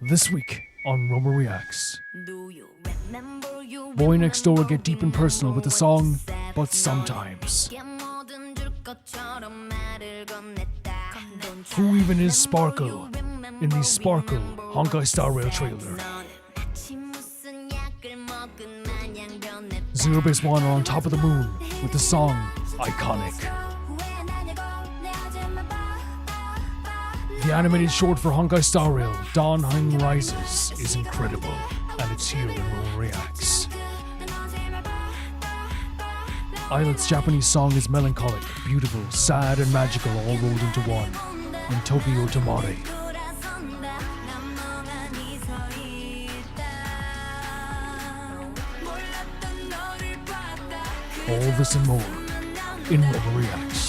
This week on Roma Reacts. Boy Next Door get deep and personal with the song, But Sometimes. Who even is Sparkle in the Sparkle Honkai Star Rail trailer? Zerobaseone are on top of the moon with the song Iconik. The animated short for Honkai Star Rail, Heng Rises, is incredible, and it's here in Roma Reacts. Illit's Japanese song is melancholic, beautiful, sad, and magical all rolled into one, in Tokyo Tomare. All this and more in Roma Reacts.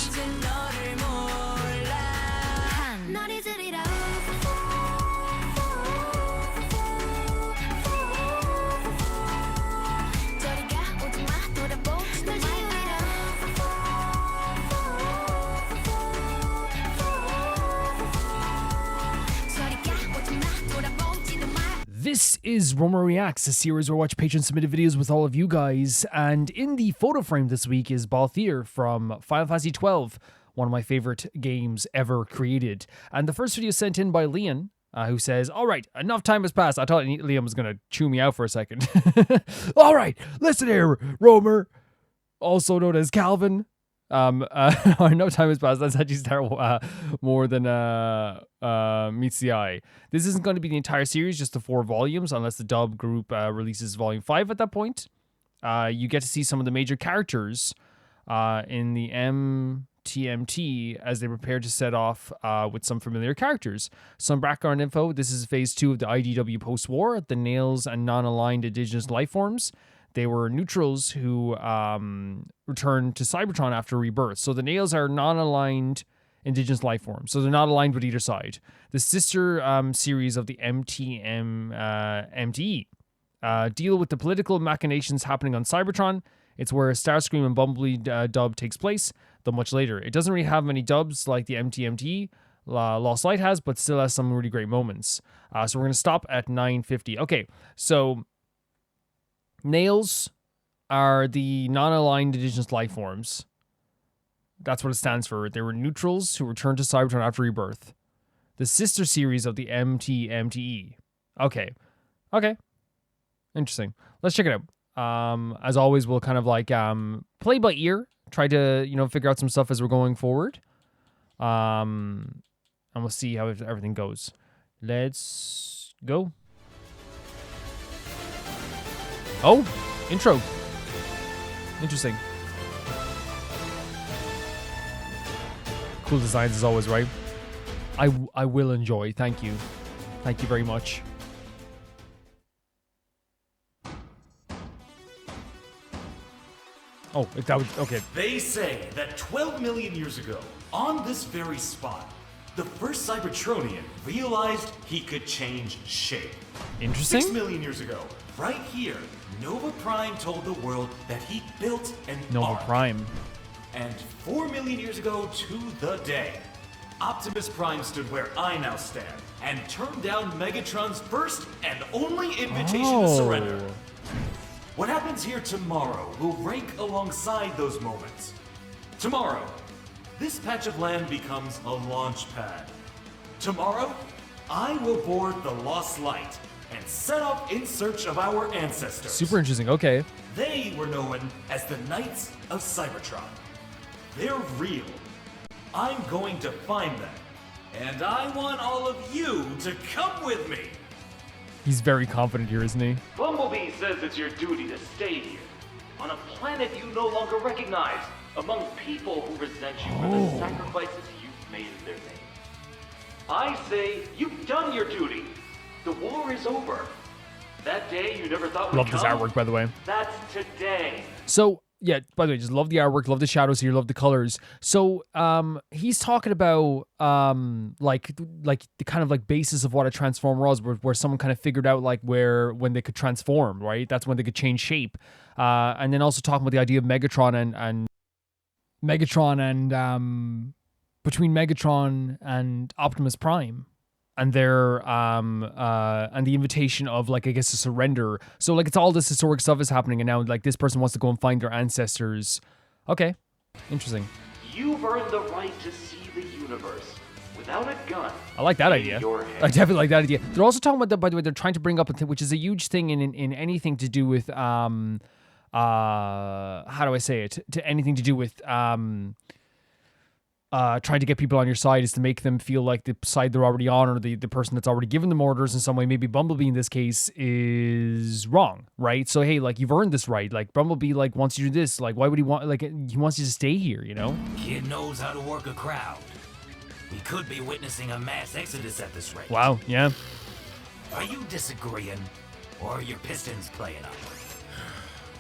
This is Roma Reacts, a series where I watch patron-submitted videos with all of you guys, and in the photo frame this week is Balthier from Final Fantasy XII, one of my favorite games ever created. And the first video sent in by Leon, who says, "Alright, enough time has passed." I thought Liam was going to chew me out for a second. "Alright, listen here, Romer," also known as Calvin. No time has passed. That's actually start more than meets the eye. This isn't going to be the entire series, just the 4 volumes, unless the dub group releases volume 5 at that point. You get to see some of the major characters in the MTMT as they prepare to set off with some familiar characters. Some background info. This is phase 2 of the IDW post-war, the Nails and non-aligned indigenous life forms. They were neutrals who returned to Cybertron after rebirth. So the Nails are non-aligned indigenous life forms. So they're not aligned with either side. The sister series of the MTE deal with the political machinations happening on Cybertron. It's where Starscream and Bumblebee dub takes place, though much later. It doesn't really have many dubs like the MTMT Lost Light has, but still has some really great moments. So we're going to stop at 9:50. Okay, so Nails are the non-aligned indigenous life forms. That's what it stands for. They were neutrals who returned to Cybertron after rebirth. The sister series of the MTMTE. Okay. Interesting. Let's check it out. As always, we'll kind of like play by ear. Try to, figure out some stuff as we're going forward. And we'll see how everything goes. Let's go. Oh, intro. Interesting. Cool designs as always, right? I will enjoy. Thank you. Thank you very much. Oh, that was okay. They say that 12 million years ago, on this very spot, the first Cybertronian realized he could change shape. Interesting. 6 million years ago, right here, Nova Prime told the world that he built an Nova ark. Prime. And 4 million years ago to the day, Optimus Prime stood where I now stand and turned down Megatron's first and only invitation to surrender. What happens here tomorrow will rank alongside those moments. Tomorrow, this patch of land becomes a launch pad. Tomorrow, I will board the Lost Light and set off in search of our ancestors. Super interesting. Okay. They were known as the Knights of Cybertron. They're real. I'm going to find them. And I want all of you to come with me. He's very confident here, isn't he? Bumblebee says it's your duty to stay here, on a planet you no longer recognize, among people who resent you for the sacrifices you've made in their name. I say you've done your duty. The war is over. That day you never thought would Love this come, artwork, by the way. That's today. So, yeah, by the way, just love the artwork, love the shadows here, love the colors. So, he's talking about, like the kind of like basis of what a transformer was, where someone kind of figured out like when they could transform, right? That's when they could change shape. And then also talking about the idea of Megatron and between Megatron and Optimus Prime. and their and the invitation of like I guess a surrender. So like it's all this historic stuff is happening, and now like this person wants to go and find their ancestors. Okay, interesting. You've earned the right to see the universe without a gun. I like that in idea. your head. I definitely like that idea. They're also talking about that, by the way. They're trying to bring up a thing, which is a huge thing in anything to do with how do I say it? To anything to do with trying to get people on your side is to make them feel like the side they're already on, or the person that's already given them orders in some way. Maybe Bumblebee in this case is wrong, right? So hey, like you've earned this right. Like Bumblebee like wants you to do this. Like why would he want? Like he wants you to stay here, you know? Kid knows how to work a crowd. We could be witnessing a mass exodus at this rate. Wow, yeah. Are you disagreeing, or are your pistons playing up?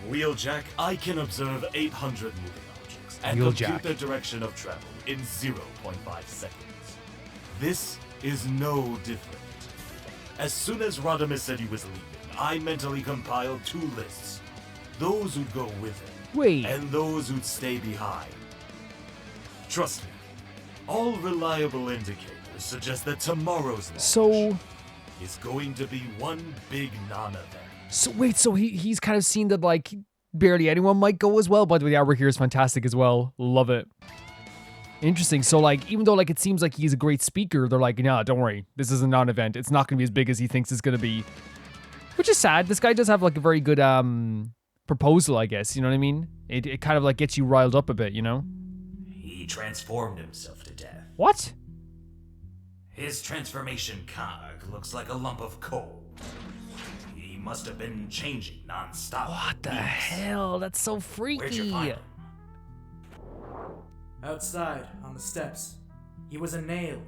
Wheeljack, I can observe 800 moving objects and Wheeljack. compute their direction of travel in 0.5 seconds. This is no different. As soon as Rodimus said he was leaving, I mentally compiled 2 lists. Those who'd go with him, Wait. and those who'd stay behind. Trust me, all reliable indicators suggest that tomorrow's launch So is going to be one big non-event. So wait, so he's kind of seen that like barely anyone might go as well. By the way, the artwork here is fantastic as well. Love it. Interesting. So like, even though like it seems like he's a great speaker, they're like, nah, don't worry. This is a non-event. It's not going to be as big as he thinks it's going to be. Which is sad. This guy does have like a very good proposal, I guess. You know what I mean? It kind of like gets you riled up a bit, you know? He transformed himself to death. What? His transformation cog looks like a lump of coal. He must have been changing non-stop. What the hell? That's so freaky. Where'd you find him? Outside, on the steps. He was a nail.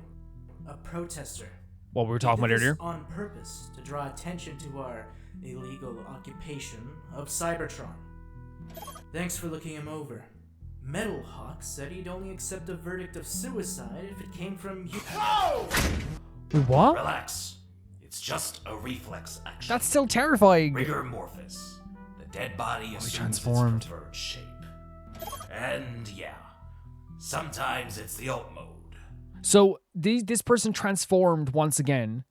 A protester. What we were talking He about did this earlier? on purpose to draw attention to our illegal occupation of Cybertron. Thanks for looking him over. Metalhawk said he'd only accept a verdict of suicide if it came from you. Wait, what? Relax. It's just a reflex action. That's still terrifying. Rigor mortis. The dead body assumes transformed. its preferred shape. And yeah, sometimes it's the alt mode. So this person transformed once again,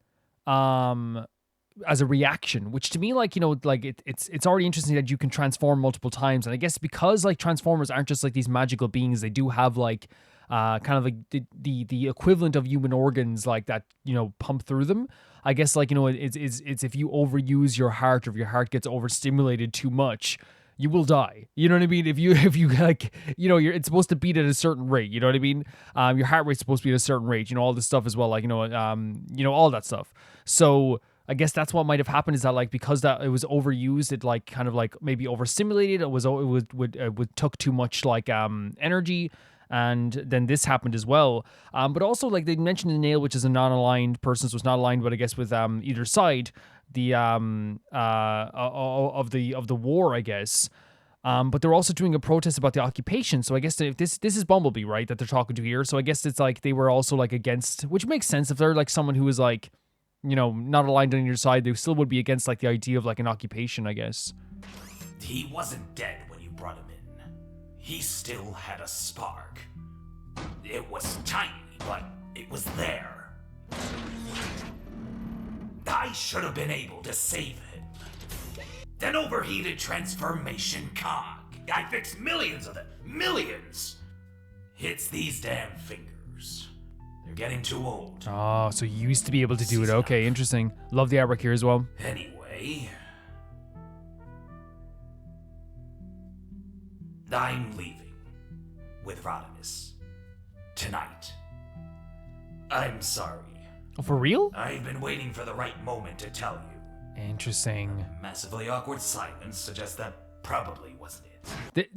as a reaction, which to me, like, you know, like it's already interesting that you can transform multiple times. And I guess because like Transformers aren't just like these magical beings, they do have like kind of like the equivalent of human organs like that, you know, pump through them. I guess like, you know, it's if you overuse your heart, or if your heart gets overstimulated too much, you will die. You know what I mean? If you like, you know, it's supposed to beat at a certain rate. You know what I mean? Your heart rate's supposed to be at a certain rate. You know, all this stuff as well. Like, you know, all that stuff. So I guess that's what might have happened, is that like because that it was overused, it like kind of like maybe overstimulated. It took too much like energy. And then this happened as well. But also, like they mentioned the nail, which is a non-aligned person, so it's not aligned, but I guess with either side, the of the war, I guess. But they're also doing a protest about the occupation. So I guess if this is Bumblebee, right, that they're talking to here. So I guess it's like they were also like against, which makes sense if they're like someone who is like, you know, not aligned on your side, they still would be against like the idea of like an occupation, I guess. He wasn't dead when you brought him in. He still had a spark. It was tiny, but it was there. I should have been able to save him. An overheated transformation cog. I fixed millions of them. Millions! It's these damn fingers. They're getting too old. Oh, so you used to be able to do it. Okay, interesting. Love the artwork here as well. Anyway, I'm leaving with Rodimus tonight. I'm sorry. Oh, for real? I've been waiting for the right moment to tell you. Interesting. Massively awkward silence suggests that probably wasn't it.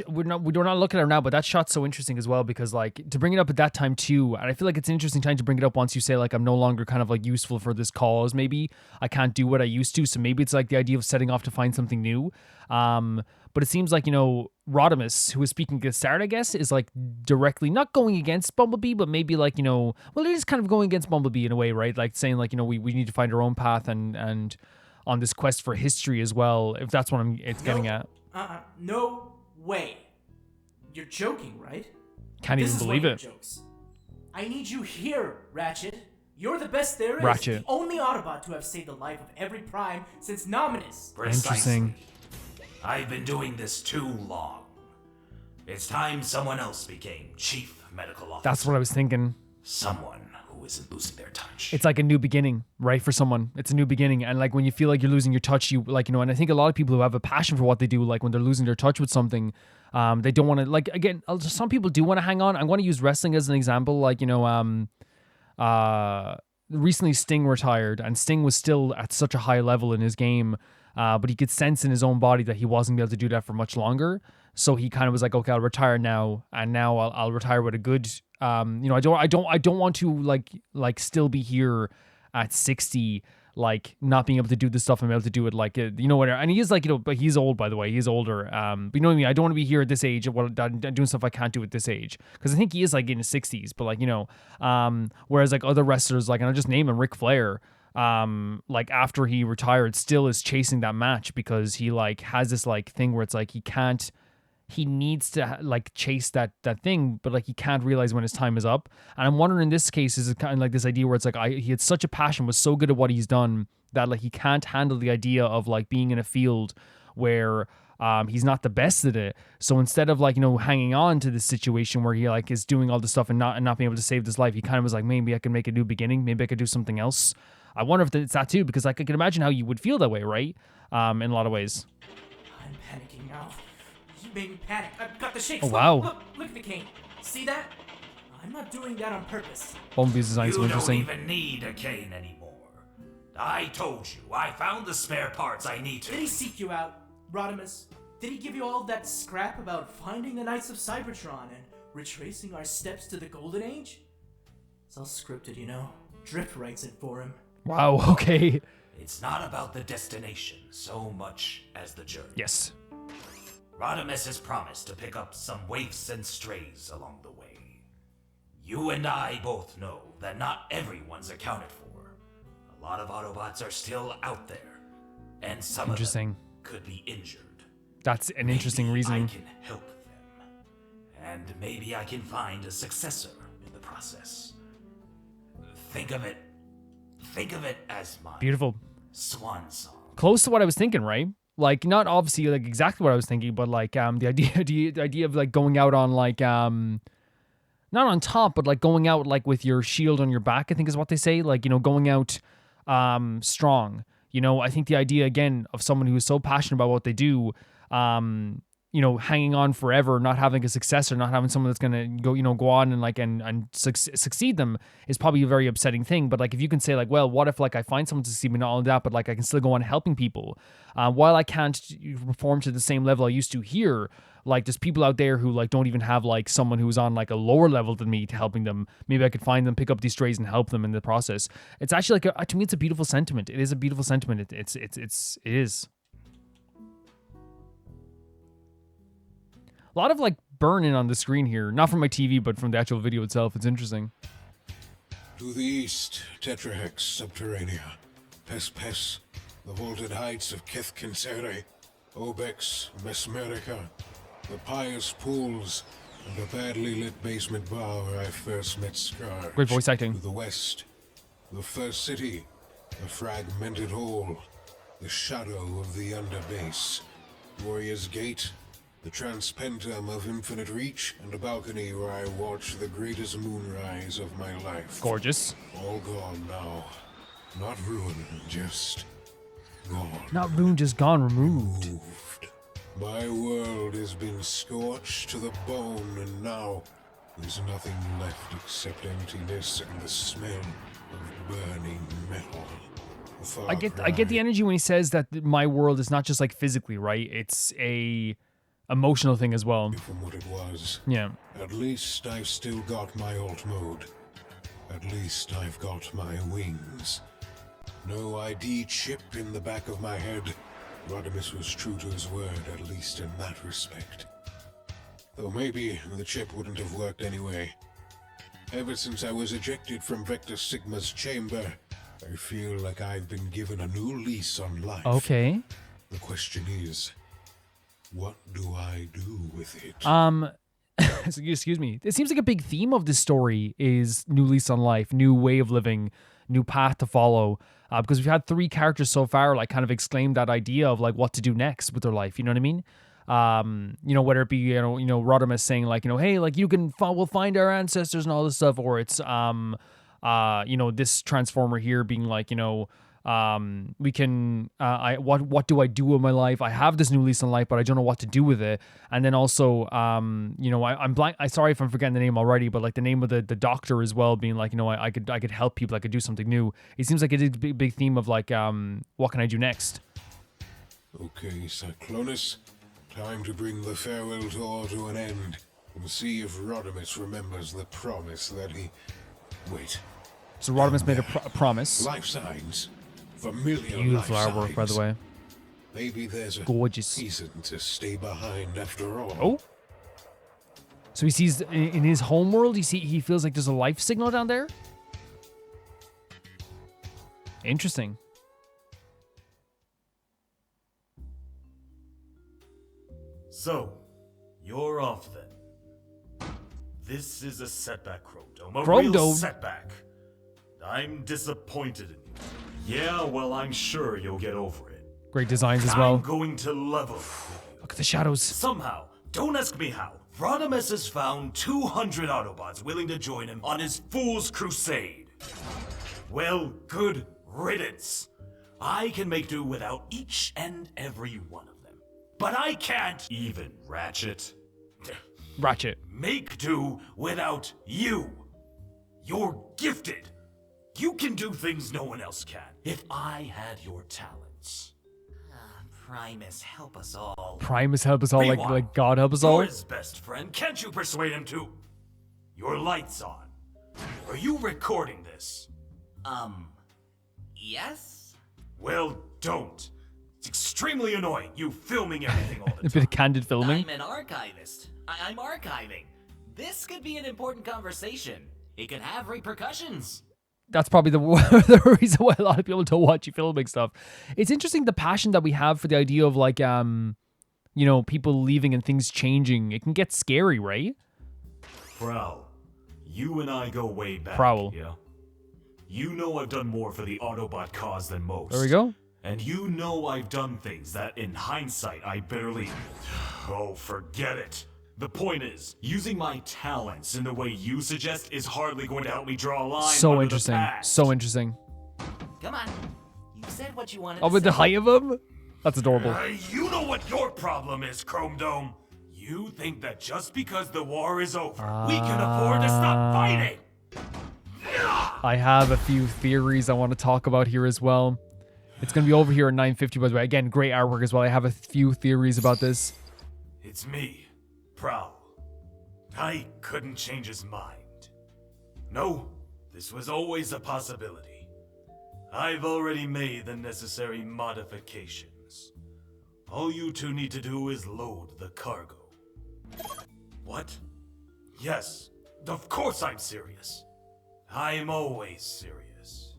We're not looking at it now, but that shot's so interesting as well, because like to bring it up at that time too, and I feel like it's an interesting time to bring it up once you say like I'm no longer kind of like useful for this cause. Maybe I can't do what I used to, so maybe it's like the idea of setting off to find something new. But it seems like, you know, Rodimus, who is speaking at the start, I guess, is like directly not going against Bumblebee, but maybe like, you know, well, it is kind of going against Bumblebee in a way, right? Like saying like, you know, we need to find our own path and on this quest for history as well, if that's what it's getting at. No way. You're joking, right? Can't This even is believe one of it. your jokes. I need you here, Ratchet. You're the best there is. Ratchet. The only Autobot to have saved the life of every Prime since Nominus. Precisely. Interesting. I've been doing this too long. It's time someone else became Chief Medical Officer. That's what I was thinking. Someone who isn't losing their touch. It's like a new beginning, right? For someone, it's a new beginning. And like when you feel like you're losing your touch, you like, you know, and I think a lot of people who have a passion for what they do, like when they're losing their touch with something, they don't want to, like, again, some people do want to hang on. I'm going to use wrestling as an example. Like, you know, recently Sting retired, and Sting was still at such a high level in his game, but he could sense in his own body that he wasn't able to do that for much longer. So he kind of was like, okay, I'll retire now, and now I'll retire with a good, you know, I don't want to like still be here at 60, like not being able to do the stuff I'm able to do it, like, you know, whatever. And he is like, you know, but he's old, by the way, he's older. But you know what I mean? I don't want to be here at this age, doing stuff I can't do at this age, because I think he is like in his 60s. But like, you know, whereas like other wrestlers, like, and I'll just name him, Ric Flair. Like after he retired, still is chasing that match because he like has this like thing where it's like he needs to like chase that thing, but like he can't realize when his time is up. And I'm wondering in this case, is it kind of like this idea where it's like he had such a passion, was so good at what he's done that like he can't handle the idea of like being in a field where he's not the best at it. So instead of like, you know, hanging on to this situation where he like is doing all this stuff and not being able to save this life, he kind of was like, maybe I can make a new beginning, maybe I could do something else. I wonder if it's that too, because like I can imagine how you would feel that way, right? In a lot of ways. I'm panicking now. You made me panic. I've got the shakes. Oh, wow. Look at the cane. See that? I'm not doing that on purpose. Bumblebee's design is You don't interesting. even need a cane anymore. I told you, I found the spare parts I need to. Did he seek you out, Rodimus? Did he give you all that scrap about finding the Knights of Cybertron and retracing our steps to the Golden Age? It's all scripted, you know. Drift writes it for him. Wow, okay. It's not about the destination so much as the journey. Yes. Rodimus has promised to pick up some waifs and strays along the way. You and I both know that not everyone's accounted for. A lot of Autobots are still out there, and some of them could be injured. That's an interesting reason. I can help them, and maybe I can find a successor in the process. Think of it as my Beautiful. swan song. Close to what I was thinking, right? Like, not obviously like exactly what I was thinking, but like the idea of like going out on like not on top, but like going out like with your shield on your back, I think is what they say. Like, you know, going out strong. You know, I think the idea again of someone who is so passionate about what they do, you know, hanging on forever, not having a successor, not having someone that's gonna go on and like and succeed them is probably a very upsetting thing. But like if you can say like, well, what if like I find someone to succeed me, not only that, but like I can still go on helping people, while I can't perform to the same level I used to here. Like there's people out there who like don't even have like someone who's on like a lower level than me to helping them. Maybe I could find them, pick up these strays, and help them in the process. It's actually like to me, it's a beautiful sentiment. It is a beautiful sentiment. It is. A lot of like burn-in on the screen here, not from my TV, but from the actual video itself. It's interesting. To the east, Tetrahex Subterranea, Pes, the vaulted heights of Kethkinsere, Obex, Mesmerica, the pious pools, and the badly lit basement bar where I first met Scourge. Great voice acting. To the west, the first city, the fragmented hall, the shadow of the underbase, Warrior's Gate, the transpentum of infinite reach, and a balcony where I watch the greatest moonrise of my life. Gorgeous. All gone now. Not ruined, just gone. Not ruined, just gone, removed. Moved. My world has been scorched to the bone, and now there's nothing left except emptiness and the smell of burning metal. I get the energy when he says that my world is not just like physically, right? It's a emotional thing as well. From what it was. Yeah. At least I've still got my alt mode. At least I've got my wings. No ID chip in the back of my head. Rodimus was true to his word, at least in that respect. Though maybe the chip wouldn't have worked anyway. Ever since I was ejected from Vector Sigma's chamber, I feel like I've been given a new lease on life. Okay. The question is, what do I do with it? excuse me. It seems like a big theme of this story is new lease on life, new way of living, new path to follow. Because we've had 3 characters so far like kind of exclaim that idea of like what to do next with their life. You know what I mean? Whether it be Rodimus saying like hey, like we'll find our ancestors and all this stuff, or it's this transformer here being like we can what do I do with my life? I have this new lease on life, but I don't know what to do with it. And then also I'm blank. I sorry if I'm forgetting the name already, but like the name of the doctor as well being like I could help people, I could do something new. It seems like it is a big theme of like what can I do next? Okay, Cyclonus, time to bring the farewell tour to an end and see if Rodimus remembers the promise that he... Wait. So Rodimus made a promise. Life signs. Familiar Beautiful life artwork, signs. by the way. Maybe there's a Gorgeous. reason to stay behind after all. Oh. So he sees in his home world, he feels like there's a life signal down there? Interesting. So, you're off then. This is a setback, Chrome Chrome real Dome. setback. I'm disappointed in you. Yeah, well, I'm sure you'll get over it. Great designs as I'm well. going to level. Look at the shadows. Somehow, don't ask me how, Rodimus has found 200 Autobots willing to join him on his Fool's Crusade. Well, good riddance. I can make do without each and every one of them. But I can't even Ratchet. Make do without you. You're gifted. You can do things no one else can. If I had your talents. Primus, help us all. Primus help us all, Rewind. like God help us all. You're his best friend. Can't you persuade him to? Your light's on. Are you recording this? Yes? Well, don't. It's extremely annoying, you filming everything all A the bit time. of candid filming. I'm an archivist. I'm archiving. This could be an important conversation. It could have repercussions. That's probably the reason why a lot of people don't watch you filming stuff. It's interesting the passion that we have for the idea of like people leaving and things changing. It can get scary, right? Prowl, you and I go way back. Prowl. Yeah. You know I've done more for the Autobot cause than most. There we go. And you know I've done things that, in hindsight, I bitterly... Oh, forget it. The point is, using my talents in the way you suggest is hardly going to help me draw a line So under interesting. the past. So interesting. Come on. You said what you wanted Oh, to with the say. height of him? That's adorable. You know what your problem is, Chrome Dome. You think that just because the war is over, we can afford to stop fighting. I have a few theories I want to talk about here as well. It's going to be over here at 9:50, by the way. Again, great artwork as well. I have a few theories about this. It's me, Prowl. I couldn't change his mind. No, this was always a possibility. I've already made the necessary modifications. All you two need to do is load the cargo. What? Yes, of course I'm serious. I'm always serious.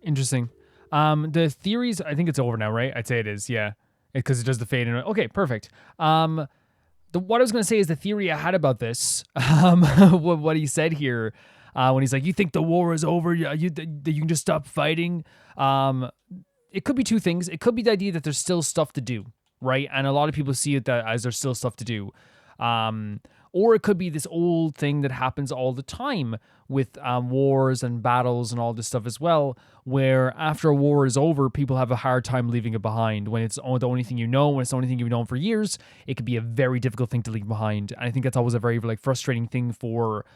Interesting. The theories, I think it's over now, right? I'd say it is, yeah. Because it does the fade in. Okay, perfect. What I was going to say is the theory I had about this, what he said here, when he's like, you think the war is over, you can just stop fighting. It could be two things. It could be the idea that there's still stuff to do, right? And a lot of people see it that as there's still stuff to do. Or it could be this old thing that happens all the time with wars and battles and all this stuff as well, where after a war is over, people have a hard time leaving it behind. When it's the only thing you know, when it's the only thing you've known for years, it could be a very difficult thing to leave behind. And I think that's always a very frustrating thing for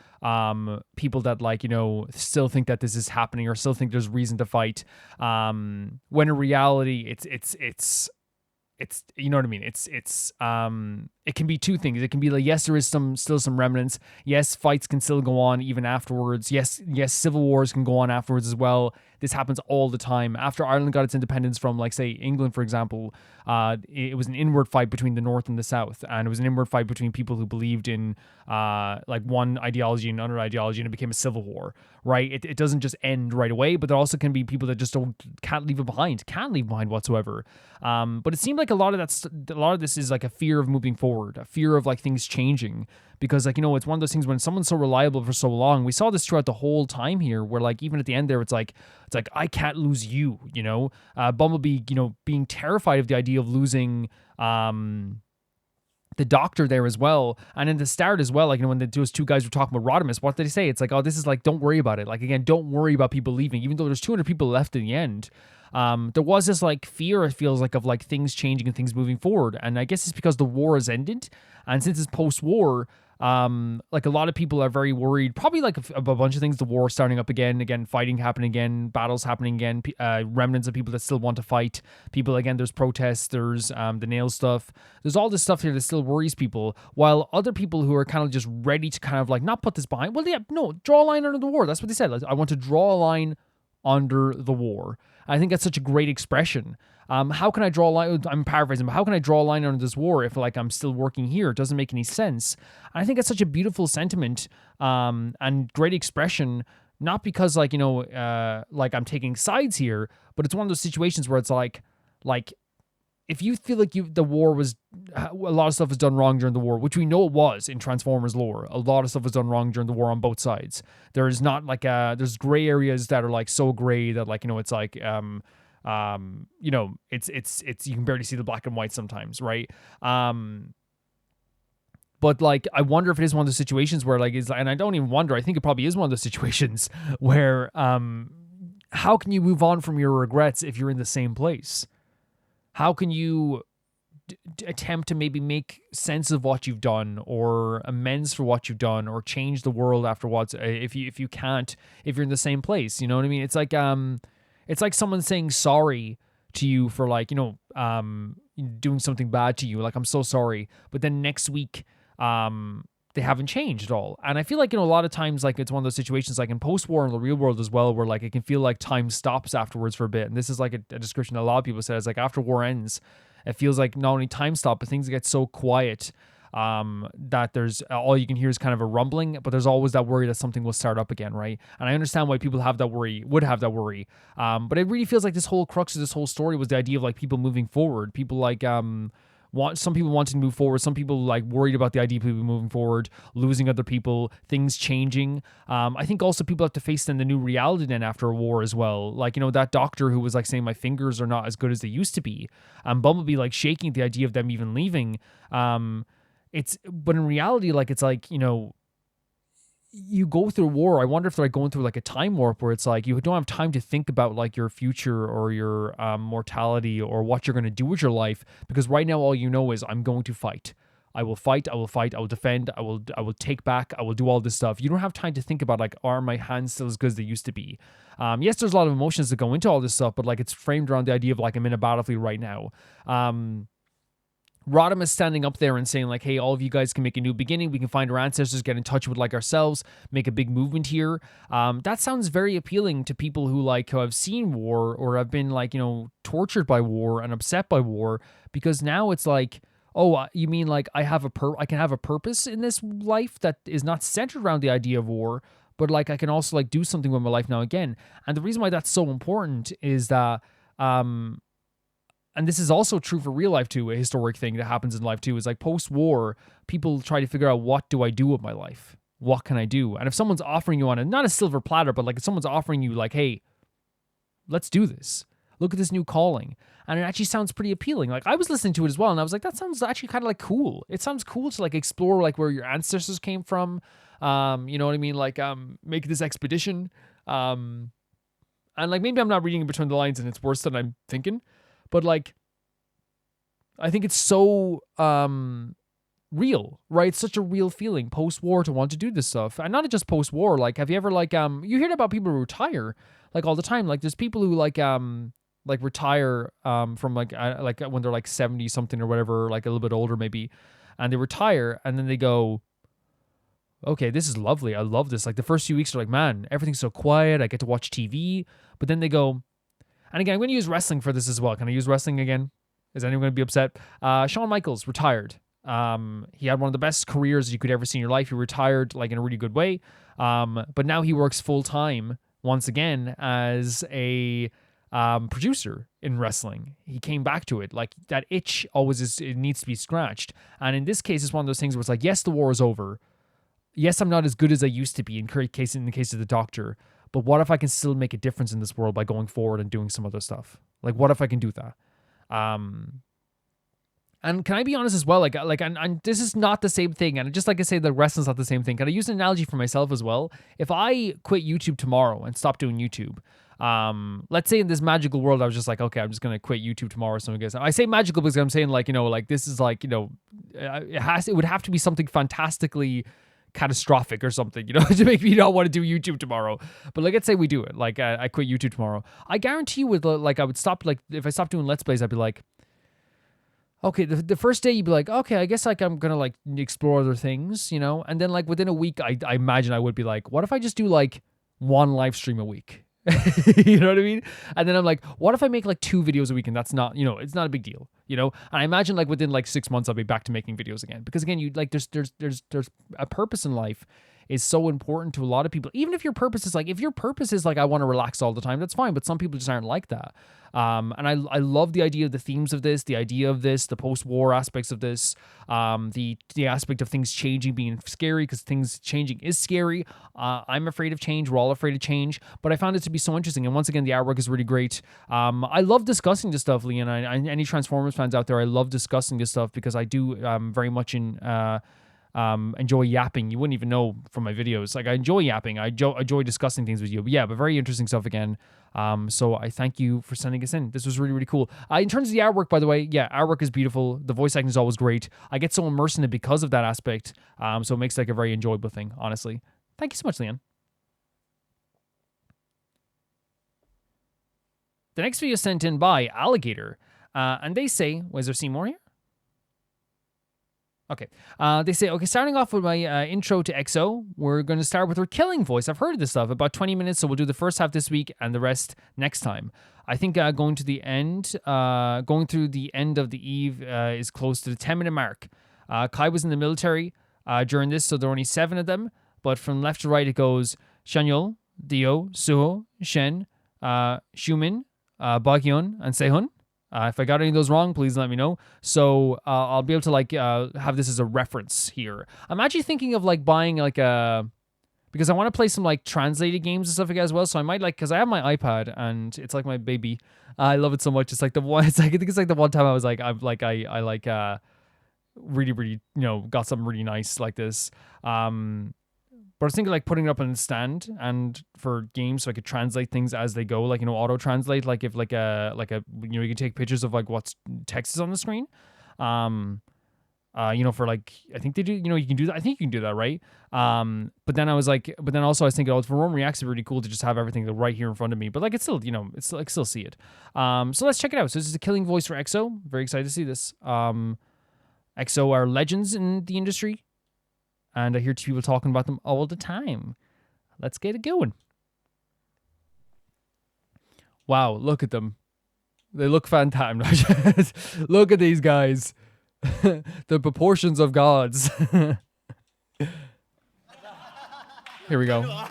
people that still think that this is happening or still think there's reason to fight. When in reality, it's you know what I mean? It can be two things. It can be like, yes, there is still some remnants. Yes, fights can still go on even afterwards. Yes, civil wars can go on afterwards as well. This happens all the time. After Ireland got its independence from, like, say, England, for example, it was an inward fight between the North and the South. And it was an inward fight between people who believed in, one ideology and another ideology, and it became a civil war, right? It doesn't just end right away, but there also can be people that just can't leave it behind, can't leave behind whatsoever. But it seemed like a lot of this is like a fear of moving forward. forward, a fear of like things changing. Because like, it's one of those things when someone's so reliable for so long, we saw this throughout the whole time here, where like even at the end there, it's like I can't lose you, Bumblebee, being terrified of the idea of losing the doctor there as well. And in the start as well, like, when those two guys were talking about Rodimus, what did they say? It's like, oh, this is like, don't worry about it. Like, again, don't worry about people leaving, even though there's 200 people left in the end. There was this like fear, it feels like, of like things changing and things moving forward. And I guess it's because the war has ended. And since it's post-war, like a lot of people are very worried, probably like a bunch of things, the war starting up again, fighting happening again, battles happening again, remnants of people that still want to fight, people, again, there's protests, there's the nail stuff, there's all this stuff here that still worries people, while other people who are kind of just ready to kind of like not put this behind, well, yeah, no, draw a line under the war. That's what they said. Like, I want to draw a line under the war. I think that's such a great expression. How can I draw a line? I'm paraphrasing, but how can I draw a line under this war if like I'm still working here? It doesn't make any sense. And I think it's such a beautiful sentiment and great expression, not because like, like I'm taking sides here, but it's one of those situations where it's like if you feel like the war was, a lot of stuff was done wrong during the war, which we know it was in Transformers lore. A lot of stuff was done wrong during the war on both sides. There's not like there's gray areas that are like so gray that like, it's like, it's you can barely see the black and white sometimes, right? But like, I wonder if it is one of those situations where like, and I don't even wonder, I think it probably is one of those situations where, how can you move on from your regrets if you're in the same place? How can you attempt to maybe make sense of what you've done, or amends for what you've done, or change the world afterwards if you can't, if you're in the same place? You know what I mean? It's like someone saying sorry to you for like, doing something bad to you. Like, I'm so sorry. But then next week, they haven't changed at all. And I feel like, a lot of times, like, it's one of those situations, like in post-war in the real world as well, where like it can feel like time stops afterwards for a bit. And this is like a description that a lot of people said. It's like after war ends, it feels like not only time stop, but things get so quiet that there's all you can hear is kind of a rumbling, but there's always that worry that something will start up again, right? And I understand why people would have that worry. But it really feels like this whole crux of this whole story was the idea of like people moving forward. People like some people wanting to move forward, some people like worried about the idea of people moving forward, losing other people, things changing. I think also people have to face then the new reality then after a war as well. Like, that doctor who was like saying my fingers are not as good as they used to be. Bumblebee like shaking at the idea of them even leaving. But in reality, like, it's like, you go through war. I wonder if they're like going through like a time warp where it's like you don't have time to think about like your future or your mortality or what you're going to do with your life, because right now all you know is I'm going to fight. I will fight, I will defend, I will take back, I will do all this stuff. You don't have time to think about like, are my hands still as good as they used to be? Yes, there's a lot of emotions that go into all this stuff, but like it's framed around the idea of like I'm in a battlefield right now. Rodimus standing up there and saying like, hey, all of you guys can make a new beginning. We can find our ancestors, get in touch with like ourselves, make a big movement here. That sounds very appealing to people who like who have seen war or have been like, tortured by war and upset by war, because now it's like, oh, you mean like I can have a purpose in this life that is not centered around the idea of war, but like I can also like do something with my life now again. And the reason why that's so important is that and this is also true for real life too, a historic thing that happens in life too, is like post-war, people try to figure out, what do I do with my life? What can I do? And if someone's offering you on not a silver platter, but like if someone's offering you like, hey, let's do this. Look at this new calling. And it actually sounds pretty appealing. Like I was listening to it as well, and I was like, that sounds actually kind of like cool. It sounds cool to like explore like where your ancestors came from. You know what I mean? Like make this expedition. And like maybe I'm not reading in between the lines and it's worse than I'm thinking. But like, I think it's so real, right? It's such a real feeling post-war to want to do this stuff. And not just post-war, like have you ever like you hear about people who retire like all the time. Like there's people who like retire from like when they're like 70 something or whatever, like a little bit older maybe, and they retire and then they go, okay, this is lovely. I love this. Like the first few weeks are like, man, everything's so quiet. I get to watch TV. But then they go, and again, I'm going to use wrestling for this as well. Can I use wrestling again? Is anyone going to be upset? Shawn Michaels retired. He had one of the best careers you could ever see in your life. He retired like in a really good way. But now he works full time once again as a producer in wrestling. He came back to it. Like, that itch always is, it needs to be scratched. And in this case, it's one of those things where it's like, yes, the war is over. Yes, I'm not as good as I used to be in the case of the Doctor. But what if I can still make a difference in this world by going forward and doing some other stuff? Like, what if I can do that? And can I be honest as well? And this is not the same thing. And just like I say, the wrestling's not the same thing. Can I use an analogy for myself as well? If I quit YouTube tomorrow and stop doing YouTube, let's say in this magical world, I was just like, okay, I'm just going to quit YouTube tomorrow. So I say magical because I'm saying like, you know, like this is like, you know, it would have to be something fantastically catastrophic or something, you know, to make me not want to do YouTube tomorrow. But like, let's say we do it. Like, I quit YouTube tomorrow. I guarantee you with like, I would stop, like, if I stopped doing Let's Plays, I'd be like, okay, the first day you'd be like, okay, I guess like I'm gonna like explore other things, you know? And then like within a week, I imagine I would be like, what if I just do like one live stream a week? You know what I mean? And then I'm like, what if I make like 2 videos a week and that's not, you know, it's not a big deal, you know? And I imagine like within like 6 months, I'll be back to making videos again. Because again, you like, there's a purpose in life is so important to a lot of people. Even if your purpose is like, I want to relax all the time, that's fine. But some people just aren't like that. And I love the idea of the themes of this, the post-war aspects of this, the aspect of things changing being scary, because things changing is scary. I'm afraid of change. We're all afraid of change. But I found it to be so interesting. And once again, the artwork is really great. I love discussing this stuff, Lee, and any Transformers fans out there, I love discussing this stuff because I do very much enjoy yapping. You wouldn't even know from my videos. Like, I enjoy yapping. I enjoy discussing things with you. But yeah, but very interesting stuff again. So I thank you for sending us in. This was really, really cool. In terms of the artwork, by the way, yeah, artwork is beautiful. The voice acting is always great. I get so immersed in it because of that aspect. So it makes it like a very enjoyable thing, honestly. Thank you so much, Leon. The next video is sent in by Alligator. And they say, is there Seymour here? Okay. They say, okay, starting off with my intro to EXO, we're going to start with her killing voice. I've heard of this stuff, about 20 minutes, so we'll do the first half this week and the rest next time. I think going through the end of the eve is close to the 10-minute mark. Kai was in the military during this, so there are only 7 of them, but from left to right it goes Shanyol, Dio, Suho, Shen, Xiumin, Gwydion, and Sehun. If I got any of those wrong, please let me know. So I'll be able to like have this as a reference here. I'm actually thinking of like buying like because I want to play some like translated games and stuff like that as well. So I might like, because I have my iPad and it's like my baby. I love it so much. It's like the one. It's like, I think it's like the one time I was like, I really, really, you know, got something really nice like this. But I was thinking like putting it up on a stand and for games so I could translate things as they go, like, you know, auto translate, like if like a you know, you can take pictures of like what's text is on the screen. You know, for like, I think they do, you know, you can do that. I think you can do that, right? But then also I was thinking, oh, for Rome Reacts, it'd be really cool to just have everything right here in front of me. But like, it's still, you know, it's like still see it. So let's check it out. So this is a killing voice for EXO. Very excited to see this. EXO are legends in the industry. And I hear people talking about them all the time. Let's get it going. Wow, look at them. They look fantastic. Look at these guys. The proportions of gods. Here we go.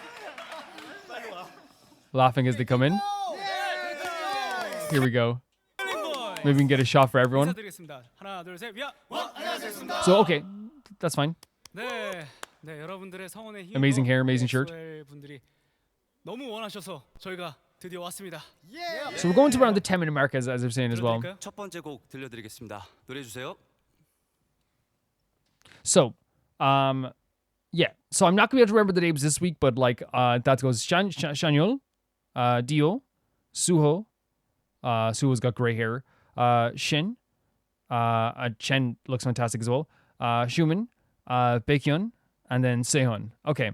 Laughing as they come in. Here we go. Maybe we can get a shot for everyone. So, okay. That's fine. Amazing hair, amazing shirt. So we're going to around the 10-minute mark as I'm saying as well. So, yeah. So I'm not going to be able to remember the names this week, but like that goes Shanyol, Dio, Suho. Suho's got gray hair. Shin. Chen looks fantastic as well. Xiumin. Baekhyun, and then Sehun. Okay.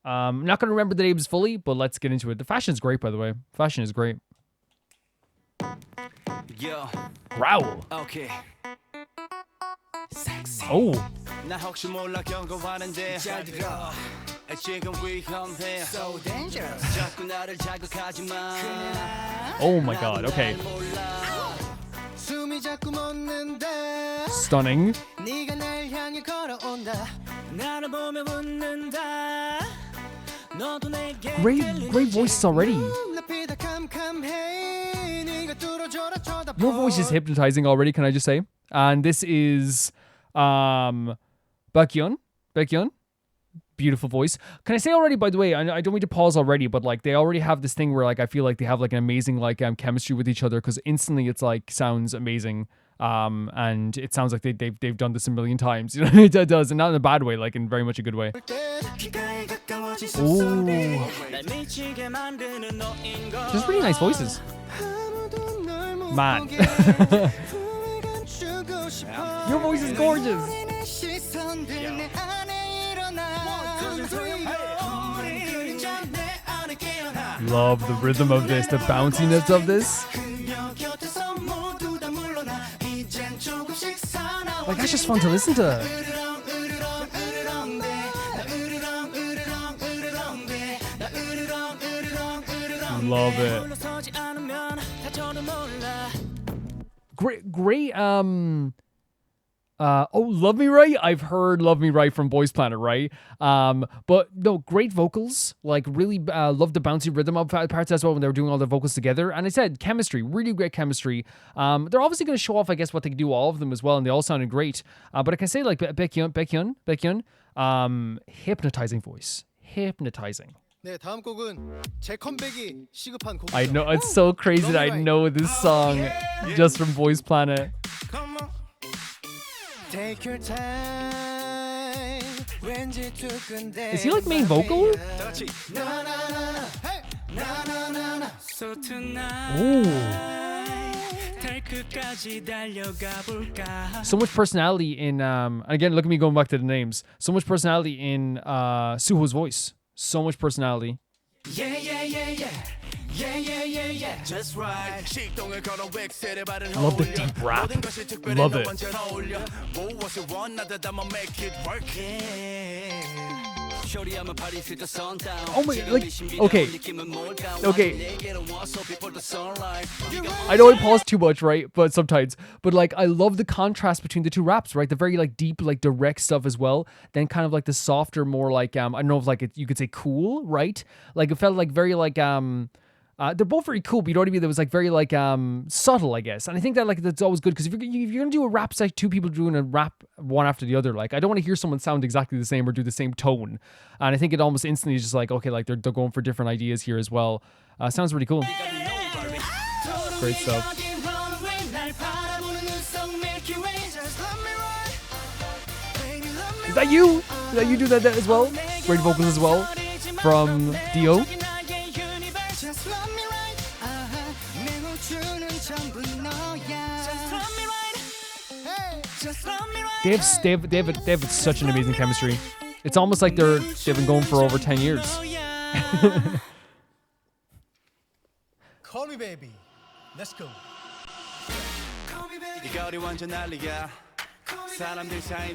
I'm not going to remember the names fully, but let's get into it. The fashion is great, by the way. Fashion is great. Yo. Growl. Okay. Sexy. Oh. So dangerous. Oh my god, okay. Stunning. Great voice already. Your voice is hypnotizing already, can I just say? And this is Baekhyun. Beautiful voice. Can I say already, by the way, I don't need to pause already, but like they already have this thing where like I feel like they have like an amazing like chemistry with each other, because instantly it's like sounds amazing. And it sounds like they've done this a million times. You know, it does, and not in a bad way, like in very much a good way. Ooh. Just really nice voices. Man. Your voice is gorgeous. Love the rhythm of this, the bounciness of this. Like, that's just fun to listen to. Love it. Great, Love Me Right? I've heard Love Me Right from Boys Planet, right? But no, great vocals. Like, really love the bouncy rhythm of parts as well when they were doing all the vocals together. And I said, chemistry, really great chemistry. They're obviously going to show off, I guess, what they can do, all of them as well, and they all sounded great. But I can say, like, Baekhyun, hypnotizing voice. Hypnotizing. I know, it's so crazy that I know this song just from Boys Planet. Is he like main vocal? Ooh. So much personality in again, look at me going back to the names. So much personality in Suho's voice. So much personality. Just right. Love the deep rap. Love it. Oh my, like, okay. I know I pause too much, right? But sometimes. But like, I love the contrast between the two raps, right? The very like deep, like direct stuff as well. Then kind of like the softer, more like, I don't know if like you could say cool, right? Like it felt like very like, they're both very cool, but you know what I mean? That was like very like subtle, I guess. And I think that like that's always good, because if you're gonna do a rap, it's like two people doing a rap one after the other. Like I don't want to hear someone sound exactly the same or do the same tone. And I think it almost instantly is just like, okay, like they're going for different ideas here as well. Sounds really cool. Great stuff. Is that you? Is that you do that as well? Great vocals as well from Dio. They have such an amazing chemistry. It's almost like they've been going for over 10 years. Call me baby. Let's go.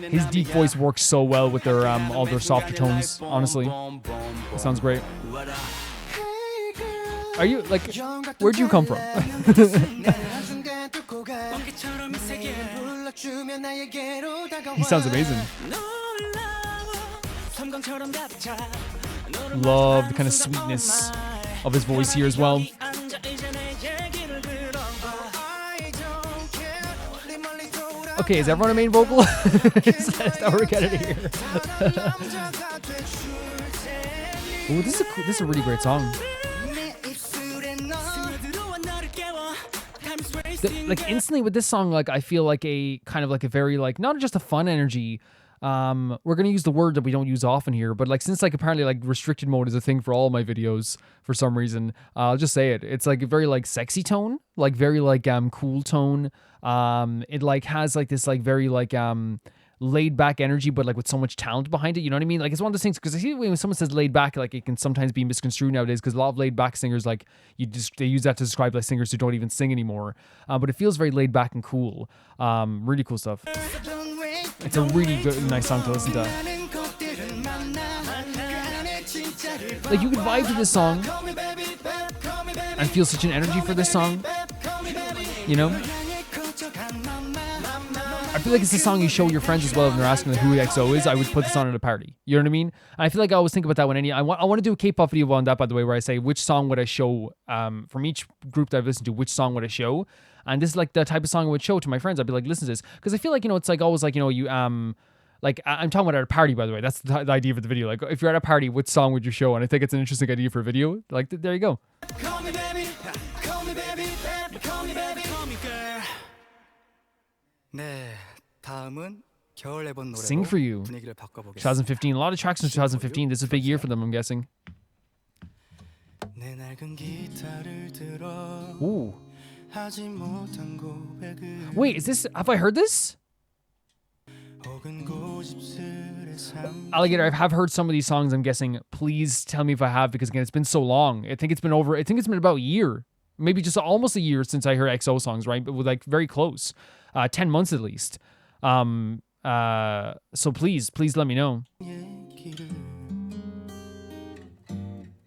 His deep voice works so well with their all their softer tones, honestly. It sounds great. Are you like, where'd you come from? He sounds amazing. Love the kind of sweetness of his voice here as well. Okay, is everyone a main vocal? Is that what we're getting here? Ooh, this is a really great song. Like instantly with this song, like I feel like a kind of like a very like not just a fun energy. We're gonna use the word that we don't use often here, but like since like apparently like restricted mode is a thing for all my videos for some reason, I'll just say it. It's like a very like sexy tone, like very like cool tone. It like has like this like very like laid back energy, but like with so much talent behind it. You know what I mean? Like it's one of those things, because I see when someone says laid back, like it can sometimes be misconstrued nowadays, because a lot of laid back singers, like they use that to describe like singers who don't even sing anymore. But it feels very laid back and cool. Really cool stuff. It's a really good, nice song to listen to. Like you could vibe to this song and feel such an energy for this song. You know? I feel like it's the song you show your friends as well when they're asking like, who EXO is. I would put this on at a party. You know what I mean? And I feel like I always think about that when I want to do a K-pop video on that, by the way, where I say which song would I show from each group that I've listened to, which song would I show? And this is like the type of song I would show to my friends. I'd be like, listen to this, because I feel like, you know, it's like always like, you know, you like I'm talking about at a party, by the way. That's the idea of the video. Like if you're at a party, what song would you show? And I think it's an interesting idea for a video. Like there you go. Call me baby, call me baby, call me baby, call me girl. 네, 다음은 겨울 앨범 노래로 Sing for You. 분위기를 바꿔보겠습니다. 2015. A lot of tracks in 2015. This is a big year for them, I'm guessing. 내 낡은 기타를 들어 Ooh. 하지 못한 고백을 Wait, is this? Have I heard this? 혹은 고집스레 삶 Alligator, I have heard some of these songs, I'm guessing. Please tell me if I have, because again, it's been so long. I think it's been about a year. Maybe just almost a year since I heard EXO songs, right? But like very close. 10 months at least. So please let me know. 얘기를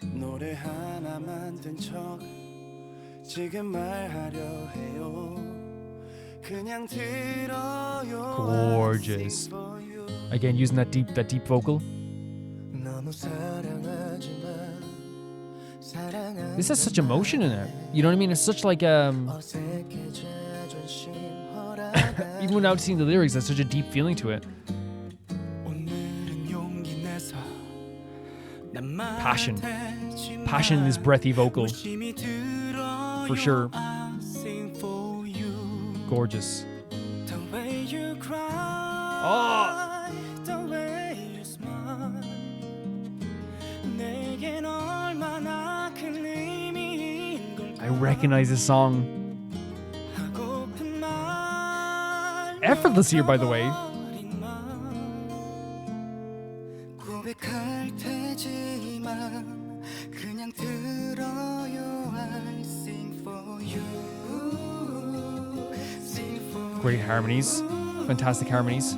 노래 하나 만든 척 지금 말하려 해요 그냥 들어요 Gorgeous. Again, using that deep vocal. 너무 사랑하지만 This has such emotion in it. You know what I mean? It's such like even without seeing the lyrics, there's such a deep feeling to it. Passion in this breathy vocal, for sure. Gorgeous. Oh! I recognize this song. Effortless here, by the way. Great harmonies. Fantastic harmonies.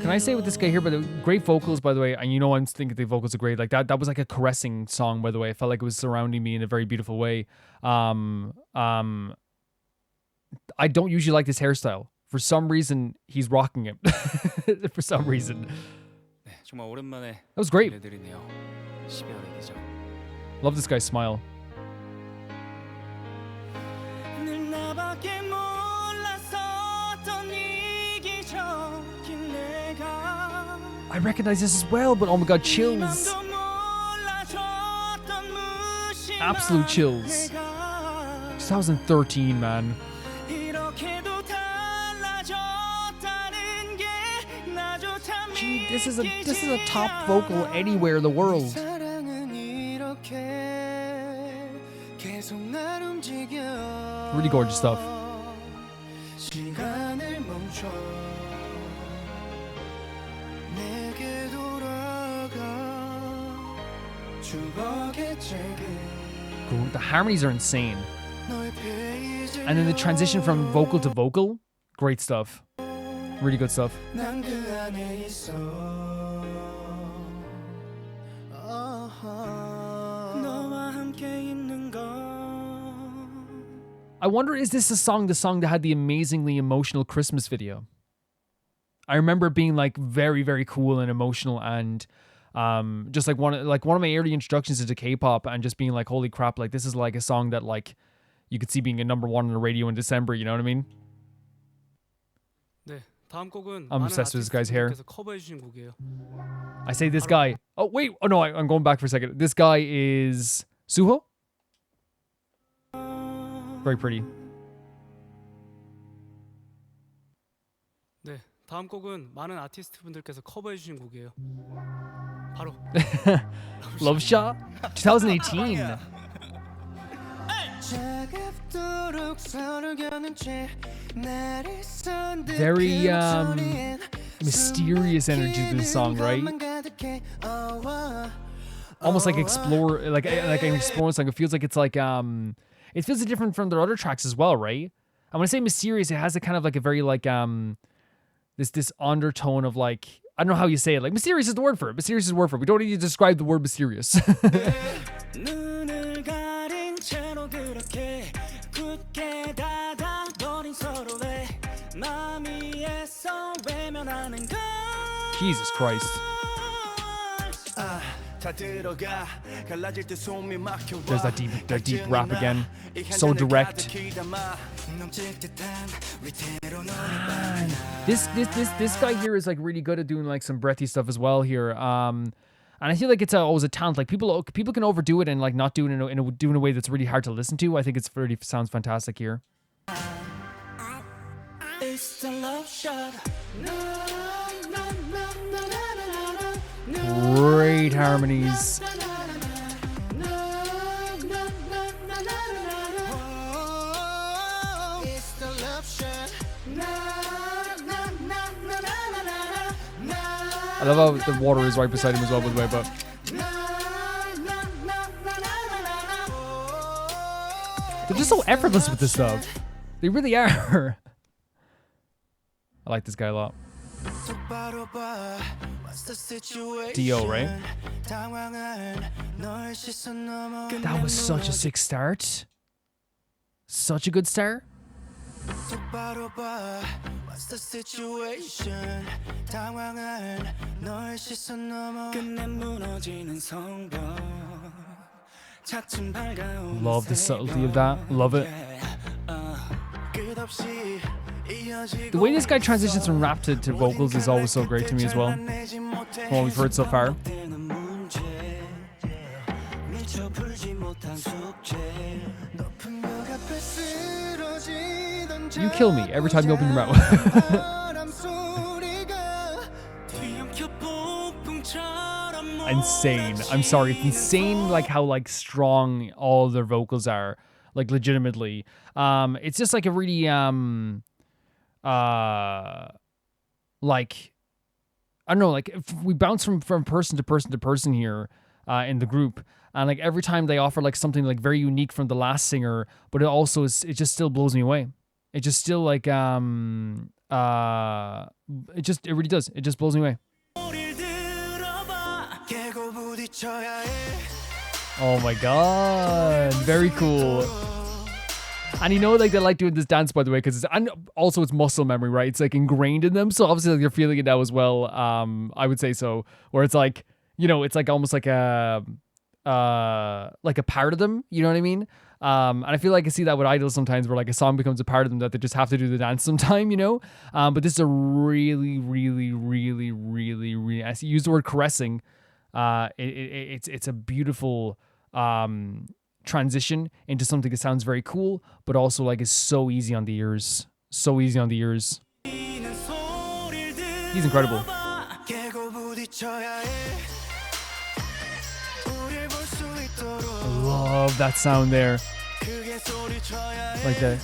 Can I say with this guy here, but great vocals, by the way, and you know I'm thinking the vocals are great. Like that was like a caressing song, by the way. I felt like it was surrounding me in a very beautiful way. I don't usually like this hairstyle. For some reason, he's rocking it. For some reason. That was great. Love this guy's smile. I recognize this as well, but oh my god, chills. Absolute chills. 2013, man. Gee, this is a top vocal anywhere in the world. Really gorgeous stuff. The harmonies are insane. And then the transition from vocal to vocal, great stuff. Really good stuff. I wonder, is this the song that had the amazingly emotional Christmas video? I remember it being like very, very cool and emotional, and just like one of my early introductions into K-pop, and just being like, holy crap, like this is like a song that like you could see being a number one on the radio in December, you know what I mean? I'm obsessed with this guy's hair. I say this guy. Oh wait, oh no, I'm going back for a second. This guy is Suho. Very pretty. 네, 다음 곡은 많은 아티스트분들께서 커버해 주신 곡이에요. 바로 Love Shot 2018. Very mysterious energy to this song, right? Almost like explore, like an exploring song. It feels like it's like it feels different from their other tracks as well, right? And when I say mysterious, it has a kind of like a very like this undertone of like, I don't know how you say it. Like mysterious is the word for it. Mysterious is the word for it. We don't need to describe the word mysterious. Jesus Christ. There's that deep rap again. So direct. This guy here is like really good at doing like some breathy stuff as well here. And I feel like it's always a talent. Like people can overdo it and like not do it in a way that's really hard to listen to. I think it's really sounds fantastic here. Great harmonies. I love how the water is right beside him as well, by the way, but they're just so effortless with this stuff. They really are. I like this guy a lot. Dio, right? That was such a sick start. Such a good start. What's the situation? Love the subtlety of that. Love it. The way this guy transitions from rap to vocals is always so great to me as well. From what we've heard so far. You kill me every time you open your mouth. Insane. I'm sorry. It's insane like how like strong all their vocals are. Like legitimately. It's just like a really like I don't know, like if we bounce from person to person to person here in the group, and like every time they offer like something like very unique from the last singer, but it also it just still blows me away. It just still like it really does. It just blows me away. Oh my god, very cool. And you know, like they like doing this dance, by the way, because and also it's muscle memory, right? It's like ingrained in them, so obviously like, they're feeling it now as well. I would say so, where it's like, you know, it's like almost like a part of them. You know what I mean? And I feel like I see that with idols sometimes, where like a song becomes a part of them that they just have to do the dance sometime, you know. But this is a really, I use the word caressing. It's a beautiful transition into something that sounds very cool, but also like is so easy on the ears. So easy on the ears. He's incredible. I love that sound there. Like the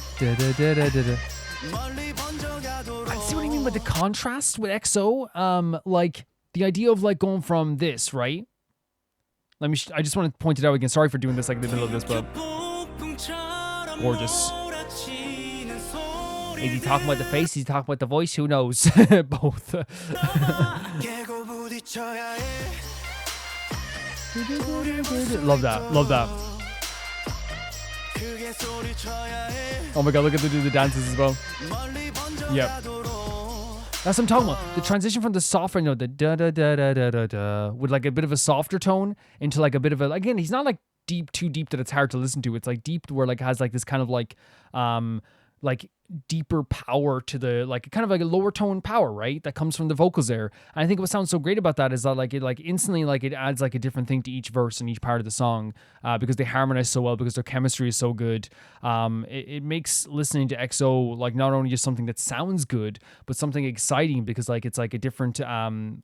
I see what I mean with the contrast with EXO. Like the idea of like going from this, right? I just want to point it out again. Sorry for doing this like in the middle of this, but gorgeous. Is he talking about the face? Is he talking about the voice? Who knows? Both. Love that. Love that. Oh my god, look at them do the dances as well. Yep. That's what I'm talking about. The transition from the softer, you know, the da da da da da da da, with like a bit of a softer tone into like a bit of a, again, he's not like too deep that it's hard to listen to. It's like deep where like has like this kind of like deeper power to the, like kind of like a lower tone power, right? That comes from the vocals there. And I think what sounds so great about that is that like it like instantly like it adds like a different thing to each verse and each part of the song, because they harmonize so well, because their chemistry is so good. It makes listening to EXO like not only just something that sounds good, but something exciting, because like it's like a different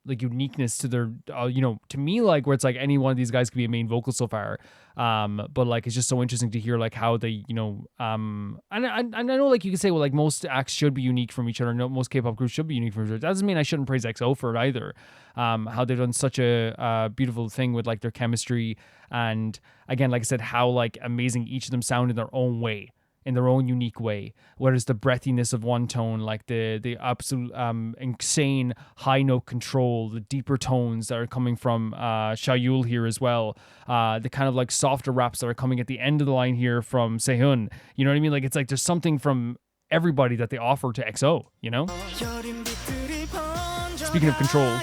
like uniqueness to their you know, to me, like where it's like any one of these guys could be a main vocal so far. But like it's just so interesting to hear like how they, you know, and I know like you could say, well, like most acts should be unique from each other. No, most K-pop groups should be unique from each other. That doesn't mean I shouldn't praise EXO for it either. How they've done such a beautiful thing with like their chemistry, and again, like I said, how like amazing each of them sound in their own way, in their own unique way. Whether it's the breathiness of one tone, like the absolute insane high note control, the deeper tones that are coming from Shayul here as well, the kind of like softer raps that are coming at the end of the line here from Sehun. You know what I mean? Like it's like there's something from everybody that they offer to EXO, you know? Speaking of control.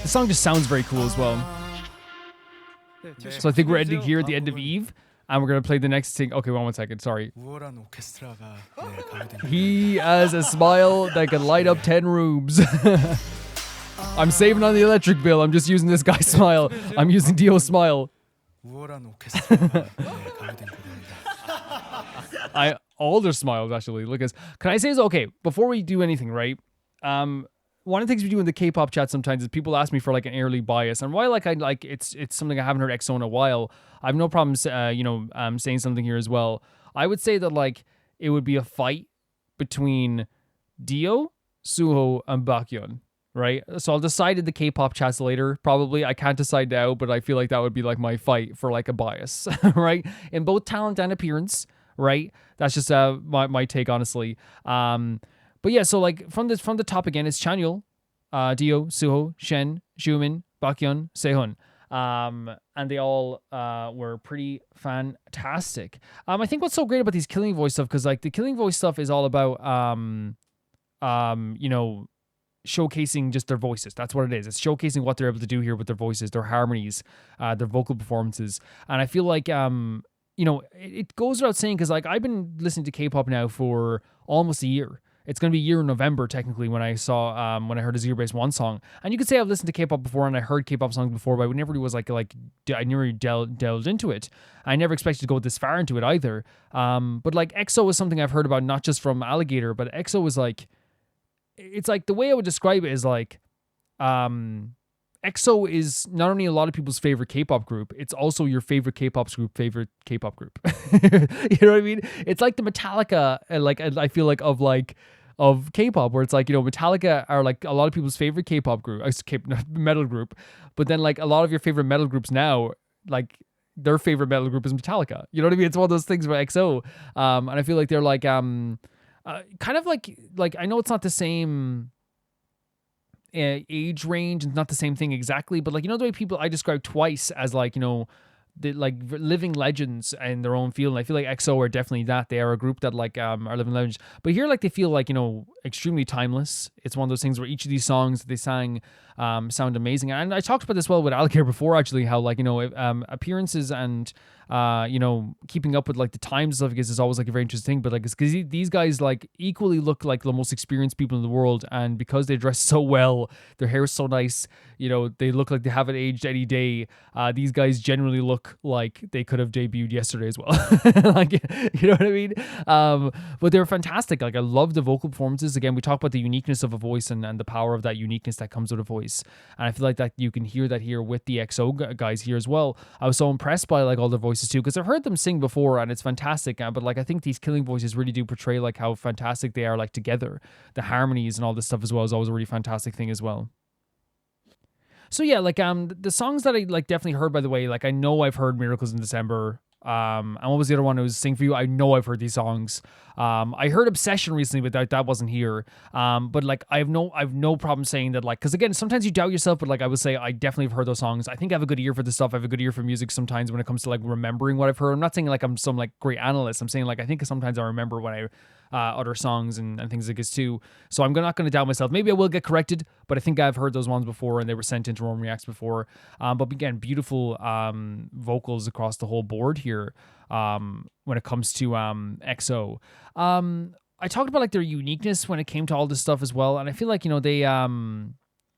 The song just sounds very cool as well. So I think we're ending here at the end of Eve, and we're gonna play the next thing. Okay, one second. Sorry. He has a smile that can light up 10 rooms. I'm saving on the electric bill. I'm just using this guy's smile. I'm using Dio's smile. All their smiles actually. Look, can I say this? Okay, before we do anything, right? One of the things we do in the K-pop chat sometimes is people ask me for like an early bias, and while it's something I haven't heard EXO in a while, I have no problem saying something here as well. I would say that like it would be a fight between Dio, Suho, and Baekhyun, right? So I'll decide in the K-pop chats later. Probably I can't decide now, but I feel like that would be like my fight for like a bias, right? In both talent and appearance, right? That's just my take, honestly. But yeah, so like from the top again, it's Chanyeol, Dio, Suho, Shen, Xiumin, Baekhyun, Sehun. And they all were pretty fantastic. I think what's so great about these Killing Voice stuff, because like the Killing Voice stuff is all about showcasing just their voices. That's what it is. It's showcasing what they're able to do here with their voices, their harmonies, their vocal performances. And I feel like it goes without saying, because like I've been listening to K-pop now for almost a year. It's going to be a year in November, technically, when I saw, when I heard a Zerobaseone song. And you could say I've listened to K-pop before and I heard K-pop songs before, but I never really was I never really delved into it. I never expected to go this far into it either. But like EXO is something I've heard about, not just from Alligator, but EXO is like, it's like the way I would describe it is like, EXO is not only a lot of people's favorite K-pop group, it's also your favorite K-pop group. You know what I mean? It's like the Metallica, like I feel like of K-pop, where it's like, Metallica are like a lot of people's favorite K-pop group, metal group, but then like a lot of your favorite metal groups now, like their favorite metal group is Metallica. You know what I mean? It's one of those things with EXO, and I feel like they're like kind of like I know it's not the same age range and not the same thing exactly, but like the way people I describe Twice as like the like living legends in their own field, and I feel like EXO are definitely that. They are a group that like are living legends, but here like they feel like extremely timeless. It's one of those things where each of these songs that they sang sound amazing, and I talked about this well with Alligator before actually, how like appearances and keeping up with like the times stuff is always like a very interesting thing, but like it's because these guys like equally look like the most experienced people in the world, and because they dress so well, their hair is so nice, they look like they haven't aged any day. These guys generally look like they could have debuted yesterday as well. Like, you know what I mean? But they're fantastic. Like I love the vocal performances. Again, we talk about the uniqueness of a voice and the power of that uniqueness that comes with a voice, and I feel like that you can hear that here with the EXO guys here as well. I was so impressed by like all their voices too, because I've heard them sing before and it's fantastic, but like I think these Killing voices really do portray like how fantastic they are like together. The harmonies and all this stuff as well is always a really fantastic thing as well. So yeah, like the songs that I like definitely heard, by the way, like I know I've heard Miracles in December. And what was the other one? It was Sing For You. I know I've heard these songs. I heard Obsession recently, but that wasn't here. But like I've no problem saying that, like, because again, sometimes you doubt yourself, but like I would say I definitely have heard those songs. I think I have a good ear for this stuff. I have a good ear for music sometimes when it comes to like remembering what I've heard. I'm not saying like I'm some like great analyst. I'm saying like I think sometimes I remember when I other songs and things like this too. So I'm not going to doubt myself. Maybe I will get corrected, but I think I've heard those ones before and they were sent into Roam Reacts before. But again, beautiful vocals across the whole board here when it comes to EXO. I talked about like their uniqueness when it came to all this stuff as well, and I feel like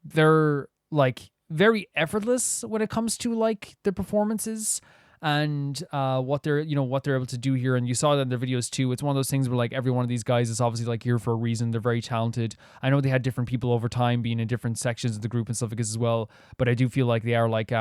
they're like very effortless when it comes to like their performances and what they're able to do here. And you saw that in their videos too. It's one of those things where like every one of these guys is obviously like here for a reason. They're very talented. I know they had different people over time being in different sections of the group and stuff like this as well, but I do feel like they are like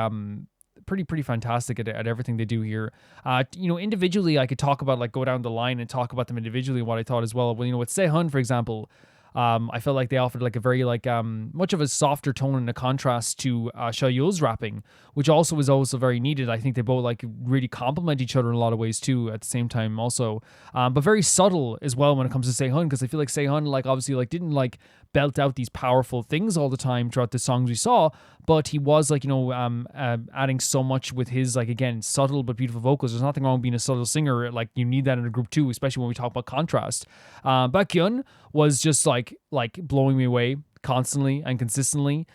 pretty fantastic at everything they do here. Individually I could talk about like go down the line and talk about them individually, what I thought as well. Well, with Sehun, for example, I felt like they offered like a very like much of a softer tone and a contrast to Xiaoyu's rapping, which also was also very needed. I think they both like really complement each other in a lot of ways too at the same time also, but very subtle as well when it comes to Sehun, because I feel like Sehun like obviously like didn't like belt out these powerful things all the time throughout the songs we saw, but he was like, adding so much with his, like, again, subtle but beautiful vocals. There's nothing wrong with being a subtle singer. Like, you need that in a group too, especially when we talk about contrast. Baekhyun was just like blowing me away constantly and consistently.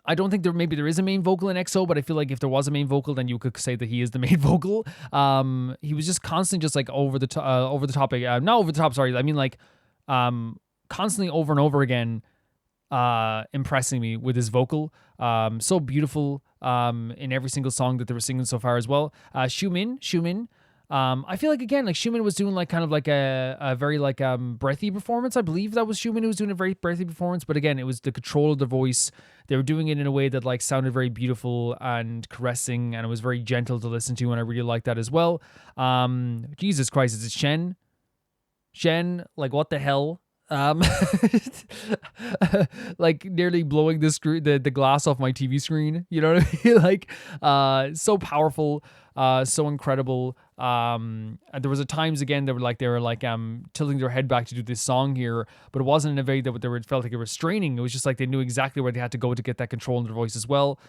I don't think there is a main vocal in EXO, but I feel like if there was a main vocal, then you could say that he is the main vocal. He was just constantly just like over the top. Not over the top, sorry. I mean, like, constantly over and over again, impressing me with his vocal. So beautiful in every single song that they were singing so far as well. Xiumin. I feel like, again, like, Xiumin was doing like kind of like a very like breathy performance. I believe that was Xiumin who was doing a very breathy performance, but again, it was the control of the voice. They were doing it in a way that like sounded very beautiful and caressing, and it was very gentle to listen to, and I really liked that as well. Jesus Christ, is it Shen, like, what the hell? Like nearly blowing the glass off my TV screen, you know what I mean? Like, so powerful, so incredible. And there was times again they were like tilting their head back to do this song here, but it wasn't in a way that they felt like it was straining. It was just like they knew exactly where they had to go to get that control in their voice as well.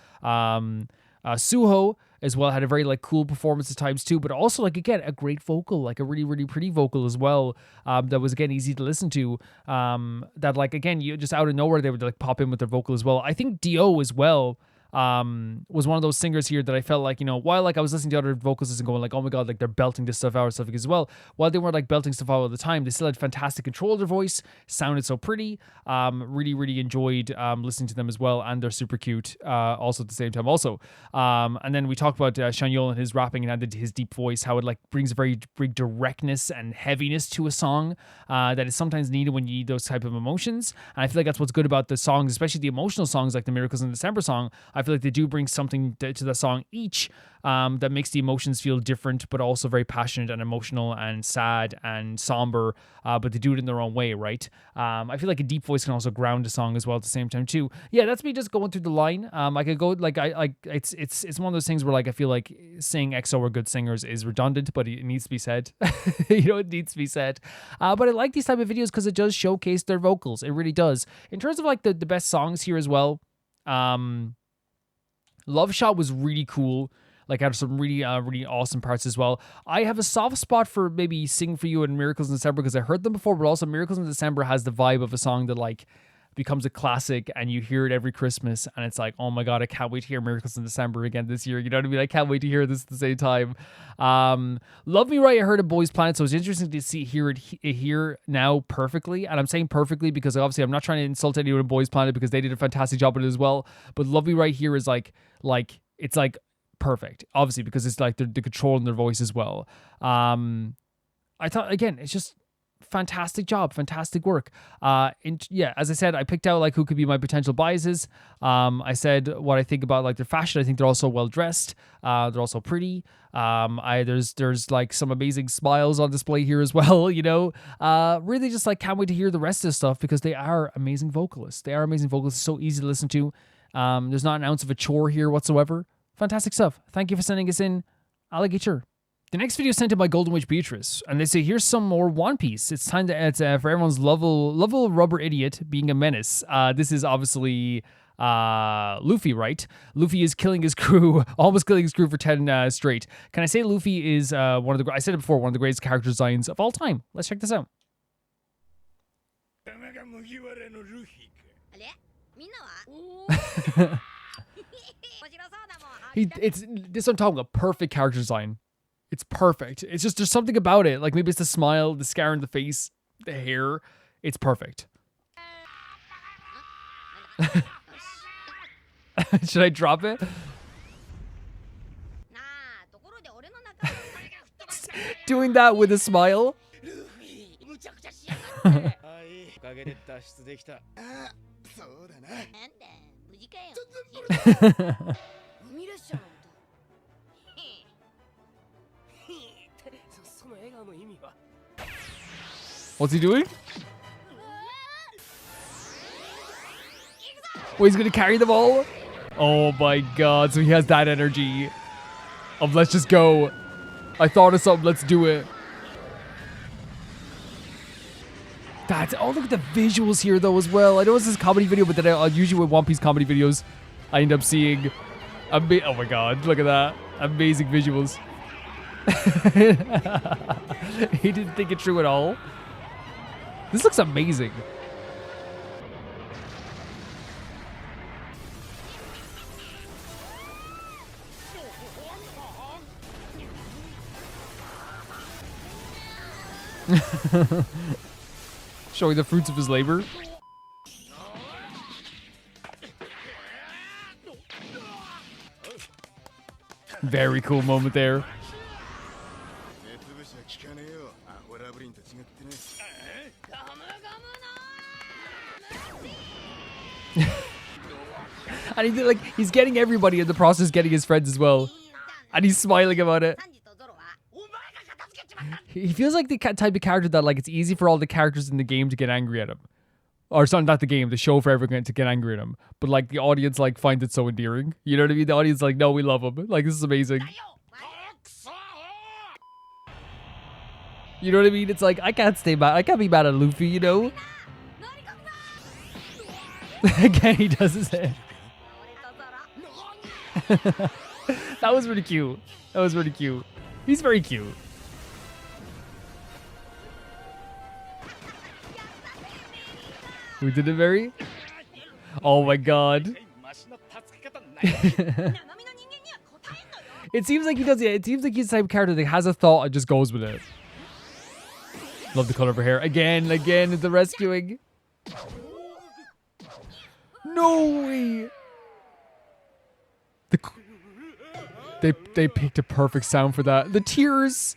Suho as well had a very like cool performance at times too, but also like, again, a great vocal, like a really, really pretty vocal as well. That was, again, easy to listen to. That, like, again, you just out of nowhere they would like pop in with their vocal as well. I think Dio as well was one of those singers here that I felt like, while like I was listening to other vocalists and going like, oh my god, like they're belting this stuff out and stuff as well, while they weren't like belting stuff out all the time, they still had fantastic control of their voice, sounded so pretty. Really, really enjoyed listening to them as well, and they're super cute also at the same time also. And then we talked about Shanyol and his rapping and added his deep voice, how it like brings a very big directness and heaviness to a song that is sometimes needed when you need those type of emotions. And I feel like that's what's good about the songs, especially the emotional songs like the Miracles in December song. I feel like they do bring something to the song each that makes the emotions feel different, but also very passionate and emotional and sad and somber, but they do it in their own way, right? I feel like a deep voice can also ground a song as well at the same time too. Yeah, that's me just going through the line. I could go like it's one of those things where like I feel like saying EXO are good singers is redundant, but it needs to be said. It needs to be said. But I like these type of videos because it does showcase their vocals. It really does. In terms of like the best songs here as well, Love Shot was really cool. Like, had some really, really awesome parts as well. I have a soft spot for maybe Sing For You and Miracles in December because I heard them before, but also Miracles in December has the vibe of a song that like becomes a classic and you hear it every Christmas and it's like, oh my god, I can't wait to hear Miracles in December again this year. You know what I mean? I can't wait to hear this at the same time. Love Me Right, I heard of Boys Planet, so it's interesting to hear it here now perfectly. And I'm saying perfectly because obviously I'm not trying to insult anyone in Boys Planet because they did a fantastic job at it as well. But Love Me Right here is like it's like perfect, obviously, because it's like the control in their voice as well. I thought, again, it's just fantastic job, fantastic work. Yeah, as I said, I picked out like who could be my potential biases. I said what I think about like their fashion. I think they're also well dressed. They're also pretty. There's like some amazing smiles on display here as well. Really just like can't wait to hear the rest of this stuff because they are amazing vocalists. So easy to listen to. There's not an ounce of a chore here whatsoever. Fantastic stuff. Thank you for sending us in, Alligator. The next video is sent in by Golden Witch Beatrice, and they say, here's some more One Piece. It's time to for everyone's lovable rubber idiot being a menace. This is obviously Luffy, right? Luffy is killing his crew, almost killing his crew for 10 straight. Can I say Luffy is I said it before, one of the greatest character designs of all time. Let's check this out. This is what I'm talking about. Perfect character design. It's perfect. It's just there's something about it. Like maybe it's the smile, the scar in the face, the hair. It's perfect. Should I drop it? Doing that with a smile. What's he doing? Oh, he's gonna carry them all? Oh my god, so he has that energy of let's just go. I thought of something, let's do it. That's, oh, look at the visuals here though as well. I know it's this comedy video, but then I usually with One Piece comedy videos, I end up seeing, oh my god, look at that. Amazing visuals. He didn't think it through at all. This looks amazing. Showing the fruits of his labor. Very cool moment there. And he's getting everybody in the process, getting his friends as well. And he's smiling about it. He feels like the type of character that like it's easy for all the characters in the game to get angry at him. Or sorry, not the game, the show for everyone to get angry at him. But like the audience like finds it so endearing. You know what I mean? The audience like, no, we love him. Like, this is amazing. You know what I mean? It's like, I can't stay mad. I can't be mad at Luffy, you know? Again, he does his head. That was really cute. That was really cute. He's very cute. Who did it, Mary? Oh my god. It seems like he does, yeah. It seems like he's the type of character that has a thought and just goes with it. Love the color of her hair. Again, the rescuing. No way. They picked a perfect sound for that. The tears.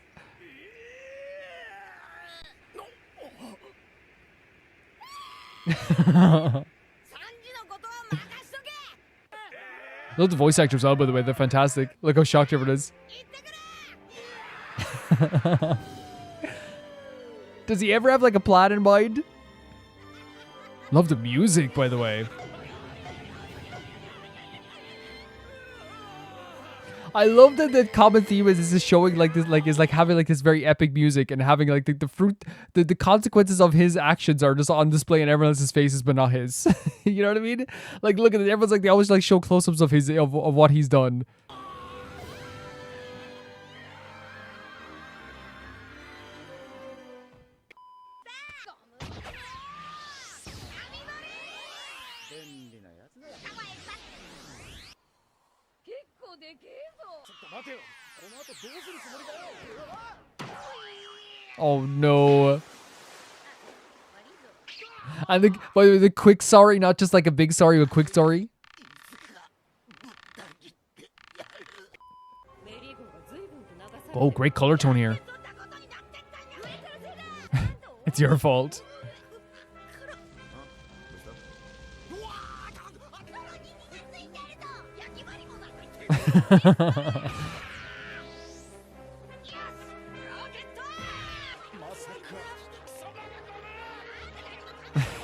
Love the voice actors out, by the way. They're fantastic. Look how shocked everyone is. Does he ever have like a plan in mind? Love the music, by the way. I love that the common theme is showing like this, like is like having like this very epic music and having like the consequences of his actions are just on display in everyone else's faces, but not his. You know what I mean? Like, look at it. Everyone's like, they always like show close-ups of of what he's done. Oh no. And by the way, the quick sorry, not just like a big sorry, but quick sorry. Oh, great color tone here. It's your fault.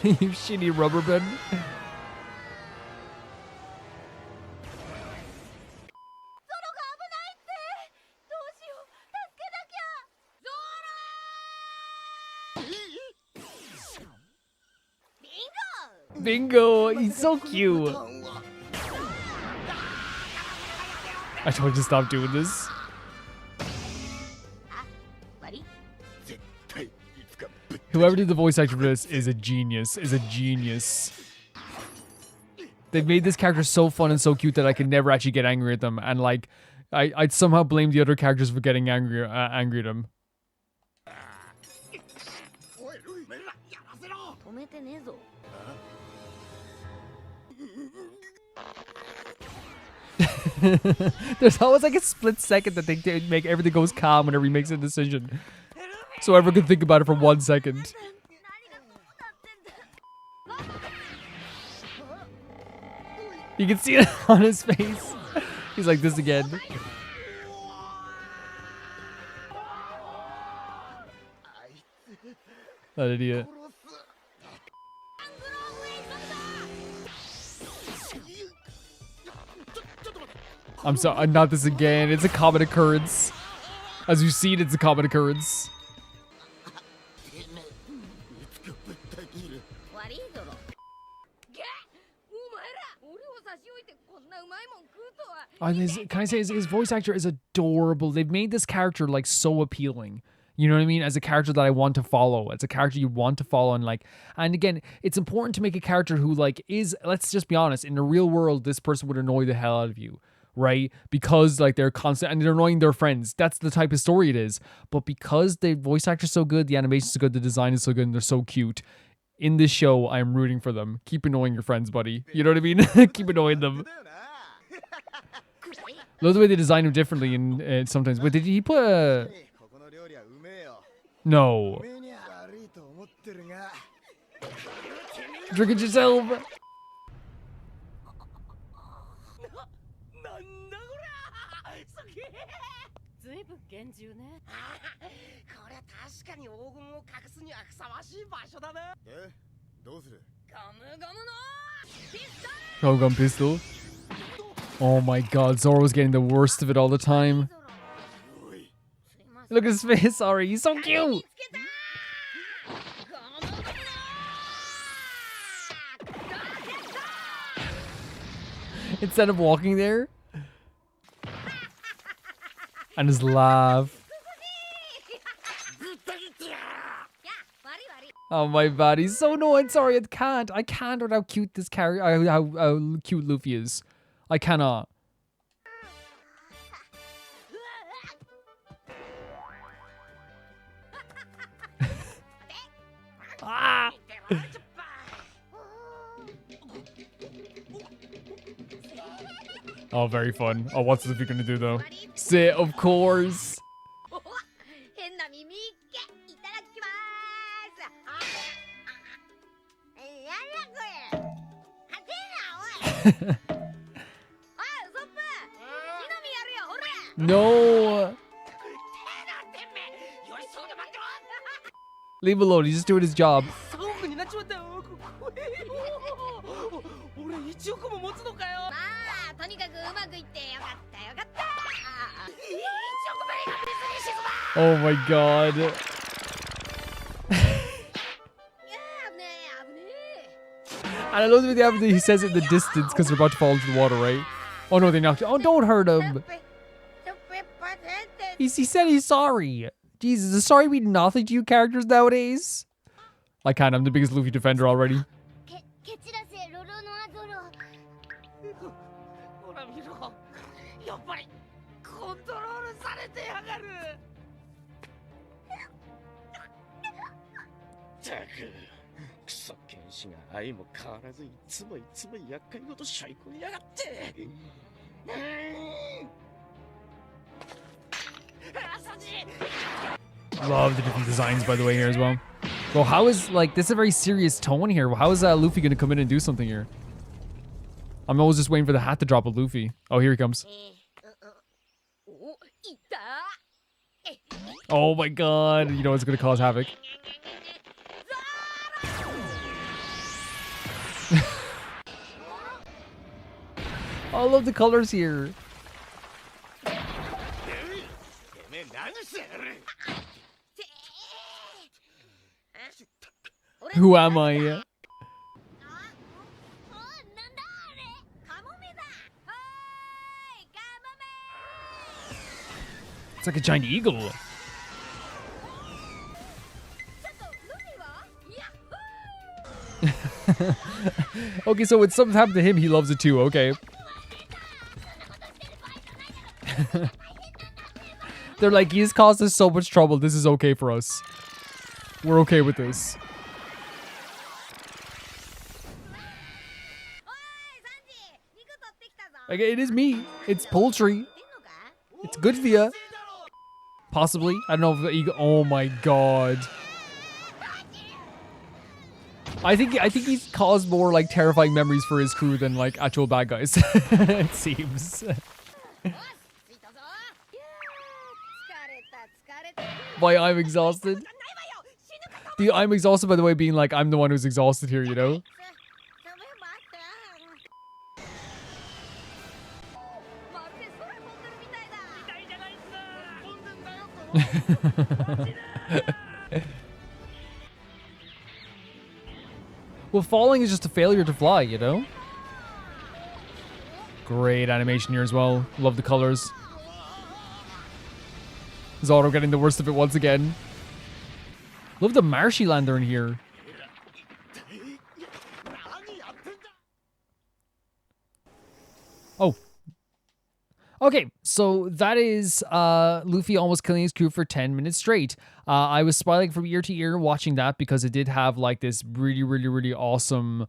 You shitty rubber band. Bingo! He's so cute. I told you to stop doing this. Whoever did the voice actor for this is a genius. They've made this character so fun and so cute that I can never actually get angry at them. And like, I'd somehow blame the other characters for getting angry at them. There's always like a split second that they make everything goes calm whenever he makes a decision. So everyone can think about it for 1 second. You can see it on his face. He's like, this again. That idiot. I'm sorry, not this again. It's a common occurrence. As you've seen, it's a common occurrence. Can I say his voice actor is adorable. They've made this character like so appealing. You know what I mean? As a character that I want to follow. As a character you want to follow and again, it's important to make a character who like is, let's just be honest, in the real world, this person would annoy the hell out of you, right? Because like they're constant and they're annoying their friends. That's the type of story it is. But because the voice actor's so good, the animation's so good, the design is so good, and they're so cute. In this show, I'm rooting for them. Keep annoying your friends, buddy. You know what I mean? Keep annoying them. Love the way they design him differently and sometimes. Wait, did he put a... No. Drink it yourself. Gum pistol. Oh my god, Zoro's getting the worst of it all the time. Look at his face, sorry, he's so cute! Instead of walking there. And his laugh. Oh my god, he's so annoying. Sorry, I can't with how cute this character, how cute Luffy is. I cannot. Ah! Oh, very fun. Oh, what's Luffy gonna do though? Sit, of course. No. Leave him alone. He's just doing his job. Oh my god. And I love the way he says it in the distance because they're about to fall into the water, right? Oh no, they knocked it. Oh, don't hurt him. He said he's sorry. Jesus, is sorry mean nothing to you characters nowadays? I can't. I'm the biggest Luffy defender already. Love the different designs, by the way, here as well. Well, how is, like, this is a very serious tone here. How is Luffy going to come in and do something here? I'm always just waiting for the hat to drop with Luffy. Oh, here he comes. Oh my god. You know it's going to cause havoc. I love the colors here. Who am I? It's like a giant eagle. Okay, so when something happened to him, he loves it too. Okay. They're like, he's caused us so much trouble. This is okay for us. We're okay with this. Okay, it is me. It's poultry. It's good for you. Possibly. I don't know if the eagle. Oh my god. I think he's caused more like terrifying memories for his crew than like actual bad guys. It seems. Why I'm exhausted. The I'm exhausted, by the way, being like I'm the one who's exhausted here, you know? Well, falling is just a failure to fly, you know? Great animation here as well. Love the colors. Zoro getting the worst of it once again. Love the marshy land they're in here. Oh. Okay, so that is Luffy almost killing his crew for 10 minutes straight. I was smiling from ear to ear watching that because it did have like this really awesome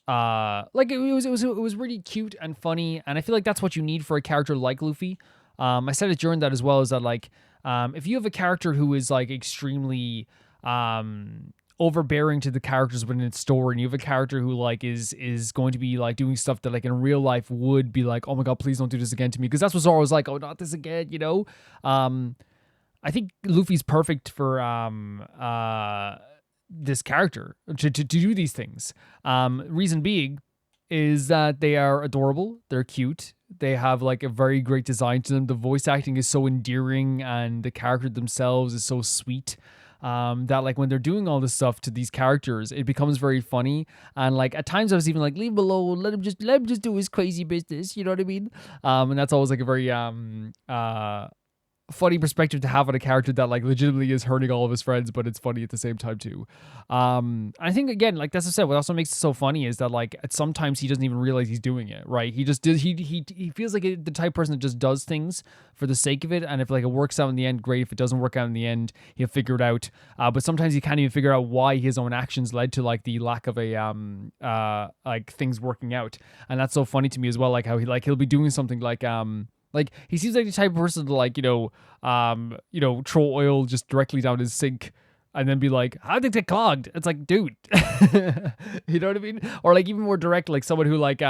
like it was really cute and funny, and I feel like that's what you need for a character like Luffy. I said it during that as well, is that like if you have a character who is like extremely overbearing to the characters within its story, and you have a character who like is going to be like doing stuff that like in real life would be like, oh my god, please don't do this again to me, because that's what Zoro was like, oh, not this again, you know. I think Luffy's perfect for this character to do these things. Reason being is that they are adorable, they're cute, they have like a very great design to them, the voice acting is so endearing, and the character themselves is so sweet. That like when they're doing all this stuff to these characters, it becomes very funny, and like at times I was even like, leave him alone, let him just do his crazy business, you know what I mean? And that's always like a very funny perspective to have on a character that like legitimately is hurting all of his friends, but it's funny at the same time too. I think again, like that's what I said, what also makes it so funny is that like at sometimes he doesn't even realize he's doing it, right? He just did, he feels like the type of person that just does things for the sake of it, and if like it works out in the end, great. If it doesn't work out in the end, he'll figure it out. But sometimes he can't even figure out why his own actions led to like the lack of a like things working out, and that's so funny to me as well. Like how he'll be doing something like he seems like the type of person to like, throw oil just directly down his sink and then be like, how did it get clogged? It's like, dude, you know what I mean? Or like even more direct, like someone who like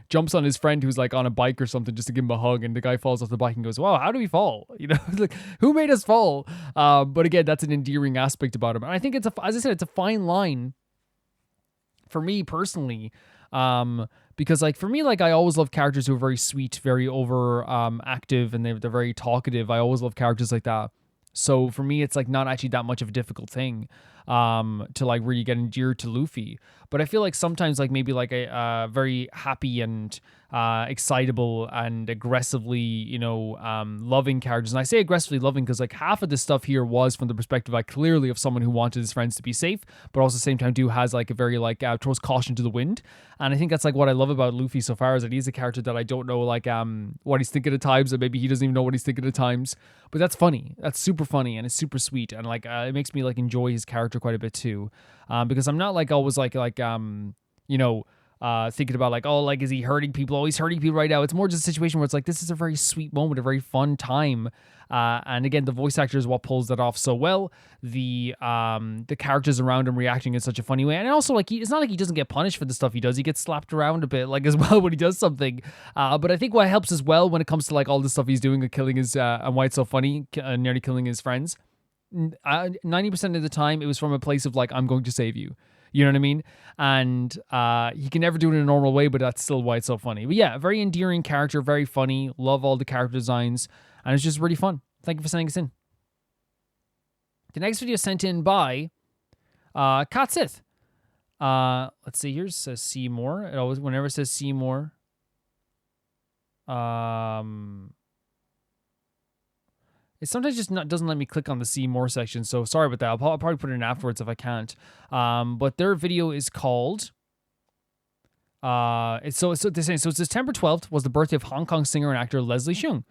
jumps on his friend who's like on a bike or something just to give him a hug, and the guy falls off the bike and goes, wow, how do we fall? You know, like who made us fall? But again, that's an endearing aspect about him. And I think as I said, it's a fine line for me personally. Because like for me, like I always love characters who are very sweet, very over active, and they're very talkative. I always love characters like that. So for me, it's like not actually that much of a difficult thing to like really get endeared to Luffy. But I feel like sometimes like maybe like a very happy and excitable and aggressively, loving characters. And I say aggressively loving because like half of this stuff here was from the perspective like clearly of someone who wanted his friends to be safe, but also at the same time too has like a very like throws caution to the wind. And I think that's like what I love about Luffy so far, is that he's a character that I don't know like what he's thinking at times, and maybe he doesn't even know what he's thinking at times. But that's funny. That's super funny, and it's super sweet, and like it makes me like enjoy his character quite a bit too, because I'm not like always thinking about like, oh, like is he hurting people? Oh, he's hurting people right now. It's more just a situation where it's like this is a very sweet moment, a very fun time, and again, the voice actor is what pulls that off so well. The characters around him reacting in such a funny way, and also like it's not like he doesn't get punished for the stuff he does. He gets slapped around a bit like as well when he does something. But I think what helps as well when it comes to like all the stuff he's doing and killing his and why it's so funny, nearly killing his friends. 90% of the time, it was from a place of like, I'm going to save you. You know what I mean? And he can never do it in a normal way, but that's still why it's so funny. But yeah, very endearing character, very funny. Love all the character designs, and it's just really fun. Thank you for sending us in. The next video sent in by Katsith. Let's see here. It says see more. It always, whenever it says see more, it sometimes just doesn't let me click on the see more section. So sorry about that. I'll probably put it in afterwards if I can't. But their video is called. It's September 12th was the birthday of Hong Kong singer and actor Leslie Cheung.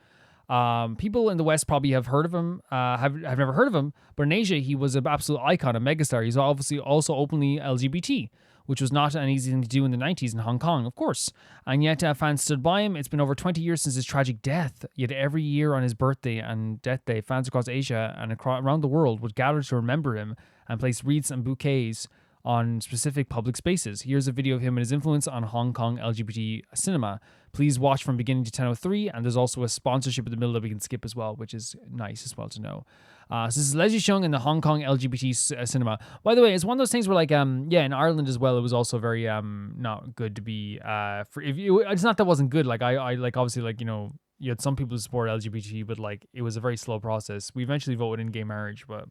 People in the West probably have heard of him, have never heard of him, but in Asia, he was an absolute icon, a megastar. He's obviously also openly LGBT, which was not an easy thing to do in the 90s in Hong Kong, of course. And yet fans stood by him. It's been over 20 years since his tragic death, yet every year on his birthday and death day, fans across Asia and around the world would gather to remember him and place wreaths and bouquets on specific public spaces. Here's a video of him and his influence on Hong Kong LGBT cinema. Please watch from beginning to 10:03, and there's also a sponsorship in the middle that we can skip as well, which is nice as well to know. So this is Leslie Cheung in the Hong Kong LGBT cinema. By the way, it's one of those things where like in Ireland as well, it was also very not good to be it's not that it wasn't good. Like I like obviously like you had some people who support LGBT, but like it was a very slow process. We eventually voted in gay marriage, but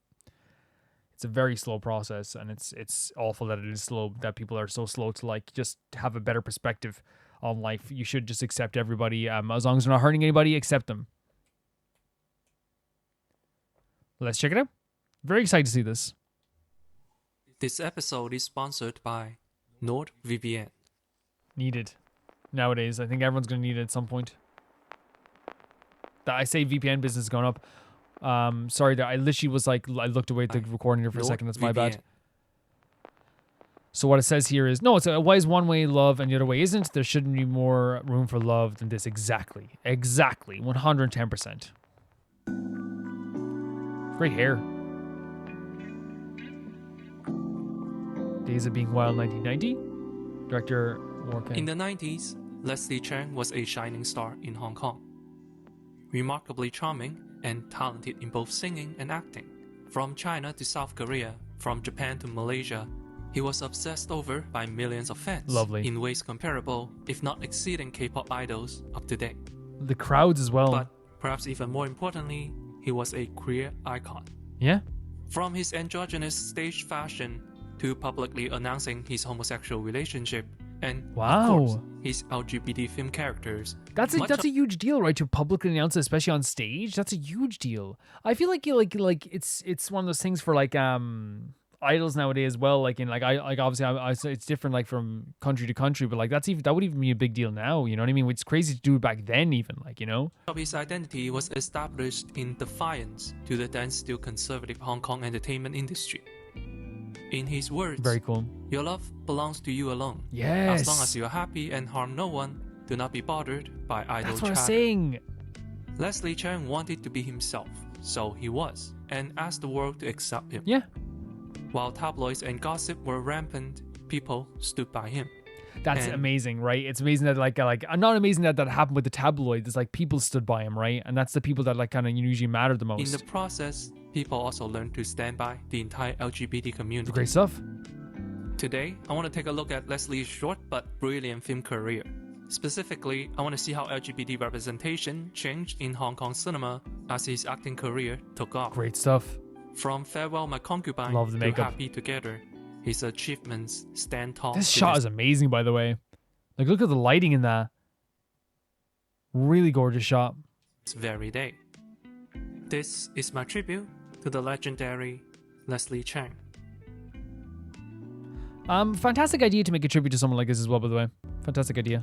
it's a very slow process, and it's awful that it is slow, that people are so slow to like just have a better perspective on life. You should just accept everybody. As long as they're not hurting anybody, accept them. Let's check it out. Very excited to see this. This episode is sponsored by NordVPN. Needed. Nowadays, I think everyone's going to need it at some point. I say VPN business is going up. Sorry, I literally was like, I looked away at the recording here for a second. That's my bad. So what it says here is, no, it's why is one way love and the other way isn't? There shouldn't be more room for love than this. Exactly. 110%. Great hair. Days of Being Wild 1990. Director Warren. In the 90s, Leslie Chang was a shining star in Hong Kong. Remarkably charming and talented in both singing and acting. From China to South Korea, from Japan to Malaysia, he was obsessed over by millions of fans. Lovely. In ways comparable, if not exceeding K-pop idols of today. The crowds as well. But perhaps even more importantly, he was a queer icon. Yeah. From his androgynous stage fashion to publicly announcing his homosexual relationship, and of course, his LGBT film characters. That's a huge deal, right? To publicly announce it, especially on stage. That's a huge deal. I feel like it's one of those things for like idols nowadays as well. Like in obviously it's different like from country to country, but like that would even be a big deal now. You know what I mean? It's crazy to do it back then, even like, you know. His identity was established in defiance to the then still conservative Hong Kong entertainment industry. In his words, very cool. Your love belongs to you alone. Yes. As long as you are happy and harm no one, do not be bothered by idle That's what chatter. I'm saying. Leslie Chang wanted to be himself, so he was, and asked the world to accept him. Yeah. While tabloids and gossip were rampant, people stood by him. That's amazing, right? It's amazing that like not amazing that happened with the tabloids. It's like people stood by him, right? And that's the people that like kind of usually matter the most. In the process, people also learned to stand by the entire LGBT community. Great stuff. Today, I want to take a look at Leslie's short but brilliant film career. Specifically, I want to see how LGBT representation changed in Hong Kong cinema as his acting career took off. Great stuff. From Farewell My Concubine Love the to makeup. Happy Together, his achievements stand tall. This shot is amazing, by the way. Like, look at the lighting in that. Really gorgeous shot. This very day. This is my tribute to the legendary Leslie Chang. Fantastic idea to make a tribute to someone like this as well, by the way. Fantastic idea.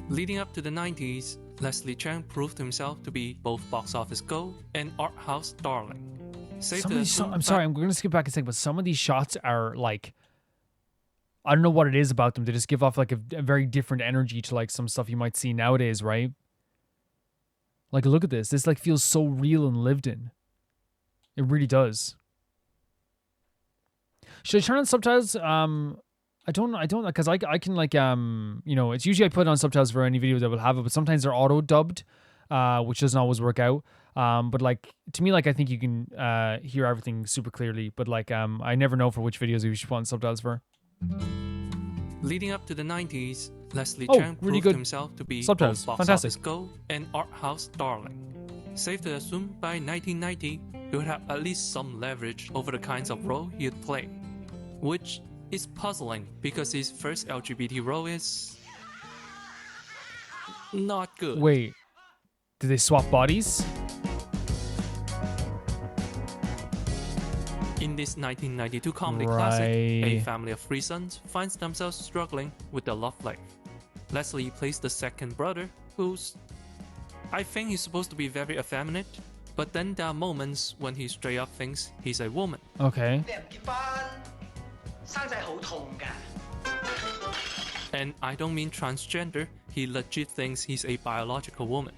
Leading up to the 90s, Leslie Chang proved himself to be both box office gold and art house darling. I'm sorry, I'm going to skip back a second, but some of these shots are like, I don't know what it is about them. They just give off like a very different energy to like some stuff you might see nowadays, right? Like, look at this. This like feels so real and lived in. It really does. Should I turn on subtitles? I don't because I can like you know, it's usually I put on subtitles for any video that will have it, but sometimes they're auto dubbed, which doesn't always work out. But like to me, like I think you can hear everything super clearly, but like I never know for which videos you should put on subtitles for. Leading up to the 90s, Leslie Oh, Chang really proved good himself to be subtitles. both box Fantastic. office gold and art house darling. Safe to assume by 1990, he would have at least some leverage over the kinds of role he'd play, which is puzzling because his first LGBT role is not good. Wait, did they swap bodies? In this 1992 comedy classic, a family of three sons finds themselves struggling with their love life. Leslie plays the second brother, who's... I think he's supposed to be very effeminate, but then there are moments when he straight up thinks he's a woman. Okay. And I don't mean transgender, he legit thinks he's a biological woman.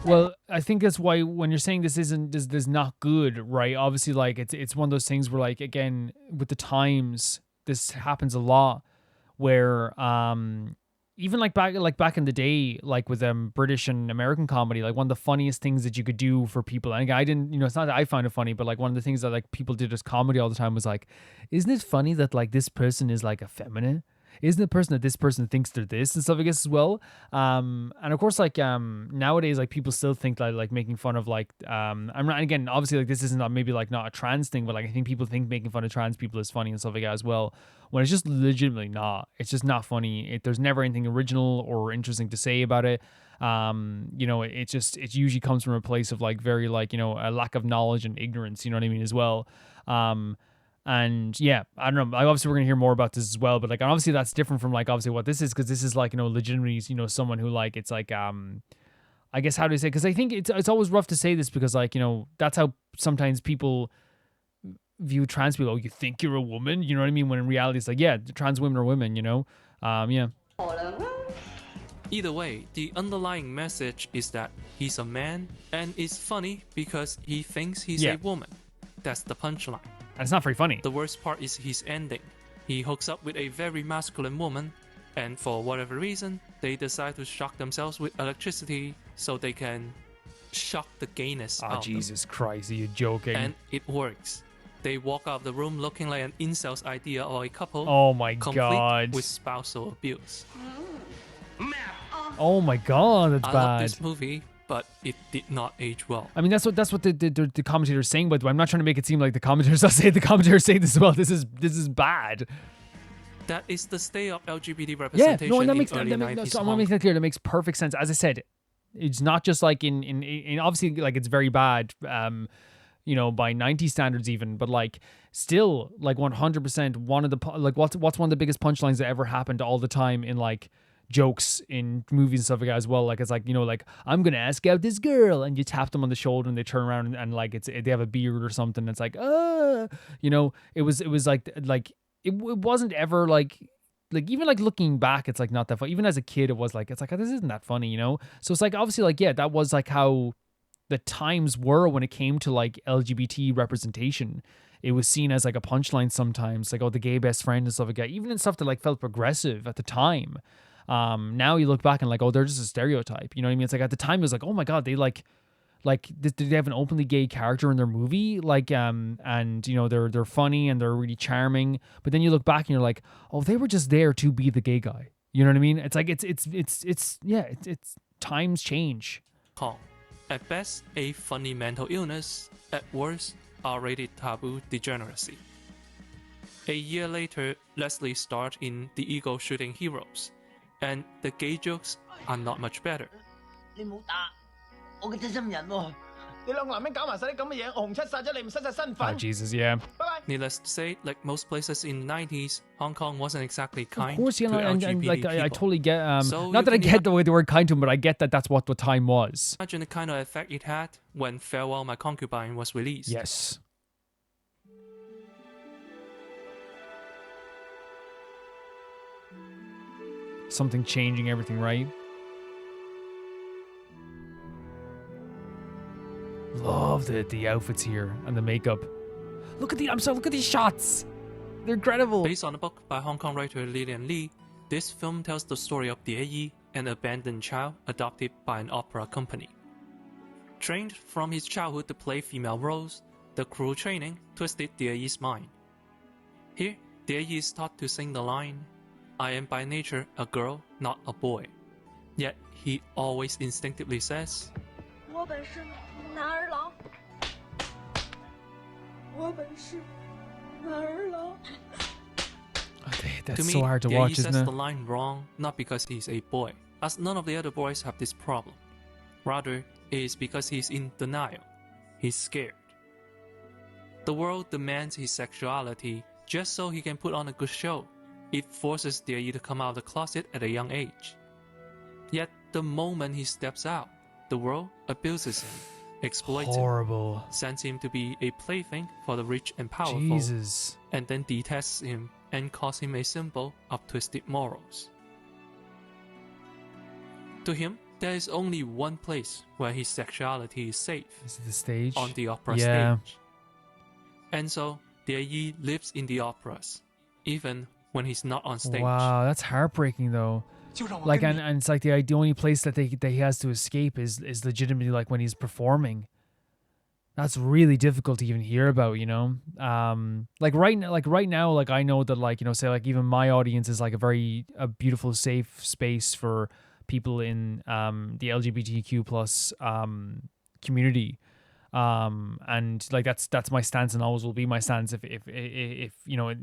Well, I think that's why when you're saying this is not good, right? Obviously, like it's one of those things where, like, again, with the times, this happens a lot, where even like back in the day, like with British and American comedy, like one of the funniest things that you could do for people, and I didn't, you know, it's not that I found it funny, but like one of the things that like people did as comedy all the time was like, isn't it funny that like this person is like effeminate? isn't the person that this person thinks they're this and stuff, I guess, as well. And of course, like nowadays, like people still think that like making fun of like I'm not, again, obviously like this isn't maybe like not a trans thing, but like I think people think making fun of trans people is funny and stuff like that as well, when it's just legitimately not. It's just not funny. There's never anything original or interesting to say about it. You know, it usually comes from a place of like very like, you know, a lack of knowledge and ignorance, you know what I mean, as well. And yeah, I don't know, obviously we're gonna hear more about this as well, but like obviously that's different from like obviously what this is, because this is like, you know, legitimately, you know, someone who like, it's like I guess, how do you say, because I think it's always rough to say this, because like, you know, that's how sometimes people view trans people. Oh, you think you're a woman, you know what I mean, when in reality it's like, yeah, trans women are women, you know. Yeah. Either way, the underlying message is that he's a man and it's funny because he thinks he's a woman. That's the punchline. And it's not very funny. The worst part is his ending. He hooks up with a very masculine woman, and for whatever reason, they decide to shock themselves with electricity so they can shock the gayness out of them. Jesus Christ, are you joking? And it works. They walk out of the room looking like an incel's idea of a couple. Oh my complete God. with spousal abuse. Oh my God, that's I bad. love this movie, but it did not age well. I mean, that's what the commentator's saying, but I'm not trying to make it seem like the commentators say this as well. This is bad. That is the state of LGBT representation in early 90s. So I want to make that clear. That makes perfect sense. As I said, it's not just like in obviously like it's very bad, you know, by 90 standards even, but like still like 100% one of the like what's one of the biggest punchlines that ever happened all the time in like jokes in movies and stuff like that as well. Like it's like, you know, like I'm gonna ask out this girl, and you tap them on the shoulder and they turn around and like they have a beard or something. And it's like you know, it was like it wasn't ever like even like looking back, it's like not that funny. Even as a kid, it was like, it's like, this isn't that funny, you know. So it's like obviously like, yeah, that was like how the times were when it came to like LGBT representation. It was seen as like a punchline sometimes, like, oh, the gay best friend and stuff like that, even in stuff that like felt progressive at the time. Now you look back and like, oh, they're just a stereotype, you know what I mean? It's like at the time it was like, oh my God, they like did they have an openly gay character in their movie? Like and you know, they're funny and they're really charming, but then you look back and you're like, oh, they were just there to be the gay guy, you know what I mean? It's like it's times change. At best, a funny mental illness. At worst, R-rated taboo degeneracy. A year later, Leslie starred in The Ego Shooting Heroes, and the gay jokes are not much better. Oh, Jesus, yeah. Needless to say, like most places in the 90s, Hong Kong wasn't exactly kind Of course, you to know, LGBT and like I people. totally get So not that I you can get the way the word kind to him, but I get that that's what the time was. Imagine the kind of effect it had when Farewell My Concubine was released. Yes. Something changing everything, right? Love the outfits here and the makeup. Look at these shots. They're incredible. Based on a book by Hong Kong writer Lillian Lee, this film tells the story of Yi, an abandoned child adopted by an opera company. Trained from his childhood to play female roles, the cruel training twisted Yi's mind. Here, Yi is taught to sing the line, "I am by nature a girl, not a boy." Yet he always instinctively says, That's to me, so hard to watch, Yi isn't says it? the line wrong, not because he's a boy, as none of the other boys have this problem. Rather, it is because he's in denial. He's scared. The world demands his sexuality just so he can put on a good show. It forces Yi to come out of the closet at a young age. Yet, the moment he steps out, the world abuses him, exploits Horrible. him, sends him to be a plaything for the rich and powerful, Jesus. and then detests him and calls him a symbol of twisted morals. To him, there is only one place where his sexuality is safe. Is it the stage? On the opera Yeah. stage. And so, Yi lives in the operas, even when he's not on stage. Wow, that's heartbreaking though. Like and it's like the only place that he has to escape is legitimately like when he's performing. That's really difficult to even hear about, you know. Like right now, like I know that, like, you know, say like even my audience is like a beautiful, safe space for people in the LGBTQ plus community. And like that's my stance and always will be my stance. If you know,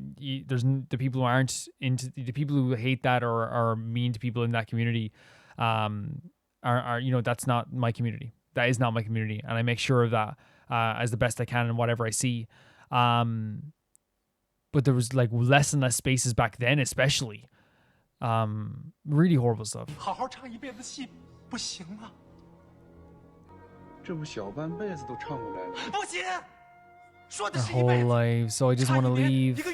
there's the people who aren't into, the people who hate that or are mean to people in that community, are you know, that's not my community. That is not my community, and I make sure of that as the best I can in whatever I see. But there was like less and less spaces back then, especially. Really horrible stuff. My whole life, so I just want to leave.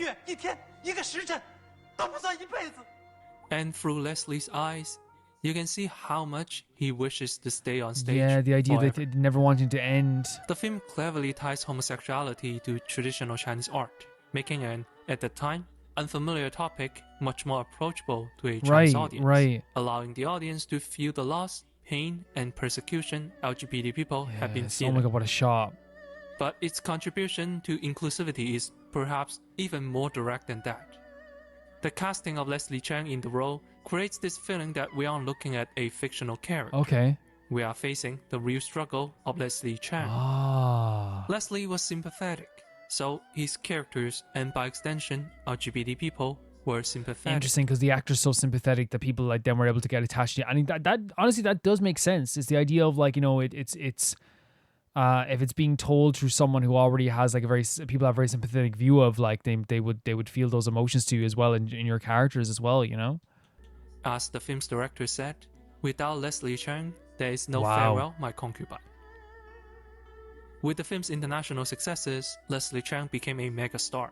And through Leslie's eyes, you can see how much he wishes to stay on stage. Yeah, the idea forever. that it never wanting to end. The film cleverly ties homosexuality to traditional Chinese art, making an, at the time, unfamiliar topic much more approachable to a Chinese audience, allowing the audience to feel the loss, pain, and persecution LGBT people have been feeling. Oh my god, what a shot. But its contribution to inclusivity is perhaps even more direct than that. The casting of Leslie Chang in the role creates this feeling that we aren't looking at a fictional character. Okay. We are facing the real struggle of Leslie Chang. Leslie was sympathetic, so his characters, and by extension, LGBT people, were sympathetic. Interesting, because the actor's so sympathetic that people like them were able to get attached to it. I mean, that honestly, that does make sense. It's the idea of, like, you know, it's if it's being told through someone who already has like people have a very sympathetic view of, like, they would feel those emotions to you as well in your characters as well, you know. As the film's director said, without Leslie Chang, there is no Farewell, My Concubine. With the film's international successes, Leslie Chang became a megastar.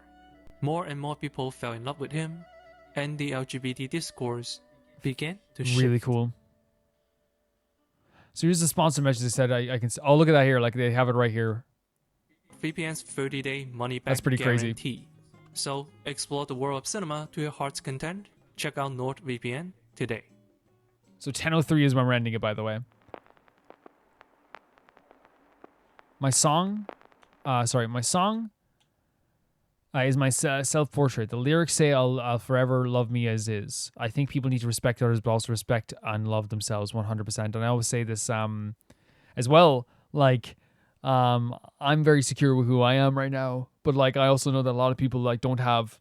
More and more people fell in love with him, and the LGBT discourse began to shift. Really cool. So here's the sponsor message. They said I can. Oh, look at that here. Like, they have it right here. VPN's 30-day money-back That's pretty guarantee. crazy. So explore the world of cinema to your heart's content. Check out NordVPN today. So 10:03 is when we're ending it, by the way. My song is my self-portrait. The lyrics say, I'll forever love me as is. I think people need to respect others, but also respect and love themselves 100%. And I always say this as well, like, I'm very secure with who I am right now, but like, I also know that a lot of people like don't have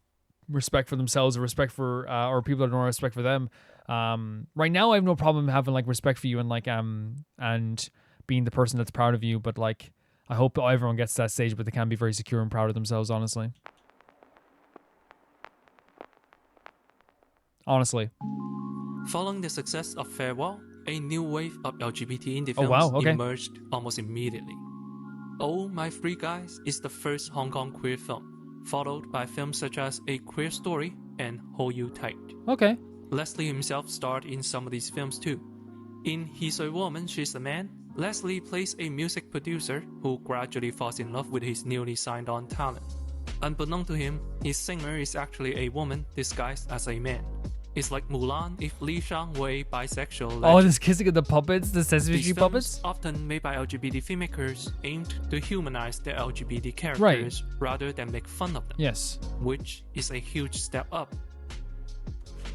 respect for themselves or respect for or people that don't have respect for them. Right now I have no problem having like respect for you and like and being the person that's proud of you, but like, I hope everyone gets to that stage, but they can be very secure and proud of themselves, honestly. Following the success of Farewell, a new wave of LGBT indie films emerged almost immediately. Oh My Free Guys is the first Hong Kong queer film, followed by films such as A Queer Story and Hold You Tight. Okay. Leslie himself starred in some of these films too. In He's a Woman, She's a Man, Leslie plays a music producer who gradually falls in love with his newly signed on talent. Unbeknown to him, his singer is actually a woman disguised as a man. It's like Mulan if Li Shang were a bisexual legend. Oh, this kissing of the puppets, the Sesame Street puppets? puppets? Often made by LGBT filmmakers aimed to humanize their LGBT characters rather than make fun of them. Yes. Which is a huge step up.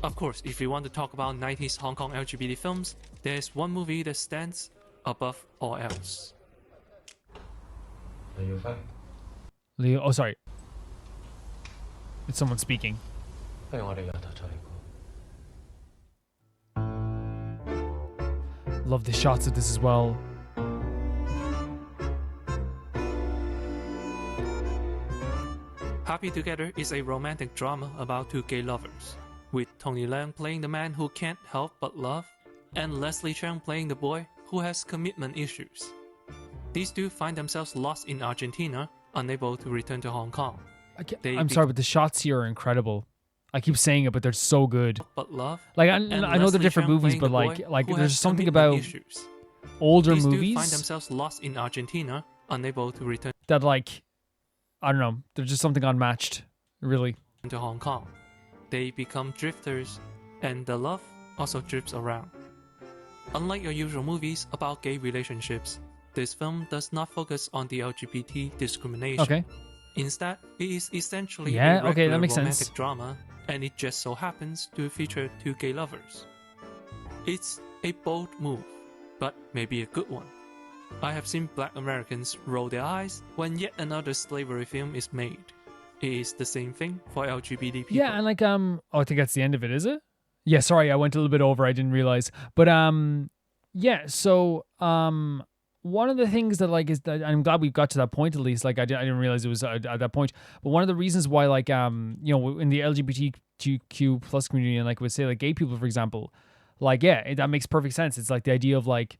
Of course, if you want to talk about 90s Hong Kong LGBT films, there's one movie that stands above all else. Leo, oh sorry. It's someone speaking. Love the shots of this as well. Happy Together is a romantic drama about two gay lovers, with Tony Leung playing the man who can't help but love, and Leslie Chang playing the boy who has commitment issues. These two find themselves lost in Argentina, unable to return to Hong Kong. I'm sorry, but the shots here are incredible. I keep saying it, but they're so good. But love, like I know they're different movies, but like there's something about older These movies two find themselves lost in Argentina, unable to return that, like, I don't know, they're just something unmatched, really. To Hong Kong. They become drifters, and the love also drifts around. Unlike your usual movies about gay relationships, this film does not focus on the LGBT discrimination. Okay. Instead, it is essentially Yeah, a okay, that regular makes romantic sense. drama, and it just so happens to feature two gay lovers. It's a bold move, but maybe a good one. I have seen Black Americans roll their eyes when yet another slavery film is made. It is the same thing for LGBT people. Yeah, and like oh, I think that's the end of it, is it? Yeah, sorry, I went a little bit over. I didn't realize. But yeah, so one of the things that like is that I'm glad we got to that point at least. Like I didn't realize it was at that point. But one of the reasons why like you know, in the LGBTQ plus community, and like would say like gay people, for example, like yeah, that makes perfect sense. It's like the idea of like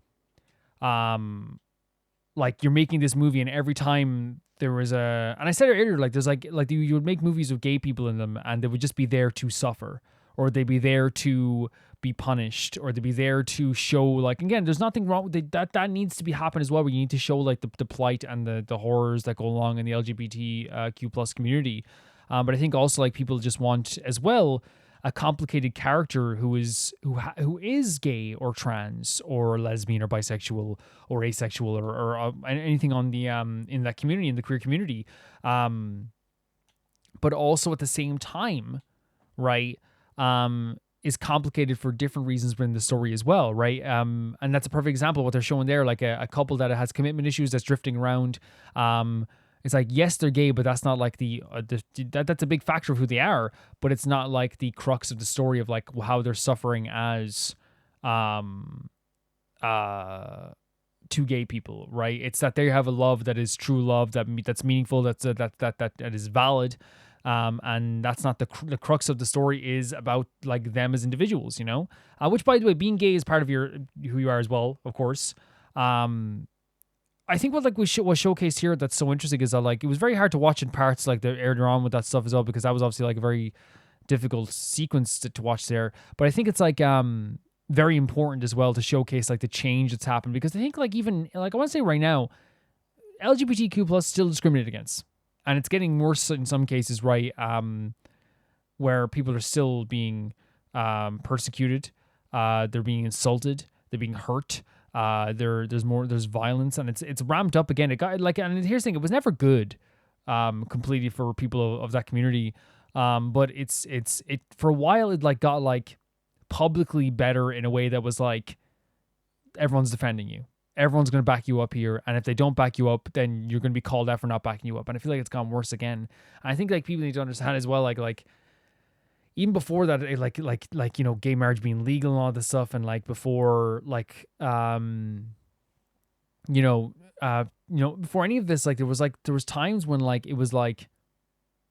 you're making this movie, and every time there was and I said it earlier, like there's like you would make movies with gay people in them, and they would just be there to suffer, or they'd be there to be punished, or they'd be there to show like, again, there's nothing wrong with that needs to be happen as well, where you need to show like the plight and the horrors that go along in the LGBTQ plus community. But I think also like people just want as well a complicated character who is gay or trans or lesbian or bisexual or asexual or anything on the in that community, in the queer community, but also at the same time, right, is complicated for different reasons within the story as well, right? And that's a perfect example of what they're showing there, like a couple that has commitment issues that's drifting around. It's like, yes, they're gay, but that's not like that's a big factor of who they are, but it's not like the crux of the story of like how they're suffering as two gay people, right? It's that they have a love that is true love, that's meaningful, that is valid. And that's not the crux of the story, is about like them as individuals, you know, which, by the way, being gay is part of who you are as well, of course. I think what like was showcased here that's so interesting is that like it was very hard to watch in parts, like the earlier on with that stuff as well, because that was obviously like a very difficult sequence to watch there. But I think it's like very important as well to showcase like the change that's happened, because I think like even like I want to say right now, LGBTQ plus still discriminated against. And it's getting worse in some cases, right? Where people are still being persecuted, they're being insulted, they're being hurt. There's violence, and it's ramped up again. It got like, and here's the thing: it was never good, completely for people of that community. But it for a while it like got like publicly better in a way that was like everyone's defending you. Everyone's going to back you up here, and if they don't back you up, then you're going to be called out for not backing you up. And I feel like it's gone worse again. And I think like people need to understand as well, like even before that, like you know, gay marriage being legal and all this stuff, and like before like before any of this, like there was times when like it was like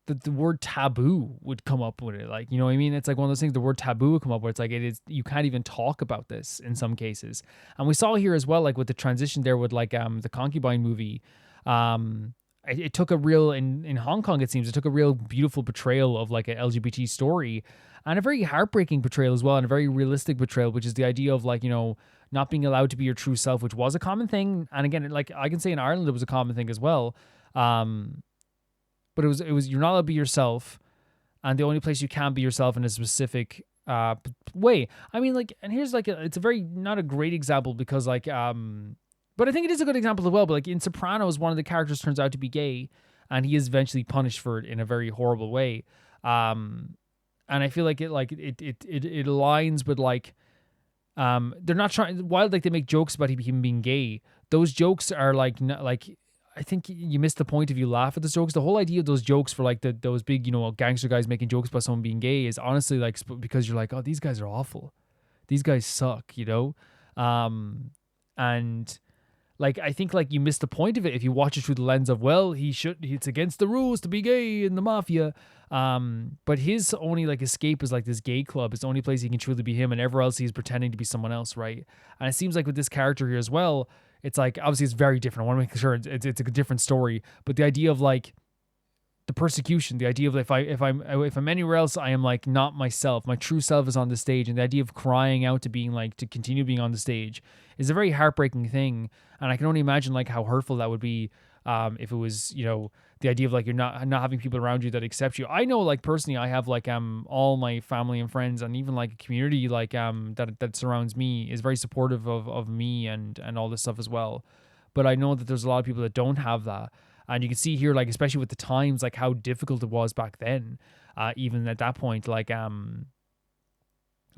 the word taboo would come up with it, like, you know what I mean? It's like one of those things, the word taboo would come up where it's like you can't even talk about this in some cases. And we saw here as well, like with the transition there with like the Concubine movie, it took a real in Hong Kong, it seems it took a real beautiful portrayal of like an LGBT story, and a very heartbreaking portrayal as well, and a very realistic portrayal, which is the idea of like, you know, not being allowed to be your true self, which was a common thing. And again, like I can say in Ireland it was a common thing as well. But it was you're not allowed to be yourself, and the only place you can be yourself in a specific way. I mean, like, and here's like it's a very not a great example, because like but I think it is a good example as well. But like in Sopranos, one of the characters turns out to be gay, and he is eventually punished for it in a very horrible way. And I feel like it aligns with like they're not trying, while like they make jokes about him being gay, those jokes are like not, like, I think you miss the point if you laugh at the jokes. The whole idea of those jokes for like those big, you know, gangster guys making jokes about someone being gay is honestly like because you're like, oh, these guys are awful. These guys suck, you know? And like, I think like you miss the point of it if you watch it through the lens of, well, it's against the rules to be gay in the mafia. But his only like escape is like this gay club. It's the only place he can truly be him, and everywhere else he's pretending to be someone else, right? And it seems like with this character here as well, it's like, obviously it's very different. I want to make sure it's a different story, but the idea of like the persecution, the idea of if I'm anywhere else, I am like not myself. My true self is on the stage, and the idea of crying out to being like, to continue being on the stage is a very heartbreaking thing. And I can only imagine like how hurtful that would be if it was, you know, the idea of like you're not having people around you that accept you. I know, like personally, I have like all my family and friends, and even like a community like that surrounds me is very supportive of me and all this stuff as well. but I know that there's a lot of people that don't have that. And you can see here, like, especially with the times, like how difficult it was back then, even at that point, like, you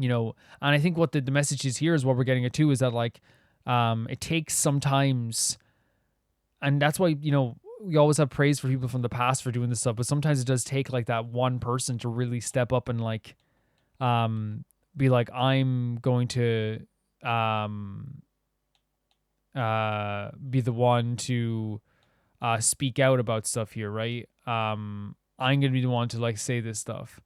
know, and I think what the message is here is what we're getting at too, is that like, it takes sometimes, and that's why, you know, we always have praise for people from the past for doing this stuff, but sometimes it does take like that one person to really step up and like, be like, I'm going to, be the one to, speak out about stuff here, right? I'm gonna be the one to like say this stuff.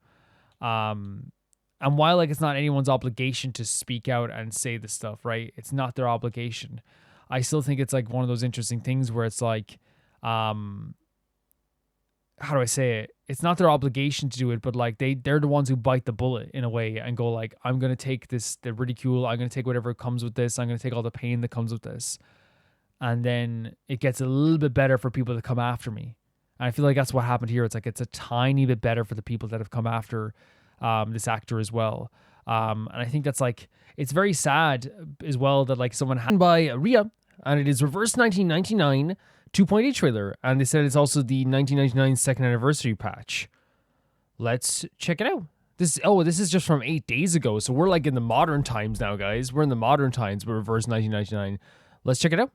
And while like it's not anyone's obligation to speak out and say this stuff, right? It's not their obligation. I still think it's like one of those interesting things where it's like, how do I say it? It's not their obligation to do it, but like they're the ones who bite the bullet in a way and go like, I'm gonna take the ridicule, I'm gonna take whatever comes with this, I'm gonna take all the pain that comes with this. And then it gets a little bit better for people that come after me. And I feel like that's what happened here. It's like it's a tiny bit better for the people that have come after this actor as well. And I think that's like, it's very sad as well that like someone had by Rhea, and it is Reverse 1999 2.8 trailer. And they said it's also the 1999 second anniversary patch. Let's check it out. This is just from 8 days ago. So we're like in the modern times now, guys. We're in the modern times with Reverse 1999. Let's check it out.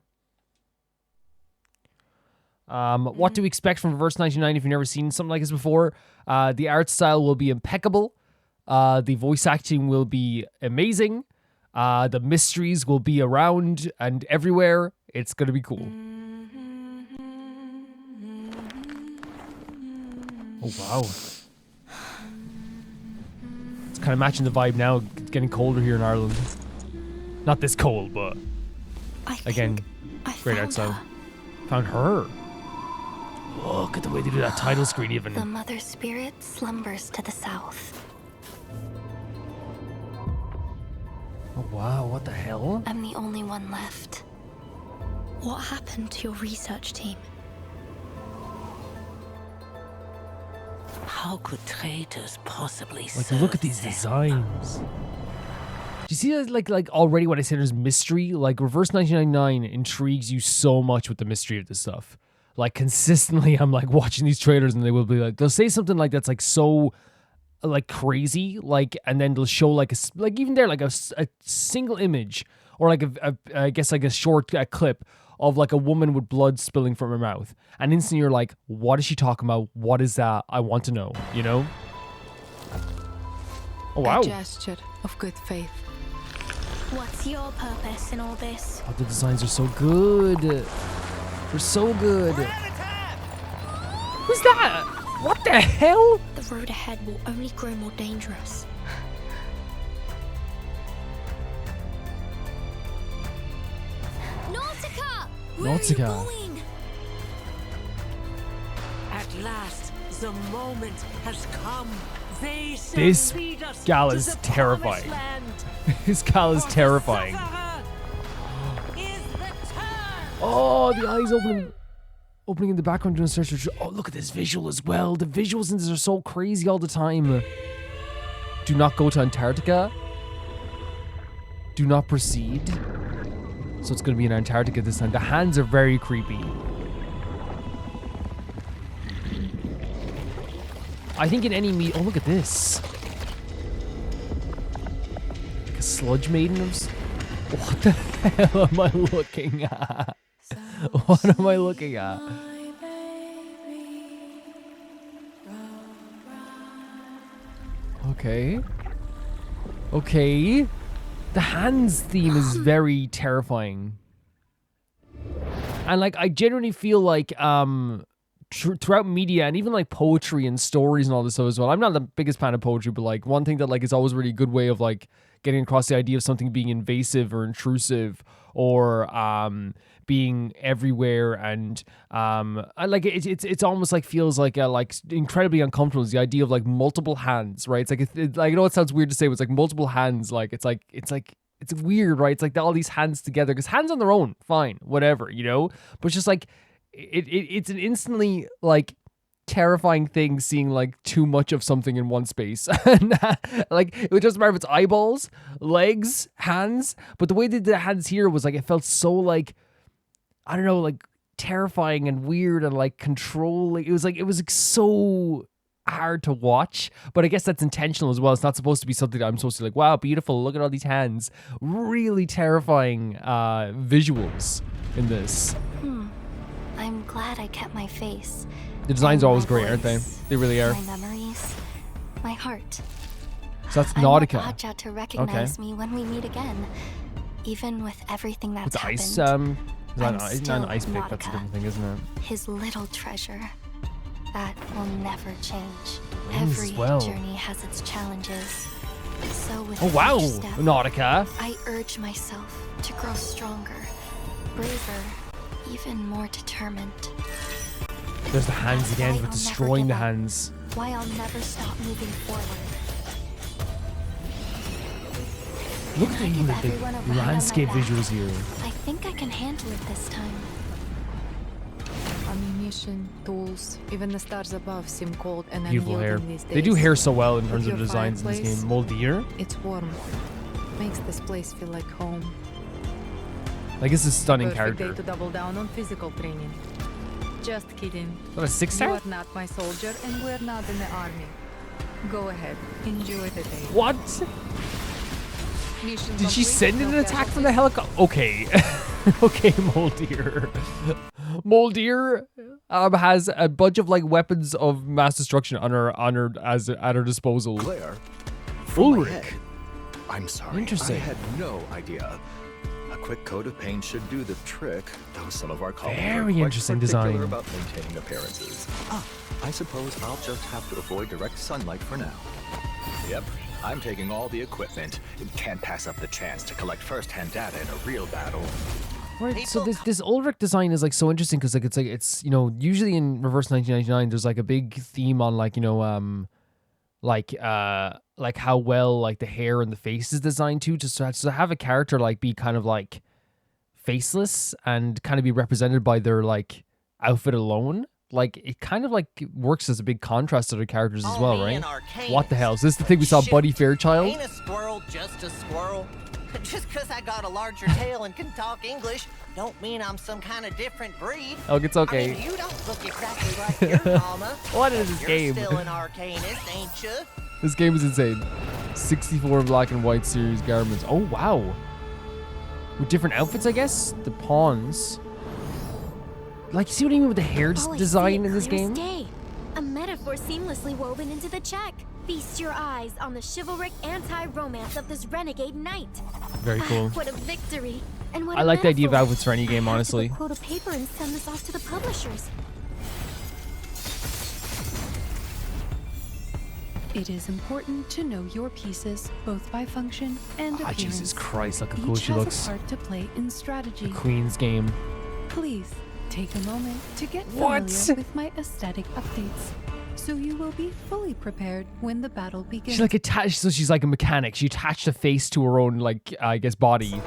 What do we expect from Reverse 99 if you've never seen something like this before? The art style will be impeccable. The voice acting will be amazing. The mysteries will be around and everywhere. It's going to be cool. Oh, wow. It's kind of matching the vibe now. It's getting colder here in Ireland. Not this cold, but again, great art style. Found her. Look at the way they do that title screen even. The mother spirit slumbers to the south. Oh wow, what the hell? I'm the only one left. What happened to your research team? How could traitors possibly like, look at these designs. Do you see that, like already what I said, there's mystery? Like, Reverse 1999 intrigues you so much with the mystery of this stuff. Like, consistently, I'm like watching these trailers and they will be like, they'll say something like that's like so like crazy, like, and then they'll show like even there, like a single image or like I guess like a short clip of like a woman with blood spilling from her mouth. And instantly you're like, what is she talking about? What is that? I want to know, you know? Oh, wow. A gesture of good faith. What's your purpose in all this? Oh, the designs are so good. They're so good. Who's that? What the hell? The road ahead will only grow more dangerous. Nautica! Where Nautica. are you going? At last, the moment has come. They shall This lead us gal to is the terrifying. promised land. This gal is terrifying. Oh, the eyes opening in the background doing search. Oh, look at this visual as well. The visuals in this are so crazy all the time. Do not go to Antarctica. Do not proceed. So it's going to be in Antarctica this time. The hands are very creepy. I think in any oh, look at this. Like a sludge maiden of... What the hell am I looking at? What am I looking at? Okay. Okay. The hands theme is very terrifying. And like, I genuinely feel like throughout media and even like poetry and stories and all this stuff as well. I'm not the biggest fan of poetry, but like one thing that like is always a really good way of like getting across the idea of something being invasive or intrusive or being everywhere and like it's almost like feels like incredibly uncomfortable is the idea of like multiple hands, right? It's like like, I know it sounds weird to say, but it's like multiple hands, like it's weird, right? It's like all these hands together, because hands on their own, fine, whatever, you know, but it's just like it's an instantly like terrifying thing seeing like too much of something in one space. And like it doesn't matter if it's eyeballs, legs, hands, but the way they did the hands here was like, it felt so like I don't know, like terrifying and weird and like controlling. It was like so hard to watch, but I guess that's intentional as well. It's not supposed to be something that I'm supposed to like, wow, beautiful, look at all these hands. Really terrifying visuals in this. I'm glad I kept my face. The designs are always great, aren't they? They really are. My memories, my heart. So that's Nautica. I want Aja to recognize me when we meet again, even with everything that's happened. Ice, not an ice pick, that's a different thing, isn't it? His little treasure. That will never change. Wings Every as well. journey has its challenges. So with Oh wow, each step, Nautica. I urge myself to grow stronger, braver, even more determined. There's the hands That's again, why but I'll destroying the never give up. hands. Why I'll never stop moving forward. Look at Give the everyone a ride on my landscape back. visuals here. I think I can handle it this time. Ammunition, tools, even the stars above seem cold and Beautiful hair. unyielding these days. They do hair so well in terms With of your designs in this fireplace, game. Moldier? It's warm. Makes this place feel like home. Like, this is a stunning Perfect character. day to double down on physical training. Just kidding. What, a 6-star? You are not my soldier and we're not in the army. Go ahead, enjoy the day. What? Mission Did she complete, send in no an attack from the casualties. helicopter? Okay. Okay, Moldier. Moldier has a bunch of like weapons of mass destruction at her disposal. Claire, Ulrich. I'm sorry. Interesting. I had no idea. A quick coat of paint should do the trick, though some of our colleagues are Very quite interesting particular design. about maintaining appearances. I suppose I'll just have to avoid direct sunlight for now. Yep, I'm taking all the equipment. Can't pass up the chance to collect first-hand data in a real battle. Right, so this Ulrich design is like so interesting because it's you know, usually in Reverse 1999 there's like a big theme on like, you know, like how well like the hair and the face is designed to have a character like be kind of like faceless and kind of be represented by their like outfit alone. Like it kind of like works as a big contrast to their characters as well, right? What the hell? Is this the thing we saw Buddy Fairchild? Ain't a squirrel just a squirrel. Just because I got a larger tail and can talk English, don't mean I'm some kind of different breed. Oh, it's okay. I mean, you don't look exactly like your mama. What is this You're game? still an arcanist, ain't you? This game is insane. 64 black and white series garments. Oh, wow. With different outfits, I guess? The pawns. Like, you see what I mean with the hair design in this game? Day. A metaphor seamlessly woven into the check. Feast your eyes on the chivalric anti-romance of this renegade knight. Very cool. What a victory. And what I a like the idea of metaphor. outfits for any game, honestly. I have to quote a paper and send this off to the publishers. It is important to know your pieces, both by function and appearance. Jesus Christ, look how cool Each she has looks. a part to play in strategy. Queen's game. Please take a moment to get What? familiar with my aesthetic updates, so you will be fully prepared when the battle begins. She's like attached, so she's like a mechanic. She attached a face to her own, like, I guess, body.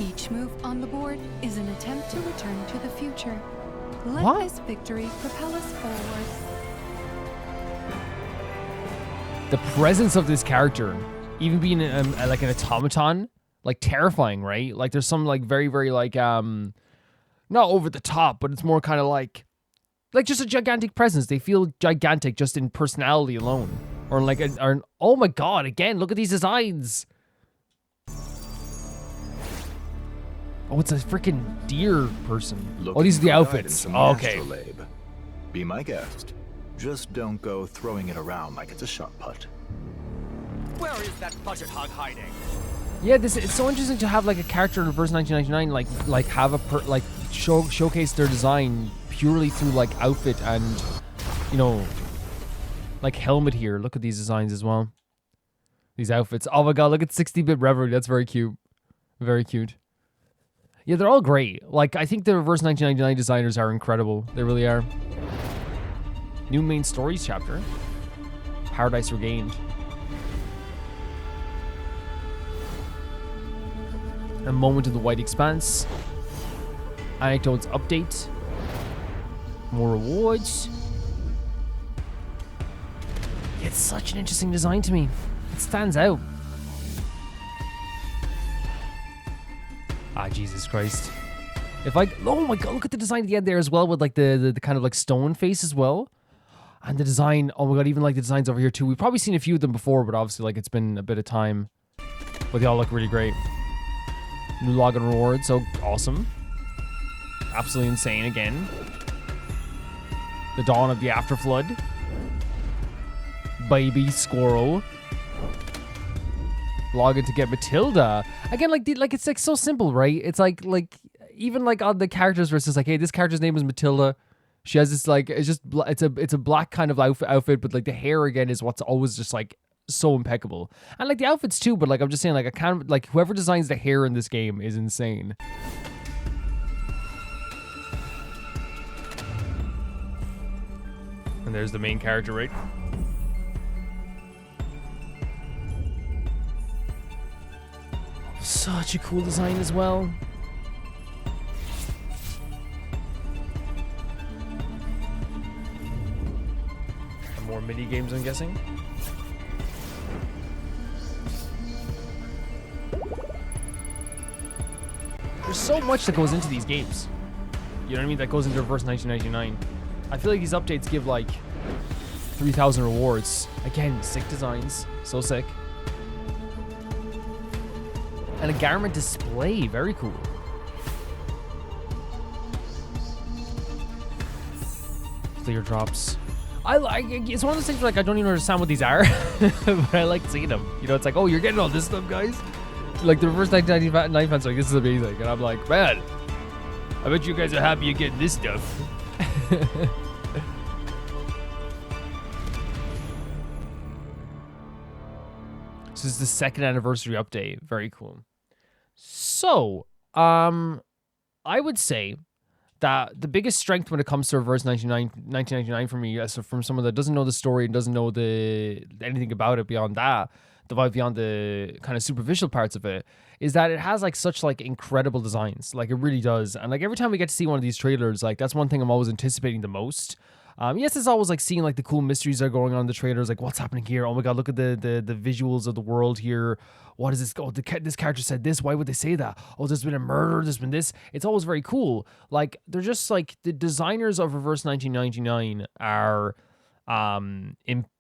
Each move on the board is an attempt to return to the future. Let What? this victory propel us forward. The presence of this character, even being like an automaton, like terrifying, right? Like there's some like very, very like, not over the top, but it's more kind of like just a gigantic presence. They feel gigantic just in personality alone. Or like, oh my God, again, look at these designs. Oh, it's a freaking deer person. Oh, these are the outfits. Oh, okay. Astrolabe. Be my guest. Just don't go throwing it around like it's a shot put. Where is that budget hog hiding? Yeah, it's so interesting to have like a character in Reverse 1999 like have a showcase their design purely through like outfit and, you know, like helmet here. Look at these designs as well. These outfits. Oh my God, look at 60-bit Reverie. That's very cute. Very cute. Yeah, they're all great. Like, I think the Reverse 1999 designers are incredible. They really are. New main stories chapter. Paradise Regained. A moment in the white expanse. Anecdotes update. More rewards. It's such an interesting design to me. It stands out. Ah, Jesus Christ. If I, oh my god, look at the design at the end there as well with like the kind of like stone face as well. And the design, oh my god, even like the designs over here too. We've probably seen a few of them before, but obviously like it's been a bit of time. But they all look really great. New login reward, so awesome. Absolutely insane again. The dawn of the afterflood. Baby squirrel. Login to get Matilda. Again, like it's like so simple, right? It's like even like on the characters versus like, hey, this character's name is Matilda. She has this like, it's a black kind of outfit, but like the hair again is what's always just like so impeccable. And like the outfits too, but like I'm just saying, like I kind of like whoever designs the hair in this game is insane. And there's the main character, right? Such a cool design as well. And more mini games, I'm guessing. There's so much that goes into these games. You know what I mean? That goes into Reverse 1999. I feel like these updates give like 3,000 rewards. Again, sick designs. So sick. And a garment display. Very cool. Clear drops. It's one of those things where like I don't even understand what these are. But I like seeing them. You know, it's like, oh, you're getting all this stuff, guys. Like the Reverse 1999 fans are like, this is amazing. And I'm like, man, I bet you guys are happy you're getting this stuff. This is the 2nd anniversary update. Very cool. So, I would say that the biggest strength when it comes to Reverse 1999 for me, as from someone that doesn't know the story and doesn't know anything about it beyond that, beyond the kind of superficial parts of it, is that it has like such like incredible designs. Like it really does. And like every time we get to see one of these trailers, like that's one thing I'm always anticipating the most. Yes, it's always like seeing like the cool mysteries that are going on in the trailers. Like what's happening here? Oh my god, look at the visuals of the world here. What is this? Oh, this character said this. Why would they say that? Oh, there's been a murder. There's been this. It's always very cool. Like they're just like the designers of Reverse 1999 are,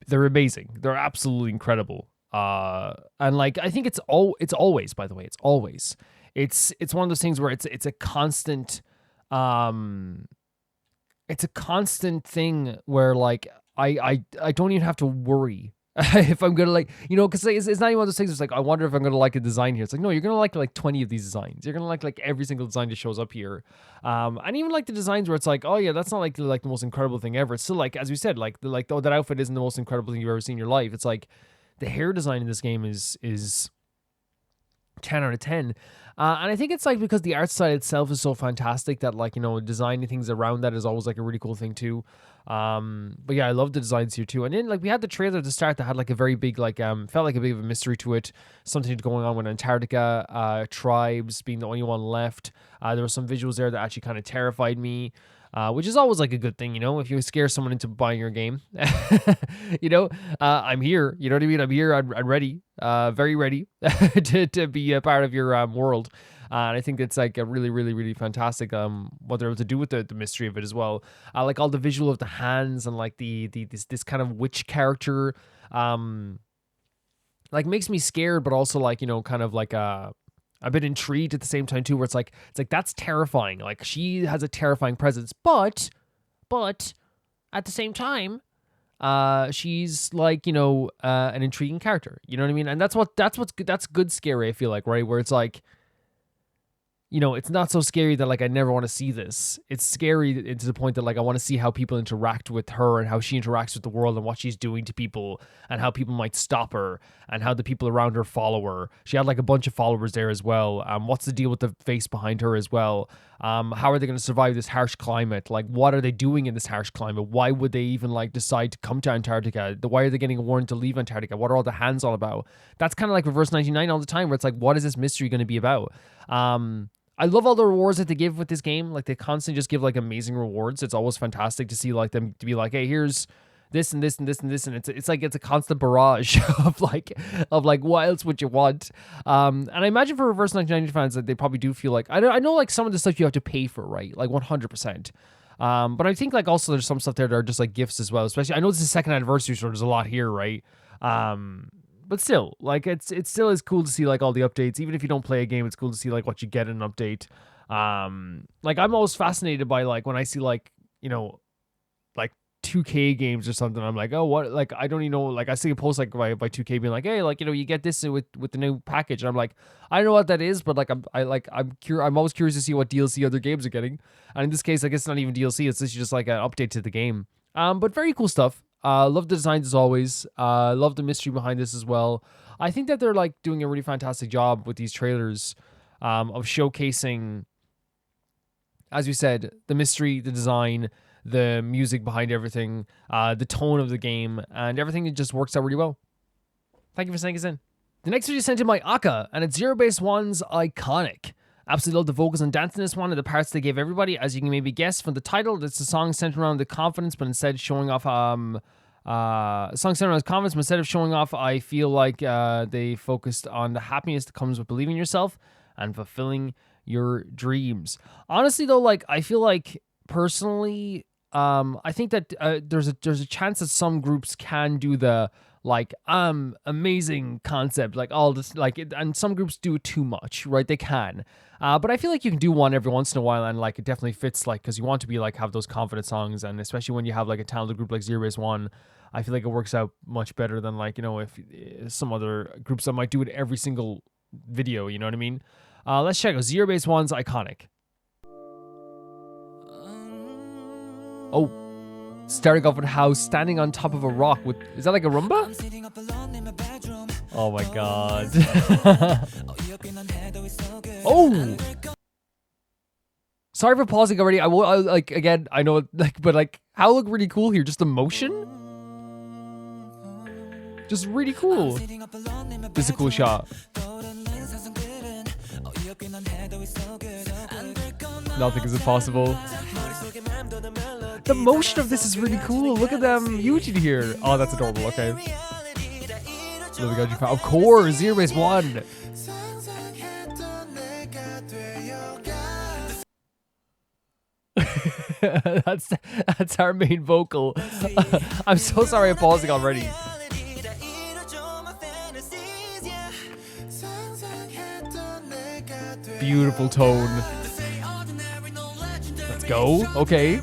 they're amazing. They're absolutely incredible. And like I think it's always, by the way, it's one of those things where it's a constant. It's a constant thing where like I don't even have to worry if I'm gonna like, you know, because it's not even one of those things. It's like I wonder if I'm gonna like a design here. It's like no, you're gonna like 20 of these designs. You're gonna like every single design that shows up here, and even like the designs where it's like, oh yeah, that's not like the most incredible thing ever. It's still like, as we said, like oh, that outfit isn't the most incredible thing you've ever seen in your life. It's like the hair design in this game is 10 out of 10. And I think it's like because the art style itself is so fantastic that like, you know, designing things around that is always like a really cool thing too. But yeah, I love the designs here too. And then like we had the trailer to start that had like a very big like felt like a bit of a mystery to it. Something going on with Antarctica, tribes being the only one left. There were some visuals there that actually kind of terrified me. Which is always like a good thing, you know, if you scare someone into buying your game, you know, I'm here, you know what I mean? I'm here, I'm ready, very ready to be a part of your world. And I think it's like a really, really, really fantastic what they're able to do with the mystery of it as well. I like all the visual of the hands and like this kind of witch character, like makes me scared, but also like, you know, kind of like a bit intrigued at the same time too, where it's like that's terrifying. Like she has a terrifying presence, but at the same time, she's like, you know, an intriguing character. You know what I mean? And that's good scary, I feel like, right? Where it's like, you know, it's not so scary that like I never want to see this. It's scary to the point that like I want to see how people interact with her and how she interacts with the world and what she's doing to people and how people might stop her and how the people around her follow her. She had like a bunch of followers there as well. What's the deal with the face behind her as well? How are they going to survive this harsh climate? Like, what are they doing in this harsh climate? Why would they even like decide to come to Antarctica? Why are they getting a warrant to leave Antarctica? What are all the hands all about? That's kind of like Reverse 99 all the time, where it's like, what is this mystery going to be about? I love all the rewards that they give with this game. Like they constantly just give like amazing rewards. It's always fantastic to see like them to be like, hey, here's this and this and this and this, and it's like it's a constant barrage of like what else would you want? And I imagine for Reverse 1990 fans that they probably do feel like I know like some of the stuff you have to pay for, right? Like 100%. But I think like also there's some stuff there that are just like gifts as well. Especially I know it's the second anniversary, so there's a lot here, right? But still, like it still is cool to see like all the updates. Even if you don't play a game, it's cool to see like what you get in an update. Like I'm always fascinated by like when I see like, you know, like 2K games or something. I'm like, oh, what? Like I don't even know. Like I see a post like by 2K being like, hey, like, you know, you get this with the new package, and I'm like, I don't know what that is, but like I'm always curious to see what DLC other games are getting. And in this case, I guess it's not even DLC. It's just like an update to the game. But very cool stuff. Love the designs as always. Love the mystery behind this as well. I think that they're like doing a really fantastic job with these trailers of showcasing, as we said, the mystery, the design, the music behind everything, the tone of the game, and everything. It just works out really well. Thank you for sending us in. The next video sent in by Aka, and it's Zerobaseone's Iconik. Absolutely love the vocals and dance in this one and the parts they gave everybody. As you can maybe guess from the title, it's a song centered around the confidence, but instead showing off a song centered around confidence, but instead of showing off, I feel like they focused on the happiness that comes with believing in yourself and fulfilling your dreams. Honestly though, like I feel like personally, I think that there's a chance that some groups can do the like amazing concept, like all this, like and some groups do it too much, right? They can, but I feel like you can do one every once in a while, and like it definitely fits, like because you want to be like have those confident songs, and especially when you have like a talented group like Zerobaseone, I feel like it works out much better than like, you know, if some other groups that might do it every single video, you know what I mean? Let's check out Zerobaseone's Iconik. Oh, starting off with how standing on top of a rock with, is that like a Roomba? Oh my god. Oh! Sorry for pausing already. I will, like, again, I know, like, but like, how look really cool here? Just the motion? Just really cool. This is a cool shot. Nothing is impossible. The motion of this is really cool. Look at them Yuji here. Oh, that's adorable. Okay. Of course, Zerobaseone. that's our main vocal. I'm so sorry I'm pausing already. Beautiful tone. Let's go. Okay.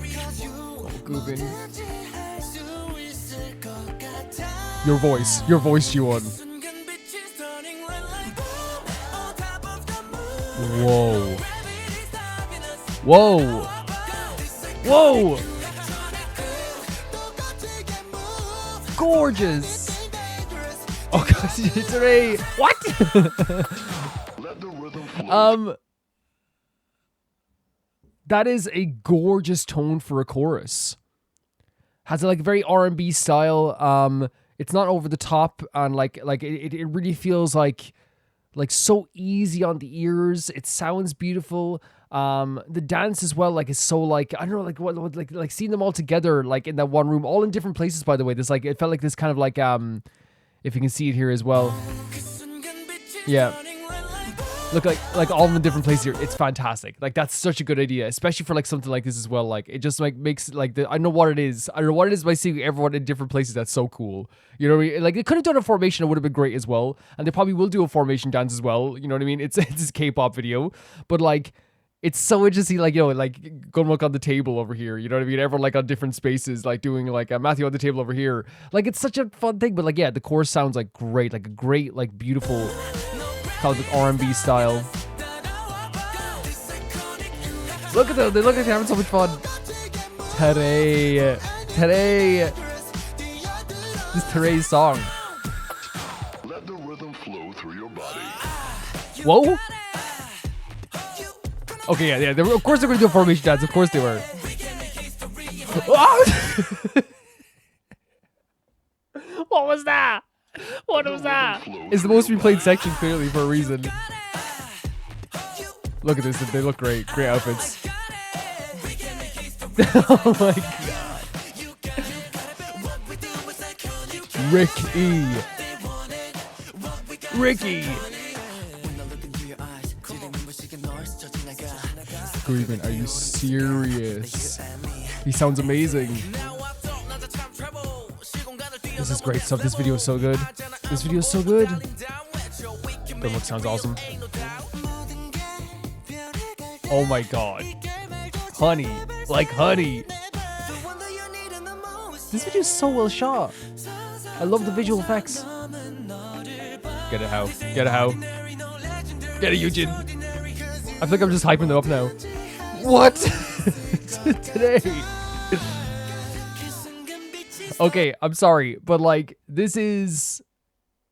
Your voice, Yuan. Whoa. Whoa. Whoa. Gorgeous. Oh god, it's a what? That is a gorgeous tone for a chorus. Has a like very R&B style. It's not over the top, and like it really feels like so easy on the ears. It sounds beautiful. The dance as well, like is so like, I don't know, like what like seeing them all together like in that one room, all in different places. By the way, this like it felt like this kind of like if you can see it here as well. Yeah. Look like all in the different places here. It's fantastic. Like that's such a good idea, especially for like something like this as well. Like it just like makes like I don't know what it is. I don't know what it is by seeing everyone in different places. That's so cool. You know what I mean? Like they could have done a formation. It would have been great as well. And they probably will do a formation dance as well. You know what I mean? It's a K-pop video, but like it's so interesting. Like, you know, like go look on the table over here. You know what I mean? Everyone like on different spaces, like doing like Matthew on the table over here. Like it's such a fun thing. But like yeah, the chorus sounds like great. Like a great like beautiful. Called it R&B style. Look at them. They look like they're having so much fun. Today. This Today's song. Let the rhythm flow through your body. Whoa. Okay, yeah. Of course they're going to do a formation dance. Of course they were. What was that? What was that? It's the most replayed section, clearly, for a reason. Look at this. They look great. Great outfits. Oh my god. Ricky. Gwydion, are you serious? He sounds amazing. This is great stuff. This video is so good. This video is so good. The look sounds awesome. Oh my god. Honey. Like honey. This video is so well shot. I love the visual effects. Get it how. Get it how. Get it, Eugene. I feel like I'm just hyping them up now. What? Today. Okay, I'm sorry, but like, this is,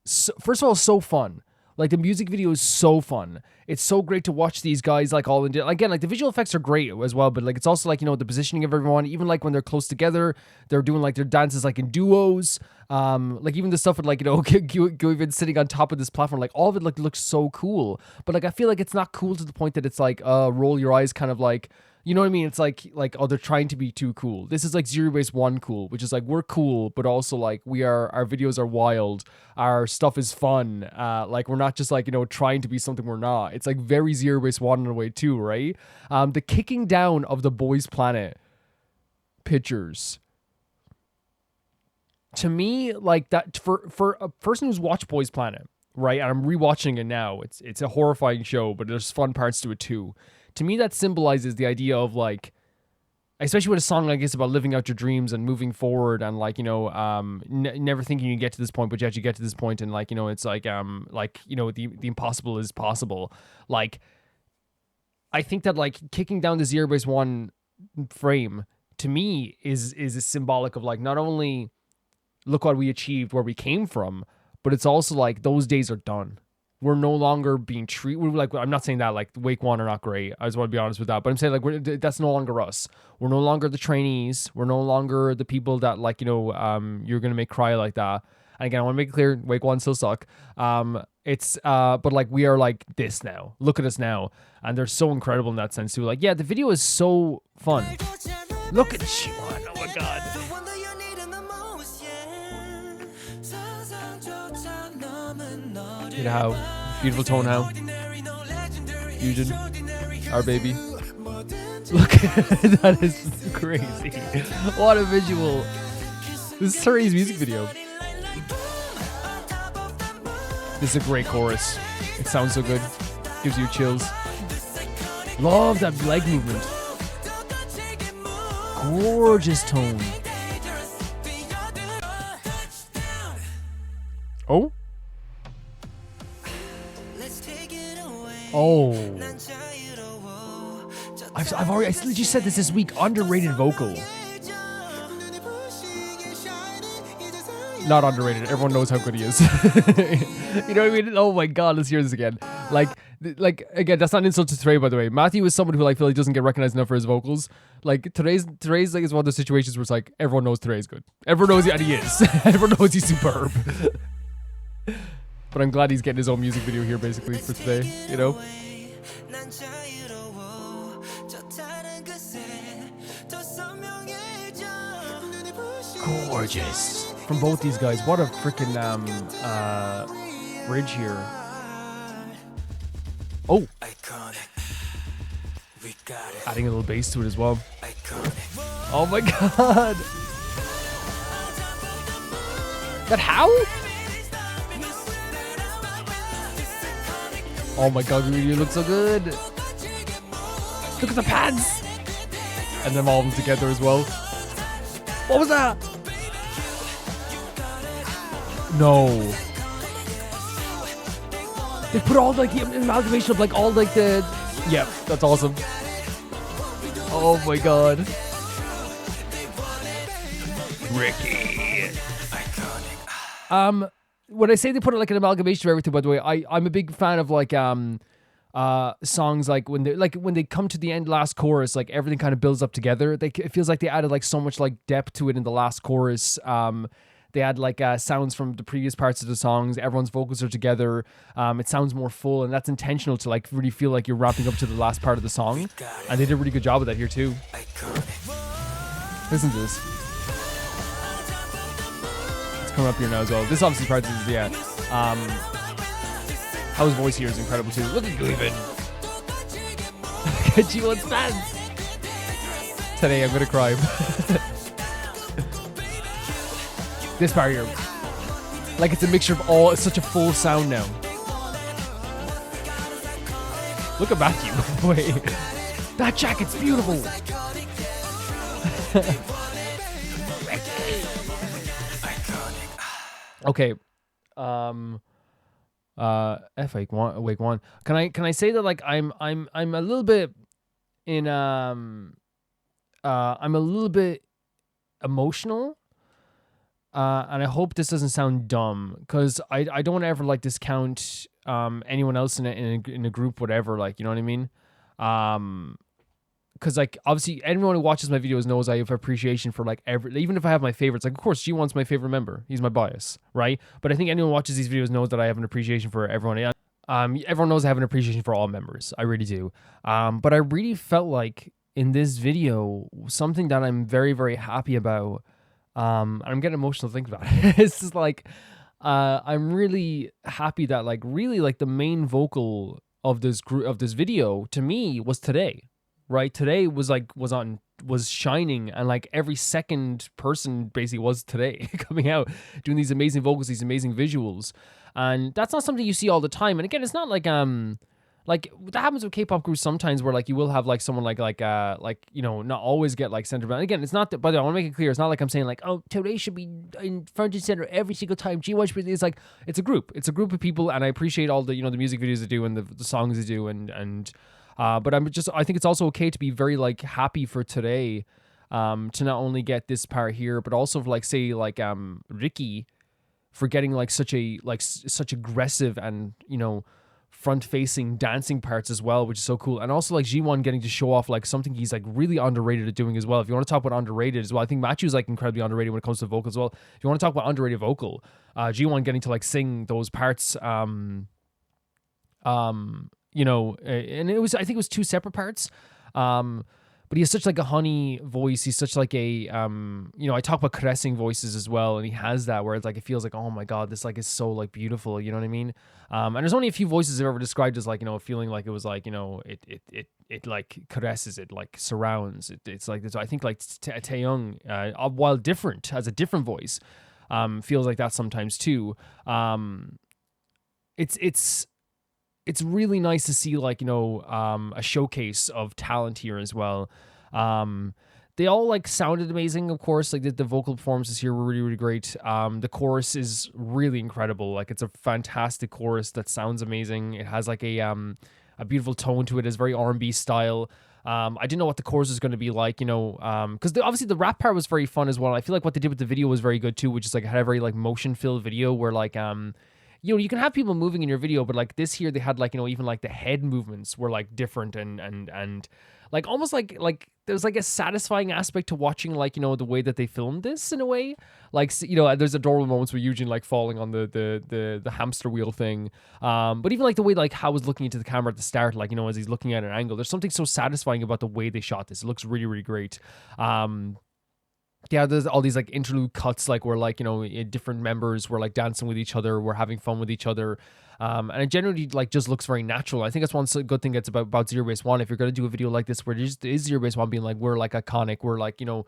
so, first of all, so fun. Like, the music video is so fun. It's so great to watch these guys, like, all in, again, like, the visual effects are great as well, but, like, it's also, like, you know, the positioning of everyone, even, like, when they're close together, they're doing, like, their dances, like, in duos, like, even the stuff with, like, you know, Gwydion sitting on top of this platform, like, all of it, like, looks so cool, but, like, I feel like it's not cool to the point that it's, like, roll your eyes kind of, like, you know what I mean? It's like, oh, they're trying to be too cool. This is like Zerobaseone cool, which is like, we're cool, but also like our videos are wild. Our stuff is fun. Like, we're not just like, you know, trying to be something we're not. It's like very Zerobaseone in a way too, right? The kicking down of the Boys Planet pictures. To me, like that, for a person who's watched Boys Planet, right? And I'm rewatching it now. It's a horrifying show, but there's fun parts to it too. To me, that symbolizes the idea of, like, especially with a song like this about living out your dreams and moving forward and, like, you know, never thinking you get to this point, but yet you get to this point, and, like, you know, it's like, you know, the impossible is possible. Like, I think that, like, kicking down the Zerobaseone frame, to me, is a symbolic of, like, not only look what we achieved, where we came from, but it's also, like, those days are done. We're no longer being treated, we're like, I'm not saying that like Wake One are not great. I just want to be honest with that. But I'm saying like that's no longer us. We're no longer the trainees. We're no longer the people that, like, you know, you're going to make cry like that. And again, I want to make it clear, Wake One still suck. But like, we are like this now. Look at us now. And they're so incredible in that sense too. Like, yeah, the video is so fun. Look at G1. Oh my God. You know how beautiful tone, how Eugene, our baby. Look, that is crazy. What a visual. This is Turi's music video. This is a great chorus. It sounds so good. Gives you chills. Love that leg movement. Gorgeous tone. Oh? Oh, I literally said this week. Underrated vocal. Not underrated. Everyone knows how good he is. You know what I mean? Oh my God, let's hear this again. Like again, that's not an insult to Trey, by the way. Matthew is someone who I feel like doesn't get recognized enough for his vocals. Like today's like is one of those situations where it's like everyone knows Trey's good. Everyone knows and he is. Everyone knows he's superb. But I'm glad he's getting his own music video here, basically, for today, you know? Gorgeous. From both these guys. What a freaking bridge here. Oh. Adding a little bass to it as well. Oh my God. That how? Oh my God, you look so good. Look at the pads. And them all of them together as well. What was that? No. They put all like the amalgamation of like all like the... Yeah, that's awesome. Oh my God. Ricky. When I say they put it like an amalgamation of everything, by the way, I'm a big fan of like songs like when they come to the end last chorus, like everything kind of builds up together. It feels like they added like so much like depth to it in the last chorus. They add like sounds from the previous parts of the songs. Everyone's vocals are together. It sounds more full, and that's intentional to like really feel like you're wrapping up to the last part of the song. And they did a really good job of that here too. Listen to this. It's coming up here now as well. This obviously part of yeah. How his voice here is incredible too. Look at Gwydion. Look at G1's fans. Today I'm gonna cry. This part here, like it's a mixture of all. It's such a full sound now. Look at Matthew. Wait, that jacket's beautiful. Okay. F wake one. Can I say that like I'm a little bit in I'm a little bit emotional. And I hope this doesn't sound dumb, because I don't ever like discount anyone else in a group, whatever, like, you know what I mean? Because like obviously anyone who watches my videos knows I have appreciation for like even if I have my favorites, like of course G1's my favorite member, he's my bias, right? But I think anyone who watches these videos knows that I have an appreciation for everyone. Everyone knows I have an appreciation for all members, I really do. But I really felt like in this video, something that I'm very, very happy about, and I'm getting emotional thinking about it. It's just like I'm really happy that like really like the main vocal of this video to me was today. Right, today was shining, and like every second person basically was today coming out doing these amazing vocals, these amazing visuals, and that's not something you see all the time. And again, it's not like that happens with K-pop groups sometimes, where like you will have like someone like you know, not always get like centered around. Again, it's not that, by the way, I want to make it clear, it's not like I'm saying like, oh, today should be in front and center every single time. G1 should be. It's like it's a group of people, and I appreciate all the, you know, the music videos they do and the songs they do and. But I think it's also okay to be very like happy for today, to not only get this part here, but also for, like, say like Ricky for getting like such aggressive and, you know, front facing dancing parts as well, which is so cool. And also like G1 getting to show off like something he's like really underrated at doing as well. If you want to talk about underrated as well, I think Matthew's like incredibly underrated when it comes to vocal as well. If you want to talk about underrated vocal, G1 getting to like sing those parts, you know, and I think it was two separate parts. But he has such like a honey voice. He's such like a, you know, I talk about caressing voices as well. And he has that where it's like, it feels like, oh my God, this like is so like beautiful. You know what I mean? And there's only a few voices I've ever described as like, you know, feeling like it was like, you know, it like caresses, it like surrounds. It's like, I think like Taeyong, while different, has a different voice, feels like that sometimes too. It's really nice to see like, you know, a showcase of talent here as well. They all like sounded amazing, of course. Like the vocal performances here were really, really great. The chorus is really incredible. Like it's a fantastic chorus that sounds amazing. It has like a beautiful tone to it. It's very R&B style. I didn't know what the chorus was going to be like, you know, because obviously the rap part was very fun as well. I feel like what they did with the video was very good too, which is like had a very like motion filled video where like you know, you can have people moving in your video, but like this here, they had like, you know, even like the head movements were like different and like almost like there's like a satisfying aspect to watching, like, you know, the way that they filmed this in a way. Like, you know, there's adorable moments where Eugene like falling on the hamster wheel thing. But even like the way like how was looking into the camera at the start, like, you know, as he's looking at an angle, there's something so satisfying about the way they shot this. It looks really, really great. Yeah, there's all these like interlude cuts, like where like, you know, different members were like dancing with each other, we're having fun with each other, and it generally like just looks very natural. I think that's one good thing that's about Zerobaseone. If you're gonna do a video like this where it is Zerobaseone being like, we're like iconic, we're like, you know,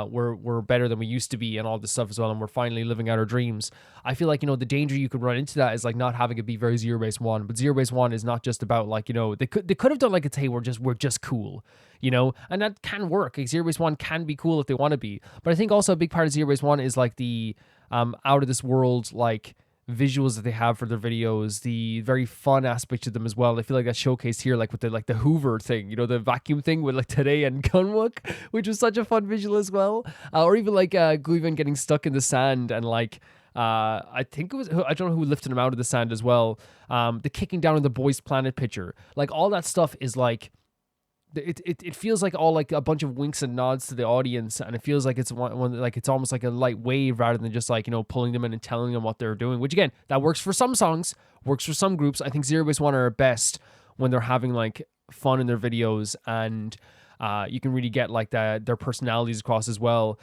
we're better than we used to be and all this stuff as well, and we're finally living out our dreams. I feel like, you know, the danger you could run into that is like not having it be very Zerobaseone. But Zerobaseone is not just about like, you know, they could have done like it's, hey, we're just cool, you know, and that can work. Like Zerobaseone can be cool if they want to be. But I think also a big part of Zerobaseone is like the out of this world like visuals that they have for their videos, the very fun aspect to them as well. I feel like that's showcased here, like with the Hoover thing, you know, the vacuum thing with like Today and Gunwook, which was such a fun visual as well. Or even like Gwydion getting stuck in the sand and like I think it was, I don't know who lifted him out of the sand as well. The kicking down on the Boys Planet picture, like all that stuff is like, it feels like all like a bunch of winks and nods to the audience, and it feels like it's one like it's almost like a light wave rather than just like, you know, pulling them in and telling them what they're doing, which again, that works for some songs, works for some groups. I think Zerobaseone are best when they're having like fun in their videos, and you can really get like their personalities across as well.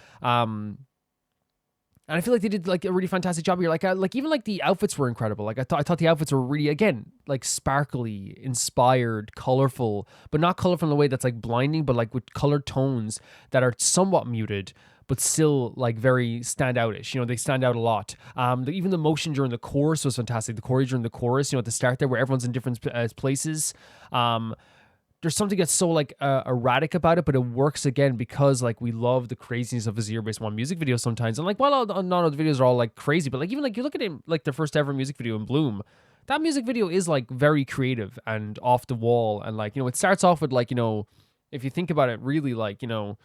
And I feel like they did like a really fantastic job here. Like even like the outfits were incredible. Like I thought the outfits were really, again, like sparkly, inspired, colorful, but not colorful in a way that's like blinding, but like with colored tones that are somewhat muted, but still like very standoutish. You know, they stand out a lot. Even the motion during the chorus was fantastic. The choreo during the chorus, you know, at the start there where everyone's in different places. There's something that's so like erratic about it, but it works again because like we love the craziness of a ZB1 music video sometimes. And like, while not all the videos are all like crazy, but like even like you look at it, like their first ever music video in Bloom, that music video is like very creative and off the wall. And like, you know, it starts off with like, you know, if you think about it really, like, you know,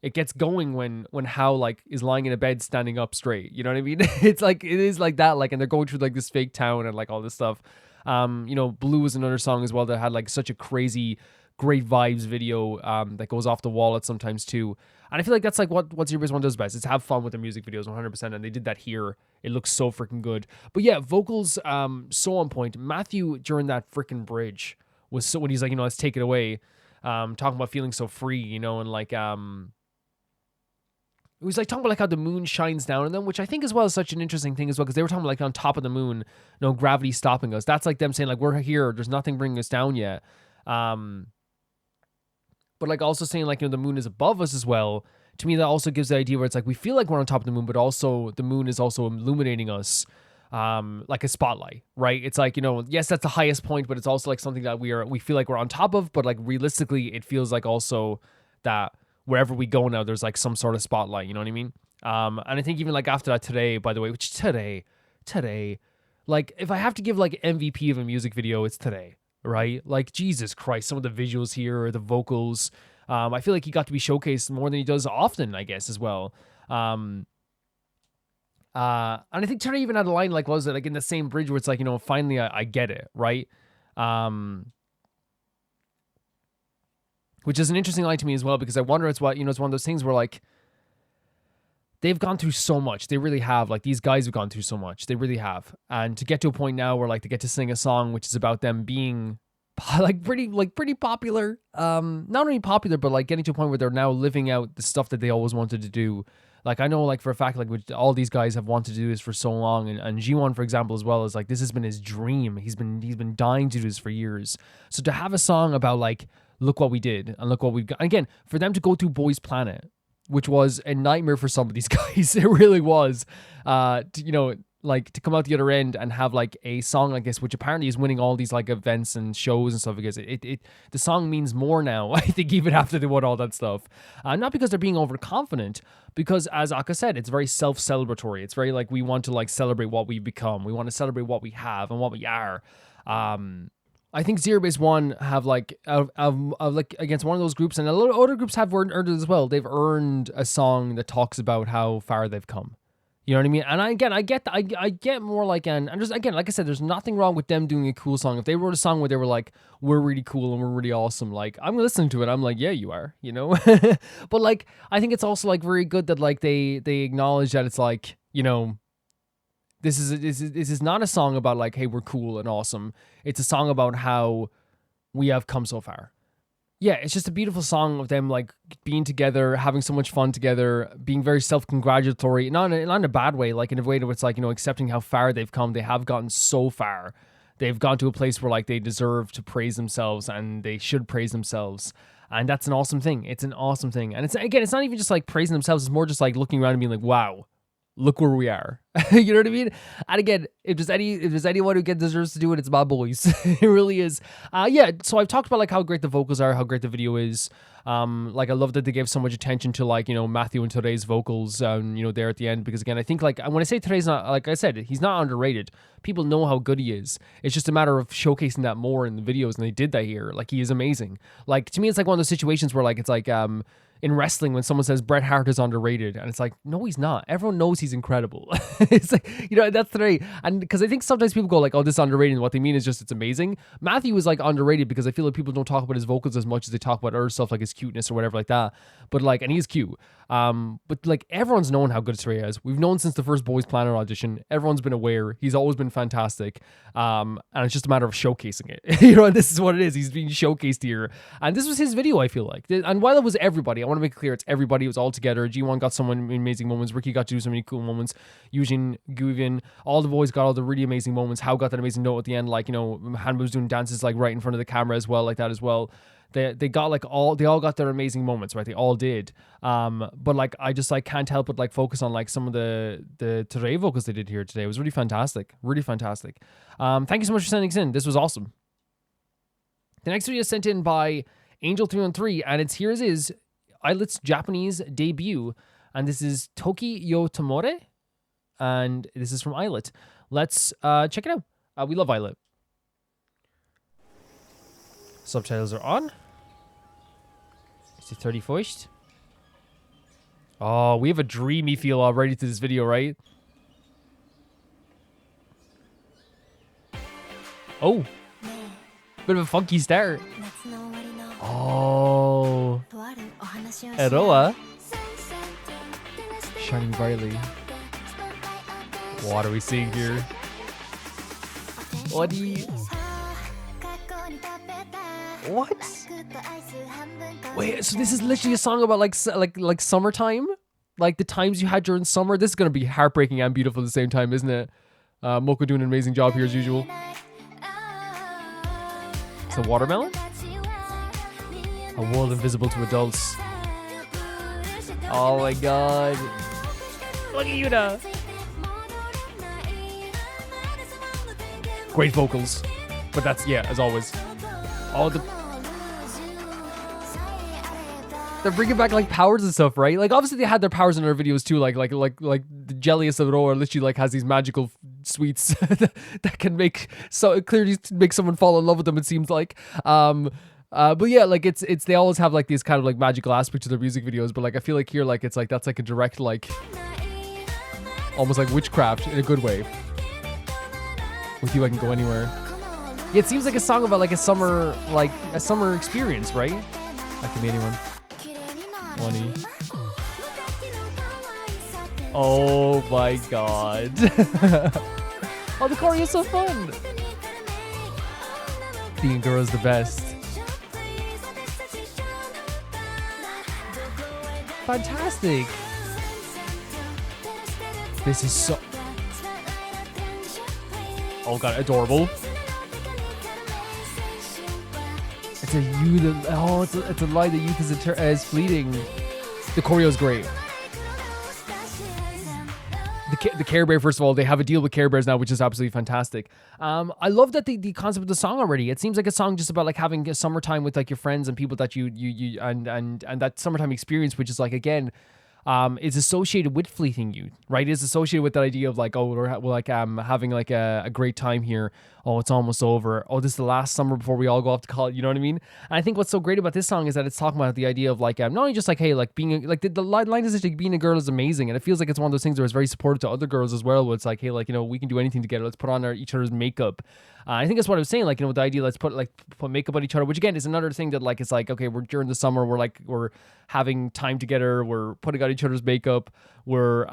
it gets going when How like is lying in a bed standing up straight. You know what I mean? It's like, it is like that, like, and they're going through like this fake town and like all this stuff. You know, Blue was another song as well that had like such a crazy, great vibes video that goes off the wall at sometimes too. And I feel like that's like what ZB1 does best, is have fun with their music videos 100%, and they did that here. It looks so freaking good. But yeah, vocals so on point. Matthew during that freaking bridge was so, when he's like, you know, let's take it away, talking about feeling so free, you know, and like it was like talking about like how the moon shines down on them, which I think as well is such an interesting thing as well, because they were talking about like on top of the moon, no gravity stopping us. That's like them saying like, we're here, there's nothing bringing us down yet. But like also saying like, you know, the moon is above us as well. To me, that also gives the idea where it's like we feel like we're on top of the moon, but also the moon is also illuminating us like a spotlight, right? It's like, you know, yes, that's the highest point, but it's also like something that we feel like we're on top of, but like realistically, it feels like also that wherever we go now, there's like some sort of spotlight, you know what I mean? And I think even like after that today, by the way, which today, like if I have to give like MVP of a music video, it's today. Right? Like, Jesus Christ, some of the visuals here, or the vocals. I feel like he got to be showcased more than he does often, I guess, as well. And I think Turner even had a line like, what was it, like in the same bridge where it's like, you know, finally I get it, right? Which is an interesting line to me as well, because I wonder, it's what, you know, it's one of those things where like, they've gone through so much. They really have. Like, these guys have gone through so much. They really have. And to get to a point now where like they get to sing a song which is about them being like pretty popular. Not only popular, but like getting to a point where they're now living out the stuff that they always wanted to do. Like, I know like for a fact, like all these guys have wanted to do this for so long. And G1, for example, as well, is like, this has been his dream. He's been dying to do this for years. So to have a song about like, look what we did and look what we've got. Again, for them to go through Boys Planet, which was a nightmare for some of these guys. It really was. You know, like to come out the other end and have like a song like this, which apparently is winning all these like events and shows and stuff, because the song means more now, I think, even after they won all that stuff. Not because they're being overconfident, because as Aka said, it's very self-celebratory. It's very like, we want to like celebrate what we've become. We want to celebrate what we have and what we are. I think ZB1 have like like against one of those groups, and a lot of other groups have earned it as well. They've earned a song that talks about how far they've come. You know what I mean? And I get more like, and just again, like I said, there's nothing wrong with them doing a cool song. If they wrote a song where they were like, we're really cool and we're really awesome, like I'm listening to it, I'm like, yeah, you are, you know. But like, I think it's also like very good that like they acknowledge that it's like, you know, this is not a song about like, hey, we're cool and awesome. It's a song about how we have come so far. Yeah, it's just a beautiful song of them like being together, having so much fun together, being very self-congratulatory, not in a bad way, like in a way that it's like, you know, accepting how far they've come. They have gotten so far. They've gone to a place where like they deserve to praise themselves, and they should praise themselves. And that's an awesome thing. It's an awesome thing. And it's, again, it's not even just like praising themselves. It's more just like looking around and being like, wow, look where we are. You know what I mean? And again, if there's anyone who deserves to do it, it's my boys. It really is. Yeah, so I've talked about like how great the vocals are, how great the video is. Like, I love that they gave so much attention to like, you know, Matthew and today's vocals, you know, there at the end, because again, I think like when I say today's not, like I said, he's not underrated. People know how good he is. It's just a matter of showcasing that more in the videos, and they did that here. Like, he is amazing. Like, to me, it's like one of those situations where like, it's like, in wrestling, when someone says Bret Hart is underrated, and it's like, no, he's not. Everyone knows he's incredible. It's like, you know, that's today. And because I think sometimes people go like, oh, this is underrated, and what they mean is just it's amazing. Matthew is like underrated because I feel like people don't talk about his vocals as much as they talk about other stuff like his cuteness or whatever like that. But like, and he's cute. But like, everyone's known how good Trey is. We've known since the first Boys Planet audition. Everyone's been aware. He's always been fantastic. And it's just a matter of showcasing it. You know, and this is what it is. He's being showcased here. And this was his video, I feel like. And while it was everybody, I want want to make it clear it's everybody. It was all together. G1 got some amazing moments. Ricky got to do so many cool moments. Eugene, Gwydion, all the boys got all the really amazing moments. How got that amazing note at the end, like, you know, Han was doing dances like right in front of the camera as well, like that as well. They got like they all got their amazing moments, right? They all did. But like I just like can't help but like focus on like some of the Toray vocals they did here today. It was really fantastic. Really fantastic. Thank you so much for sending this in. This was awesome. The next video is sent in by Angel313, and it's here is Illit's Japanese debut, and this is Toky yo Tomare, and this is from Illit. Let's check it out. We love Illit. Subtitles are on. It's the 31st. Oh, we have a dreamy feel already to this video, right? Oh. Bit of a funky start. Oh. Eroa. Shining brightly. What are we seeing here? What? Wait, so this is literally a song about like summertime? Like the times you had during summer? This is going to be heartbreaking and beautiful at the same time, isn't it? Moko doing an amazing job here as usual. It's a watermelon? A world invisible to adults. Oh my god. Look at you now. Great vocals. But that's, yeah, as always. All they're bringing back like powers and stuff, right? Like obviously they had their powers in their videos too. Like the jelliest of Roa literally like has these magical sweets that can make clearly make someone fall in love with them. It seems like, but yeah, like it's they always have like these kind of like magical aspects to their music videos. But like I feel like here like it's like that's like a direct like almost like witchcraft in a good way. With you I can go anywhere. Yeah, it seems like a song about like a summer experience, right? That can be anyone. Money. Oh my god. Oh, the choreo is so fun. Being a girl is the best. Fantastic. This is so... Oh god, adorable. It's a youth. Oh, it's a lie. The youth is fleeting. The choreo is great. The Care Bear, first of all, they have a deal with Care Bears now, which is absolutely fantastic. I love that the concept of the song already. It seems like a song just about like having a summertime with like your friends and people that you and that summertime experience, which is like again. Is associated with fleeting youth, right? It's associated with that idea of like, oh, we're like having like a great time here. Oh, it's almost over. Oh, this is the last summer before we all go off to college. You know what I mean? And I think what's so great about this song is that it's talking about the idea of like not only just like, hey, like being like the line is like being a girl is amazing, and it feels like it's one of those things where it's very supportive to other girls as well. Where it's like, hey, like, you know, we can do anything together. Let's put on each other's makeup. I think that's what I was saying, like, you know, with the idea, let's put makeup on each other, which again is another thing that like it's like, okay, we're during the summer, we're having time together, we're putting on each other's makeup, we're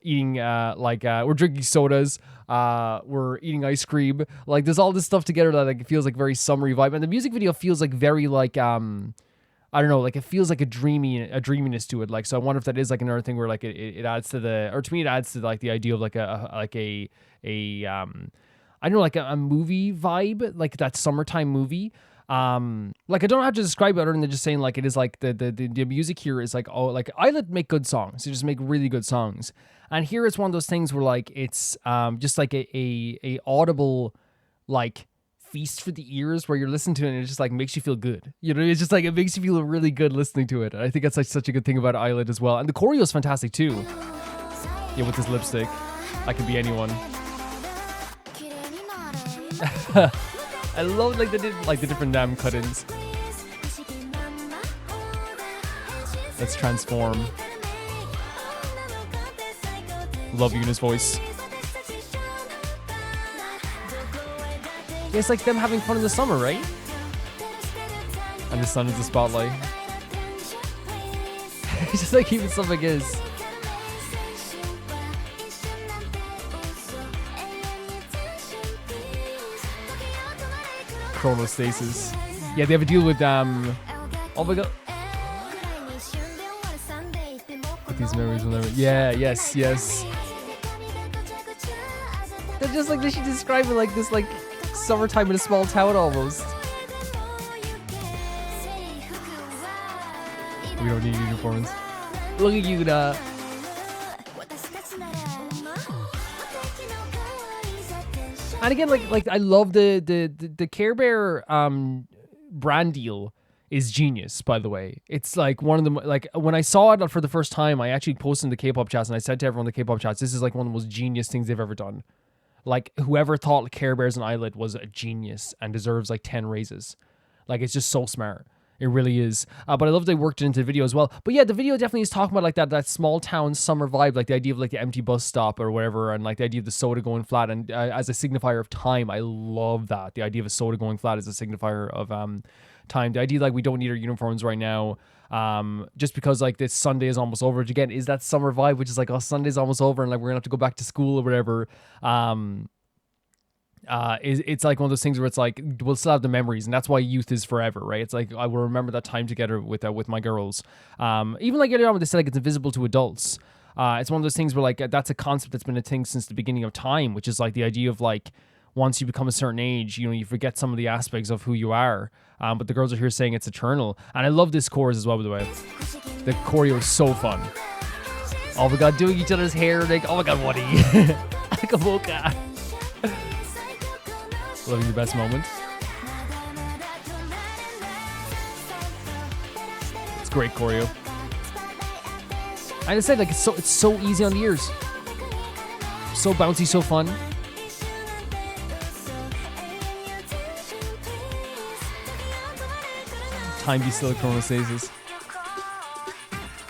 eating we're drinking sodas, we're eating ice cream, like there's all this stuff together that like it feels like very summery vibe, and the music video feels like very like I don't know, like it feels like a dreaminess to it, like, so I wonder if that is like another thing where like it adds to or to me it adds to like the idea of like a I don't know, like a movie vibe, like that summertime movie. Like I don't know how to describe it other than just saying like it is like the music here is like, oh, like Illit make good songs. They just make really good songs. And here it's one of those things where like it's just like a audible like feast for the ears where you're listening to it and it just like makes you feel good. You know, it's just like it makes you feel really good listening to it. And I think that's like such a good thing about Illit as well. And the choreo is fantastic too. Yeah, with this lipstick. I can be anyone. I love like the different cut-ins. Let's transform. Love Yuna's voice. Yeah, it's like them having fun in the summer, right? And the sun is the spotlight. It's just like keeping stuff like this. Chronostasis. Yeah, they have a deal with oh my god. these memories will never. Yeah, yes. They're just like, does she describe it like this, like summertime in a small town almost? We don't need uniforms. Look at you, da. And again, like I love the Care Bear brand deal is genius, by the way. It's like one of the, like when I saw it for the first time, I actually posted in the K-pop chats and I said to everyone in the K-pop chats, this is like one of the most genius things they've ever done. Like whoever thought Care Bears and Illit was a genius and deserves like 10 raises. Like it's just so smart. It really is. But I love they worked it into the video as well. But yeah, the video definitely is talking about like that small town summer vibe, like the idea of like the empty bus stop or whatever, and like the idea of the soda going flat and as a signifier of time. I love that. The idea of a soda going flat as a signifier of time. The idea like we don't need our uniforms right now. Just because like this Sunday is almost over, which again is that summer vibe, which is like, oh, Sunday's almost over and like we're gonna have to go back to school or whatever. It's like one of those things where it's like we'll still have the memories, and that's why youth is forever, right? It's like I will remember that time together with my girls. Even like earlier on when they said like it's invisible to adults. It's one of those things where like that's a concept that's been a thing since the beginning of time, which is like the idea of like once you become a certain age, you know, you forget some of the aspects of who you are. But the girls are here saying it's eternal, and I love this chorus as well. By the way, the choreo is so fun. Oh my god, doing each other's hair, like oh my god, what are you? Akaboka. Loving the best moment. It's great choreo. And I said like it's so easy on the ears. So bouncy, so fun. Time be still chronostasis.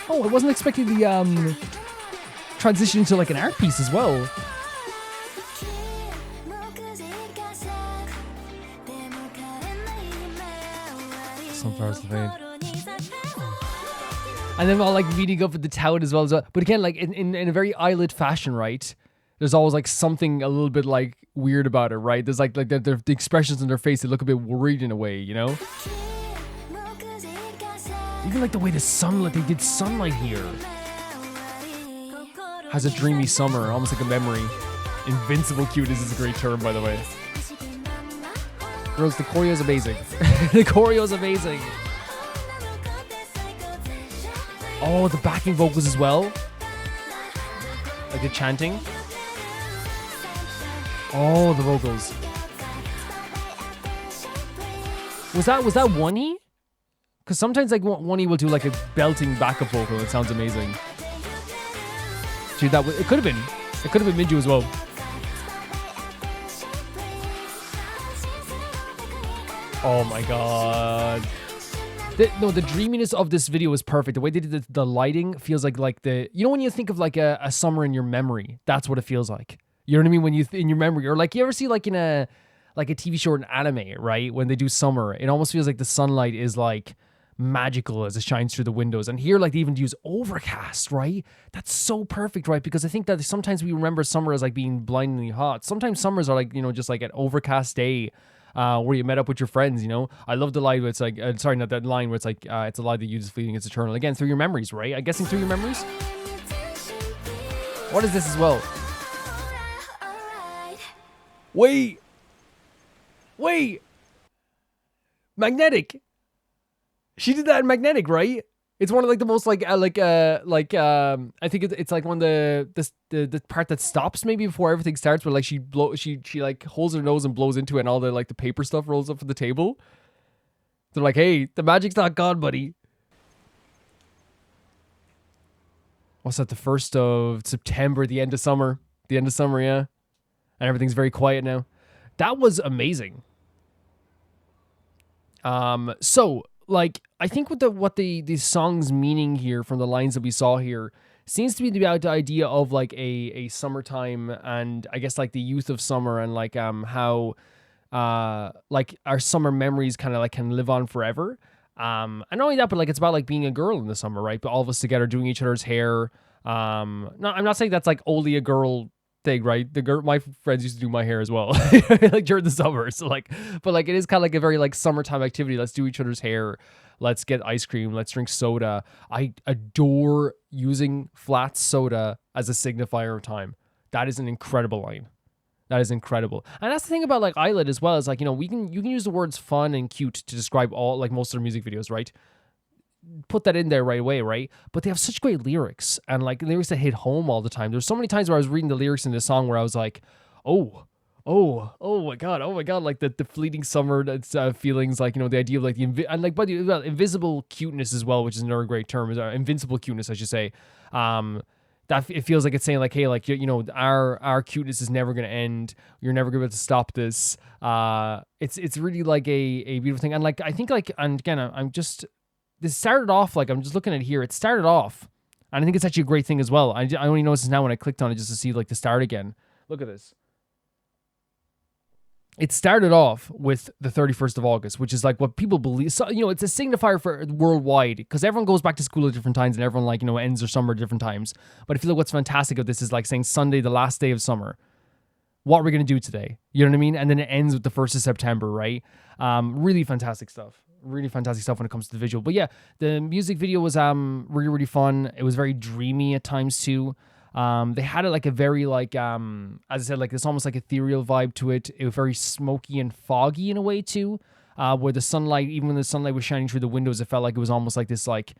Oh, I wasn't expecting the transition into like an art piece as well. Sunflowers to fade. And then all like meeting up with the town as well. But again, like in a very Illit fashion, right? There's always like something a little bit like weird about it, right? There's like the expressions on their face, they look a bit worried in a way, you know? Even like the way the sunlight, they did sunlight here. Has a dreamy summer, almost like a memory. Invincible cuteness is a great term, by the way. Girls, the choreo is amazing. The choreo is amazing. Oh, the backing vocals as well. Like the chanting. Oh, the vocals. Was that One-E? Because sometimes like One-E will do like a belting backup vocal. It sounds amazing. Dude, it could have been. It could have been Minju as well. Oh my god. The dreaminess of this video is perfect. The way they did the lighting feels like the, you know when you think of like a summer in your memory, that's what it feels like. You know what I mean? When you in your memory, or like you ever see like in a TV show or an anime, right? When they do summer, it almost feels like the sunlight is like magical as it shines through the windows. And here, like they even use overcast, right? That's so perfect, right? Because I think that sometimes we remember summer as like being blindingly hot. Sometimes summers are like, you know, just like an overcast day. Where you met up with your friends, you know. I love the line where it's like, sorry, not that line where it's like, it's a lie that you just fleeting, it's eternal. Again, through your memories, right? I'm guessing through your memories. What is this as well? Wait. Magnetic. She did that in Magnetic, right? It's one of like the most I think it's like one of the part that stops maybe before everything starts, where like she like holds her nose and blows into it and all the like the paper stuff rolls up from the table. They're like, hey, the magic's not gone, buddy. What's that, the 1st of September, the end of summer, yeah. And everything's very quiet now. That was amazing. So like, I think what the song's meaning here from the lines that we saw here seems to be about the idea of like a summertime, and I guess like the youth of summer, and like how like our summer memories kind of like can live on forever. And not only that, but like it's about like being a girl in the summer, right? But all of us together doing each other's hair. No, I'm not saying that's like only a girl thing, right? My friends used to do my hair as well, like during the summer. So like, but like it is kind of like a very like summertime activity. Let's do each other's hair. Let's get ice cream. Let's drink soda. I adore using flat soda as a signifier of time. That is an incredible line. That is incredible. And that's the thing about like Illit as well, is like, you know, you can use the words fun and cute to describe all like most of their music videos, right? Put that in there right away, right? But they have such great lyrics, and like lyrics that hit home all the time. There's so many times where I was reading the lyrics in this song where I was like, oh my god, like the fleeting summer feelings, like, you know, the idea of like and like, but invisible cuteness as well, which is another great term, is invincible cuteness, I should say. That it feels like it's saying like, hey, like, you know, our cuteness is never gonna end. You're never gonna be able to stop this. It's really like a beautiful thing, and like I think like, and again, this started off, like, I'm just looking at it here. It started off, and I think it's actually a great thing as well. I only noticed this now when I clicked on it just to see, like, the start again. Look at this. It started off with the 31st of August, which is, like, what people believe. So, you know, it's a signifier for worldwide, because everyone goes back to school at different times, and everyone, like, you know, ends their summer at different times. But I feel like what's fantastic of this is, like, saying Sunday, the last day of summer. What are we going to do today? You know what I mean? And then it ends with the 1st of September, right? Really fantastic stuff. Really fantastic stuff when it comes to the visual. But yeah, the music video was really, really fun. It was very dreamy at times too. They had it like a very like, as I said, like this almost like ethereal vibe to it. It was very smoky and foggy in a way too, where the sunlight, even when the sunlight was shining through the windows, it felt like it was almost like this like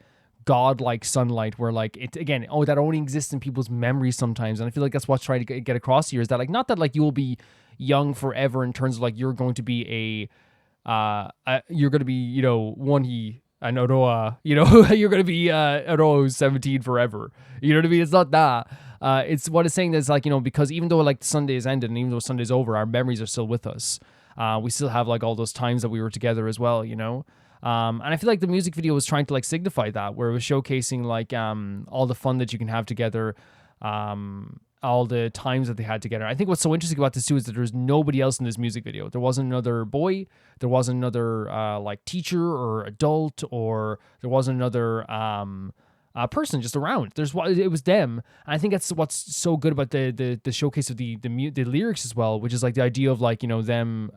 godlike sunlight where like it, again, that only exists in people's memories sometimes. And I feel like that's what's trying to get across here, is that like, not that like you will be young forever in terms of like you're going to be you're going to be, you know, an Oroa, you know, you're going to be Oroa who's 17 forever. You know what I mean? It's not that. It's what it's saying is like, you know, because even though like Sunday is ended and even though Sunday's over, our memories are still with us. We still have like all those times that we were together as well, you know? And I feel like the music video was trying to like signify that, where it was showcasing like all the fun that you can have together, all the times that they had together. I think what's so interesting about this too is that there's nobody else in this music video. There wasn't another boy, there wasn't another like teacher or adult, or there wasn't another person just around. It was them, and I think that's what's so good about the showcase of the lyrics as well, which is like the idea of like, you know, them.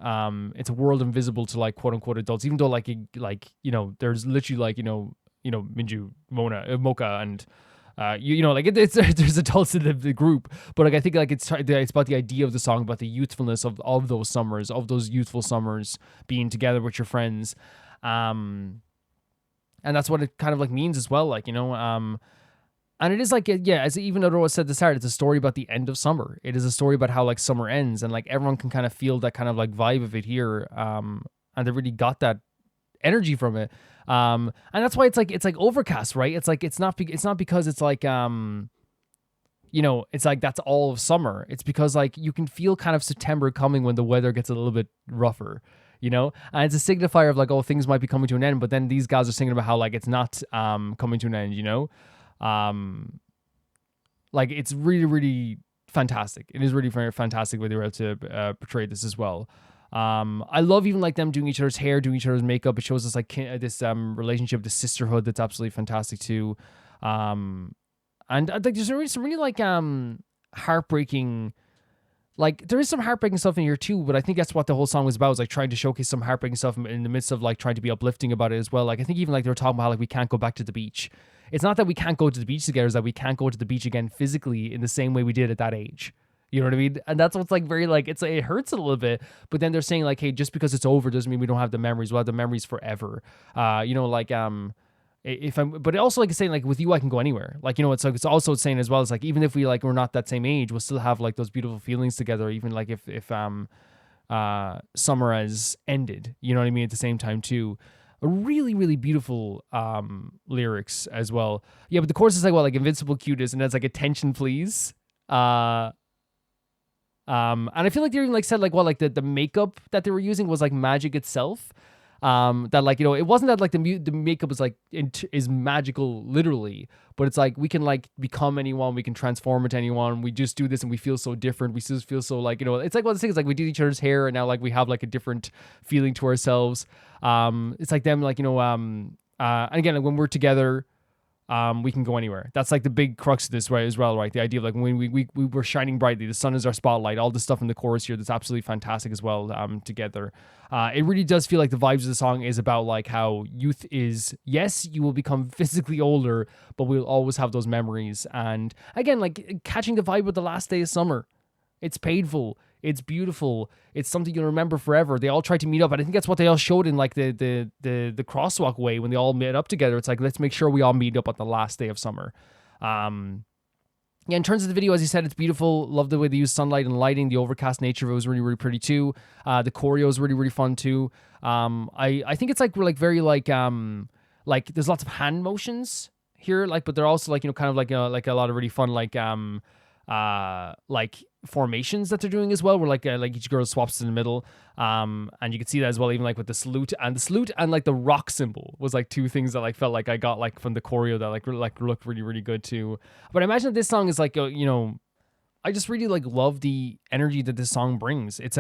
It's a world invisible to like quote unquote adults, even though like you know, there's literally like you know Minju, Mocha, and you know, like it's there's adults in the group, but like I think like it's about the idea of the song, about the youthfulness of those summers, of those youthful summers, being together with your friends, and that's what it kind of like means as well, like, you know, and it is like, yeah, as even Oroa said at the start, it's a story about the end of summer. It is a story about how like summer ends, and like everyone can kind of feel that kind of like vibe of it here, and they really got that energy from it. And that's why it's like overcast, right? It's like it's not because it's like you know, it's like that's all of summer. It's because like you can feel kind of September coming when the weather gets a little bit rougher, you know? And it's a signifier of like, oh, things might be coming to an end, but then these guys are singing about how like it's not coming to an end, you know? Like it's really, really fantastic. It is really very fantastic where they were able to portray this as well. I love even like them doing each other's hair, doing each other's makeup. It shows us like this relationship, this sisterhood that's absolutely fantastic too. And like there's some really like heartbreaking, like there is some heartbreaking stuff in here too, but I think that's what the whole song was about, was like trying to showcase some heartbreaking stuff in the midst of like trying to be uplifting about it as well. Like I think even like they were talking about how like we can't go back to the beach. It's not that we can't go to the beach together, it's that we can't go to the beach again physically in the same way we did at that age. You know what I mean? And that's what's like very like, it hurts a little bit, but then they're saying like, hey, just because it's over doesn't mean we don't have the memories. We'll have the memories forever. You know, like, but also like it's saying like with you, I can go anywhere. Like, you know, it's like, it's also saying as well, it's like, even if we like, we're not that same age, we'll still have like those beautiful feelings together. Even like if summer has ended, you know what I mean? At the same time too. A really, really beautiful lyrics as well. Yeah, but the chorus is like, well, like invincible cuteness, and that's like attention, please. And I feel like they even like said like, well, like the makeup that they were using was like magic itself. That like, you know, it wasn't that like the makeup was like is magical literally, but it's like we can like become anyone, we can transform into anyone. We just do this and we feel so different. We still feel so like, you know, it's like one of the things like we did each other's hair and now like we have like a different feeling to ourselves. It's like them like, you know, and again, like when we're together, we can go anywhere. That's like the big crux of this, right, as well, right? The idea of like when we were shining brightly, the sun is our spotlight, all the stuff in the chorus here that's absolutely fantastic as well, together. It really does feel like the vibes of the song is about like how youth is, yes, you will become physically older, but we'll always have those memories. And again, like catching the vibe of the last day of summer. It's painful. It's beautiful. It's something you'll remember forever. They all tried to meet up, and I think that's what they all showed in like the crosswalk way when they all met up together. It's like, let's make sure we all meet up on the last day of summer. Yeah, in terms of the video, as you said, it's beautiful. Love the way they use sunlight and lighting. The overcast nature of it was really, really pretty too. The choreo is really, really fun too. I think it's like we're like very like there's lots of hand motions here, like, but they're also like, you know, kind of like a lot of really fun like formations that they're doing as well, where like each girl swaps in the middle, and you can see that as well, even like with the salute and like the rock symbol was like two things that like felt like I got like from the choreo that like looked really, really good too. But I imagine that this song is like, you know, I just really like love the energy that this song brings. It's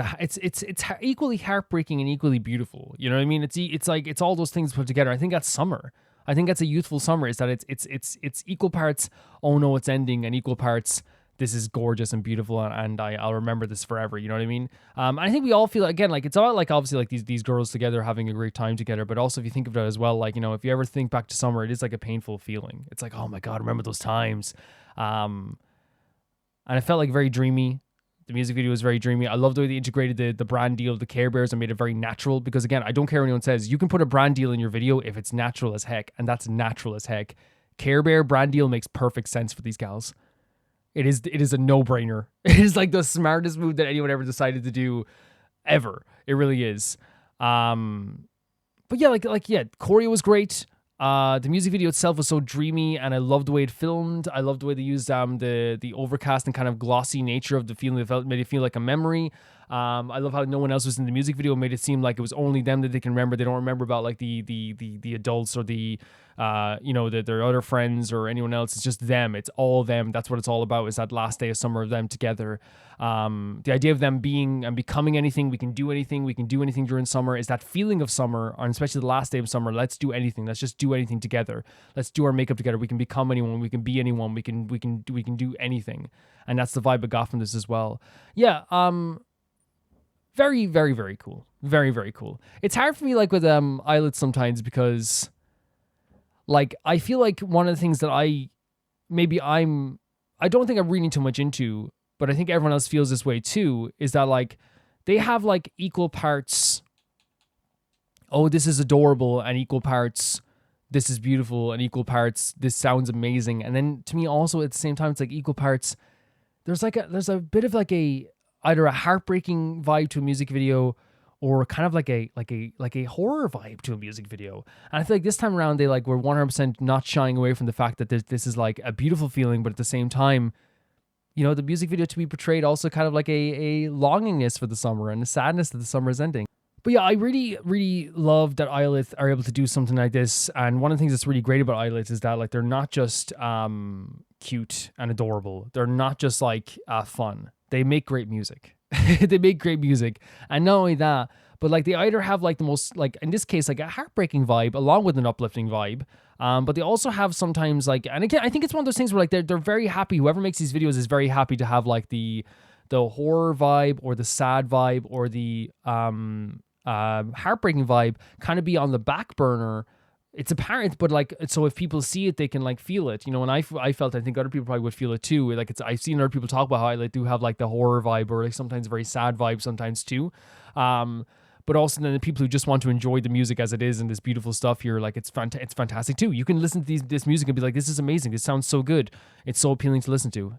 equally heartbreaking and equally beautiful. You know what I mean? It's like it's all those things put together. I think that's summer. I think that's a youthful summer. Is that it's equal parts, oh no, it's ending, and equal parts, this is gorgeous and beautiful, and I'll remember this forever. You know what I mean? I think we all feel, again, like it's all like obviously like these girls together having a great time together, but also if you think of it as well, like, you know, if you ever think back to summer, it is like a painful feeling. It's like, oh my God, remember those times. And it felt like very dreamy. The music video was very dreamy. I love the way they integrated the brand deal of the Care Bears and made it very natural, because again, I don't care what anyone says, you can put a brand deal in your video if it's natural as heck, and that's natural as heck. Care Bear brand deal makes perfect sense for these gals. It is a no-brainer. It is like the smartest move that anyone ever decided to do ever. It really is. But yeah, choreo was great. The music video itself was so dreamy, and I loved the way it filmed. I loved the way they used the overcast and kind of glossy nature of the feeling. It made it feel like a memory. I love how no one else was in the music video. It made it seem like it was only them that they can remember. They don't remember about like the adults or the their other friends or anyone else. It's just them. It's all them. That's what it's all about, is that last day of summer of them together. The idea of them being and becoming anything. We can do anything during summer, is that feeling of summer, and especially the last day of summer. Let's do anything. Let's just do anything together. Let's do our makeup together. We can become anyone. We can be anyone. We can do anything. And that's the vibe I got from this as well. Yeah. Very, very, very cool. Very, very cool. It's hard for me, like, with Illit sometimes, because, like, I feel like one of the things that I don't think I'm reading too much into, but I think everyone else feels this way too, is that, like, they have, like, equal parts, oh, this is adorable, and equal parts, this is beautiful, and equal parts, this sounds amazing. And then, to me, also, at the same time, it's like equal parts, there's a bit of, like, either a heartbreaking vibe to a music video, or kind of like a horror vibe to a music video. And I feel like this time around, they like were 100% not shying away from the fact that this is like a beautiful feeling, but at the same time, you know, the music video to be portrayed also kind of like a longingness for the summer and a sadness that the summer is ending. But yeah, I really, really love that Illit are able to do something like this. And one of the things that's really great about Illit is that, like, they're not just cute and adorable. They're not just like fun. They make great music. They make great music. And not only that, but like they either have like the most, like in this case, like a heartbreaking vibe along with an uplifting vibe. But they also have sometimes like, and again, I think it's one of those things where like they're very happy. Whoever makes these videos is very happy to have like the horror vibe or the sad vibe or the heartbreaking vibe kind of be on the back burner. It's apparent, but like, so if people see it, they can like feel it, you know. And I felt, I think other people probably would feel it too. Like I've seen other people talk about how I like do have like the horror vibe or like sometimes a very sad vibe sometimes too. But also then the people who just want to enjoy the music as it is and this beautiful stuff here, like it's fantastic too. You can listen to this music and be like, this is amazing. This sounds so good. It's so appealing to listen to.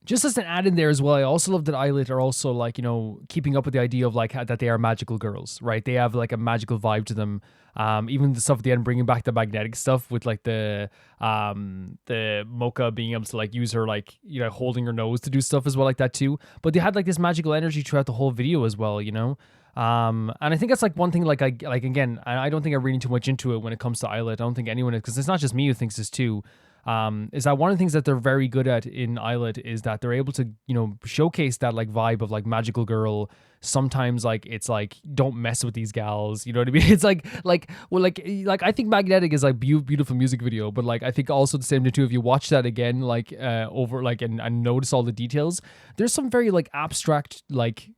Just as an add in there as well, I also love that Illit are also like, you know, keeping up with the idea of like that they are magical girls, right? They have like a magical vibe to them. Even the stuff at the end, bringing back the magnetic stuff with like the Mocha being able to like use her, like, you know, holding her nose to do stuff as well like that too. But they had like this magical energy throughout the whole video as well, you know? And I think that's like one thing, like again, I don't think I'm reading too much into it when it comes to Illit. I don't think anyone is, because it's not just me who thinks this too. is that one of the things that they're very good at in Illit is that they're able to, you know, showcase that like vibe of like magical girl. Sometimes like it's like don't mess with these gals, you know what I mean? It's like I think Magnetic is like beautiful music video, but like I think also the same too. If you watch that again, like over like and notice all the details, there's some very like abstract like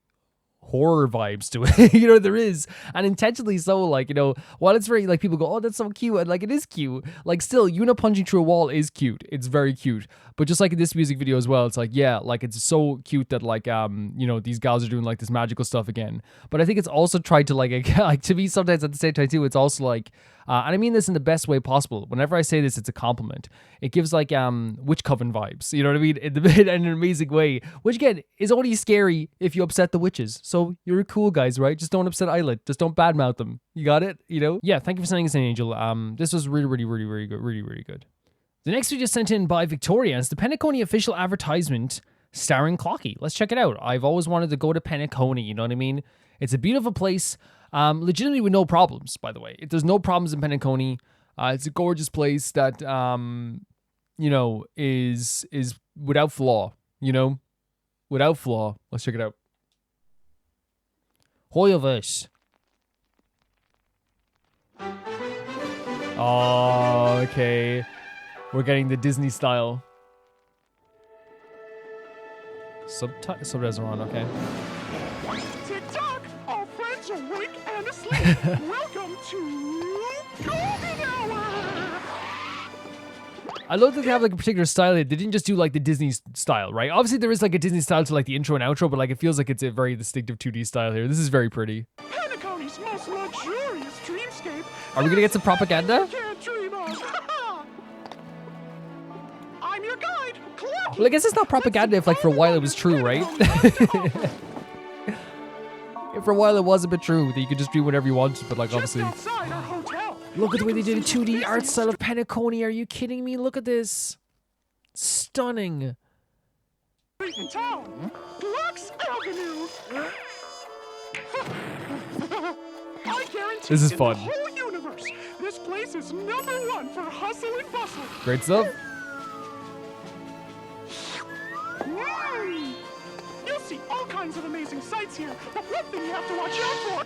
horror vibes to it. You know, there is, and intentionally so. Like, you know, while it's very like people go, oh, that's so cute, and like it is cute, like still Yuna punching through a wall is cute, it's very cute. But just like in this music video as well, it's like, yeah, like it's so cute that like you know, these gals are doing like this magical stuff again. But I think it's also tried to like to me sometimes at the same time too, it's also like and I mean this in the best way possible. Whenever I say this, it's a compliment. It gives like Witch Coven vibes, you know what I mean? In an amazing way, which again is only scary if you upset the witches. So you're cool guys, right? Just don't upset Illit. Just don't badmouth them. You got it? You know? Yeah, thank you for sending us an angel. This was really good. Really good. The next video sent in by Victoria is the Penacony official advertisement starring Clockie. Let's check it out. I've always wanted to go to Penacony, you know what I mean? It's a beautiful place. Legitimately with no problems, by the way. There's no problems in Penacony. It's a gorgeous place that, you know, is without flaw, you know? Without flaw. Let's check it out. Hoyoverse. Oh, okay. We're getting the Disney style. Subtitles are on, okay. Tick-tock! All friends awake and asleep. Welcome to Golden Hour! I love that they have like a particular style. They didn't just do like the Disney style, right? Obviously there is like a Disney style to like the intro and outro, but like it feels like it's a very distinctive 2D style here. This is very pretty. Penacony's most luxurious dreamscape. Are we gonna get some propaganda? Can't dream of. I'm your guide, Clockie. Well, I guess it's not propaganda if like for a while it was true, right? If for a while it was a bit true that you could just do whatever you wanted, but like obviously. Outside our hotel. Look at the way they did a 2D art style of Penacony. Are you kidding me? Look at this. Stunning. Street in town. Lux Avenue. I guarantee This is in fun. the whole universe, this place is #1 for hustle and bustle. Great stuff. You'll see all kinds of amazing sights here, but one thing you have to watch out for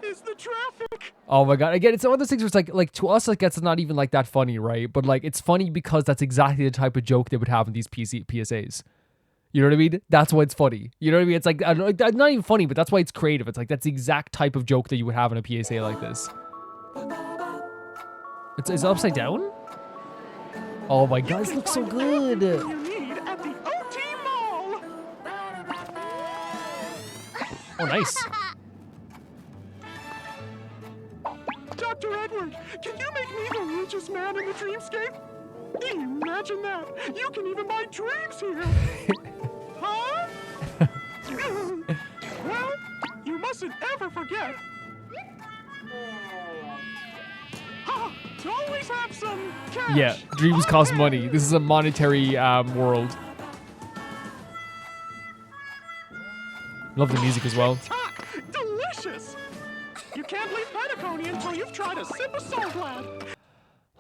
is the traffic. Oh my god! Again, it's one of those things where it's like to us, like that's not even like that funny, right? But like it's funny because that's exactly the type of joke they would have in these PSAs. You know what I mean? That's why it's funny. You know what I mean? It's like I don't know, not even funny, but that's why it's creative. It's like that's the exact type of joke that you would have in a PSA like this. It's upside down. Oh my god, this looks so good. You need at the OT Mall. Oh, nice. Dr. Edward, can you make me the richest man in the dreamscape? Imagine that. You can even buy dreams here. Huh? Well, you mustn't ever forget. To always have some cash. Yeah, dreams cost money. This is a monetary world. Love the music as well. Delicious. You can't leave Penacony until you've tried a sip of Soul Glad.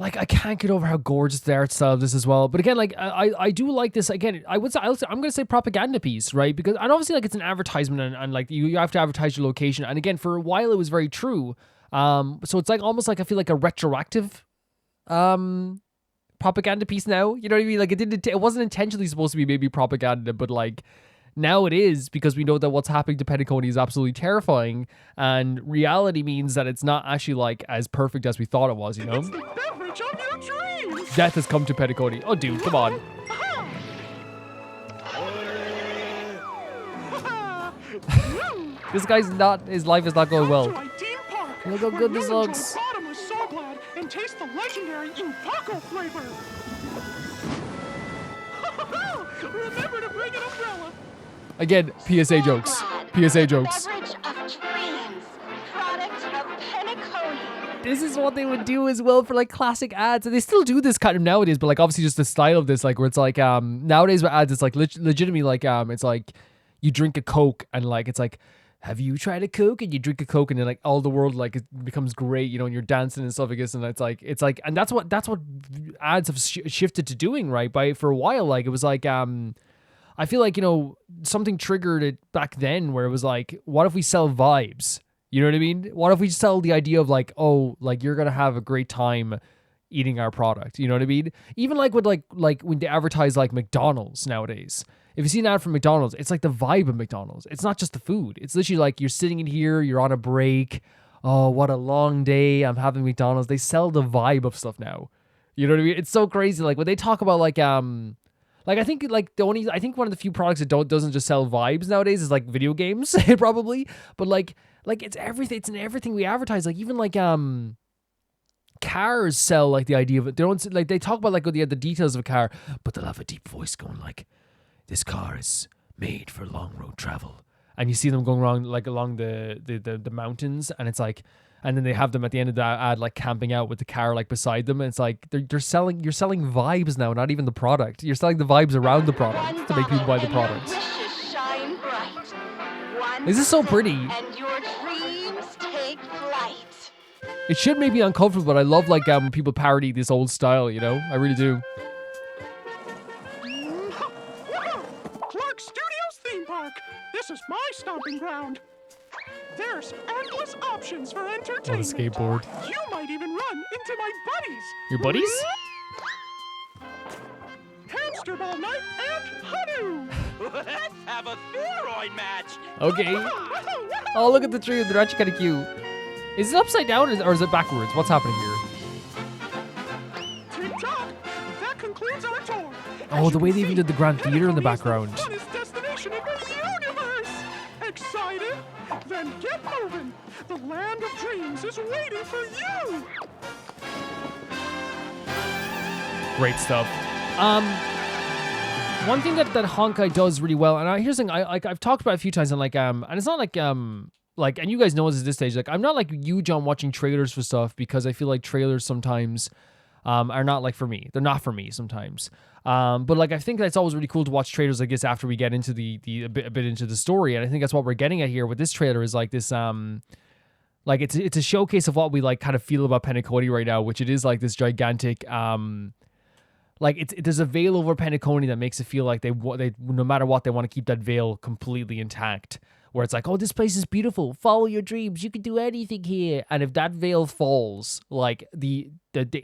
Like, I can't get over how gorgeous the art style of this as well. But again, like, I do like this. Again, I'm going to say propaganda piece, right? Because, and obviously, like, it's an advertisement and like, you have to advertise your location. And again, for a while, it was very true. So it's like, almost like, I feel like a retroactive, propaganda piece now. You know what I mean? Like, it wasn't intentionally supposed to be maybe propaganda, but like, now it is, because we know that what's happening to Penacony is absolutely terrifying, and reality means that it's not actually like as perfect as we thought it was, you know? It's the beverage of your dreams. Death has come to Penacony. Oh, dude, come on. This guy's not, his life is not going well. Look how good this looks. Bottomless Soul Glad and taste the legendary Upako flavor. Remember to bring an umbrella. Again, PSA jokes. PSA jokes. This is what they would do as well for like classic ads, and they still do this kind of nowadays, but like obviously just the style of this, like where it's like nowadays with ads it's like legitimately like it's like you drink a Coke and like it's like have you tried a Coke? And you drink a Coke and then like all the world like it becomes great, you know, and you're dancing and stuff like this. And it's like, and that's what ads have shifted to doing, right? For a while, like it was like, I feel like, you know, something triggered it back then where it was like, what if we sell vibes? You know what I mean? What if we sell the idea of like, oh, like you're going to have a great time eating our product. You know what I mean? Even like with like when they advertise like McDonald's nowadays. If you see an ad from McDonald's, it's like the vibe of McDonald's. It's not just the food. It's literally like you're sitting in here, you're on a break. Oh, what a long day. I'm having McDonald's. They sell the vibe of stuff now. You know what I mean? It's so crazy. Like when they talk about like I think like I think one of the few products that doesn't just sell vibes nowadays is like video games, probably. But like it's everything. It's in everything we advertise. Like even like cars sell like the idea of it. They don't like they talk about like the details of a car, but they'll have a deep voice going like, "This car is made for long road travel," and you see them going along the mountains, and it's like, and then they have them at the end of the ad like camping out with the car like beside them, and it's like you're selling vibes now, not even the product. You're selling the vibes around the product to make people buy the product. This is so pretty. And your dreams take flight. It should make me uncomfortable, but I love like when people parody this old style, you know? I really do. Clark Studios theme park. This is my stomping ground. There's endless options for entertainment. On a skateboard. You might even run into my buddies. Your buddies? Hamster ball night and Hanu. Let's have a steroid match. Okay. Oh, look at the tree. They're actually kind of cute. Is it upside down or is it backwards? What's happening here? Tick-tock. That concludes our tour. Oh, the way they even did the Grand Theater in the background. Funnest destination in the universe. Excited? Then get moving. The land of dreams is waiting for you. Great stuff. One thing that Honkai does really well, and here's the thing, I've talked about it a few times, and like and it's not like and you guys know this at this stage, like I'm not like huge on watching trailers for stuff because I feel like trailers sometimes are not like for me. They're not for me sometimes. But like I think that's always really cool to watch trailers like this after we get into a bit into the story, and I think that's what we're getting at here with this trailer is like this like it's a showcase of what we like kind of feel about Penacony right now, which it is like this gigantic like there's a veil over Penacony that makes it feel like they no matter what they want to keep that veil completely intact. Where it's like, oh, this place is beautiful. Follow your dreams. You can do anything here. And if that veil falls, like the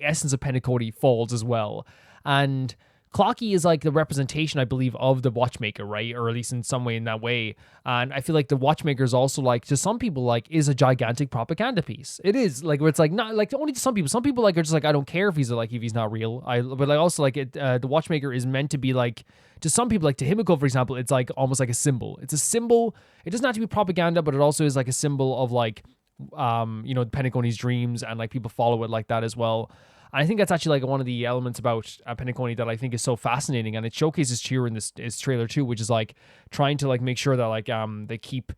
essence of Penacony falls as well. And Clockie is like the representation, I believe, of the watchmaker, right? Or at least in some way in that way. And I feel like the watchmaker is also like, to some people, like, is a gigantic propaganda piece. It is like, where it's like, not like only to some people. Some people like are just like, I don't care if he's not real. But like also like the watchmaker is meant to be like, to some people, like to Himiko, for example, it's like almost like a symbol. It's a symbol. It doesn't have to be propaganda, but it also is like a symbol of like, you know, Penacony's dreams, and like people follow it like that as well. And I think that's actually like one of the elements about Penacony that I think is so fascinating, and it showcases here in this trailer too, which is like trying to like make sure that like they keep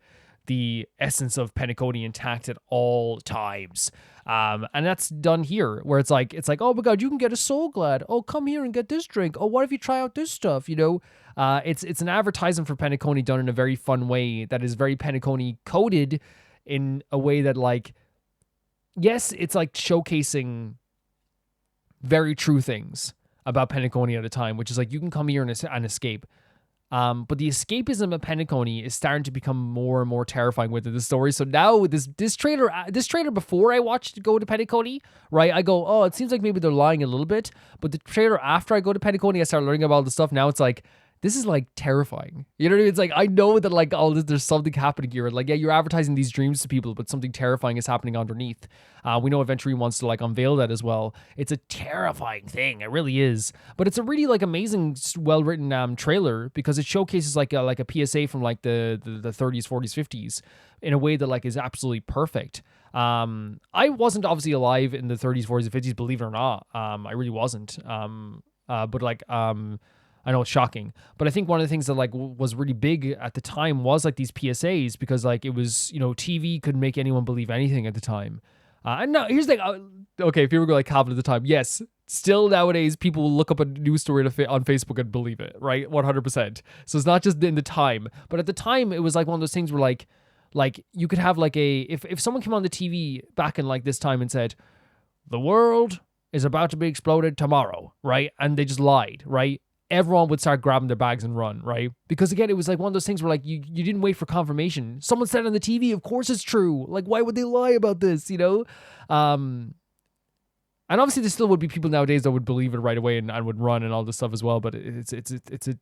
the essence of Penacony intact at all times. And that's done here, where it's like, oh my god, you can get a Soul Glad. Oh, come here and get this drink. Oh, what if you try out this stuff? You know, it's an advertisement for Penacony done in a very fun way that is very Penacony coded in a way that like, yes, it's like showcasing very true things about Penacony at a time, which is like you can come here and escape. But the escapism of Penacony is starting to become more and more terrifying within the story. So now with this trailer before I watched Go to Penacony, right, I go, oh, it seems like maybe they're lying a little bit. But the trailer after I go to Penacony, I start learning about all the stuff. Now it's like, this is like terrifying. You know what I mean? It's like, I know that like all this, there's something happening here. Like, yeah, you're advertising these dreams to people, but something terrifying is happening underneath. We know Adventure wants to like unveil that as well. It's a terrifying thing. It really is. But it's a really like amazing, well-written trailer because it showcases like a PSA from like the 30s, 40s, 50s in a way that like is absolutely perfect. I wasn't obviously alive in the 30s, 40s, and 50s, believe it or not. I really wasn't. But like, I know it's shocking, but I think one of the things that like was really big at the time was like these PSAs, because like it was, you know, TV could make anyone believe anything at the time. And now here's the thing. Okay, if you were like Calvin at the time, yes, still nowadays people will look up a news story on Facebook and believe it, right? 100%. So it's not just in the time, but at the time it was like one of those things where like Like, you could have like if someone came on the TV back in like this time and said, the world is about to be exploded tomorrow, right? And they just lied, right? Everyone would start grabbing their bags and run, right? Because again, it was like one of those things where like you didn't wait for confirmation. Someone said on the TV, of course it's true. Like, why would they lie about this, you know? And obviously there still would be people nowadays that would believe it right away and would run and all this stuff as well, but it's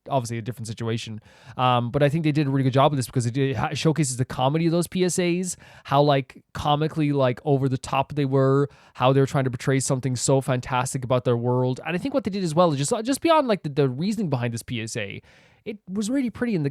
obviously a different situation. But I think they did a really good job of this because it showcases the comedy of those PSAs, how like comically like over the top they were, how they were trying to portray something so fantastic about their world. And I think what they did as well is just beyond like the reasoning behind this PSA, it was really pretty and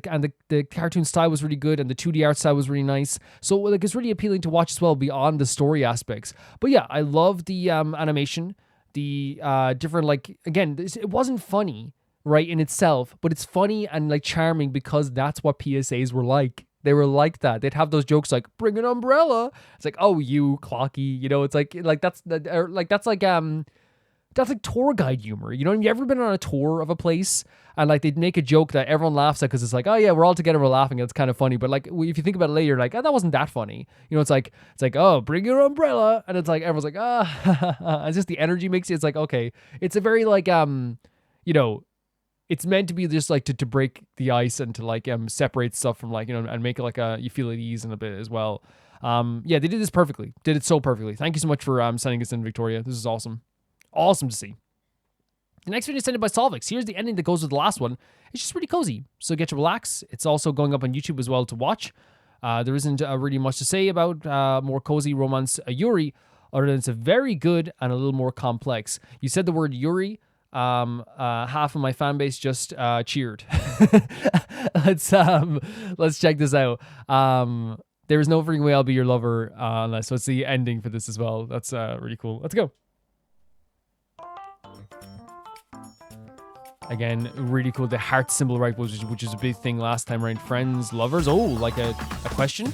the cartoon style was really good and the 2D art style was really nice. So like it's really appealing to watch as well beyond the story aspects. But yeah, I love the animation, the different like, again, it wasn't funny, right, in itself, but it's funny and like charming because that's what PSAs were like. They were like that. They'd have those jokes like, bring an umbrella. It's like, oh, you Clockie, you know, it's like that's like tour guide humor. You know, have you ever been on a tour of a place and like they'd make a joke that everyone laughs at because it's like, oh yeah, we're all together, we're laughing, and it's kind of funny. But like if you think about it later, you're like, oh, that wasn't that funny. You know, it's like, oh, bring your umbrella, and it's like everyone's like, ah, it's just the energy makes it. It's like, okay, it's a very like you know, it's meant to be just like to break the ice and to like separate stuff from like, you know, and make it like you feel at ease in a bit as well. Yeah, they did this perfectly. Did it so perfectly. Thank you so much for sending us in, Victoria. This is awesome. Awesome to see. The next video is sent by Solvix. Here's the ending that goes with the last one. It's just really cozy, so get to relax. It's also going up on YouTube as well to watch. There isn't really much to say about more cozy romance Yuri, other than it's a very good and a little more complex. You said the word Yuri. Half of my fan base just cheered. Let's check this out. There is no freaking way I'll be your lover unless. So it's the ending for this as well. That's really cool. Let's go. Again, really cool. The heart symbol, right, which is a big thing last time, right? Friends, lovers. Oh, like a question.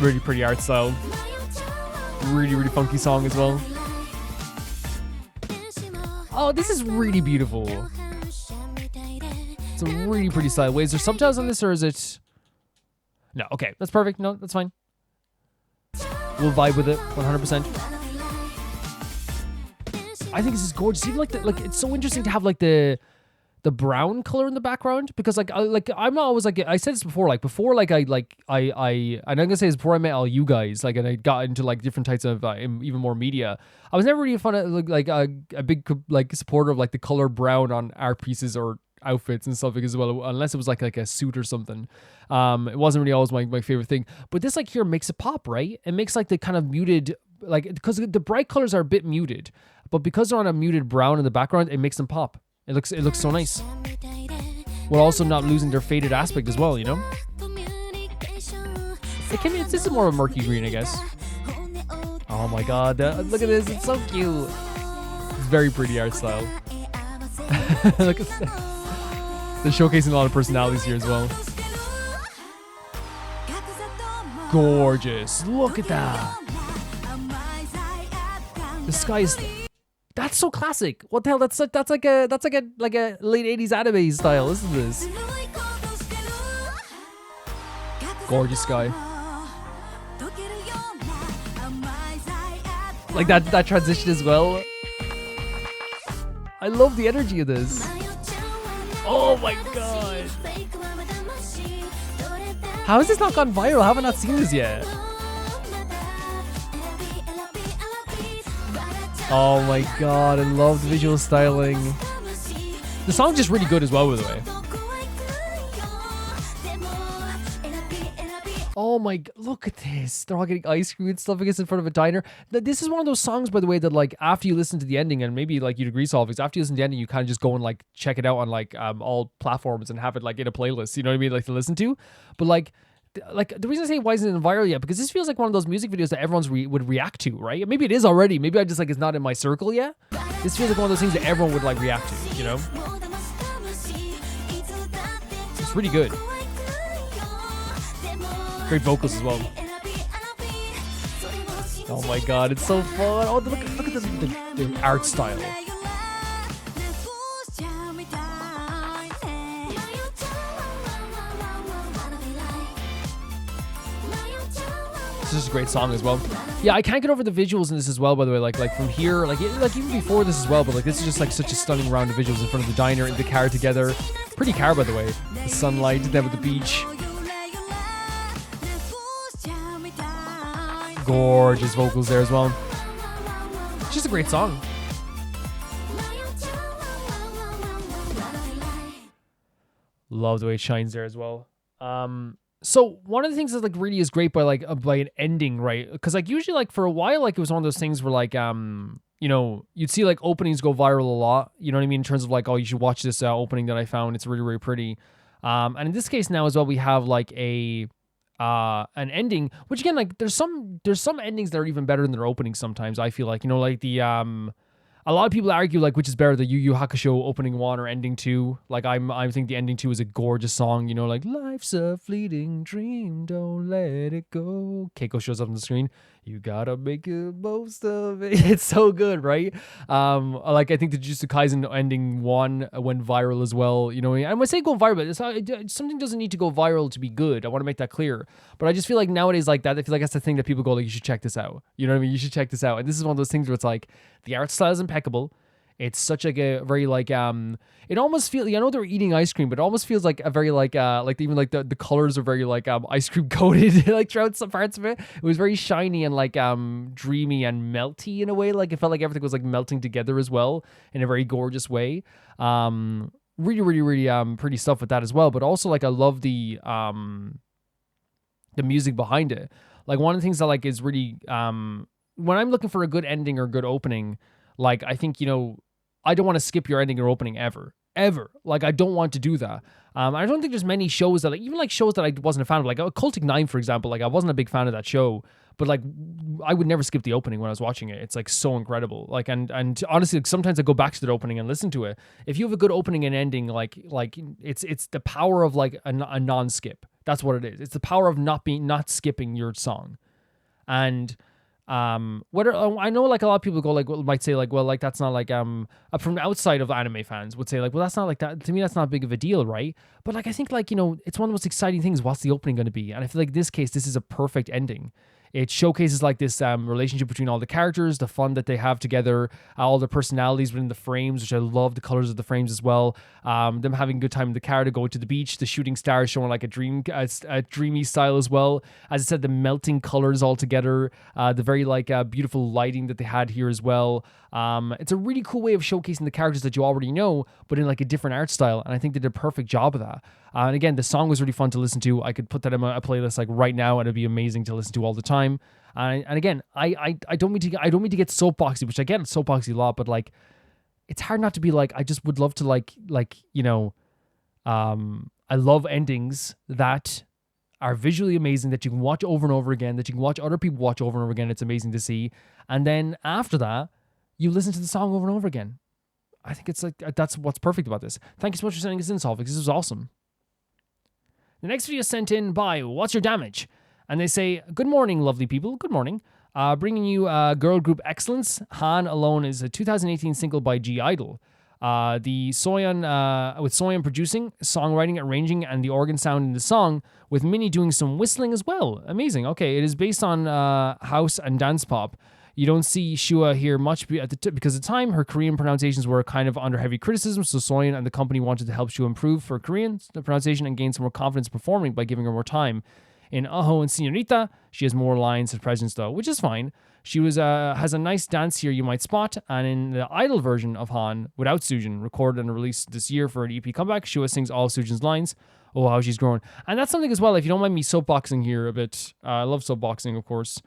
Really pretty art style. Really, really funky song as well. Oh, this is really beautiful. It's a really pretty style. Wait, is there subtitles on this or is it? No, okay, that's perfect. No, that's fine. We'll vibe with it 100%. I think this is gorgeous. Even like it's so interesting to have like the brown color in the background because I'm not always like, I said this before, like before like and I'm gonna say this before I met all you guys, like, and I got into like different types of even more media. I was never really a big like supporter of like the color brown on art pieces or outfits and stuff as well, unless it was like a suit or something. It wasn't really always my favorite thing, but this like here makes it pop, right? It makes like the kind of muted, like, because the bright colors are a bit muted, but because they're on a muted brown in the background, it makes them pop. It looks so nice, while also not losing their faded aspect as well, you know? This is more of a murky green, I guess. Oh my god, look at this, it's so cute. It's very pretty art style. Look at that. They're showcasing a lot of personalities here as well. Gorgeous. Look at that. The sky is... That's so classic. What the hell? That's like a late 80s anime style, isn't this? Gorgeous sky. Like that transition as well. I love the energy of this. Oh my god. How has this not gone viral? How have I not seen this yet? Oh my god, I love the visual styling. The song's just really good as well, by the way. Oh my, look at this. They're all getting ice cream and stuff, I guess, in front of a diner. This is one of those songs, by the way, that like after you listen to the ending, and maybe like you'd agree, Solvix, after you listen to the ending, you kind of just go and like check it out on like all platforms and have it like in a playlist, you know what I mean, like to listen to. But like the reason I say why isn't it viral yet, because this feels like one of those music videos that everyone's would react to, right? Maybe it is already. Maybe I just like it's not in my circle yet. This feels like one of those things that everyone would like react to, you know? It's really good. Great vocals as well. Oh my god, it's so fun. Oh, look at the art style. just a great song as well. Yeah, I can't get over the visuals in this as well, by the way. Like from here, like even before this as well, but like this is just like such a stunning round of visuals in front of the diner and the car together. Pretty car, by the way. The sunlight, then with the beach. Gorgeous vocals there as well. It's just a great song. Love the way it shines there as well. So one of the things that like really is great by an ending, right? Because like usually like for a while, like it was one of those things where like you know, you'd see like openings go viral a lot. You know what I mean? In terms of like, oh, you should watch this opening that I found. It's really, really pretty. And in this case now as well, we have like an ending, which again, like there's some endings that are even better than their openings sometimes. I feel like, you know, like the a lot of people argue like which is better, the Yu Yu Hakusho opening 1 or ending 2. Like I think the ending 2 is a gorgeous song, you know, like life's a fleeting dream, don't let it go. Keiko shows up on the screen. You gotta make the most of it. It's so good, right? Like I think the Jujutsu Kaisen ending 1 went viral as well. You know, I would say go viral, but something doesn't need to go viral to be good. I want to make that clear. But I just feel like nowadays like that, I feel like that's the thing that people go like, you should check this out. You know what I mean? You should check this out. And this is one of those things where it's like the art style is impeccable. It's such like a very like it almost feels, I know they're eating ice cream, but it almost feels like a very like even like the colors are very like ice cream coated like throughout some parts of it. It was very shiny and like dreamy and melty in a way. Like it felt like everything was like melting together as well in a very gorgeous way. Really pretty stuff with that as well. But also like I love the music behind it. Like one of the things that like is really when I'm looking for a good ending or good opening, like I think, you know, I don't want to skip your ending or opening ever. Like I don't want to do that. I don't think there's many shows that like, even like shows that I wasn't a fan of, like Cultic 9, for example. Like I wasn't a big fan of that show, but like I would never skip the opening when I was watching it. It's like so incredible. Like and honestly, like, sometimes I go back to the opening and listen to it. If you have a good opening and ending, like it's the power of like a non-skip. That's what it is. It's the power of not skipping your song. And whether I know like a lot of people go like might say like, well, like that's not like from outside of anime fans would say like, well, that's not like that, to me that's not big of a deal, right? But like I think like, you know, it's one of the most exciting things. What's the opening going to be? And I feel like in this case this is a perfect ending. It showcases like this relationship between all the characters, the fun that they have together, all the personalities within the frames, which I love the colors of the frames as well. Them having a good time in the car to go to the beach, the shooting stars showing like a dreamy style as well. As I said, the melting colors all together, the very like beautiful lighting that they had here as well. It's a really cool way of showcasing the characters that you already know, but in like a different art style. And I think they did a perfect job of that. And again, the song was really fun to listen to. I could put that in a playlist like right now, and it'd be amazing to listen to all the time. And again, I don't mean to get soapboxy, which I get soapboxy a lot, but like it's hard not to be like, I just would love to like you know, I love endings that are visually amazing, that you can watch over and over again, that you can watch other people watch over and over again. It's amazing to see. And then after that, you listen to the song over and over again. I think it's like, that's what's perfect about this. Thank you so much for sending this in, Solvix. This was awesome. The next video is sent in by What's Your Damage? And they say, good morning, lovely people. Good morning. Bringing you girl group excellence. Han Alone is a 2018 single by G Idol. The Soyeon, with Soyeon producing, songwriting, arranging, and the organ sound in the song, with Minnie doing some whistling as well. Amazing. Okay, it is based on house and dance pop. You don't see Shua here much because at the time her Korean pronunciations were kind of under heavy criticism, so Soyeon and the company wanted to help Shua improve her Korean pronunciation and gain some more confidence performing by giving her more time. In Aho and Señorita, she has more lines and presence though, which is fine. She has a nice dance here you might spot, and in the Idol version of Han, without Sujin, recorded and released this year for an EP comeback, Shua sings all Sujin's lines. Oh, how she's grown. And that's something as well, if you don't mind me soapboxing here a bit. I love soapboxing, of course.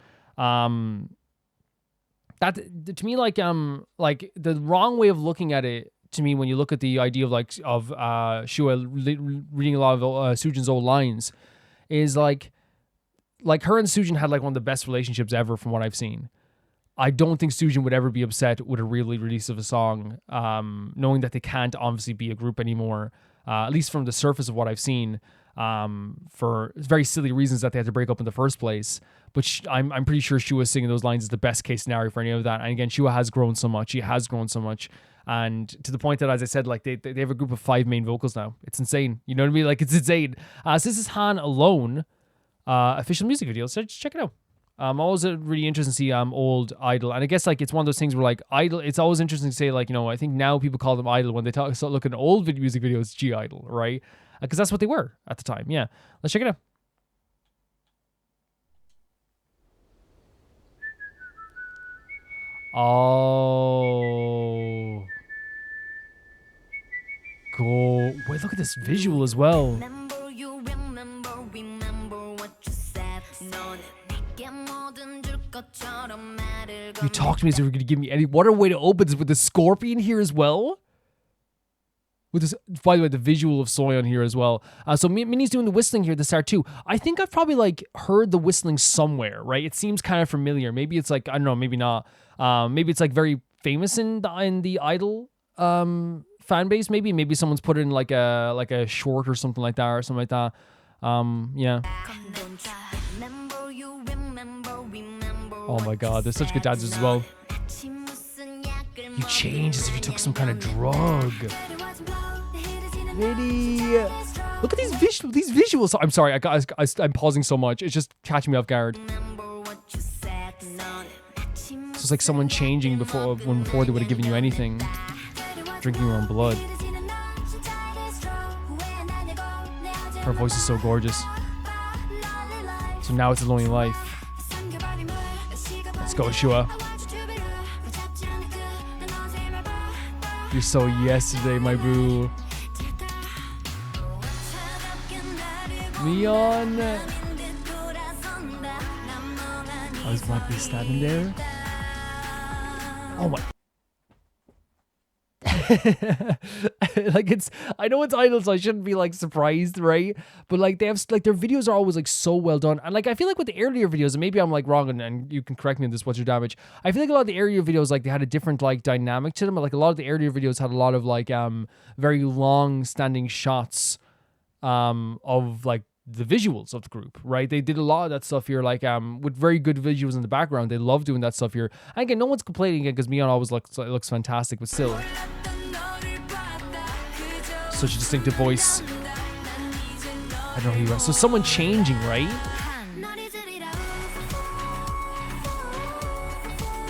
That to me, like the wrong way of looking at it to me when you look at the idea of Shua reading a lot of Sujin's old lines is like her and Sujin had like one of the best relationships ever from what I've seen. I don't think Sujin would ever be upset with a release of a song, knowing that they can't obviously be a group anymore, at least from the surface of what I've seen, for very silly reasons that they had to break up in the first place. But I'm pretty sure Shua singing those lines is the best case scenario for any of that. And again, Shua has grown so much. She has grown so much. And to the point that, as I said, like they have a group of 5 main vocals now. It's insane. You know what I mean? Like it's insane. So this is Han Alone, official music video. So just check it out. Always really interesting to see old idol, and I guess like it's one of those things where like idol. It's always interesting to say like, you know, I think now people call them idol when they start looking at old music videos, G idol, right? Because that's what they were at the time. Yeah, let's check it out. Oh, cool. Wait, look at this visual as well. You talk to me as if you're going to give me any... What a way to open this with the scorpion here as well. With this, by the way, the visual of Soyeon here as well. So Minnie's doing the whistling here at the start too. I think I've probably like heard the whistling somewhere, right? It seems kind of familiar. Maybe it's like, I don't know, maybe not. Maybe it's like very famous in the idol fan base. Maybe someone's put it in like a short or something like that or something like that. Yeah. Oh my god, they're such good dancers as well. You change as if you took some kind of drug. Really? Look at these visuals. I'm sorry, I'm pausing so much. It's just catching me off guard. So it's like someone changing before they would have given you anything. Drinking your own blood. Her voice is so gorgeous. So now it's a lonely life. Let's go, Shua. You're so yesterday, my boo. Leon. Oh, is Black Beast standing there? Oh my. Like I know it's idol, so I shouldn't be like surprised, right? But like they have like their videos are always like so well done, and like I feel like with the earlier videos, and maybe I'm like wrong, and you can correct me on this. What's your damage? I feel like a lot of the earlier videos like they had a different like dynamic to them. Like a lot of the earlier videos had a lot of like very long standing shots of like the visuals of the group, right? They did a lot of that stuff here, like with very good visuals in the background. They love doing that stuff here. And again, no one's complaining again because Mion always looks fantastic, but still. Such a distinctive voice. I don't know who you are. So someone changing, right?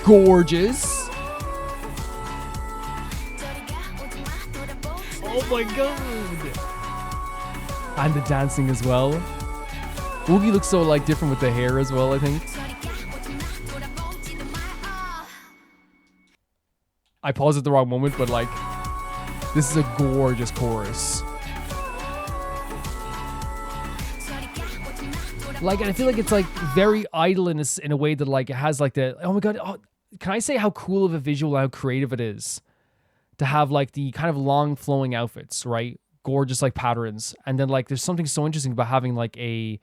Gorgeous. Oh my god. And the dancing as well. Oogie looks so like different with the hair as well, I think. I paused at the wrong moment, but like this is a gorgeous chorus. Like, and I feel like it's like very idle in a way that like it has like the, oh my god, oh, can I say how cool of a visual, how creative it is to have like the kind of long flowing outfits, right? Gorgeous like patterns, and then like there's something so interesting about having like a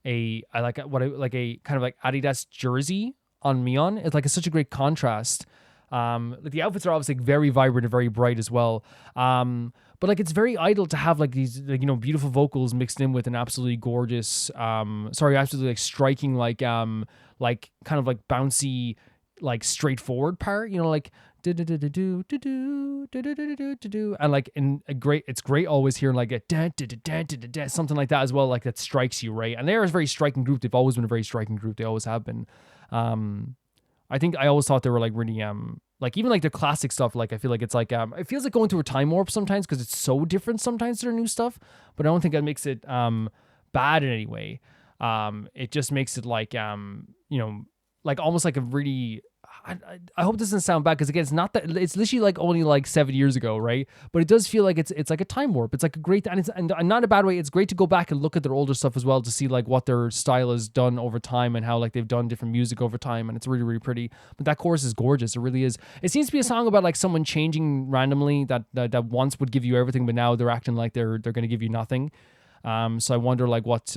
kind of like Adidas jersey on Mion. It's like it's such a great contrast. Like the outfits are obviously very vibrant and very bright as well. But like it's very idle to have like these like, you know, beautiful vocals mixed in with an absolutely gorgeous absolutely like striking like kind of like bouncy like straightforward part, you know, like and like it's great always hearing like a something like that as well, like that strikes you, right? And they're a very striking group. They've always been a very striking group. They always have been. I think I always thought they were like really like even like the classic stuff, like I feel like it's like it feels like going through a time warp sometimes because it's so different sometimes to their new stuff, but I don't think that makes it bad in any way. It just makes it like you know, like almost like a really I hope this doesn't sound bad because again it's not that it's literally like only like 7 years ago, right? But it does feel like it's like a time warp. It's like a great and not in a bad way. It's great to go back and look at their older stuff as well to see like what their style has done over time and how like they've done different music over time, and it's really really pretty. But that chorus is gorgeous. It really is. It seems to be a song about like someone changing randomly that once would give you everything, but now they're acting like they're going to give you nothing. So I wonder like what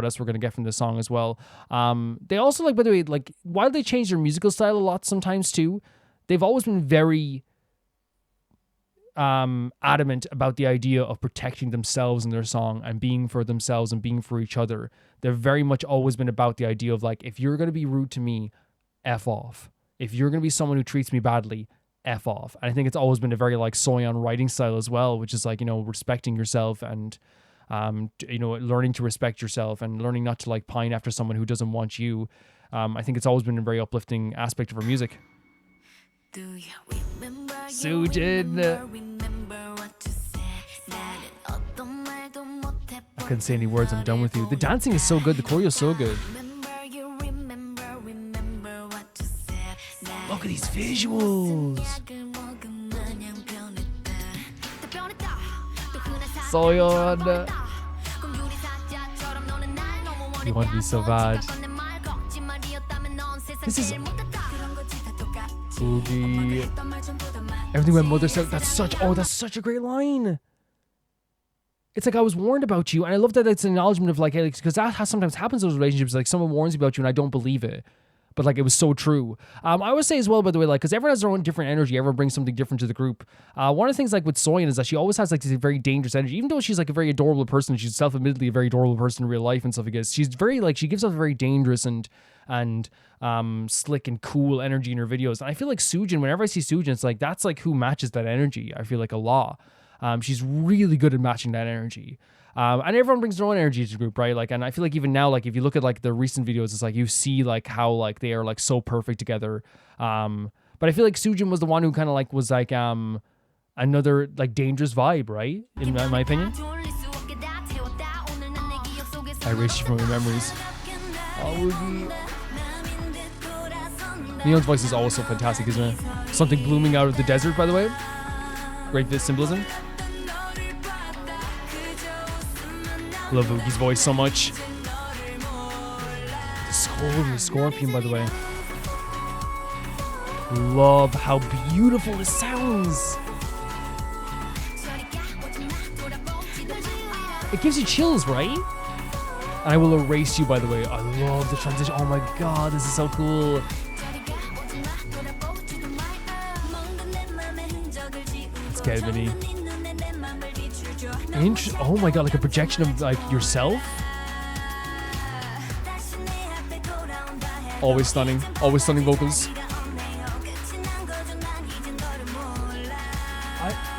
else we're going to get from this song as well. They also, like, by the way, like, while they change their musical style a lot sometimes too, they've always been very adamant about the idea of protecting themselves in their song and being for themselves and being for each other. They've very much always been about the idea of, like, if you're going to be rude to me, F off. If you're going to be someone who treats me badly, F off. And I think it's always been a very, like, Soyeon writing style as well, which is, like, you know, respecting yourself and you know, learning to respect yourself and learning not to like pine after someone who doesn't want you. I think it's always been a very uplifting aspect of her music. Soojin. I couldn't say any words. I'm done with you. The dancing is so good. The choreo is so good. Look at these visuals. Soyeon. You want to be so bad. This is Boogie. Everything my mother said. That's such a great line. It's like, I was warned about you, and I love that it's an acknowledgement of like, because that sometimes happens in those relationships. Like someone warns you about you, and I don't believe it, but like it was so true. I always say as well, by the way, like because everyone has their own different energy, everyone brings something different to the group. One of the things like with Soyeon is that she always has like this very dangerous energy, even though she's like a very adorable person. She's self-admittedly a very adorable person in real life and stuff like this. She's very like, she gives off a very dangerous and slick and cool energy in her videos. And I feel like Soojin, whenever I see Soojin, it's like that's like who matches that energy. I feel like a lot. She's really good at matching that energy. And everyone brings their own energy to the group, right? Like, and I feel like even now, like if you look at like the recent videos, it's like you see like how like they are like so perfect together. But I feel like Soojin was the one who kind of like was like another like dangerous vibe, right? In my opinion. I erased you from my memories. Neon's voice is always so fantastic, isn't it? Something blooming out of the desert, by the way. Great symbolism. Love Oogie's voice so much. The Scorpion, by the way. Love how beautiful this sounds. It gives you chills, right? And I will erase you, by the way. I love the transition. Oh my god, this is so cool. Let's get it, Vinny. Oh my god, like a projection of like yourself. Always stunning vocals.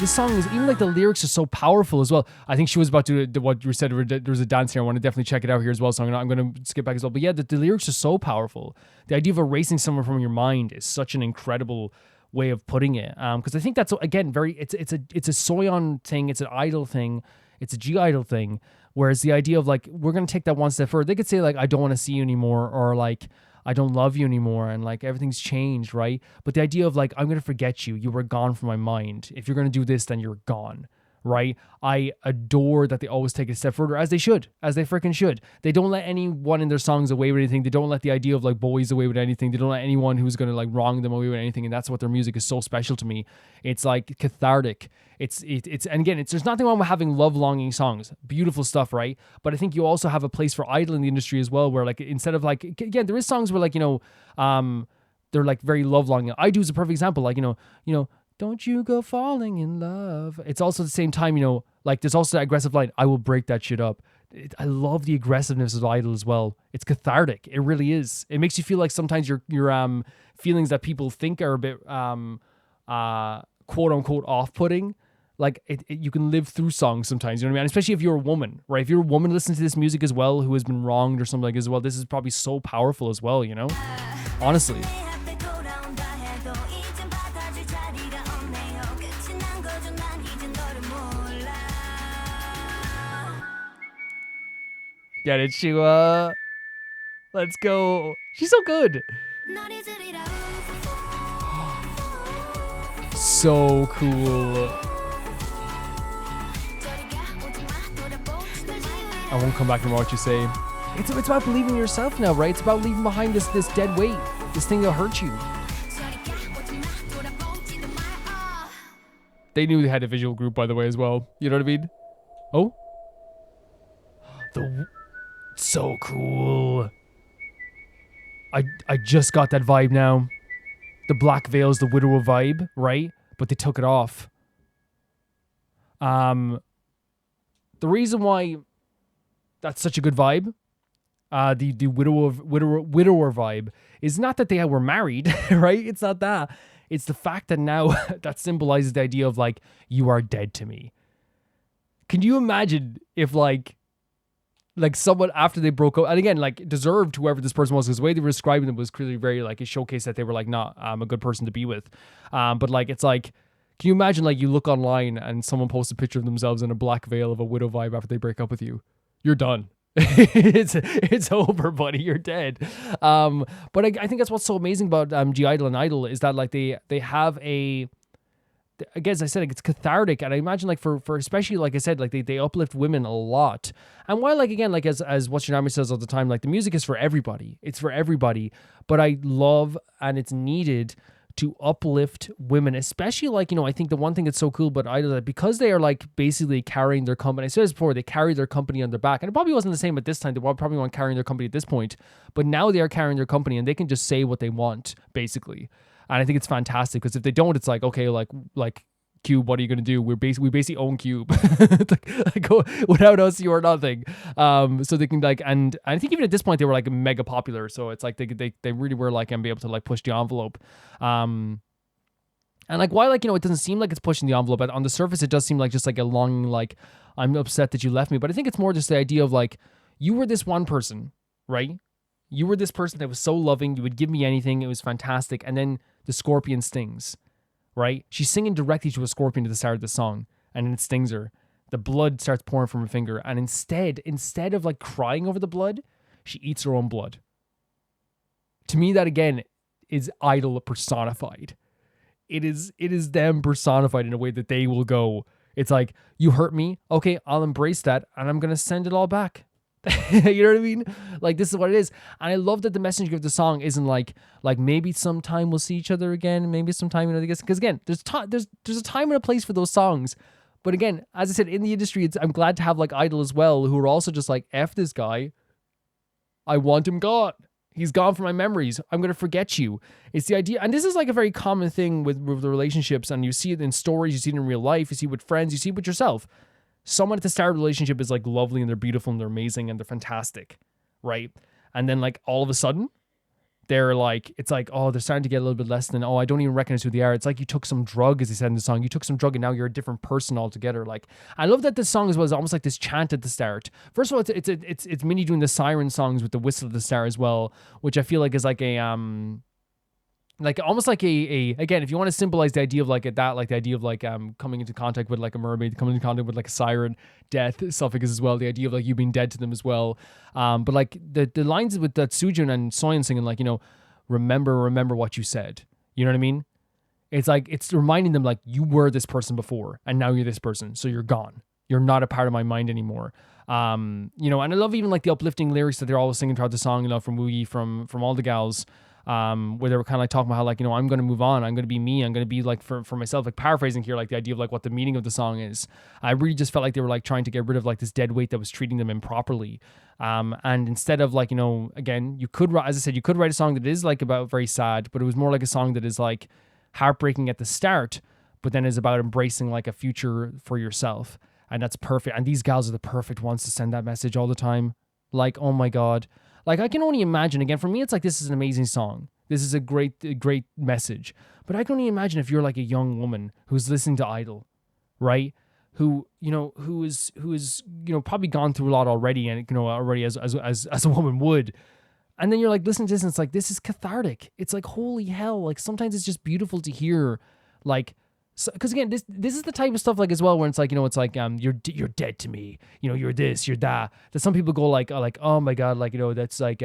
This song is, even like the lyrics are so powerful as well. I think she was about to do what you said. There was a dance here. I want to definitely check it out here as well. So I'm going to skip back as well. But yeah, the lyrics are so powerful. The idea of erasing someone from your mind is such an incredible way of putting it. Because I think that's, again, it's a Soyeon thing. It's an idol thing. It's a G-idol thing. Whereas the idea of like, we're going to take that one step further. They could say like, I don't want to see you anymore, or like, I don't love you anymore, and like everything's changed, right? But the idea of like, I'm going to forget you. You were gone from my mind. If you're going to do this, then you're gone, right? I adore that they always take it a step further, as they freaking should. They don't let anyone in their songs away with anything. They don't let the idea of like boys away with anything. They don't let anyone who's going to like wrong them away with anything. And that's what their music is so special to me. It's like cathartic. And again, there's nothing wrong with having love longing songs. Beautiful stuff, right? But I think you also have a place for idol in the industry as well, where like, instead of like, again, there is songs where like, they're like very love longing. I Do is a perfect example. Like, you know, don't you go falling in love. It's also at the same time, like there's also that aggressive line, I will break that shit up. I love the aggressiveness of idol as well. It's cathartic. It really is. It makes you feel like sometimes your feelings that people think are a bit quote unquote off-putting. Like you can live through songs sometimes, you know what I mean? Especially if you're a woman, right? If you're a woman listening to this music as well, who has been wronged or something like as well, this is probably so powerful as well, honestly. Get it, Shua. Let's go. She's so good. So cool. I won't come back and what you say. It's about believing in yourself now, right? It's about leaving behind this dead weight, this thing that hurt you. They knew they had a visual group, by the way, as well. You know what I mean? Oh, so cool. I just got that vibe now. The black veil's the widower vibe, right? But they took it off. The reason why that's such a good vibe, the widower vibe, is not that they were married, right? It's not that. It's the fact that now that symbolizes the idea of like, you are dead to me. can you imagine if like someone after they broke up, and again, like deserved whoever this person was, because the way they were describing them was clearly very like, it showcased that they were like not a good person to be with. But like, it's like, can you imagine like you look online and someone posts a picture of themselves in a black veil of a widow vibe after they break up with you? You're done. it's over, buddy. You're dead. But I think that's what's so amazing about G-Idol and Idol is that like they have a, again, as I said, like, it's cathartic, and I imagine like for especially like I said, like they uplift women a lot. And while like again, like as What's Your Name says all the time, like the music is for everybody. It's for everybody. But I love, and it's needed to uplift women, especially like, you know, I think the one thing that's so cool about Idol that because they are like basically carrying their company. I said this before, they carry their company on their back, and it probably wasn't the same at this time. They probably weren't carrying their company at this point, but now they are carrying their company and they can just say what they want basically. And I think it's fantastic because if they don't, it's like, okay, like Cube, what are you gonna do? We basically own Cube. like, without us, you are nothing. So they can like, and I think even at this point they were like mega popular. So it's like they really were like and be able to like push the envelope. And like why, like, you know, it doesn't seem like it's pushing the envelope, but on the surface it does seem like just like a longing, like I'm upset that you left me. But I think it's more just the idea of like, you were this one person, right? You were this person that was so loving, you would give me anything, it was fantastic, and then the scorpion stings, right? She's singing directly to a scorpion at the start of the song, and then it stings her. The blood starts pouring from her finger, and instead of like crying over the blood, she eats her own blood. To me, that again is Idol personified. It is them personified in a way that they will go, it's like, you hurt me, okay, I'll embrace that, and I'm gonna send it all back. You know what I mean? Like, this is what it is. And I love that the message of the song isn't like maybe sometime we'll see each other again, maybe sometime, you know, because again, there's a time and a place for those songs. But again, as I said, in the industry, I'm glad to have like Idol as well, who are also just like, F this guy, I want him gone. He's gone from my memories. I'm going to forget you. It's the idea. And this is like a very common thing with the relationships. And you see it in stories, you see it in real life, you see it with friends, you see it with yourself. Someone at the start of the relationship is like lovely and they're beautiful and they're amazing and they're fantastic, right? And then like all of a sudden, they're like, it's like, oh, they're starting to get a little bit less than, oh, I don't even recognize who they are. It's like you took some drug, as he said in the song. You took some drug and now you're a different person altogether. Like, I love that this song as well is almost like this chant at the start. First of all, it's Minnie doing the siren songs with the whistle at the start as well, which I feel like is like a like almost like a again, if you want to symbolize the idea of like that, like the idea of like coming into contact with like a mermaid, coming into contact with like a siren, death suffix as well, the idea of like you being dead to them as well. But like the lines with that Sujun and Soyeon singing, like, you know, remember what you said. You know what I mean? It's like, it's reminding them like, you were this person before and now you're this person, so you're gone. You're not a part of my mind anymore. You know, and I love even like the uplifting lyrics that they're always singing throughout the song, you know, from Woogie, from all the gals. Where they were kind of like talking about how like, you know, I'm going to move on. I'm going to be me. I'm going to be like for myself, like paraphrasing here, like the idea of like what the meaning of the song is. I really just felt like they were like trying to get rid of like this dead weight that was treating them improperly. And instead of like, you know, again, you could, as I said, you could write a song that is like about very sad, but it was more like a song that is like heartbreaking at the start, but then is about embracing like a future for yourself. And that's perfect. And these gals are the perfect ones to send that message all the time. Like, oh my God. Like, I can only imagine, again, for me, it's like, this is an amazing song. This is a great message. But I can only imagine if you're like a young woman who's listening to Idol, right? Who is, you know, probably gone through a lot already, and, you know, already as a woman would. And then you're like, listening to this, and it's like, this is cathartic. It's like, holy hell. Like, sometimes it's just beautiful to hear, like, because again, this is the type of stuff like as well where it's like, you know, it's like you're dead to me, you know, you're this, you're that some people go like oh my God, like, you know, that's like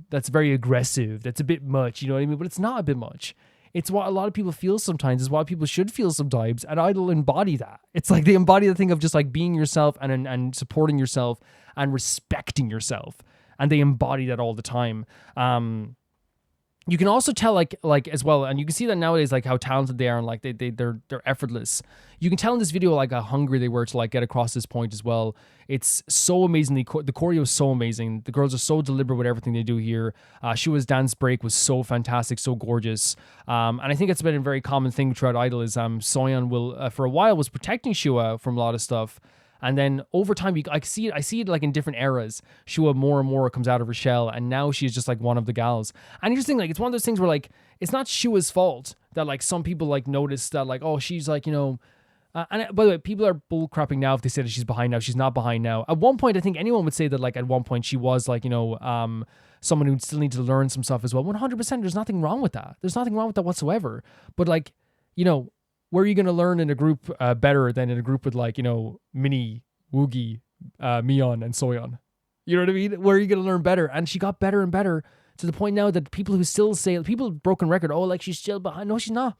that's very aggressive, that's a bit much, you know what I mean? But it's not a bit much. It's what a lot of people feel sometimes, is what people should feel sometimes, and Idol embody that. It's like they embody the thing of just like being yourself and supporting yourself and respecting yourself, and they embody that all the time. You can also tell like as well, and you can see that nowadays, like how talented they are, and like they're effortless. You can tell in this video like how hungry they were to like get across this point as well. It's so amazing. The choreo is so amazing. The girls are so deliberate with everything they do here. Shua's dance break was so fantastic, so gorgeous. And I think it's been a very common thing throughout Idol is Soyeon will for a while was protecting Shua from a lot of stuff. And then over time, I see it like in different eras. Shua more and more comes out of her shell, and now she's just like one of the gals. And interesting, like it's one of those things where like it's not Shua's fault that like some people like notice that like, oh, she's like, you know, And by the way, people are bullcrapping now if they say that she's behind now. She's not behind now. At one point, I think anyone would say that, like, at one point she was, like, someone who still needs to learn some stuff as well. 100%, there's nothing wrong with that. There's nothing wrong with that whatsoever. But, like, where are you going to learn in a group better than in a group with, like, Minnie, Woogie, Mion, and Soyeon? You know what I mean? Where are you going to learn better? And she got better and better to the point now that people who still say, people broken record, oh, like, she's still behind. No, she's not.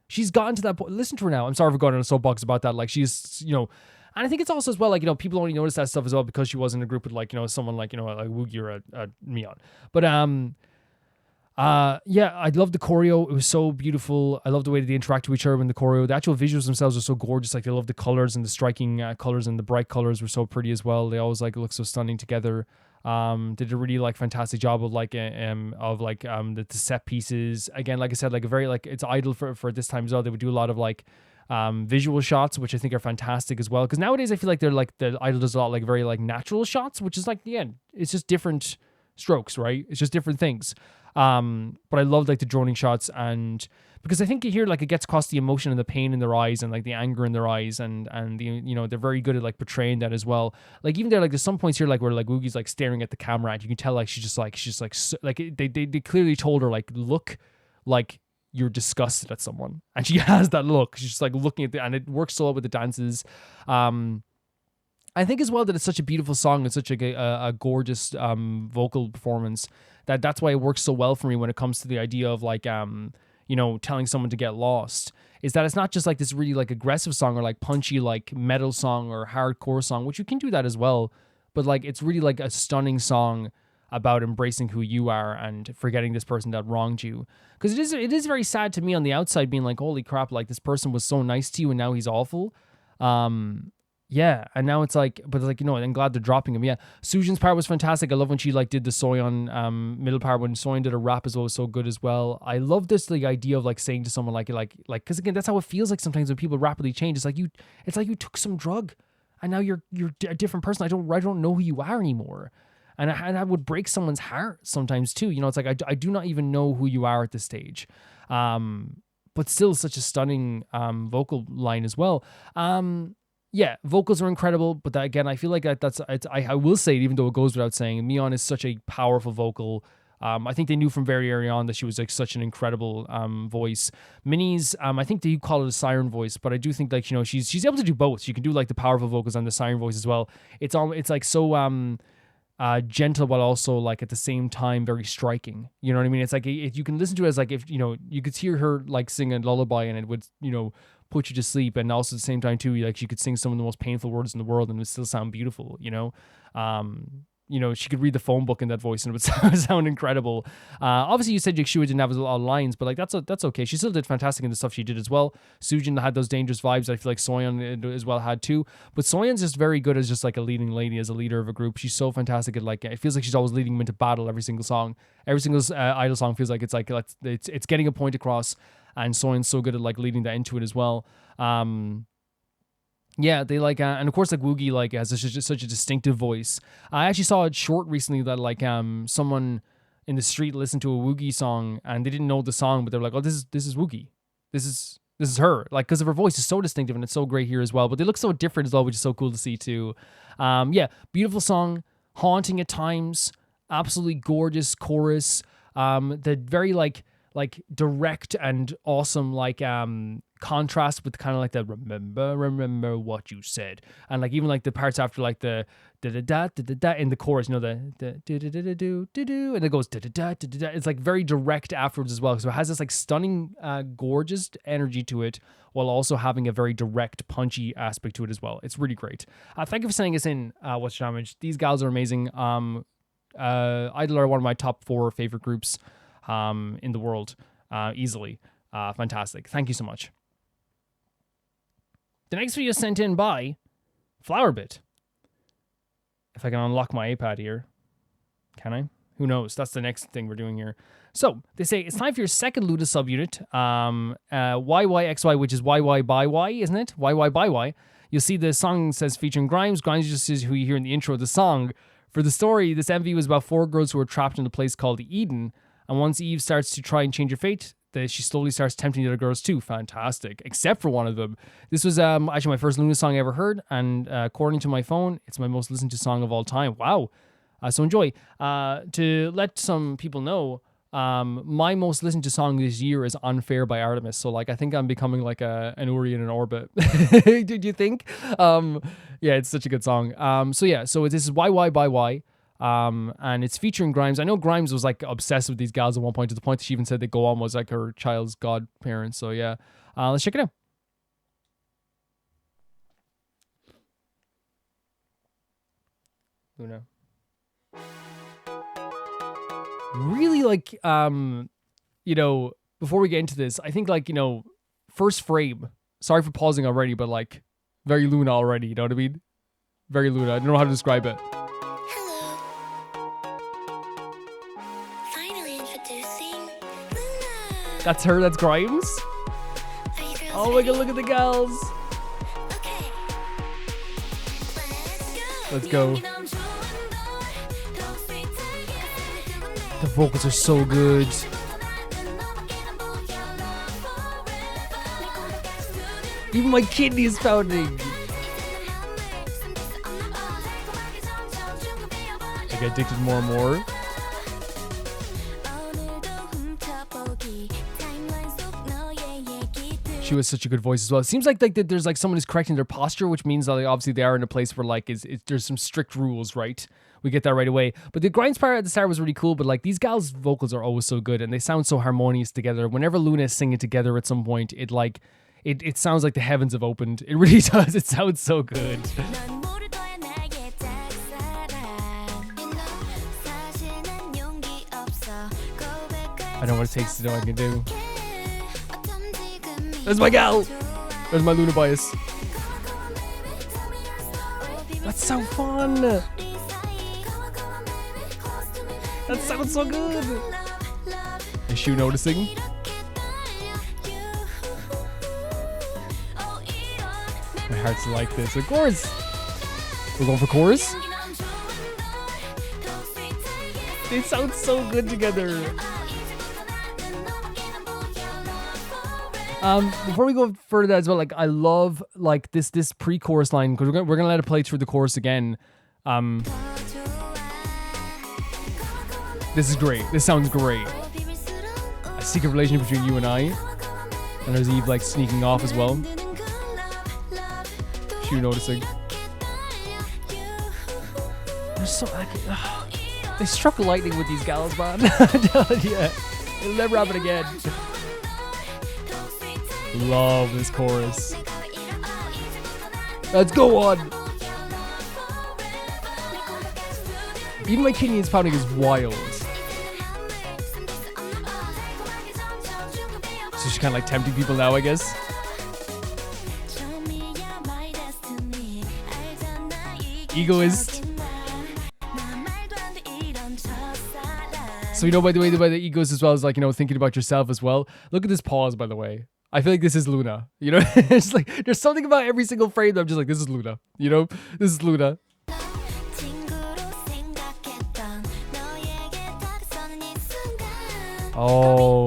She's gotten to that point. Listen to her now. I'm sorry for going on a soapbox about that. Like, she's, and I think it's also as well, like, people only notice that stuff as well because she was in a group with, like, someone like, like Woogie or a Mion. But, yeah, I love the choreo. It was so beautiful. I love the way that they interact with each other in the choreo. The actual visuals themselves are so gorgeous. Like, they love the colors and the striking colors, and the bright colors were so pretty as well. They always, like, look so stunning together. Did a really, like, fantastic job of the set pieces. Again, like I said, like, a very, like, it's idol for this time as well. They would do a lot of, like, visual shots, which I think are fantastic as well. Because nowadays I feel like they're, like, the idol does a lot, like, very, like, natural shots, which is, like, again, it's just different strokes, right? It's just different things. But I love, like, the droning shots, and because I think here, like, it gets across the emotion and the pain in their eyes and, like, the anger in their eyes, and the, they're very good at, like, portraying that as well. Like, even there, like, there's some points here, like, where, like, Woogie's, like, staring at the camera, and you can tell, like, she's just like they clearly told her, like, look like you're disgusted at someone, and she has that look. She's just, like, looking at and it works so well with the dances. I think as well that it's such a beautiful song and such a gorgeous vocal performance that's why it works so well for me when it comes to the idea of, like, telling someone to get lost, is that it's not just, like, this really, like, aggressive song or, like, punchy, like, metal song or hardcore song, which you can do that as well, but, like, it's really, like, a stunning song about embracing who you are and forgetting this person that wronged you. Because it is very sad to me on the outside being like, holy crap, like, this person was so nice to you and now he's awful. Yeah, and now it's like, but, like, I'm glad they're dropping him. Yeah, Sujin's part was fantastic. I love when she, like, did the Soyeon middle part, when Soyeon did a rap as well, was so good as well. I love this, like, idea of, like, saying to someone like, because again, that's how it feels like sometimes when people rapidly change. It's like you took some drug, and now you're a different person. I don't know who you are anymore, and that would break someone's heart sometimes too. It's like I do not even know who you are at this stage, but still such a stunning vocal line as well. Yeah, vocals are incredible, but that, again, I feel like I will say it, even though it goes without saying, Mion is such a powerful vocal. I think they knew from very early on that she was, like, such an incredible voice. Minnie's, I think they call it a siren voice, but I do think, like, she's able to do both. She can do, like, the powerful vocals and the siren voice as well. It's like so gentle, but also, like, at the same time very striking. You know what I mean? It's like you can listen to it as, like, if you could hear her, like, sing a lullaby and it would put you to sleep, and also at the same time too, like, she could sing some of the most painful words in the world and it would still sound beautiful. She could read the phone book in that voice and it would sound incredible. Obviously, you said Yashua didn't have a lot of lines, but, like, that's okay. She still did fantastic in the stuff she did as well. Sujin had those dangerous vibes I feel like Soyeon as well had too. But Soyeon's just very good as just, like, a leading lady, as a leader of a group. She's so fantastic at, like, it feels like she's always leading them into battle every single song. Every single idol song feels like it's getting a point across, and Soyeon's so good at, like, leading that into it as well. Yeah, they, like, and of course, like, Woogie, like, has such a distinctive voice. I actually saw a short recently that, like, someone in the street listened to a Woogie song and they didn't know the song, but they're like, oh, this is Woogie. This is her, like, because of her voice is so distinctive and it's so great here as well. But they look so different as well, which is so cool to see too. Yeah, beautiful song, haunting at times, absolutely gorgeous chorus. The very, like direct and awesome, like, contrast with kind of like the remember what you said, and, like, even, like, the parts after, like, the da in the chorus, the do, and it goes da. It's, like, very direct afterwards as well, so it has this, like, stunning gorgeous energy to it, while also having a very direct, punchy aspect to it as well. It's really great. Thank you for sending us in, What's Damage. These gals are amazing. Idol are one of my top 4 favorite groups in the world, easily. Fantastic. Thank you so much. The next video sent in by Flowerbit. If I can unlock my iPad here. Can I? Who knows? That's the next thing we're doing here. So, they say, it's time for your second Luda subunit. YYXY, which is YY by Y, isn't it? YY by Y. You'll see the song says featuring Grimes. Grimes just is who you hear in the intro of the song. For the story, this MV was about 4 girls who were trapped in a place called Eden. And once Eve starts to try and change her fate, she slowly starts tempting the other girls too. Fantastic, except for one of them. This was actually my first Loona song I ever heard, and according to my phone, it's my most listened to song of all time. Wow. So enjoy. To let some people know, my most listened to song this year is Unfair by Artemis. So like I think I'm becoming like an Uri in an orbit. Did you think? Yeah, it's such a good song. So yeah, so this is YY by Y. And it's featuring Grimes. I know Grimes was like obsessed with these gals at one point, to the point that she even said that Go On was like her child's godparent. So yeah, let's check it out. Loona. Really like, you know, before we get into this, I think like, you know, first frame, sorry for pausing already, but like very Loona already, you know what I mean? Very Loona. I don't know how to describe it. That's her, that's Grimes. Oh my god, look at the gals. Let's go. The vocals are so good. Even my kidney is pounding. I get addicted more and more. She was such a good voice as well. It seems like there's like someone is correcting their posture, which means that like, obviously they are in a place where like there's some strict rules, right? We get that right away. But the Grimes part at the start was really cool. But like these gals' vocals are always so good and they sound so harmonious together. Whenever Loona is singing together at some point, it sounds like the heavens have opened. It really does. It sounds so good. I know what it takes to know I can do. There's my gal. There's my Loona bias. That's so fun. That sounds so good. Is Shu noticing? My heart's like this. Of course. We're going for chorus. They sound so good together. Before we go further as well, like I love like this pre-chorus line, because we're gonna let it play through the chorus again. This is great. This sounds great. A secret relationship between you and I. And there's Eve like sneaking off as well. Shu noticing. They're so like, they struck lightning with these gals, man. Yeah, it'll never happen again. Love this chorus. Let's go on. Even my kidney is pounding is wild. So she's kind of like tempting people now, I guess. Egoist. So you know, by the way, the egoist as well is like, you know, thinking about yourself as well. Look at this pause, by the way. I feel like this is Loona. You know, it's like there's something about every single frame that I'm just like, this is Loona. You know, this is Loona. Oh,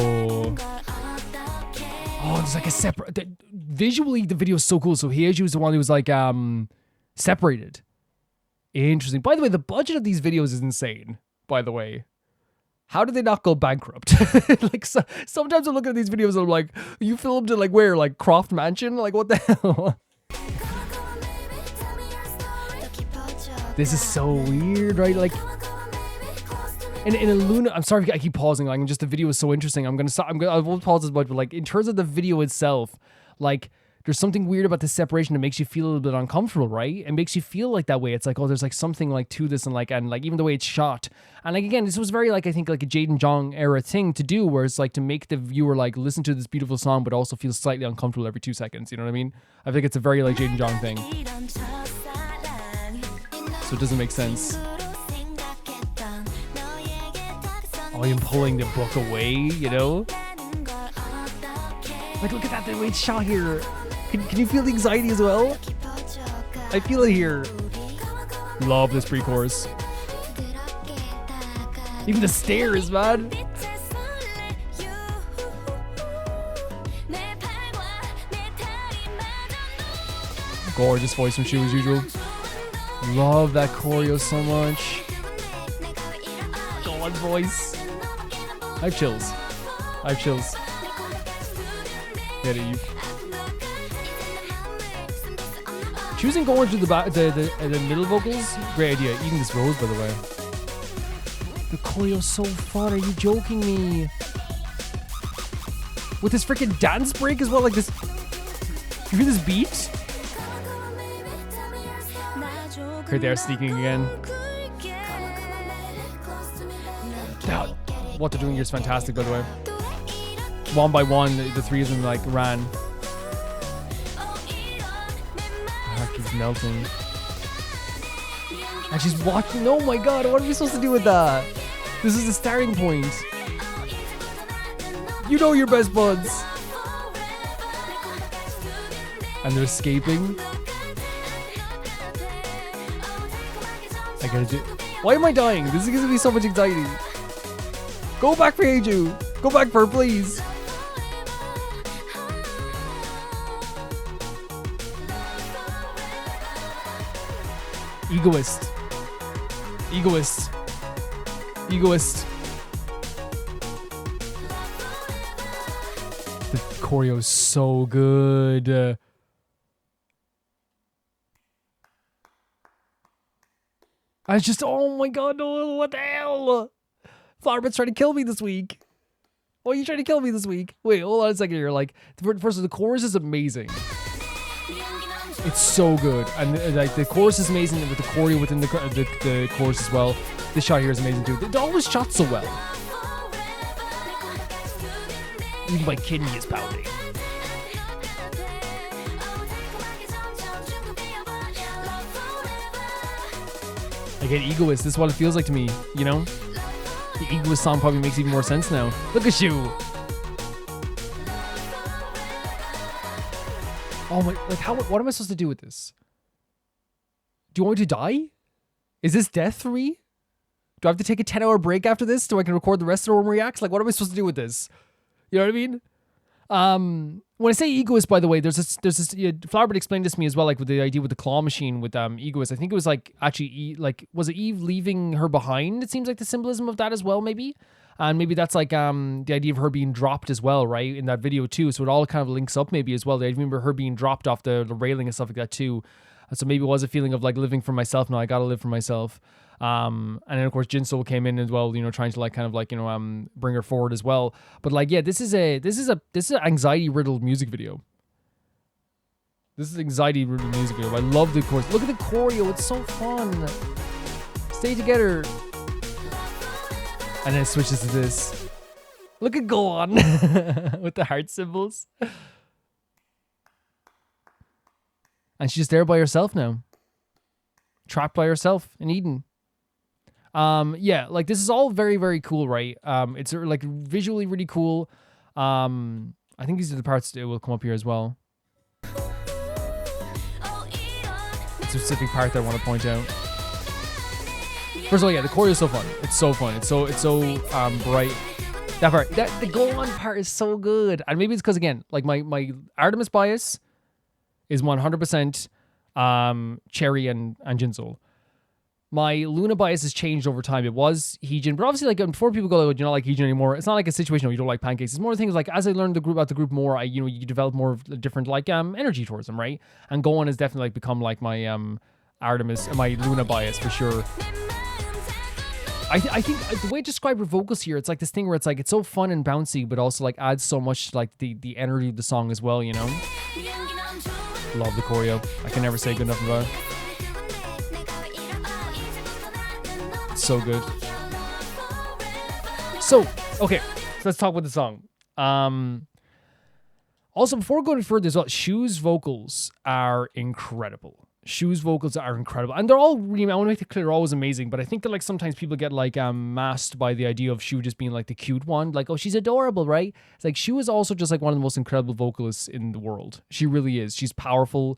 there's like a separate. Visually, the video is so cool. So Heiju was the one who was like separated. Interesting. By the way, the budget of these videos is insane. By the way. How did they not go bankrupt? Like sometimes I look at these videos and I'm like, you filmed it like where? Like Croft Mansion? Like what the hell? This is so weird, right? Like in a Loona, I'm sorry I keep pausing. Like just the video is so interesting. I won't pause as much, but like in terms of the video itself, like there's something weird about this separation that makes you feel a little bit uncomfortable, right? It makes you feel like that way. It's like, oh, there's like something like to this and like even the way it's shot. And like, again, this was very like, I think like a Jaden Jong era thing to do, where it's like to make the viewer like listen to this beautiful song, but also feel slightly uncomfortable every 2 seconds. You know what I mean? I think it's a very like Jaden Jong thing. So it doesn't make sense. Oh, I'm pulling the book away, you know? Like, look at that, the way it's shot here. Can you feel the anxiety as well? I feel it here. Love this pre-chorus. Even the stairs, man. Gorgeous voice from Shu as usual. Love that choreo so much. Go on, voice. I have chills. I have chills. Get it, you. Choosing going through the middle vocals, great idea. Eating this rose, by the way. The choreo's so fun. Are you joking me? With this freaking dance break as well, like this. You hear this beat? Okay, they're sneaking again. What they're doing here is fantastic, by the way. One by one, the three of them like ran. Heart keeps melting. And she's watching. Oh my god, what are we supposed to do with that? This is the starting point. You know your best buds. And they're escaping. I gotta do. Why am I dying? This is gonna be so much anxiety. Go back for Heiju. Go back for her, please. Egoist. Egoist. Egoist. The choreo is so good. I was just, oh my god, no, what the hell? Flowerbit's trying to kill me this week. Why are you trying to kill me this week? Wait, hold on a second here. Like, first, the chorus is amazing. It's so good. And like the chorus is amazing with the choreo within the chorus as well. This shot here is amazing too. They always shot so well. Even my kidney is pounding. Again, Egoist. This is what it feels like to me, you know? The Egoist song probably makes even more sense now. Look at you. Oh my, like what am I supposed to do with this? Do you want me to die? Is this death for me? Do I have to take a 10-hour break after this so I can record the rest of the Room Reacts? Like, what am I supposed to do with this? You know what I mean? When I say Egoist, by the way, there's this Flowerbit explained this to me as well, like with the idea with the claw machine with Egoist. I think it was like actually was it Eve leaving her behind? It seems like the symbolism of that as well, maybe. And maybe that's like the idea of her being dropped as well, right? In that video too. So it all kind of links up maybe as well. I remember her being dropped off the railing and stuff like that too. So maybe it was a feeling of like living for myself. Now I gotta live for myself. And then of course Jinsoul came in as well, you know, trying to like kind of like, you know, bring her forward as well. But like, yeah, this is an anxiety riddled music video. This is anxiety riddled music video. I love the chorus. Look at the choreo. It's so fun. Stay together. And then it switches to this. Look at Go On with the heart symbols. And she's just there by herself now. Trapped by herself in Eden. Yeah, like this is all very, very cool, right? It's like visually really cool. I think these are the parts that will come up here as well. It's a specific part that I want to point out. First of all, yeah, the choreo is so fun. It's so fun. It's so bright. That part, the Go On part is so good. And maybe it's because again, like my Artemis bias is 100% Cherry and Jinsoul. My Luna bias has changed over time. It was Heejin, but obviously, like before people go, you don't like Heejin anymore. It's not like a situation where you don't like pancakes. It's more things like as I learned about the group more, you develop more of a different like energy towards them, right? And Go On has definitely like become like my Artemis, my Luna bias for sure. I think the way to describe her vocals here, it's like this thing where it's like it's so fun and bouncy, but also like adds so much to, like the energy of the song as well, you know. Love the choreo. I can never say good enough about it. It's so good. So, okay, so let's talk about the song. Also, before going further as well, Shu's vocals are incredible. Shu's vocals are incredible. And they're all really, I want to make it clear, they're always amazing, but I think that like sometimes people get like masked by the idea of Shu just being like the cute one. Like, oh, she's adorable, right? It's like Shu is also just like one of the most incredible vocalists in the world. She really is. She's powerful.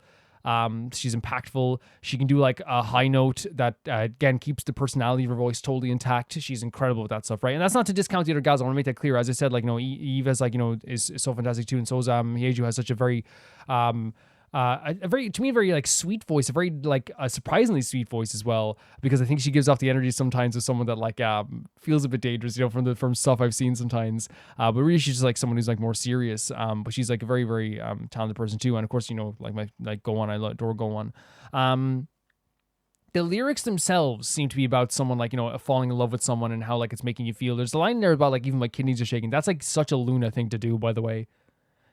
She's impactful. She can do like a high note that again keeps the personality of her voice totally intact. She's incredible with that stuff, right? And that's not to discount the other guys. I want to make that clear. As I said, like, you know, Eve is like, you know, is so fantastic too, and so is Heiju has such a very a very, to me, a very like sweet voice, a very like a surprisingly sweet voice as well, because I think she gives off the energy sometimes of someone that like feels a bit dangerous, from stuff I've seen sometimes. But really, she's just like someone who's like more serious. But she's like a very, very talented person too. And of course, like Go On, I adore Go On. The lyrics themselves seem to be about someone like, falling in love with someone and how like it's making you feel. There's a line there about like even my kidneys are shaking. That's like such a Loona thing to do, by the way.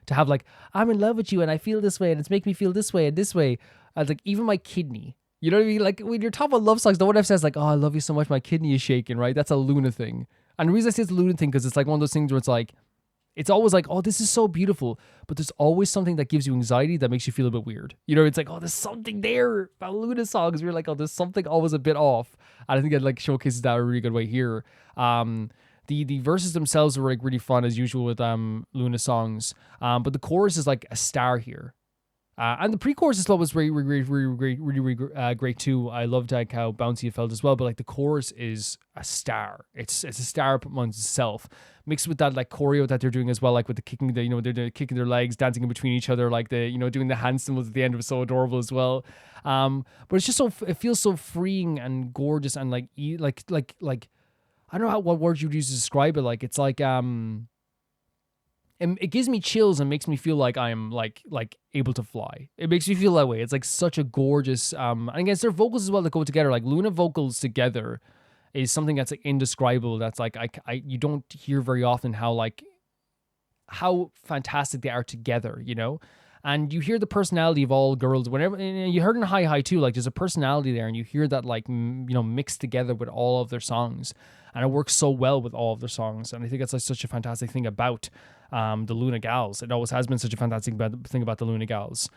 To have like, I'm in love with you and I feel this way and it's making me feel this way and this way. Like even my kidney. You know what I mean? Like when you're talking about love songs, no one ever says like, oh, I love you so much, my kidney is shaking, right? That's a Loona thing. And the reason I say it's a Loona thing because it's like one of those things where it's like, it's always like, oh, this is so beautiful. But there's always something that gives you anxiety that makes you feel a bit weird. It's like, oh, there's something there about Loona songs. We're like, oh, there's something always a bit off. And I think it like showcases that a really good way here. The verses themselves are like really fun as usual with Loona songs. But the chorus is like a star here. And the pre-chorus as well was really great too. I loved like how bouncy it felt as well. But like the chorus is a star. It's a star among itself, mixed with that like choreo that they're doing as well, like with the kicking, they're kicking their legs, dancing in between each other, like doing the hand symbols at the end was so adorable as well. But it's just it feels so freeing and gorgeous and like I don't know what words you'd use to describe it. Like it's like it gives me chills and makes me feel like I'm like able to fly. It makes me feel that way. It's like such a gorgeous and again, it's their vocals as well that go together. Like Loona vocals together is something that's like indescribable. That's like you don't hear very often how fantastic they are together, And you hear the personality of all girls whenever, and you heard in Hi too, like there's a personality there and you hear that like, mixed together with all of their songs, and it works so well with all of their songs. And I think that's like such a fantastic thing about the Loona gals. It always has been such a fantastic thing about the Loona gals,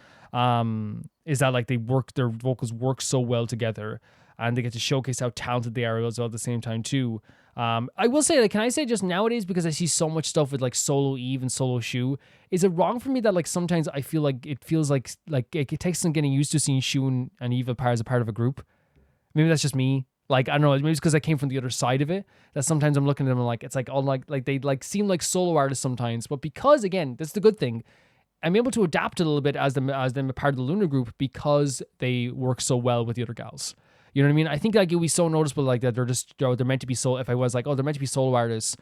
is that like their vocals work so well together, and they get to showcase how talented they are as well at the same time too. I will say, like, can I say just nowadays, because I see so much stuff with like Solo Eve and Solo Shu, is it wrong for me that like sometimes I feel like it feels like it takes some getting used to seeing Shu and Eve as a part of a group? Maybe that's just me. Like, I don't know, maybe it's because I came from the other side of it, that sometimes I'm looking at them and like, it's like all like they like seem like solo artists sometimes, but because again, that's the good thing, I'm able to adapt a little bit as them a part of the Loona group because they work so well with the other gals. You know what I mean? I think like it would be so noticeable like that they're meant to be solo. If I was like, oh, they're meant to be solo artists,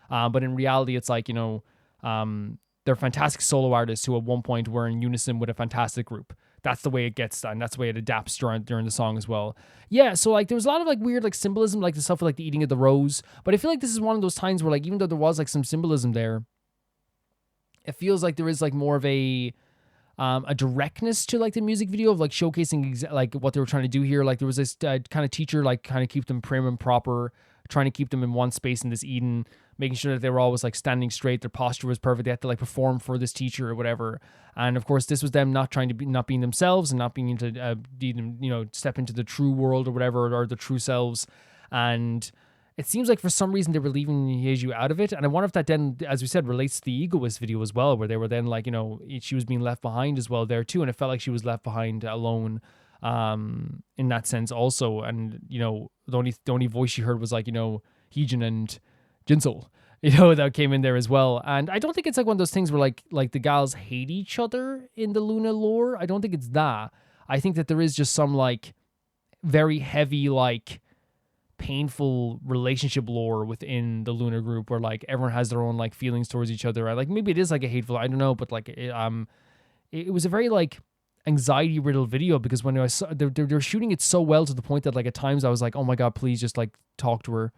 but in reality, it's like they're fantastic solo artists who at one point were in unison with a fantastic group. That's the way it gets done. That's the way it adapts during the song as well. Yeah, so like there was a lot of like weird like symbolism, like the stuff with like the eating of the rose. But I feel like this is one of those times where like even though there was like some symbolism there, it feels like there is like more of a directness to like the music video of like showcasing like what they were trying to do here. Like there was this kind of teacher like kind of keep them prim and proper, trying to keep them in one space in this Eden, making sure that they were always like standing straight, their posture was perfect, they had to like perform for this teacher or whatever. And of course this was them not being themselves and not being into step into the true world or whatever, or the true selves. And it seems like for some reason they were leaving Yeju out of it. And I wonder if that then, as we said, relates to the Egoist video as well, where they were then like, she was being left behind as well there too. And it felt like she was left behind alone in that sense also. And, the only voice she heard was like, Heejin and Jinsol, that came in there as well. And I don't think it's like one of those things where like the gals hate each other in the Loona lore. I don't think it's that. I think that there is just some like very heavy, like painful relationship lore within the Loona group where like everyone has their own like feelings towards each other. Like maybe it is like a hateful, I don't know, but like it was a very like anxiety riddled video, because when I saw they're shooting it so well to the point that like at times I was like, oh my god, please just like talk to her.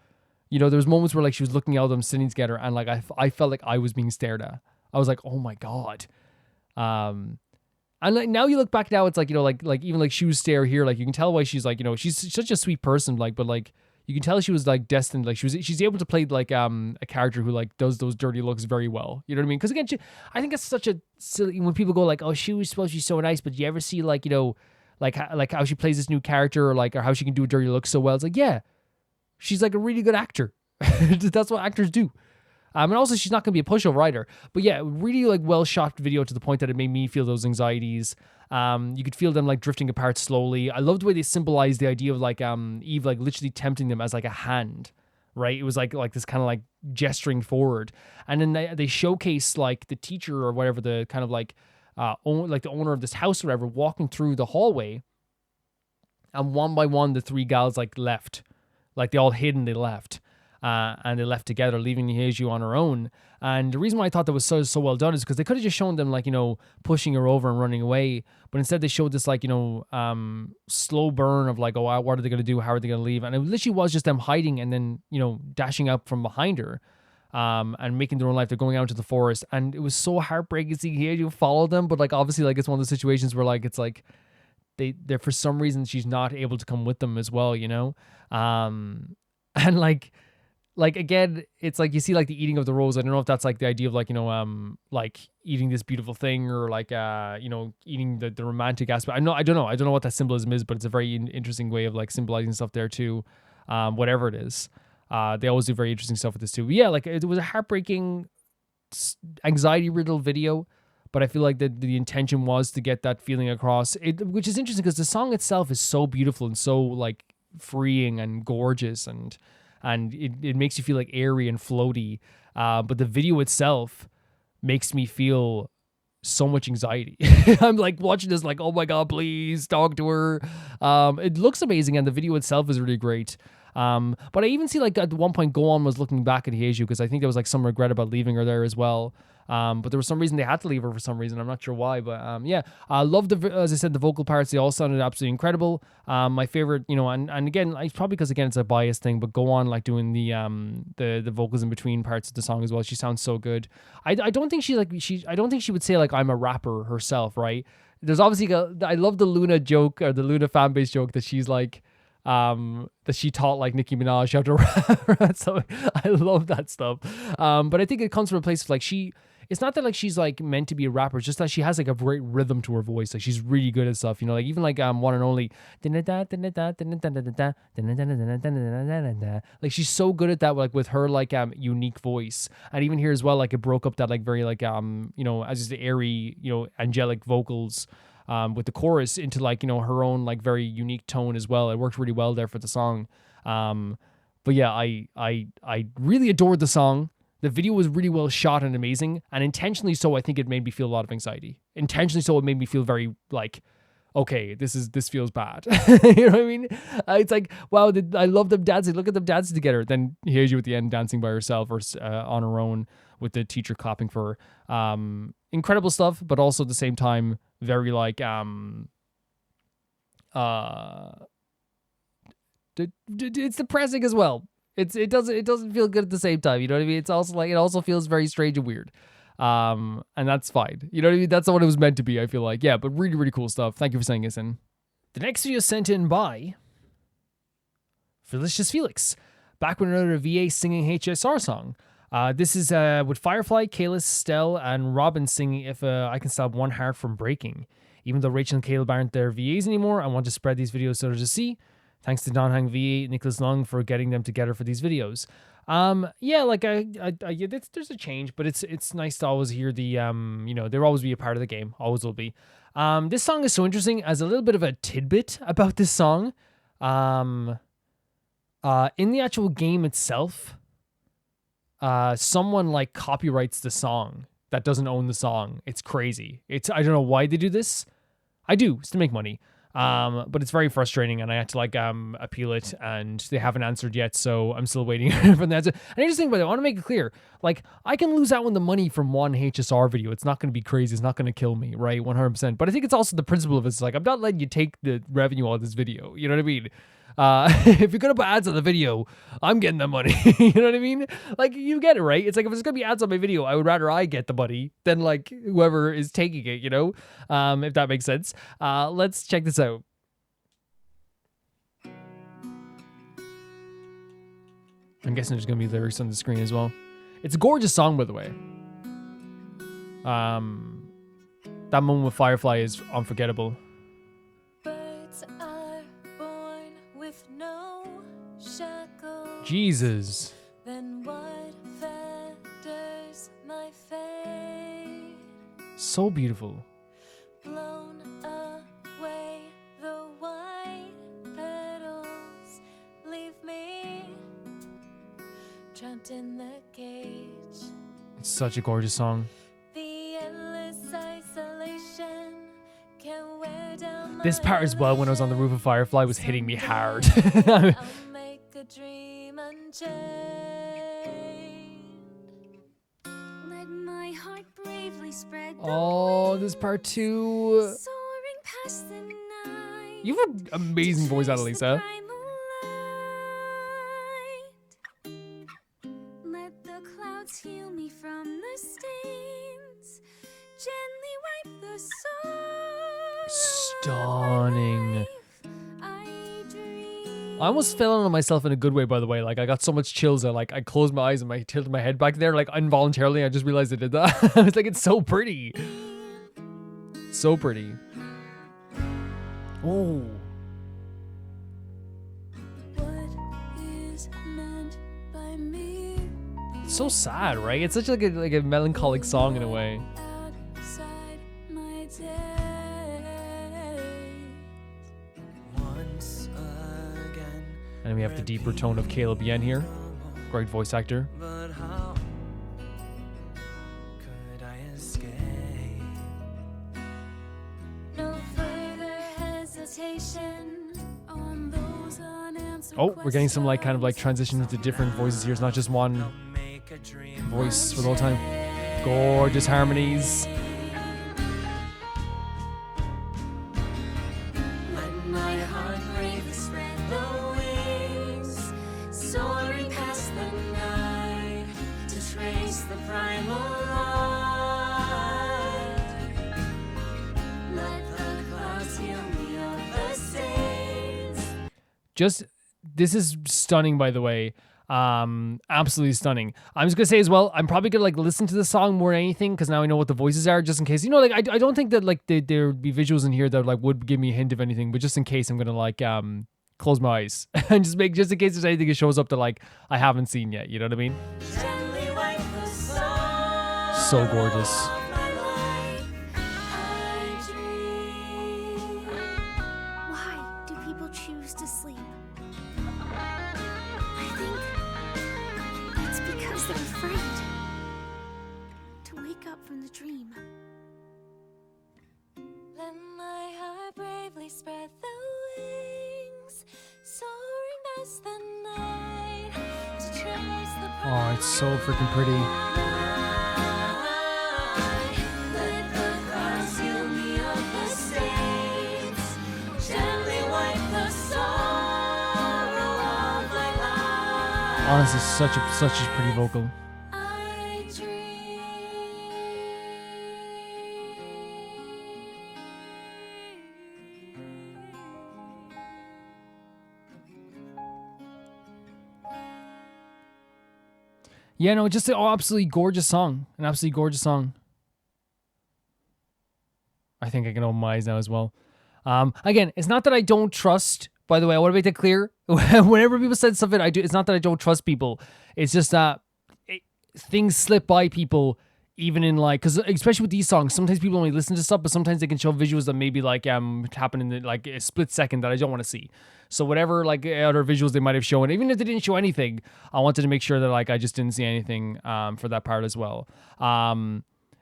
There was moments where like she was looking out at them sitting together and like I felt like I was being stared at. I was like, oh my god. And like now you look back now, it's like, like even like Shu's stare here, like you can tell why she's like, she's such a sweet person, like, but like you can tell she was like destined, like she's able to play like a character who like does those dirty looks very well. You know what I mean? Because again, I think it's such a silly when people go like, oh, she was supposed to be so nice, but you ever see like like how she plays this new character, or how she can do a dirty look so well? It's like, yeah, she's like a really good actor. That's what actors do. And also she's not going to be a pushover either. But yeah, really like well shot video to the point that it made me feel those anxieties. You could feel them like drifting apart slowly. I loved the way they symbolized the idea of like Eve like literally tempting them as like a hand, right? It was like this kind of like gesturing forward. And then they showcase like the teacher or whatever, the kind of like like the owner of this house or whatever, walking through the hallway, and one by one the three gals like left, like they all hid and they left. And they left together, leaving Hyeju on her own. And the reason why I thought that was so well done is because they could have just shown them, like, you know, pushing her over and running away. But instead they showed this, like, you know, slow burn of like, oh, what are they going to do? How are they going to leave? And it literally was just them hiding and then, you know, dashing up from behind her and making their own life. They're going out into the forest. And it was so heartbreaking seeing Hyeju follow them. But like, obviously, like, it's one of those situations where like, it's like, they're for some reason she's not able to come with them as well, you know? And like, again, it's like you see like the eating of the rose. I don't know if that's like the idea of like, you know, like eating this beautiful thing or like, you know, eating the romantic aspect. I don't know what that symbolism is, but it's a very interesting way of like symbolizing stuff there too. Whatever it is. They always do very interesting stuff with this too. But yeah, like it was a heartbreaking, anxiety-riddled video, but I feel like the intention was to get that feeling across. Which is interesting because the song itself is so beautiful and so like freeing and gorgeous and it makes you feel like airy and floaty. But the video itself makes me feel so much anxiety. I'm like watching this like, oh my God, please talk to her. It looks amazing and the video itself is really great. But I even see like at one point Go-On was looking back at Hyeju because I think there was like some regret about leaving her there as well. But there was some reason they had to leave her for some reason. I'm not sure why, but yeah, I love as I said, the vocal parts. They all sounded absolutely incredible. My favorite, you know, and again, it's probably because again it's a bias thing, but Go-On like doing the vocals in between parts of the song as well. She sounds so good. I don't think I don't think she would say like I'm a rapper herself, right? There's obviously I love the Loona joke or the Loona fan base joke that she's like that she taught like Nicki Minaj how to rap. So I love that stuff. But I think it comes from a place of like it's not that like she's like meant to be a rapper, it's just that she has like a great rhythm to her voice. Like she's really good at stuff, you know, like even like One and Only, like she's so good at that, like with her like unique voice. And even here as well, like it broke up that like very like you know, as just the airy, you know, angelic vocals with the chorus into like, you know, her own like very unique tone as well. It worked really well there for the song. But yeah, I really adored the song. The video was really well shot and amazing, and intentionally so. I think it made me feel a lot of anxiety. Intentionally so, it made me feel very like, okay, this feels bad. You know what I mean? It's like, wow, I love them dancing. Look at them dancing together. Then here's you at the end dancing by herself or on her own with the teacher clapping for her. Incredible stuff, but also at the same time very like it's depressing as well. It doesn't feel good at the same time, you know what I mean? It's also like, it also feels very strange and weird. And that's fine. You know what I mean? That's not what it was meant to be, I feel like. Yeah, but really, really cool stuff. Thank you for sending this in. The next video sent in by Felicious Felix, back with another VA singing HSR song. This is with Firefly, Kalis, Stell, and Robin singing If I Can Stop One Heart From Breaking. Even though Rachel and Caleb aren't their VAs anymore, I want to spread these videos so others to see. Thanks to Don Hang VA, Nicholas Long for getting them together for these videos. Yeah, like there's a change, but it's nice to always hear the you know, they'll always be a part of the game, always will be. This song is so interesting. As a little bit of a tidbit about this song, in the actual game itself, someone like copyrights the song that doesn't own the song. It's crazy. I don't know why they do this. I do, it's to make money. But it's very frustrating, and I had to like appeal it, and they haven't answered yet, so I'm still waiting for the answer. And here's the thing about it, I want to make it clear, like, I can lose out on the money from one HSR video. It's not going to be crazy. It's not going to kill me, right? 100%. But I think it's also the principle of it. It's like, I'm not letting you take the revenue out of this video. You know what I mean? If you're going to put ads on the video, I'm getting the money. You know what I mean? Like, you get it, right? It's like, if there's going to be ads on my video, I would rather I get the money than like whoever is taking it, you know? If that makes sense. Let's check this out. I'm guessing there's going to be lyrics on the screen as well. It's a gorgeous song, by the way. That moment with Firefly is unforgettable. Jesus. Then what fetters my fate? So beautiful. Blown away, the white petals leave me trapped in the cage. It's such a gorgeous song. The endless isolation This part as well, when I was on the roof of Firefly, was hitting me hard. Oh, this part too. You have an amazing voice, Annalisa. Let the clouds heal me from the stains. Gently wipe the Stunning. I almost fell on myself in a good way, by the way. Like, I got so much chills that, like, I closed my eyes and I tilted my head back there, like, involuntarily. I just realized I did that. I was like, it's so pretty. So pretty. Oh. It's so sad, right? It's such like a melancholic song in a way. And we have the deeper tone of Caleb Yen here. Great voice actor. Oh, we're getting some like kind of like transition into different voices here. It's not just one voice for the whole time. Gorgeous harmonies. Just, this is stunning, by the way. Absolutely stunning. I'm just gonna say as well, I'm probably gonna like listen to the song more than anything because now I know what the voices are, just in case. You know, like I don't think that like there would be visuals in here that like would give me a hint of anything, but just in case, I'm gonna like close my eyes and just in case there's anything that shows up that like I haven't seen yet. You know what I mean? So gorgeous. Spread the wings, soaring as the night to trace the Oh, it's so freaking pretty. Let the clouds heal me of the stains, gently wipe the sorrow of my life. Honestly, such a pretty vocal. Yeah, no, just an absolutely gorgeous song. An absolutely gorgeous song. I think I can open my eyes now as well. Again, it's not that I don't trust, by the way, I want to make that clear. Whenever people said something, it's not that I don't trust people. It's just that things slip by people, even in like, because especially with these songs, sometimes people only listen to stuff, but sometimes they can show visuals that maybe like happen in the, like a split second that I don't want to see. So whatever like other visuals they might have shown, even if they didn't show anything, I wanted to make sure that like I just didn't see anything for that part as well.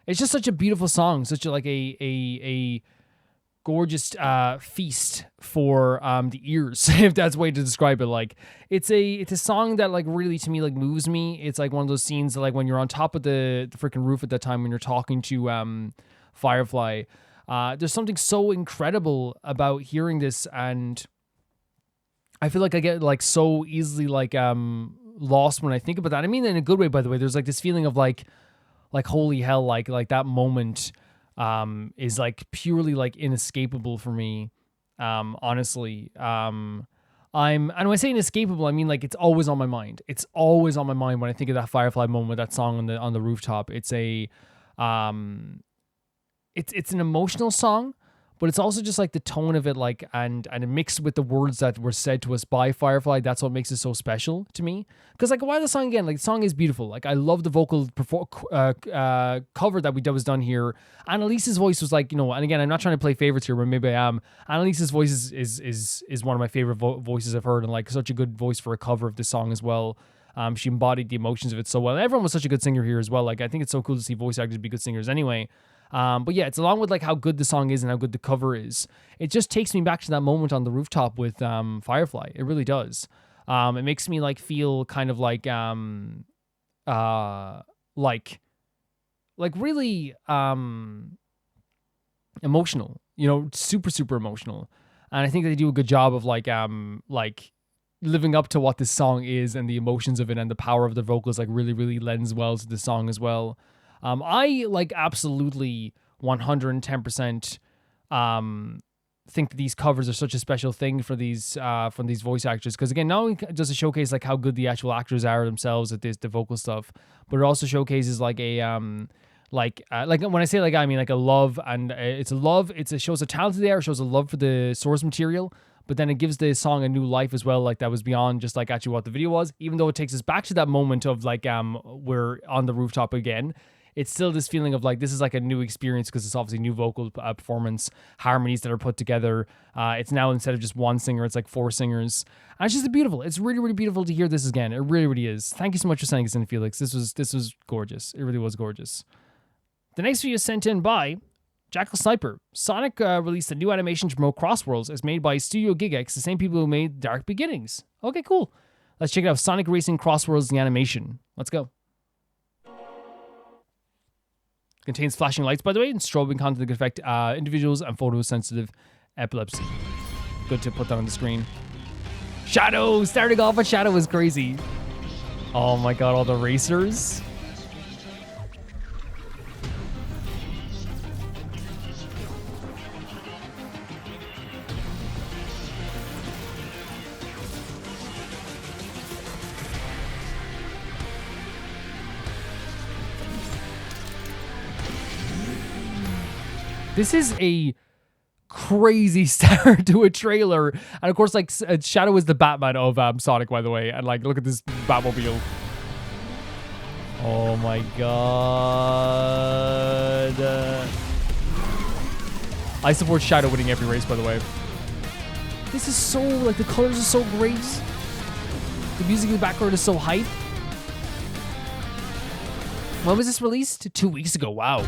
It's just such a beautiful song, such a, like a gorgeous feast for the ears, if that's the way to describe it. Like it's a song that like really to me like moves me. It's like one of those scenes that, like when you're on top of the freaking roof at that time when you're talking to Firefly. There's something so incredible about hearing this, and I feel like I get like so easily like lost when I think about that. I mean in a good way, by the way. There's like this feeling of like holy hell, like that moment is like purely like inescapable for me. Honestly. And when I say inescapable, I mean like it's always on my mind. It's always on my mind when I think of that Firefly moment, that song on the rooftop. It's a it's an emotional song, but it's also just like the tone of it, like and it mixed with the words that were said to us by Firefly. That's what makes it so special to me. Because like, why the song again? Like the song is beautiful. Like I love the vocal cover that was done here. Annalisa's voice was like, you know, and again, I'm not trying to play favorites here, but maybe I am. Annalisa's voice is one of my favorite voices I've heard, and like such a good voice for a cover of this song as well. She embodied the emotions of it so well. And everyone was such a good singer here as well. Like I think it's so cool to see voice actors be good singers anyway. But yeah, it's along with like how good the song is and how good the cover is. It just takes me back to that moment on the rooftop with Firefly. It really does. It makes me like feel kind of like really emotional, you know, super emotional. And I think they do a good job of like living up to what this song is and the emotions of it, and the power of the vocals like really lends well to the song as well. I like absolutely 110% think that these covers are such a special thing for these from these voice actors, because again, not only does it showcase like how good the actual actors are themselves at the vocal stuff, but it also showcases like a like when I say like, I mean like a love, and it shows a talent there, it shows a love for the source material, but then it gives the song a new life as well, like that was beyond just like actually what the video was. Even though it takes us back to that moment of like we're on the rooftop again, it's still this feeling of like this is like a new experience, because it's obviously new vocal performance, harmonies that are put together. It's now, instead of just one singer, it's like 4 singers. And it's just beautiful. It's really beautiful to hear this again. It really is. Thank you so much for sending this in, Felix. This was gorgeous. It really was gorgeous. The next video is sent in by Jackal Sniper. Sonic released a new animation to promote Crossworlds. It's made by Studio Gigex, the same people who made Dark Beginnings. Okay, cool. Let's check it out. Sonic Racing Crossworlds, the animation. Let's go. Contains flashing lights, by the way, and strobing content that can affect individuals and photosensitive epilepsy. Good to put that on the screen. Shadow! Starting off with Shadow is crazy. Oh my god, all the racers. This is a crazy start to a trailer. And of course, like, Shadow is the Batman of Sonic, by the way. And like, look at this Batmobile. Oh my god. I support Shadow winning every race, by the way. This is so, like, the colors are so great. The music in the background is so hype. When was this released? 2 weeks ago. Wow.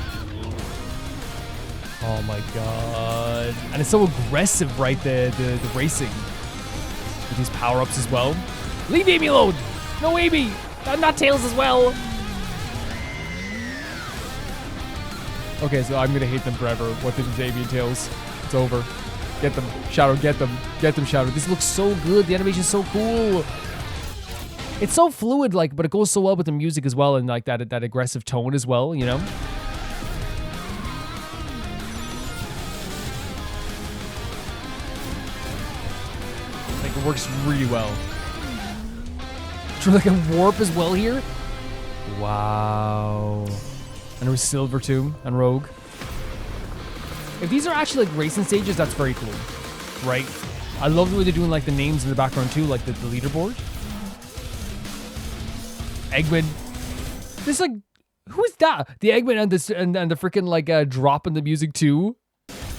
Oh my god. And it's so aggressive, right? The racing. With these power-ups as well. Leave Amy alone! No Amy! Not Tails as well! Okay, so I'm gonna hate them forever. What did Amy and Tails? It's over. Get them. Shadow, get them. Get them, Shadow. This looks so good. The animation's so cool. It's so fluid, like, but it goes so well with the music as well, and like that aggressive tone as well, you know? It works really well. Like a warp as well here. Wow. And there was Silver too, and Rogue. If these are actually like racing stages, that's very cool, right? I love the way they're doing like the names in the background too, like the leaderboard. Eggman. This like, who is that? The Eggman and this and the freaking like drop in the music too.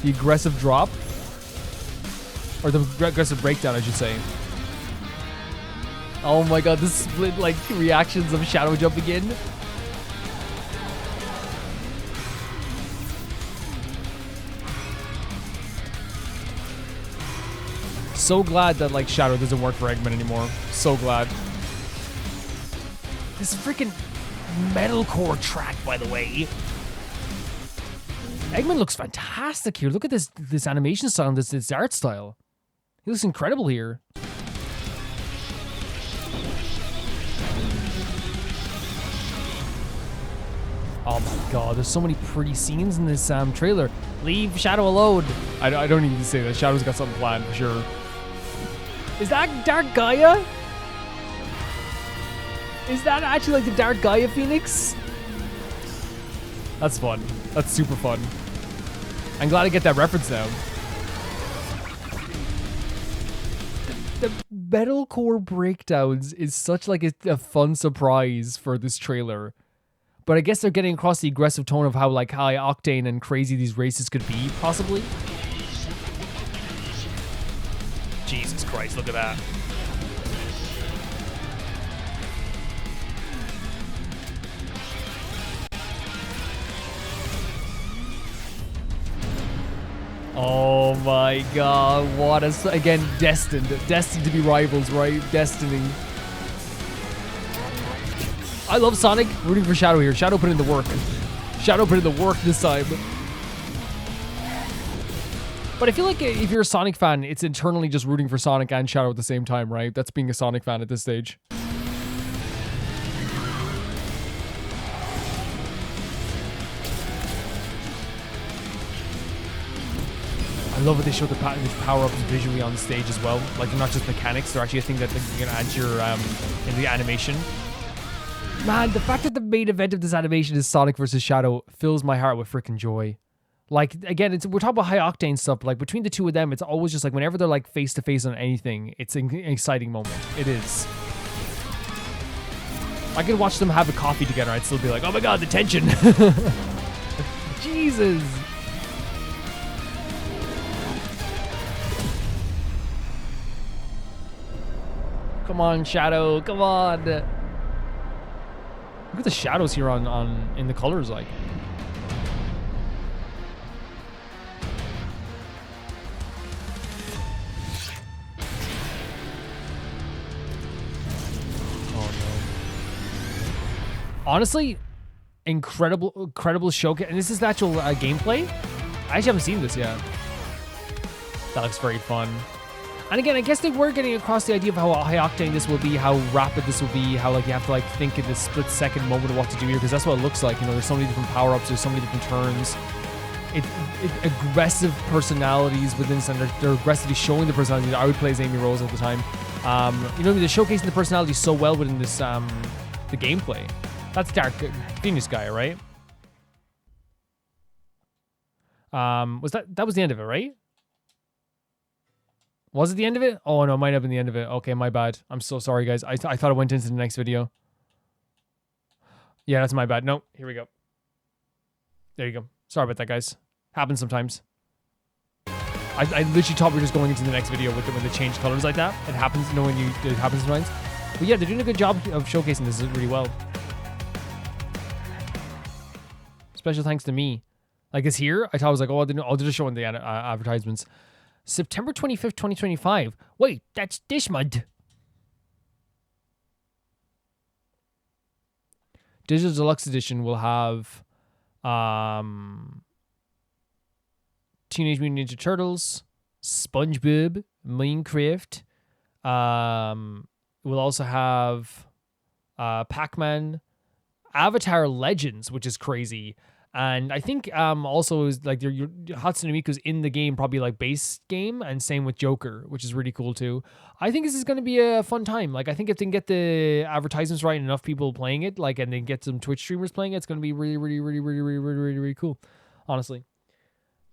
The aggressive drop. Or the aggressive breakdown, I should say. Oh my god, this split like reactions of Shadow jumping in. So glad that like Shadow doesn't work for Eggman anymore. So glad. This freaking metalcore track, by the way. Eggman looks fantastic here. Look at this animation style and this art style. He looks incredible here. Oh my god, there's so many pretty scenes in this trailer. Leave Shadow alone. I don't need to say that. Shadow's got something planned for sure. Is that Dark Gaia? Is that actually like the Dark Gaia Phoenix? That's fun. That's super fun. I'm glad I get that reference now. The metalcore breakdowns is such like a fun surprise for this trailer. But I guess they're getting across the aggressive tone of how like high octane and crazy these races could be, possibly. Jesus Christ, look at that. Oh my god, what a... Again, destined to be rivals, right? Destiny. I love Sonic. Rooting for Shadow here. Shadow put in the work. Shadow put in the work this time. But I feel like if you're a Sonic fan, it's internally just rooting for Sonic and Shadow at the same time, right? That's being a Sonic fan at this stage. I love that they show the power-ups visually on the stage as well. Like, they're not just mechanics, they're actually a thing that you can add to your, in the animation. Man, the fact that the main event of this animation is Sonic versus Shadow fills my heart with freaking joy. Like, again, we're talking about high-octane stuff, but like, between the two of them, it's always just like, whenever they're like face-to-face on anything, it's an exciting moment. It is. I could watch them have a coffee together, I'd still be like, oh my god, the tension! Jesus! Come on, Shadow, come on! Look at the shadows here in the colors, like. Honestly, incredible showcase. And this is the actual gameplay. I actually haven't seen this yet. That looks very fun. And again, I guess they were getting across the idea of how high octane this will be, how rapid this will be, how like you have to like think in this split-second moment of what to do here, because that's what it looks like. You know, there's so many different power-ups, there's so many different turns. It aggressive personalities within this, and they're aggressively showing the personalities. I would play as Amy Rose all the time. You know, they're showcasing the personalities so well within this the gameplay. That's Dark Phoenix guy, right? Was that was the end of it, right? Was it the end of it? Oh no, it might have been the end of it. Okay, my bad. I'm so sorry, guys. I thought it went into the next video. Yeah, that's my bad. No, here we go. There you go. Sorry about that, guys. Happens sometimes. I literally thought we were just going into the next video when they change colors like that. It happens, you know, it happens sometimes. But yeah, they're doing a good job of showcasing this really well. Special thanks to me. Like it's here. I thought I was like, oh, I'll just show in the advertisements. September 25th, 2025. Wait, that's this month. Digital Deluxe Edition will have Teenage Mutant Ninja Turtles, SpongeBob, Minecraft. We'll also have Pac-Man, Avatar Legends, which is crazy. And I think also is like your Hatsune Miiku's in the game, probably like base game, and same with Joker, which is really cool too. I think this is going to be a fun time. Like I think if they can get the advertisements right and enough people playing it, like, and then get some Twitch streamers playing it, it's going to be really cool. Honestly.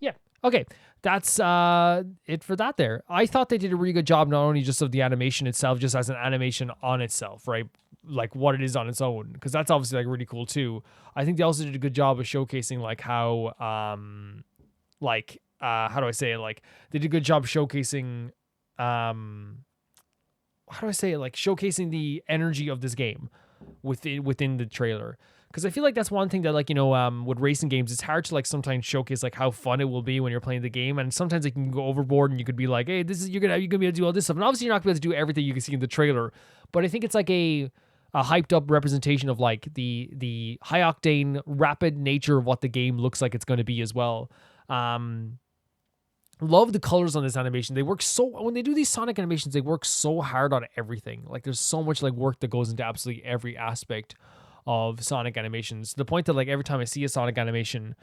Yeah. Okay. That's it for that there. I thought they did a really good job, not only just of the animation itself, just as an animation on itself, right? Like what it is on its own, because that's obviously like really cool too. I think they also did a good job of showcasing like how how do I say it, like they did a good job showcasing how do I say it, like showcasing the energy of this game within the trailer. Because I feel like that's one thing that, like, you know, with racing games, it's hard to like sometimes showcase like how fun it will be when you're playing the game, and sometimes it can go overboard, and you could be like, hey, this is you're gonna be able to do all this stuff, and obviously you're not gonna be able to do everything you can see in the trailer. But I think it's like a hyped up representation of like the high octane, rapid nature of what the game looks like it's going to be as well. Love the colors on this animation. They work so, when they do these Sonic animations, they work so hard on everything. Like there's so much like work that goes into absolutely every aspect of Sonic animations, to the point that like every time I see a Sonic animation,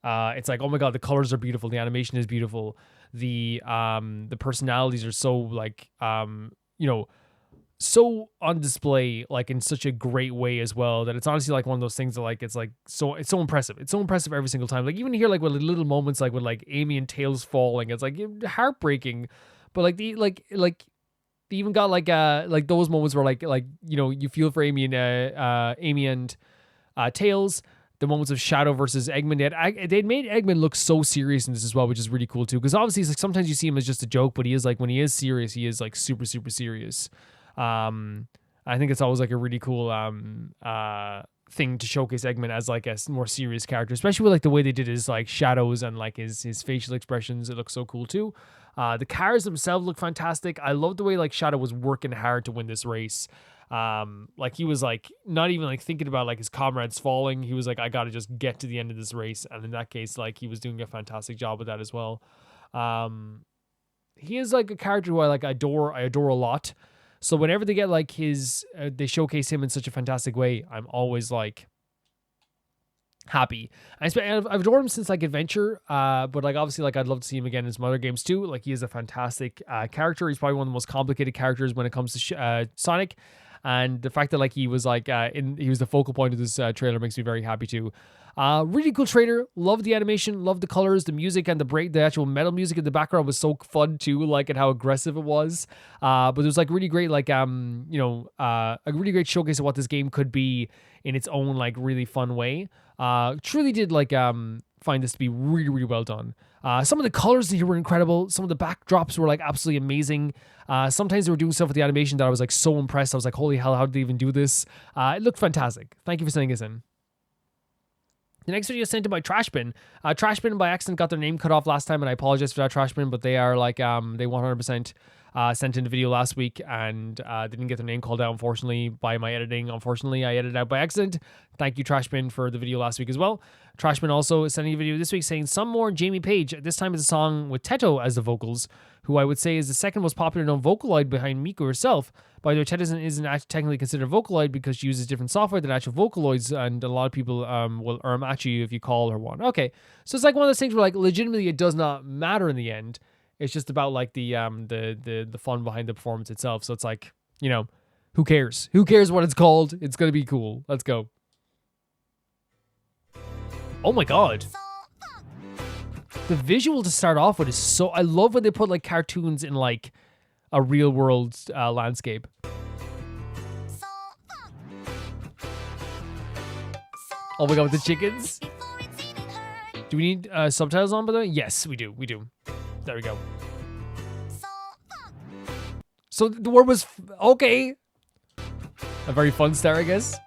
it's like, oh my god, the colors are beautiful, the animation is beautiful, the personalities are so like you know, so on display, like in such a great way as well, that it's honestly like one of those things that like it's so impressive. It's so impressive every single time. Like even here, like with little moments, like with like Amy and Tails falling, it's like heartbreaking. But like they even got like those moments where like you know, you feel for Amy and Tails. The moments of Shadow versus Eggman, they'd made Eggman look so serious in this as well, which is really cool too. Because obviously, it's like sometimes you see him as just a joke, but he is like, when he is serious, he is like super serious. I think it's always like a really cool thing to showcase Eggman as like a more serious character, especially with like the way they did his like shadows and like his facial expressions. It looks so cool too. The cars themselves look fantastic. I love the way like Shadow was working hard to win this race. Like he was like not even like thinking about like his comrades falling. He was like, I gotta just get to the end of this race. And in that case, like he was doing a fantastic job with that as well. He is like a character who I adore a lot. So whenever they get like they showcase him in such a fantastic way, I'm always like happy. I've adored him since like Adventure, but like obviously like I'd love to see him again in some other games too. Like he is a fantastic character. He's probably one of the most complicated characters when it comes to Sonic, and the fact that like he was like he was the focal point of this trailer makes me very happy too. Really cool trailer. Love the animation, love the colors, the music, and the actual metal music in the background was so fun too, like, and how aggressive it was. But there's like really great, like, a really great showcase of what this game could be in its own, like, really fun way. Truly did, like, find this to be really, really well done. Some of the colors here were incredible. Some of the backdrops were, like, absolutely amazing. Sometimes they were doing stuff with the animation that I was, like, so impressed. I was like, holy hell, how did they even do this? It looked fantastic. Thank you for sending this in. The next video is sent in by Trashbin. Trashbin by accident got their name cut off last time, and I apologize for that, Trashbin, but they are like, they 100% sent in the video last week and didn't get their name called out, unfortunately, by my editing. Unfortunately, I edited out by accident. Thank you, Trashbin, for the video last week as well. Trashbin also is sending a video this week saying some more Jamie Page. This time it's a song with Teto as the vocals, who I would say is the second most popular known Vocaloid behind Miku herself. By the way, Teto isn't actually technically considered Vocaloid because she uses different software than actual Vocaloids, and a lot of people will at you if you call her one. Okay, so it's like one of those things where like legitimately it does not matter in the end. It's just about like the fun behind the performance itself. So it's like, you know, who cares? Who cares what it's called? It's gonna be cool. Let's go. Oh my god. The visual to start off with is so... I love when they put like cartoons in like a real world landscape. Oh my god, with the chickens. Do we need subtitles on, by the way? Yes, we do. We do. There we go. So the word was... okay. A very fun start, I guess.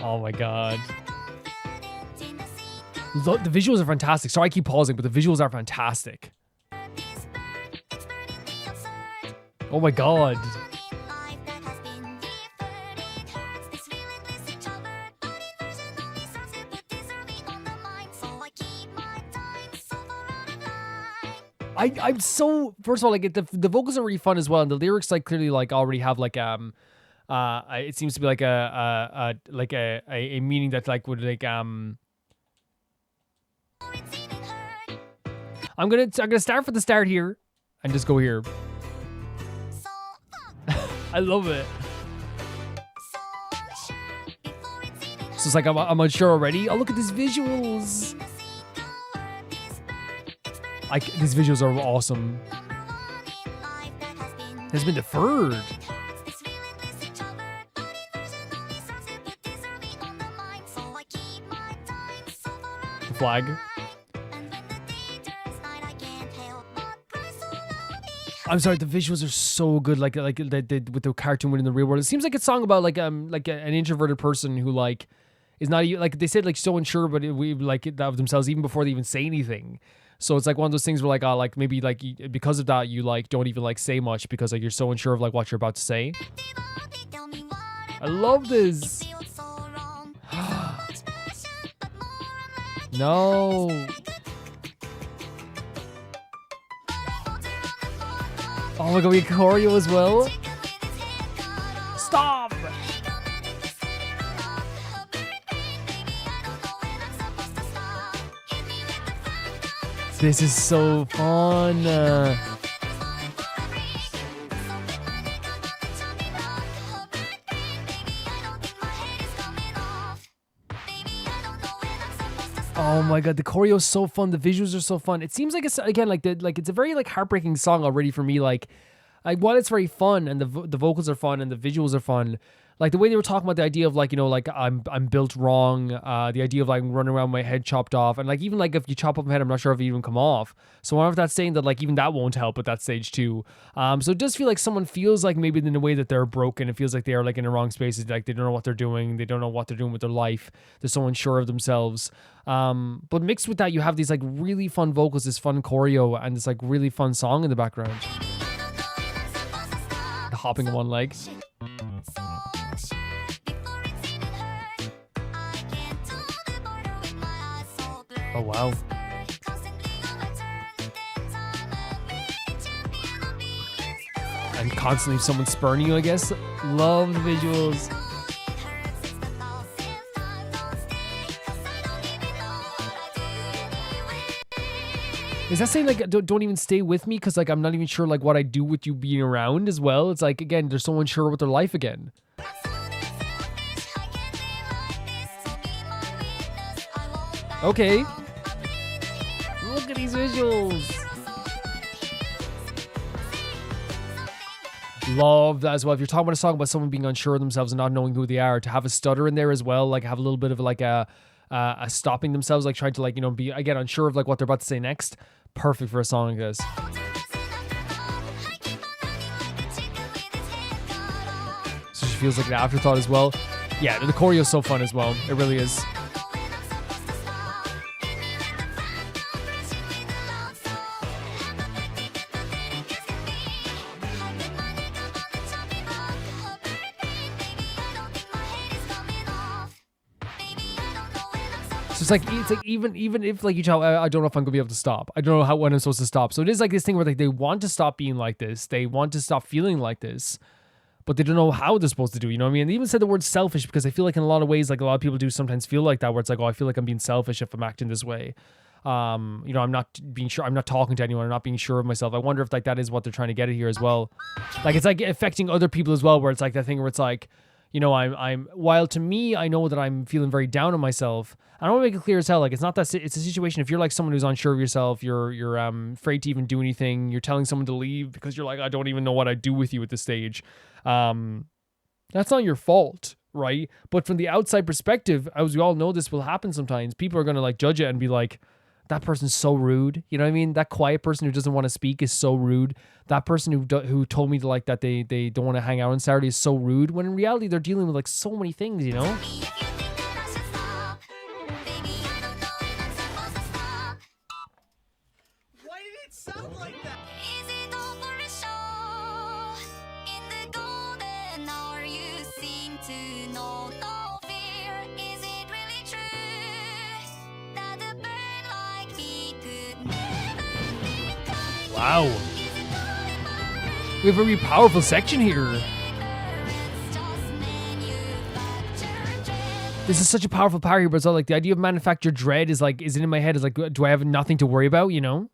Oh my god. The visuals are fantastic. Sorry I keep pausing, but the visuals are fantastic. Oh my god. I'm so... First of all, like the vocals are really fun as well, and the lyrics like clearly like already have like it seems to be like a meaning that like would like I'm gonna start from the start here and just go here. I love it. So it's like I'm unsure already. Oh, look at these visuals. These visuals are awesome. Has been deferred. The flag. I'm sorry, the visuals are so good. Like with the cartoon in the real world, it seems like it's a song about like an introverted person who like is not like they said like so unsure, but we like of themselves even before they even say anything. So it's like one of those things where like maybe like because of that you like don't even like say much because like you're so unsure of like what you're about to say. I love this. No. Oh my god, we have choreo as well. Stop. This is so fun. Oh my god, the choreo is so fun. The visuals are so fun. It seems like it's again like it's a very like heartbreaking song already for me. Like like while it's very fun and the vocals are fun and the visuals are fun, like the way they were talking about the idea of like, you know, like I'm built wrong, the idea of like running around with my head chopped off, and like even like if you chop off my head, I'm not sure if it even come off. So I wonder if that's saying that like even that won't help at that stage too. So it does feel like someone feels like maybe in a way that they're broken. It feels like they are like in the wrong spaces, like they don't know what they're doing, they don't know what they're doing with their life. They're so unsure of themselves. But mixed with that, you have these like really fun vocals, this fun choreo, and this like really fun song in the background. Hopping on one leg. Oh wow. And constantly someone spurning you, I guess. Love the visuals. Is that saying like don't even stay with me because like I'm not even sure like what I do with you being around as well? It's like, again, they're so unsure with their life again. Okay. Look at these visuals. Love that as well. If you're talking about a song about someone being unsure of themselves and not knowing who they are, to have a stutter in there as well, like have a little bit of like a stopping themselves, like trying to like, you know, be again unsure of like what they're about to say next. Perfect for a song like this. So she feels like an afterthought as well. Yeah, the choreo is so fun as well. It really is. It's like even if like you tell, I don't know if I'm gonna be able to stop. I don't know when I'm supposed to stop. So it is like this thing where like they want to stop being like this, they want to stop feeling like this, but they don't know how they're supposed to do. You know what I mean? And they even said the word selfish because I feel like in a lot of ways, like a lot of people do sometimes feel like that, where it's like, oh, I feel like I'm being selfish if I'm acting this way. You know, I'm not being sure. I'm not talking to anyone. I'm not being sure of myself. I wonder if like that is what they're trying to get at here as well. Like it's like affecting other people as well, where it's like that thing where it's like, you know, I'm while to me, I know that I'm feeling very down on myself. I don't want to make it clear as hell. Like, it's not that, it's a situation. If you're like someone who's unsure of yourself, you're afraid to even do anything. You're telling someone to leave because you're like, I don't even know what I do with you at this stage. That's not your fault, right? But from the outside perspective, as we all know, this will happen sometimes. People are going to like judge it and be like, that person's so rude. You know what I mean? That quiet person who doesn't want to speak is so rude. That person who told me to like that they don't want to hang out on Saturday is so rude. When in reality, they're dealing with like so many things, you know? Why did it sound like that? Wow. We have a very powerful section here. This is such a powerful part here, but it's all like the idea of manufactured dread is like, is it in my head? Is like, do I have nothing to worry about, you know?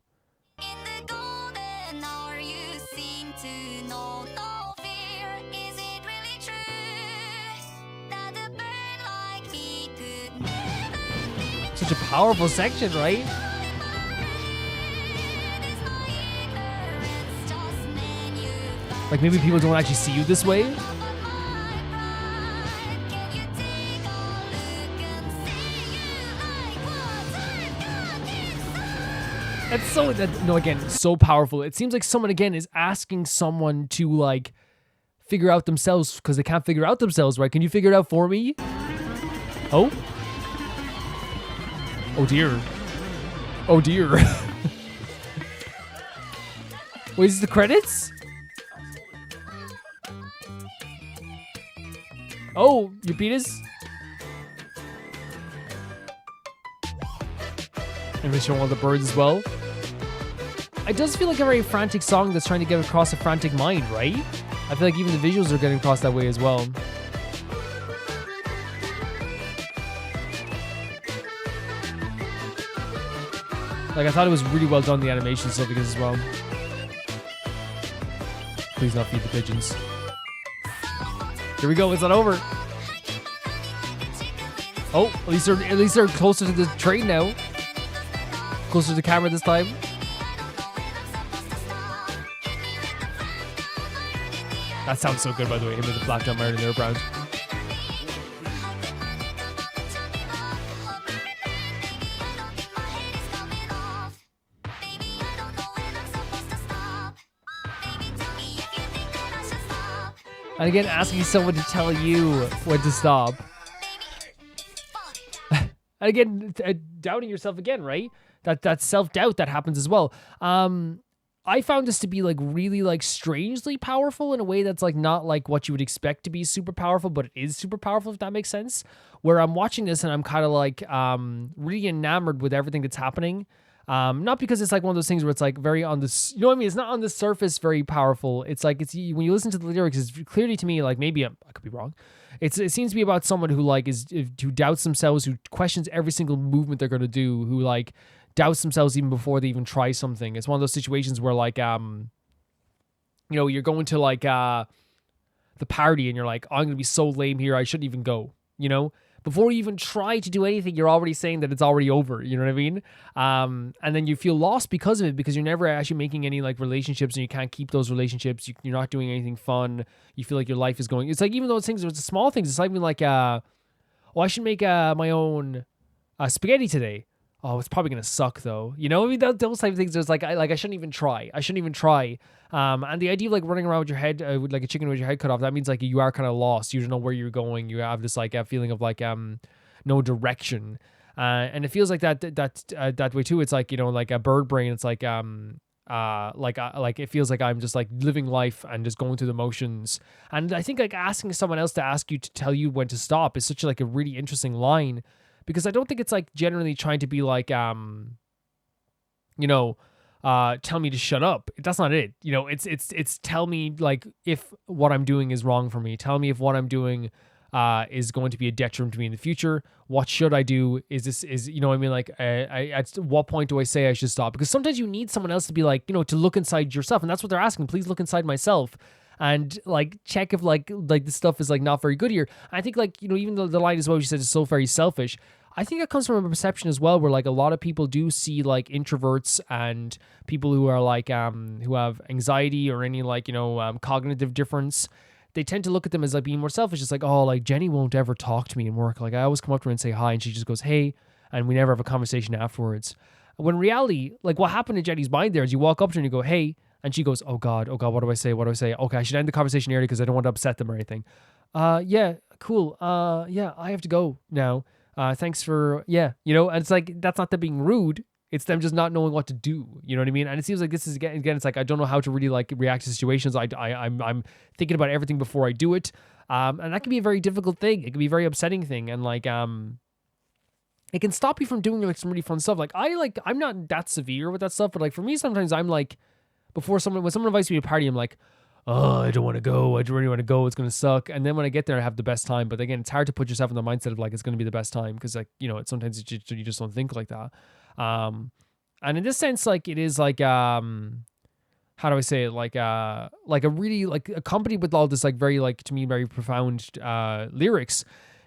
Such a powerful section, right? Like maybe people don't actually see you this way. That's so, no, again, so powerful. It seems like someone, again, is asking someone to like figure out themselves because they can't figure out themselves, right? Can you figure it out for me? Oh? Oh dear. Oh dear. Wait, is this the credits? Oh, you beat us? And we show all the birds as well. It does feel like a very frantic song that's trying to get across a frantic mind, right? I feel like even the visuals are getting across that way as well. Like, I thought it was really well done, the animation and stuff, because as well. Please not feed the pigeons. Here we go, it's not over. Oh, at least they're closer to the train now. Closer to the camera this time. That sounds so good, by the way. Him with the flat jump Marilyn there, Brown. And again, asking someone to tell you when to stop. And again, doubting yourself again, right? That self-doubt that happens as well. I found this to be like really like strangely powerful in a way that's like not like what you would expect to be super powerful, but it is super powerful, if that makes sense. Where I'm watching this and I'm kind of like really enamored with everything that's happening. Not because it's like one of those things where it's like very on this, you know what I mean? It's not on the surface very powerful. It's like, it's when you listen to the lyrics, it's clearly to me, like maybe I could be wrong. It seems to be about someone who like who doubts themselves, who questions every single movement they're going to do, who like doubts themselves even before they even try something. It's one of those situations where like, you know, you're going to like the party and you're like, oh, I'm going to be so lame here, I shouldn't even go, you know? Before you even try to do anything, you're already saying that it's already over. You know what I mean? And then you feel lost because of it, because you're never actually making any like relationships and you can't keep those relationships. You're not doing anything fun. You feel like your life is going. It's like, even though it's things, it's small things. It's not even like, oh, I should make my own spaghetti today. Oh, it's probably going to suck though. You know, I mean, those type of things. There's like, I shouldn't even try. And the idea of like running around with your head, with like a chicken with your head cut off, that means like you are kind of lost. You don't know where you're going. You have this like a feeling of like no direction. And it feels like that way too. It's like, you know, like a bird brain. It's like like it feels like I'm just like living life and just going through the motions. And I think like asking someone else to ask you to tell you when to stop is such like a really interesting line, because I don't think it's like generally trying to be like you know, tell me to shut up. That's not it. You know, it's tell me like if what I'm doing is wrong for me. Tell me if what I'm doing is going to be a detriment to me in the future. What should I do? Is you know what I mean? Like at what point do I say I should stop? Because sometimes you need someone else to be like, you know, to look inside yourself. And that's what they're asking. Please look inside myself and like check if like this stuff is like not very good here. I think like, you know, even though the line as well, she said is so very selfish, I think it comes from a perception as well where like a lot of people do see like introverts and people who are like who have anxiety or any like, you know, cognitive difference. They tend to look at them as like being more selfish. It's like, oh, like Jenny won't ever talk to me in work. Like I always come up to her and say hi and she just goes, hey, and we never have a conversation afterwards. When in reality, like what happened in Jenny's mind there is you walk up to her and you go, hey, and she goes, oh God, what do I say? Okay, I should end the conversation early because I don't want to upset them or anything. Yeah, cool. Yeah, I have to go now. Thanks for, yeah, you know, and it's like, that's not them being rude. It's them just not knowing what to do. You know what I mean? And it seems like this is, again, it's like, I don't know how to really like react to situations. I'm thinking about everything before I do it. And that can be a very difficult thing. It can be a very upsetting thing. And like, it can stop you from doing like some really fun stuff. Like I'm not that severe with that stuff, but like for me, sometimes I'm like, when someone invites me to a party, I'm like, oh, I don't want to go. I don't really want to go. It's going to suck. And then when I get there, I have the best time. But again, it's hard to put yourself in the mindset of like, it's going to be the best time. Because like, you know, sometimes you just don't think like that. And in this sense, like it is like, how do I say it? Like a really like accompanied with all this, like very, like to me, very profound, lyrics.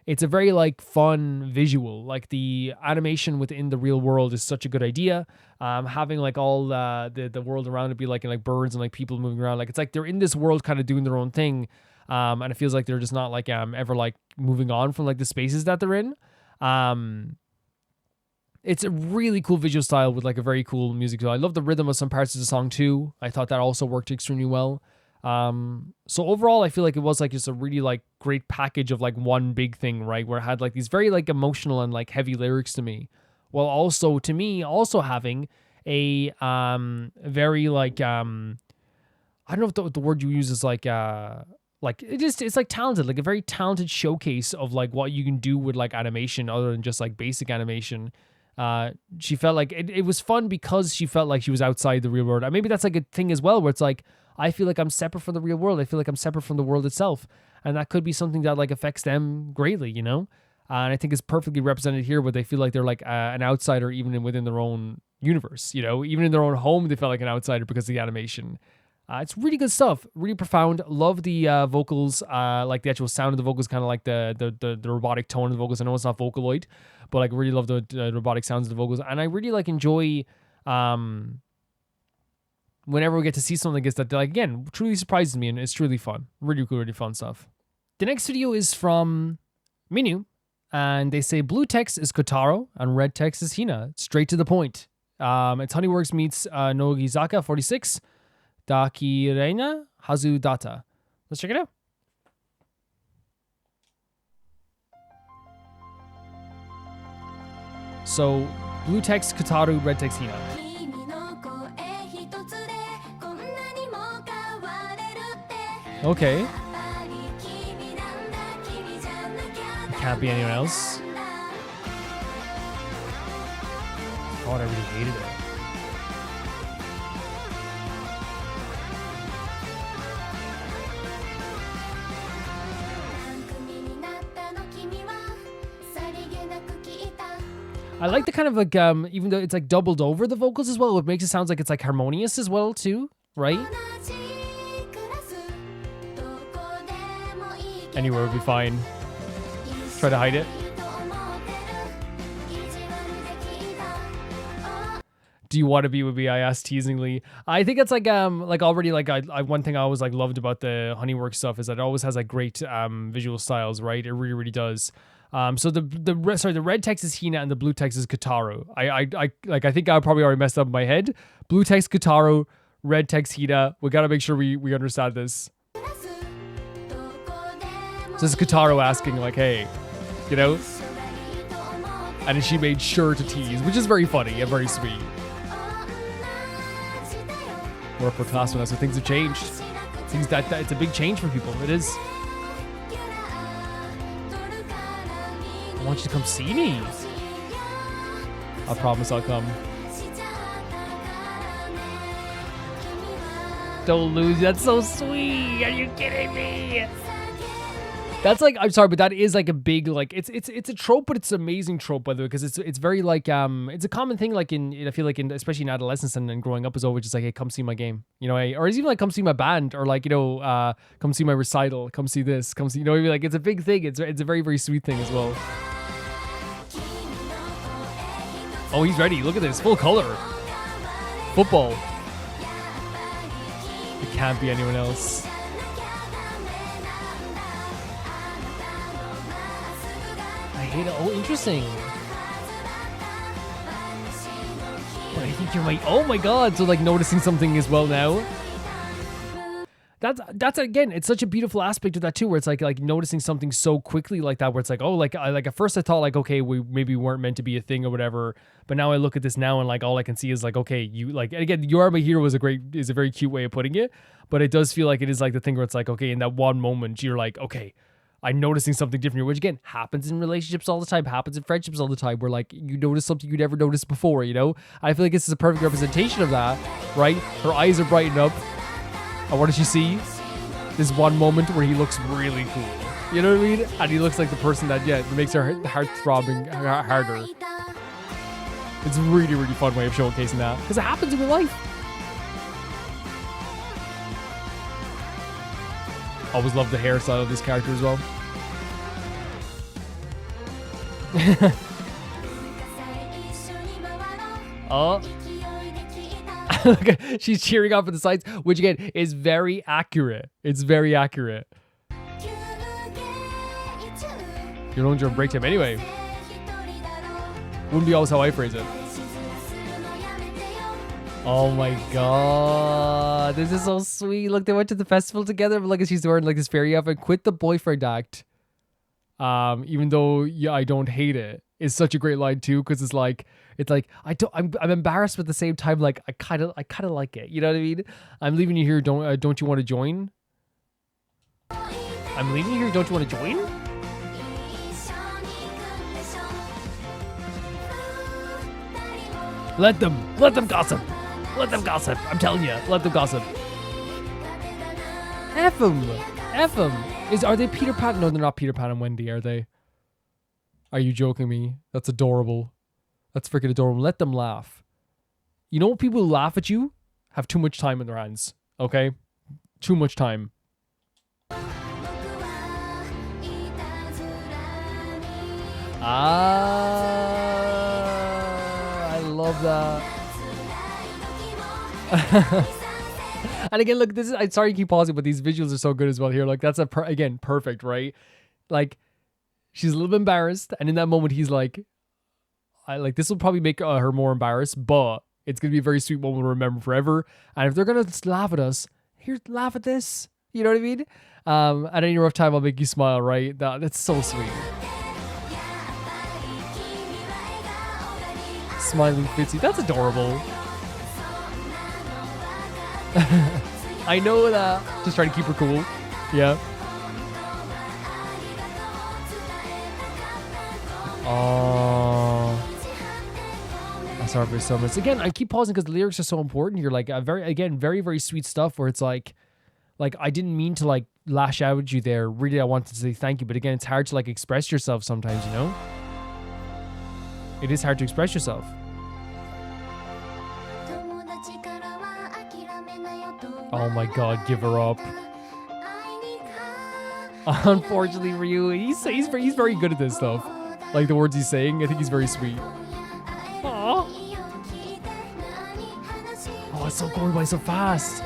It's a very like fun visual. Like the animation within the real world is such a good idea. Having like all the world around it be like birds and like people moving around. Like it's like they're in this world kind of doing their own thing. And it feels like they're just not like ever like moving on from like the spaces that they're in. It's a really cool visual style with like a very cool music style. I love the rhythm of some parts of the song too. I thought that also worked extremely well. So overall, I feel like it was like just a really like great package of like one big thing, right? Where it had like these very like emotional and like heavy lyrics to me, while also to me also having a very like I don't know if the word you use is like it's like talented, like a very talented showcase of like what you can do with like animation other than just like basic animation. She felt like it was fun because she felt like she was outside the real world. And maybe that's like a thing as well, where it's like, I feel like I'm separate from the real world. I feel like I'm separate from the world itself. And that could be something that like affects them greatly, you know? And I think it's perfectly represented here where they feel like they're like an outsider even within their own universe, you know? Even in their own home, they felt like an outsider because of the animation. It's really good stuff, really profound. Love the vocals, like the actual sound of the vocals, kind of like the robotic tone of the vocals. I know it's not Vocaloid, but like really love the robotic sounds of the vocals. And I really like enjoy whenever we get to see something like that, like, again, truly surprises me, and it's truly fun. Really cool, really fun stuff. The next video is from Minu, and they say blue text is Kotaro and red text is Hina. Straight to the point. It's Honeyworks meets Nogizaka 46, Dakireina Hazu Data. Let's check it out. So, blue text Kotaro, red text Hina. Okay. It can't be anyone else. God, I really hated it. I like the kind of like, even though it's like doubled over the vocals as well, it makes it sound like it's like harmonious as well too, right? Anywhere would be fine. Try to hide it. Do you want to be with me? I asked teasingly. I think it's like already like I one thing I always like loved about the Honeyworks stuff is that it always has like great visual styles, right? It really really does. So the red text is Hina and the blue text is Kotaro. I think I probably already messed up in my head. Blue text Kotaro, red text Hina. We gotta make sure we understand this. So this is Kotaro asking like, hey, you know? And she made sure to tease, which is very funny and very sweet. We're upperclassmen now, so things have changed. Things that it's a big change for people. It is. I want you to come see me. I promise I'll come. Don't lose. That's so sweet. Are you kidding me? That's like, I'm sorry, but that is like a big, like, it's a trope, but it's an amazing trope, by the way, because it's very like, it's a common thing, like I feel like especially in adolescence and growing up is always just like, hey, come see my game, you know, or it's even like, come see my band, or like, you know, come see my recital, come see this, come see, you know, like, it's a big thing. It's a very, very sweet thing as well. Oh, he's ready. Look at this, full color. Football. It can't be anyone else. I hate it. Oh, interesting. But I think you're right. Oh my god. So like noticing something as well now. That's again, it's such a beautiful aspect of that too, where it's like noticing something so quickly like that, where it's like, oh, like at first I thought like, okay, we maybe weren't meant to be a thing or whatever, but now I look at this now and like all I can see is like, okay, you like, and again, you are my hero is a very cute way of putting it, but it does feel like it is like the thing where it's like, okay, in that one moment you're like, okay, I'm noticing something different, which again happens in relationships all the time, happens in friendships all the time, where like you notice something you never noticed before, you know? I feel like this is a perfect representation of that, right? Her eyes are brightened up. And what does she see? This one moment where he looks really cool. You know what I mean? And he looks like the person that, yeah, makes her heart throbbing harder. It's a really, really fun way of showcasing that. Because it happens in real life. Always love the hairstyle of this character as well. Oh. She's cheering off at the sides, which again is very accurate. It's very accurate. You're alone during break time anyway. Wouldn't be always how I phrase it. Oh my god. This is so sweet. Look, they went to the festival together, but look, she's wearing like this fairy outfit. Quit the boyfriend act. Even though, yeah, I don't hate it. It's such a great line too, because it's like I'm embarrassed, but at the same time, like I kind of like it. You know what I mean? I'm leaving you here. Don't you want to join? I'm leaving you here. Don't you want to join? Let them gossip. Let them gossip. I'm telling you, let them gossip. F them. Are they Peter Pan? No, they're not Peter Pan and Wendy, are they? Are you joking me? That's adorable. That's freaking adorable. Let them laugh. You know what? People who laugh at you have too much time in their hands. Okay? Too much time. I love that. And again, look, this is, I'm sorry to keep pausing, but these visuals are so good as well here. Like, that's again, perfect, right? Like, she's a little bit embarrassed, and in that moment, he's like, this will probably make her more embarrassed, but it's gonna be a very sweet moment to remember forever. And if they're gonna laugh at us, here, laugh at this. You know what I mean? At any rough time, I'll make you smile, right? That's so sweet. Smiling Fitzy, that's adorable. I know that. Just trying to keep her cool. Yeah. Oh. That's our so much. Again, I keep pausing because the lyrics are so important. You're like very, very sweet stuff where it's like I didn't mean to like lash out at you there. Really, I wanted to say thank you, but again, it's hard to like express yourself sometimes. You know, it is hard to express yourself. Oh my God, give her up. Unfortunately for you, he's very good at this stuff. Like the words he's saying, I think he's very sweet. Aww. Oh, it's so going by so fast.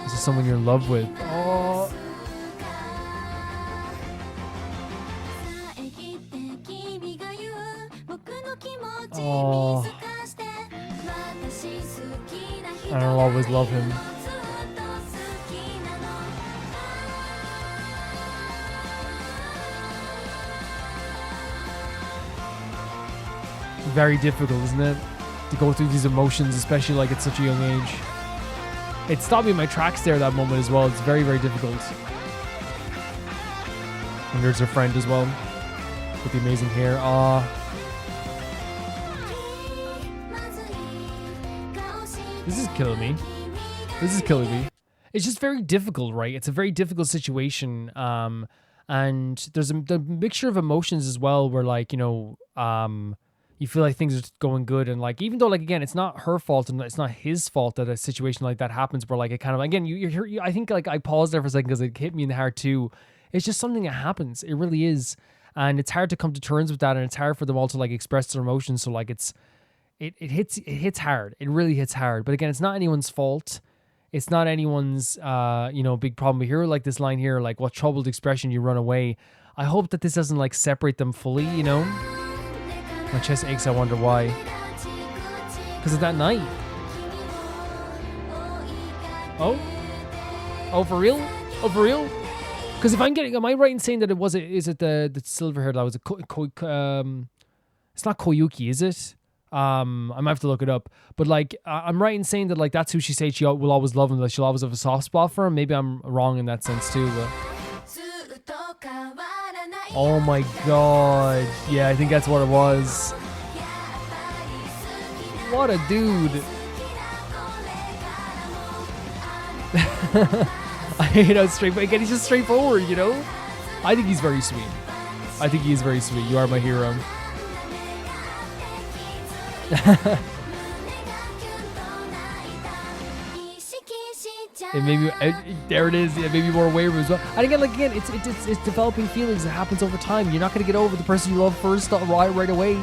This is someone you're in love with. Oh. Oh. And I'll always love him. Very difficult, isn't it? To go through these emotions, especially like at such a young age. It stopped me in my tracks there that moment as well. It's very, very difficult. And there's her friend as well. With the amazing hair. This is killing me. This is killing me. It's just very difficult, right? It's a very difficult situation. And there's the mixture of emotions as well where like, you know, you feel like things are going good, and like even though like again it's not her fault and it's not his fault that a situation like that happens, where like it kind of again you I think like I paused there for a second because it hit me in the heart too. It's just something that happens. It really is, and it's hard to come to terms with that, and it's hard for them all to like express their emotions. So like it hits hard. It really hits hard. But again, it's not anyone's fault. It's not anyone's you know, big problem. We hear like this line here, like what troubled expression you run away. I hope that this doesn't like separate them fully, you know. My chest aches, I wonder why. Because of that night. Oh? Oh, for real? Oh, for real? Because if I'm getting... Am I right in saying that it was... Is it the silver hair that was a... it's not Koyuki, is it? I might have to look it up. But like, I'm right in saying that like that's who she said she will always love him. That she'll always have a soft spot for him. Maybe I'm wrong in that sense too, but... Oh my God. Yeah, I think that's what it was. What a dude. You know, straight, but again, he's just straightforward, you know? I think he's very sweet. I think he is very sweet. You are my hero. And maybe there it is. Yeah, maybe more waiver as well. And again, it's developing feelings. It happens over time. You're not gonna get over the person you love first right away.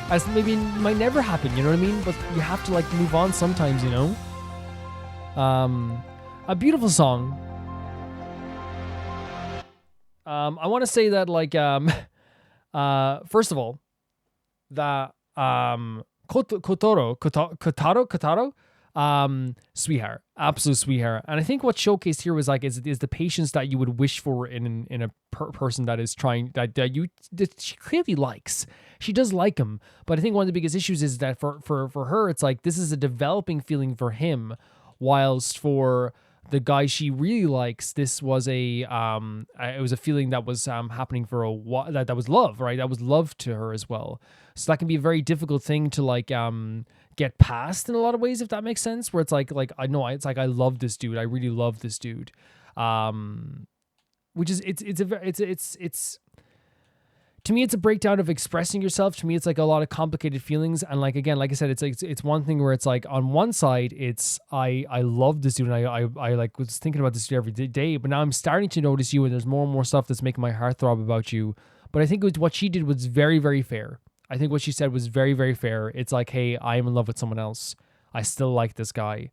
As maybe it might never happen. You know what I mean? But you have to like move on sometimes. You know. A beautiful song. I want to say that like first of all, that Kotaro. Sweetheart, absolute sweetheart. And I think what showcased here was like is the patience that you would wish for in a person that is trying that she clearly likes. She does like him, but I think one of the biggest issues is that for her it's like this is a developing feeling for him, whilst for the guy she really likes, this was it was a feeling that was happening for a while, that was love, right? That was love to her as well. So that can be a very difficult thing to like get past in a lot of ways, if that makes sense, where it's like I know it's like I love this dude, I really love this dude, which is it's to me it's a breakdown of expressing yourself. To me it's like a lot of complicated feelings, and like again, like I said, it's one thing where it's like on one side it's I love this dude and I like was thinking about this dude every day, but now I'm starting to notice you and there's more and more stuff that's making my heart throb about you. But I think what she did was very, very fair. I think what she said was very, very fair. It's like, hey, I am in love with someone else. I still like this guy.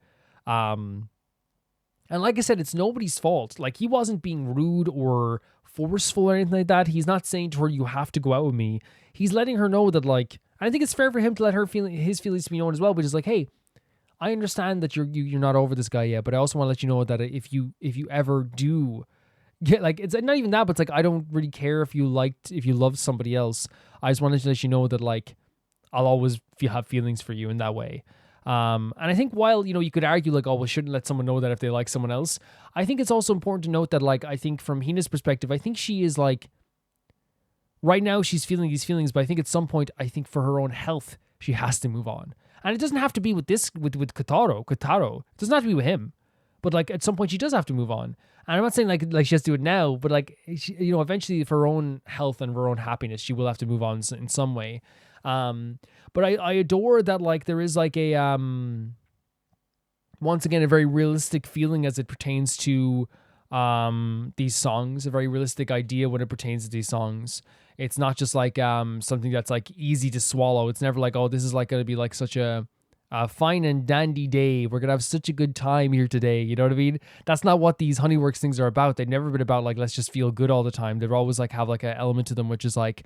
And like I said, it's nobody's fault. Like, he wasn't being rude or forceful or anything like that. He's not saying to her, you have to go out with me. He's letting her know that, like, I think it's fair for him to let her his feelings to be known as well, which is like, hey, I understand that you're not over this guy yet, but I also want to let you know that if you ever do get, like, it's not even that, but it's like, I don't really care if you loved somebody else. I just wanted to let you know that, like, I'll always have feelings for you in that way. And I think while, you know, you could argue like, oh, we shouldn't let someone know that if they like someone else. I think it's also important to note that, like, I think from Hina's perspective, I think she is like, right now she's feeling these feelings, but I think at some point, I think for her own health, she has to move on. And it doesn't have to be with Kotaro. It doesn't have to be with him. But, like, at some point, she does have to move on. And I'm not saying, like she has to do it now, but, like, she, you know, eventually for her own health and for her own happiness, she will have to move on in some way. But I adore that, like, there is, like, a, once again, a very realistic feeling as it pertains to these songs, a very realistic idea when it pertains to these songs. It's not just, like, something that's, like, easy to swallow. It's never like, oh, this is, like, going to be, like, such a fine and dandy day. We're going to have such a good time here today. You know what I mean? That's not what these Honeyworks things are about. They've never been about, like, let's just feel good all the time. They've always, like, have, like, an element to them, which is, like,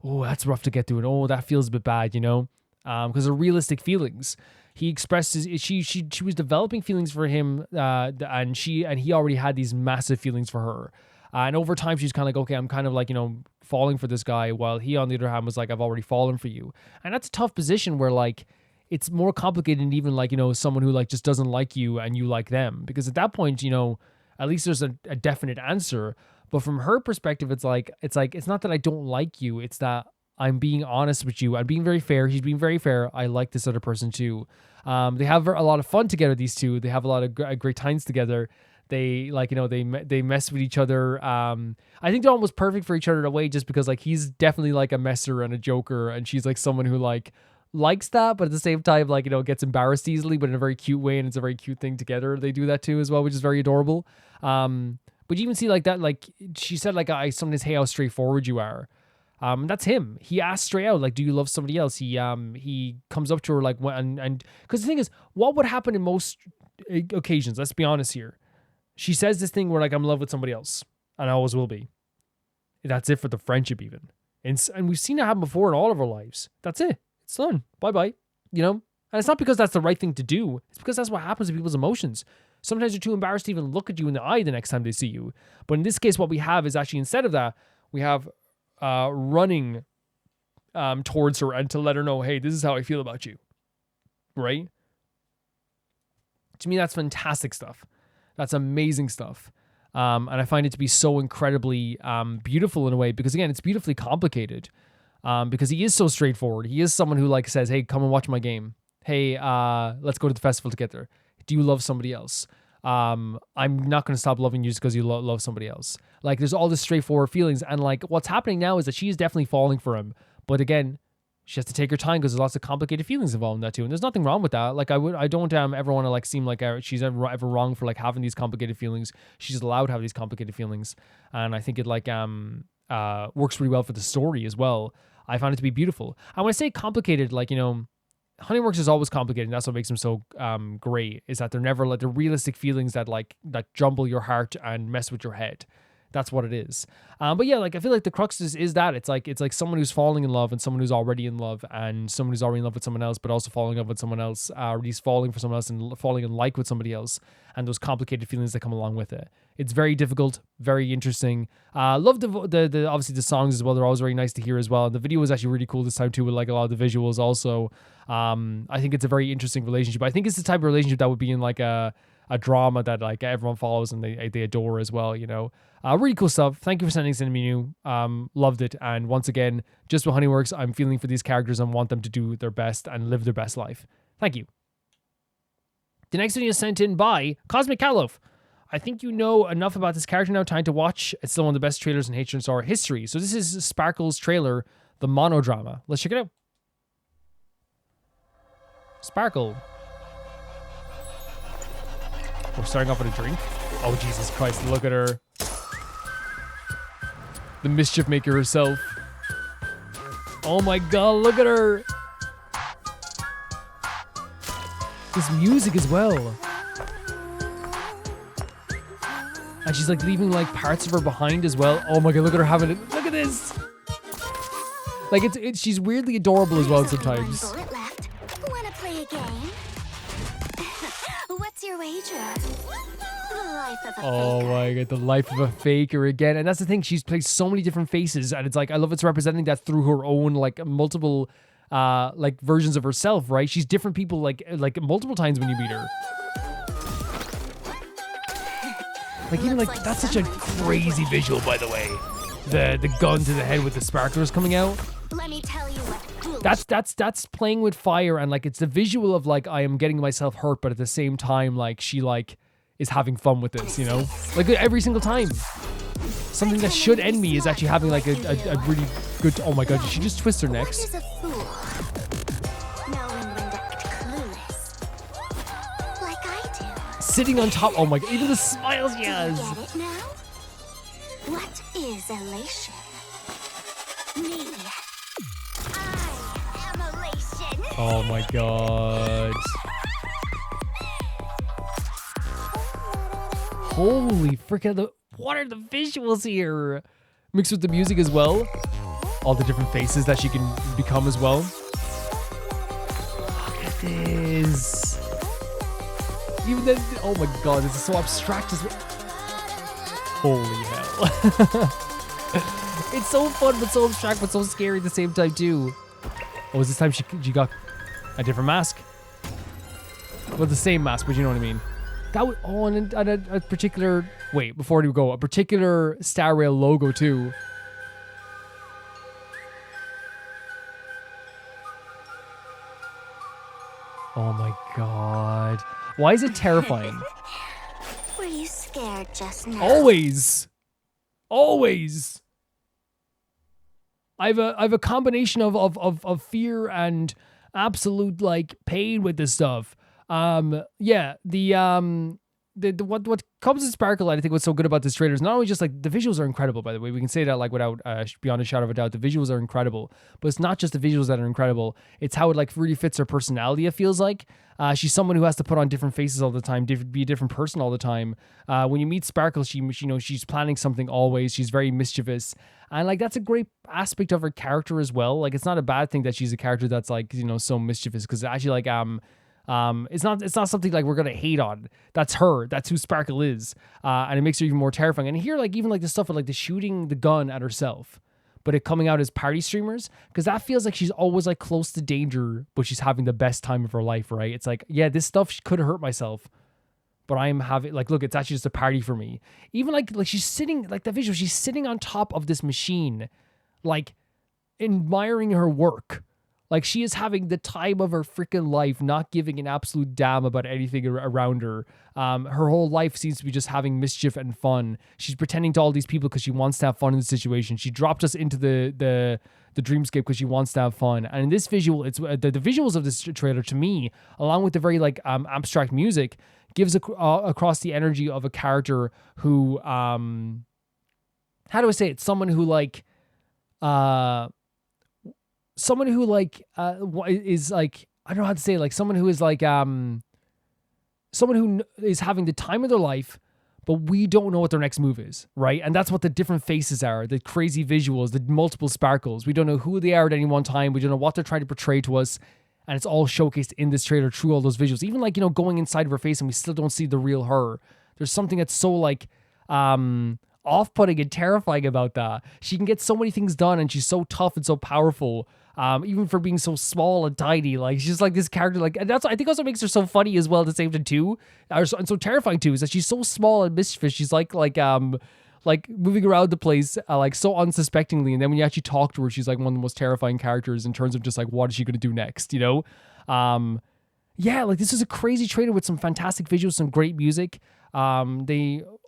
oh, that's rough to get through, and oh, that feels a bit bad, you know? Because they're realistic feelings. He expressed she was developing feelings for him, and he already had these massive feelings for her. And over time, she's kind of like, okay, I'm kind of like, you know, falling for this guy, while he, on the other hand, was like, I've already fallen for you. And that's a tough position where, like, it's more complicated than even, like, you know, someone who, like, just doesn't like you and you like them. Because at that point, you know, at least there's a definite answer. But from her perspective, it's not that I don't like you. It's that I'm being honest with you. I'm being very fair. He's being very fair. I like this other person too. They have a lot of fun together, these two. They have a lot of great times together. They, like, you know, they mess with each other. I think they're almost perfect for each other in a way, just because, like, he's definitely like a messer and a joker, and she's like someone who, like, likes that, but at the same time, like, you know, gets embarrassed easily, but in a very cute way, and it's a very cute thing together. They do that too as well, which is very adorable. But you even see, like, that, like, she said, like, I sometimes hate how straightforward you are. That's him. He asks straight out, like, do you love somebody else? He comes up to her, like, and because the thing is, what would happen in most occasions, let's be honest here, she says this thing where, like, I'm in love with somebody else, and I always will be. That's it for the friendship even. And we've seen it happen before in all of our lives. That's it. It's done. Bye-bye. You know? And it's not because that's the right thing to do. It's because that's what happens to people's emotions. Sometimes they're too embarrassed to even look at you in the eye the next time they see you. But in this case, what we have is actually, instead of that, we have running towards her and to let her know, hey, this is how I feel about you. Right? To me, that's fantastic stuff. That's amazing stuff. And I find it to be so incredibly beautiful in a way, because, again, it's beautifully complicated. Because he is so straightforward. He is someone who, like, says, hey, come and watch my game. Hey, let's go to the festival together. Do you love somebody else? I'm not going to stop loving you just because you love somebody else. Like, there's all this straightforward feelings. And, like, what's happening now is that she is definitely falling for him. But again, she has to take her time because there's lots of complicated feelings involved in that too. And there's nothing wrong with that. Like, I don't ever want to, like, seem like she's ever wrong for, like, having these complicated feelings. She's allowed to have these complicated feelings. And I think it, like, works really well for the story as well. I found it to be beautiful. And when I say complicated, like, you know, Honeyworks is always complicated, and that's what makes them so great, is that they're never, like, the realistic feelings that, like, that jumble your heart and mess with your head. That's what it is. But yeah, like, I feel like the crux is that it's like someone who's falling in love and someone who's already in love and someone who's already in love with someone else, but also falling in love with someone else, or at least falling for someone else and falling in like with somebody else, and those complicated feelings that come along with it. It's very difficult, very interesting. Love the obviously the songs as well. They're always very nice to hear as well. And the video was actually really cool this time too, with, like, a lot of the visuals also. I think it's a very interesting relationship. I think it's the type of relationship that would be in, like, a drama that, like, everyone follows and they adore as well, you know. Really cool stuff. Thank you for sending this in to me, new. Loved it. And once again, just with Honeyworks, I'm feeling for these characters and want them to do their best and live their best life. Thank you. The next video is sent in by Cosmic Calof. I think you know enough about this character now. Time to watch. It's still one of the best trailers in HSR history. So this is Sparkle's trailer, the monodrama. Let's check it out. Sparkle. We're starting off with a drink. Oh, Jesus Christ, look at her. The mischief maker herself. Oh my God, look at her. This music as well. And she's like leaving like parts of her behind as well. Oh my god, look at her having it. Look at this. Like she's weirdly adorable as well sometimes. Wanna play a game? What's your wager? The life of a Oh my god, the life of a faker again. And that's the thing, she's played so many different faces, and it's like I love it's representing that through her own like multiple like versions of herself, right? She's different people like multiple times when you meet her. Like even like that's such a crazy visual, by the way. The gun to the head with the sparklers coming out. Let me tell you what. That's playing with fire, and like it's the visual of like I am getting myself hurt, but at the same time like she like is having fun with this, you know? Like every single time. Something that should end me is actually having like a really good. Oh my god, did she just twist her neck? Sitting on top. Oh my god, even the smiles she has. Get it now? What is elation? Me. I am elation. Oh my god. Holy freaking, what are the visuals here? Mixed with the music as well. All the different faces that she can become as well. Look at this. Even then, oh my god, this is so abstract as well. Holy hell. It's so fun, but so abstract, but so scary at the same time too. Oh, this time she got a different mask? Well, the same mask, but you know what I mean. That was, oh, and a particular, wait, before we go, a particular Star Rail logo too. Oh my god. Why is it terrifying? Were you scared just now? Always. Always. I have a combination of fear and absolute like pain with this stuff. Yeah, what comes in Sparkle, I think what's so good about this trailer is not only just like the visuals are incredible, by the way, we can say that like without beyond a shadow of a doubt, the visuals are incredible, but it's not just the visuals that are incredible, it's how it like really fits her personality. It feels like she's someone who has to put on different faces all the time, be a different person all the time. When you meet Sparkle, she you know, she's planning something always, she's very mischievous, and like that's a great aspect of her character as well. Like it's not a bad thing that she's a character that's like, you know, so mischievous, because actually like it's not something like we're gonna hate on. That's her. That's who Sparkle is, and it makes her even more terrifying. And here, like even like the stuff with like the shooting the gun at herself, but it coming out as party streamers, because that feels like she's always like close to danger, but she's having the best time of her life, right? It's like, yeah, this stuff could hurt myself, but I am having like, look, it's actually just a party for me. Even like she's sitting, like the visual, she's sitting on top of this machine, like admiring her work. Like she is having the time of her freaking life, not giving an absolute damn about anything around her. Her whole life seems to be just having mischief and fun. She's pretending to all these people because she wants to have fun in the situation. She dropped us into the dreamscape because she wants to have fun. And in this visual, it's the visuals of this trailer to me, along with the very like abstract music, gives across the energy of a character who, how do I say it? Someone who like, is like, I don't know how to say it, like someone who is like someone who is having the time of their life, but we don't know what their next move is, right? And that's what the different faces are, the crazy visuals, the multiple sparkles. We don't know who they are at any one time. We don't know what they're trying to portray to us, and it's all showcased in this trailer through all those visuals. Even like, you know, going inside of her face and we still don't see the real her. There's something that's so like off-putting and terrifying about that. She can get so many things done, and she's so tough and so powerful. Even for being so small and tiny, like she's like this character, like, and that's I think also makes her so funny as well at the same time too, and so terrifying too, is that she's so small and mischievous. She's like moving around the place like so unsuspectingly, and then when you actually talk to her, she's like one of the most terrifying characters in terms of just like what is she gonna do next, you know? Yeah, like this is a crazy trailer with some fantastic visuals, some great music.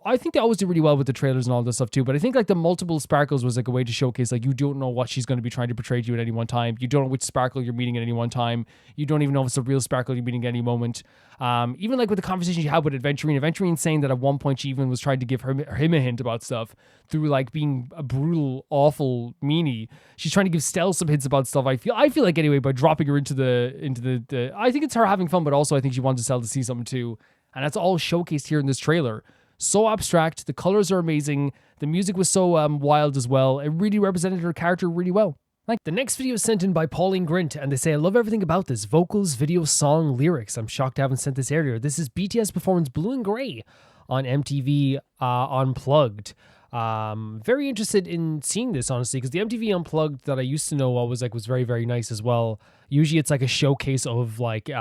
I think they always do really well with the trailers and all this stuff too, but I think like the multiple sparkles was like a way to showcase like you don't know what she's going to be trying to portray to you at any one time. You don't know which sparkle you're meeting at any one time. You don't even know if it's a real sparkle you're meeting at any moment. Even like with the conversation she had with Adventurine saying that at one point she even was trying to give him a hint about stuff through like being a brutal, awful meanie. She's trying to give Stell some hints about stuff. I feel like anyway, by dropping her into the I think it's her having fun, but also I think she wants Stell to see something too. And that's all showcased here in this trailer. So abstract. The colors are amazing. The music was so wild as well. It really represented her character really well. Like, the next video is sent in by Pauline Grint, and they say, I love everything about this. Vocals, video, song, lyrics. I'm shocked I haven't sent this earlier. This is BTS Performance Blue and Grey on MTV Unplugged. Very interested in seeing this, honestly, because the MTV Unplugged that I used to know was very, very nice as well. Usually it's like a showcase of like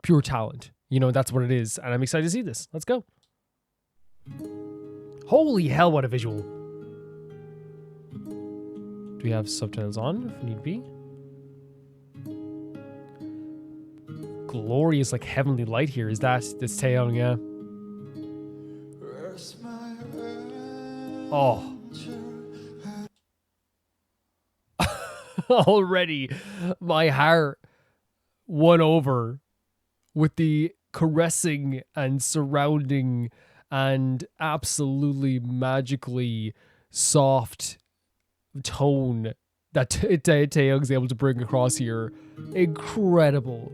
pure talent. You know, that's what it is. And I'm excited to see this. Let's go. Holy hell, what a visual. Do we have subtitles on if need be? Glorious, like heavenly light here. Is that this Taeyong? Yeah. Oh. Already my heart won over with the caressing and surrounding and absolutely magically soft tone that Taeyong's able to bring across here. Incredible.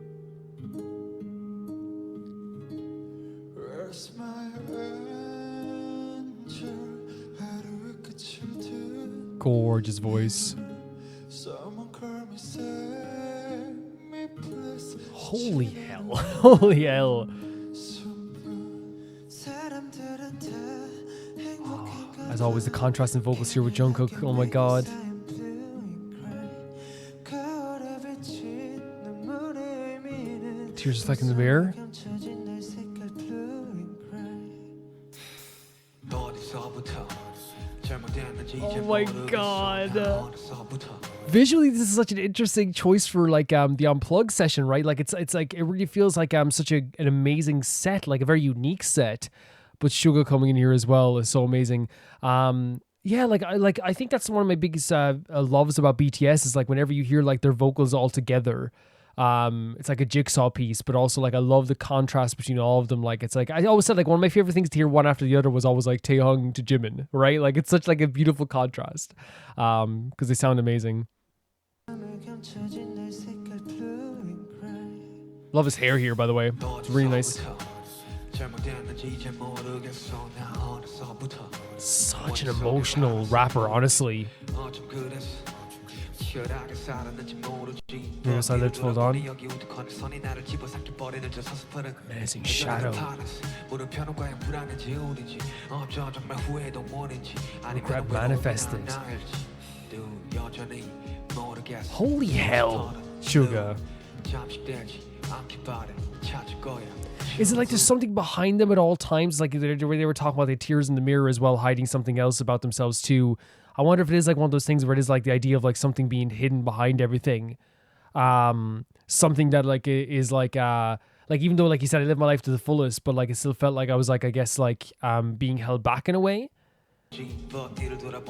Gorgeous voice. Holy hell. Holy hell. As always, the contrast in vocals here with Jungkook. Oh my god. Tears reflecting in the mirror. Oh my god. Visually, this is such an interesting choice for like the Unplugged session, right? Like it's like it really feels like such an amazing set, like a very unique set. But Suga coming in here as well is so amazing. Yeah, I think that's one of my biggest loves about BTS is like whenever you hear like their vocals all together, it's like a jigsaw piece. But also like I love the contrast between all of them. Like it's like I always said like one of my favorite things to hear one after the other was always like Taeyong to Jimin, right? Like it's such like a beautiful contrast because they sound amazing. Love his hair here, by the way. It's really nice. Such an emotional rapper, honestly. Yes, I lived hold on. Amazing shadow. Regret manifested. Holy hell, Suga. Is it like there's something behind them at all times? Like they were talking about the tears in the mirror as well, hiding something else about themselves too. I wonder if it is like one of those things where it is like the idea of like something being hidden behind everything. Something that like is like even though like you said I lived my life to the fullest, but like it still felt like I was like I guess like being held back in a way.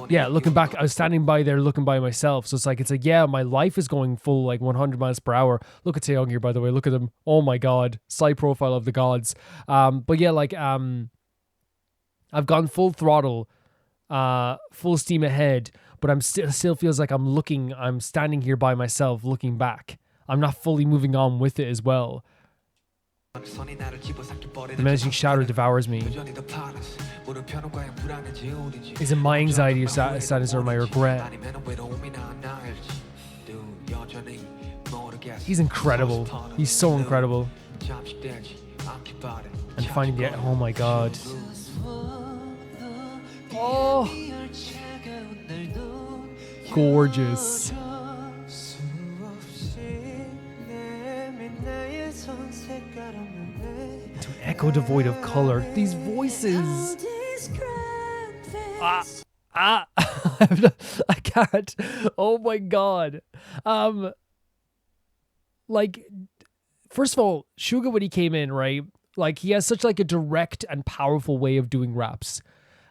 Yeah, looking back, I was standing by there looking by myself. So it's like, yeah, my life is going full like 100 miles per hour. Look at Taeyong here, by the way. Look at him. Oh my god. Side profile of the gods. But yeah, like I've gone full throttle, full steam ahead, but I'm still feels like I'm standing here by myself looking back. I'm not fully moving on with it as well. The menacing shadow devours me. Is it my anxiety or sadness or my regret? He's incredible. He's so incredible. And finding the... Oh my god. Oh! Gorgeous. To an echo devoid of color. These voices. I can't. Oh my god. Like, first of all, Suga when he came in, right? Like he has such like a direct and powerful way of doing raps.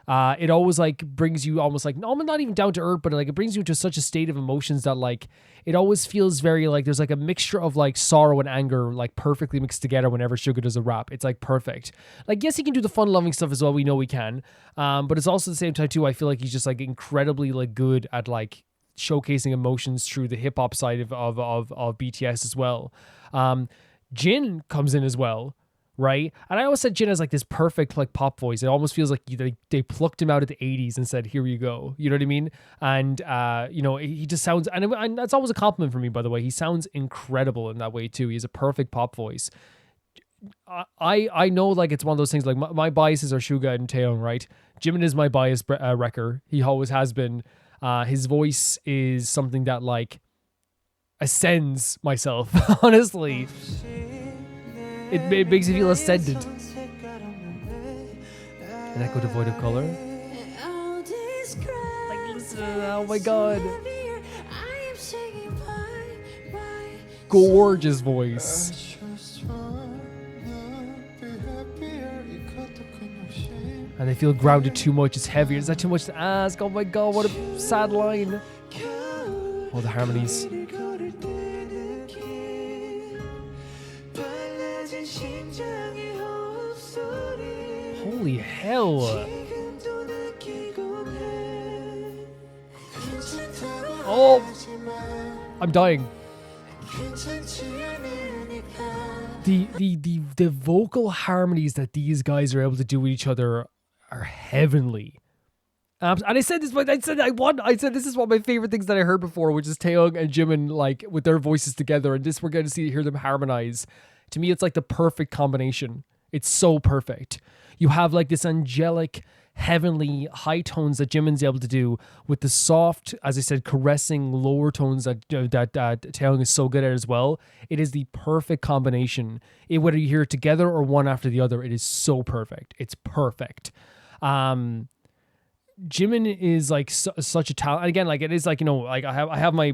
It always like brings you almost like not even down to earth, but like it brings you to such a state of emotions that like it always feels very like there's like a mixture of like sorrow and anger like perfectly mixed together whenever Suga does a rap. It's like perfect. Like yes, he can do the fun loving stuff as well. We know he can, but it's also at the same time too. I feel like he's just like incredibly like good at like showcasing emotions through the hip hop side of BTS as well. Jin comes in as well. right? And I always said Jin has like this perfect like pop voice. It almost feels like they plucked him out of the 80s and said, here you go. You know what I mean? And, you know, he just sounds, and that's always a compliment for me, by the way. He sounds incredible in that way too. He has a perfect pop voice. I know like it's one of those things like my biases are Suga and Taeyong, right? Jimin is my bias wrecker. He always has been. His voice is something that like ascends myself, honestly. It makes me feel ascended. An echo devoid of color. Like, listen, oh my god. Gorgeous voice. And they feel grounded too much. It's heavier. Is that too much to ask? Oh my god, what a sad line. Oh, the harmonies. Holy hell. Oh, I'm dying. The vocal harmonies that these guys are able to do with each other are heavenly. And I said this, I said this is one of my favorite things that I heard before, which is Taeyong and Jimin like with their voices together, and this we're going to hear them harmonize. To me, it's like the perfect combination. It's so perfect. You have like this angelic, heavenly high tones that Jimin's able to do with the soft, as I said, caressing lower tones that Taeyong is so good at as well. It is the perfect combination. Whether you hear it together or one after the other, it is so perfect. It's perfect. Jimin is like such a talent. And again, like it is like, you know, like I have my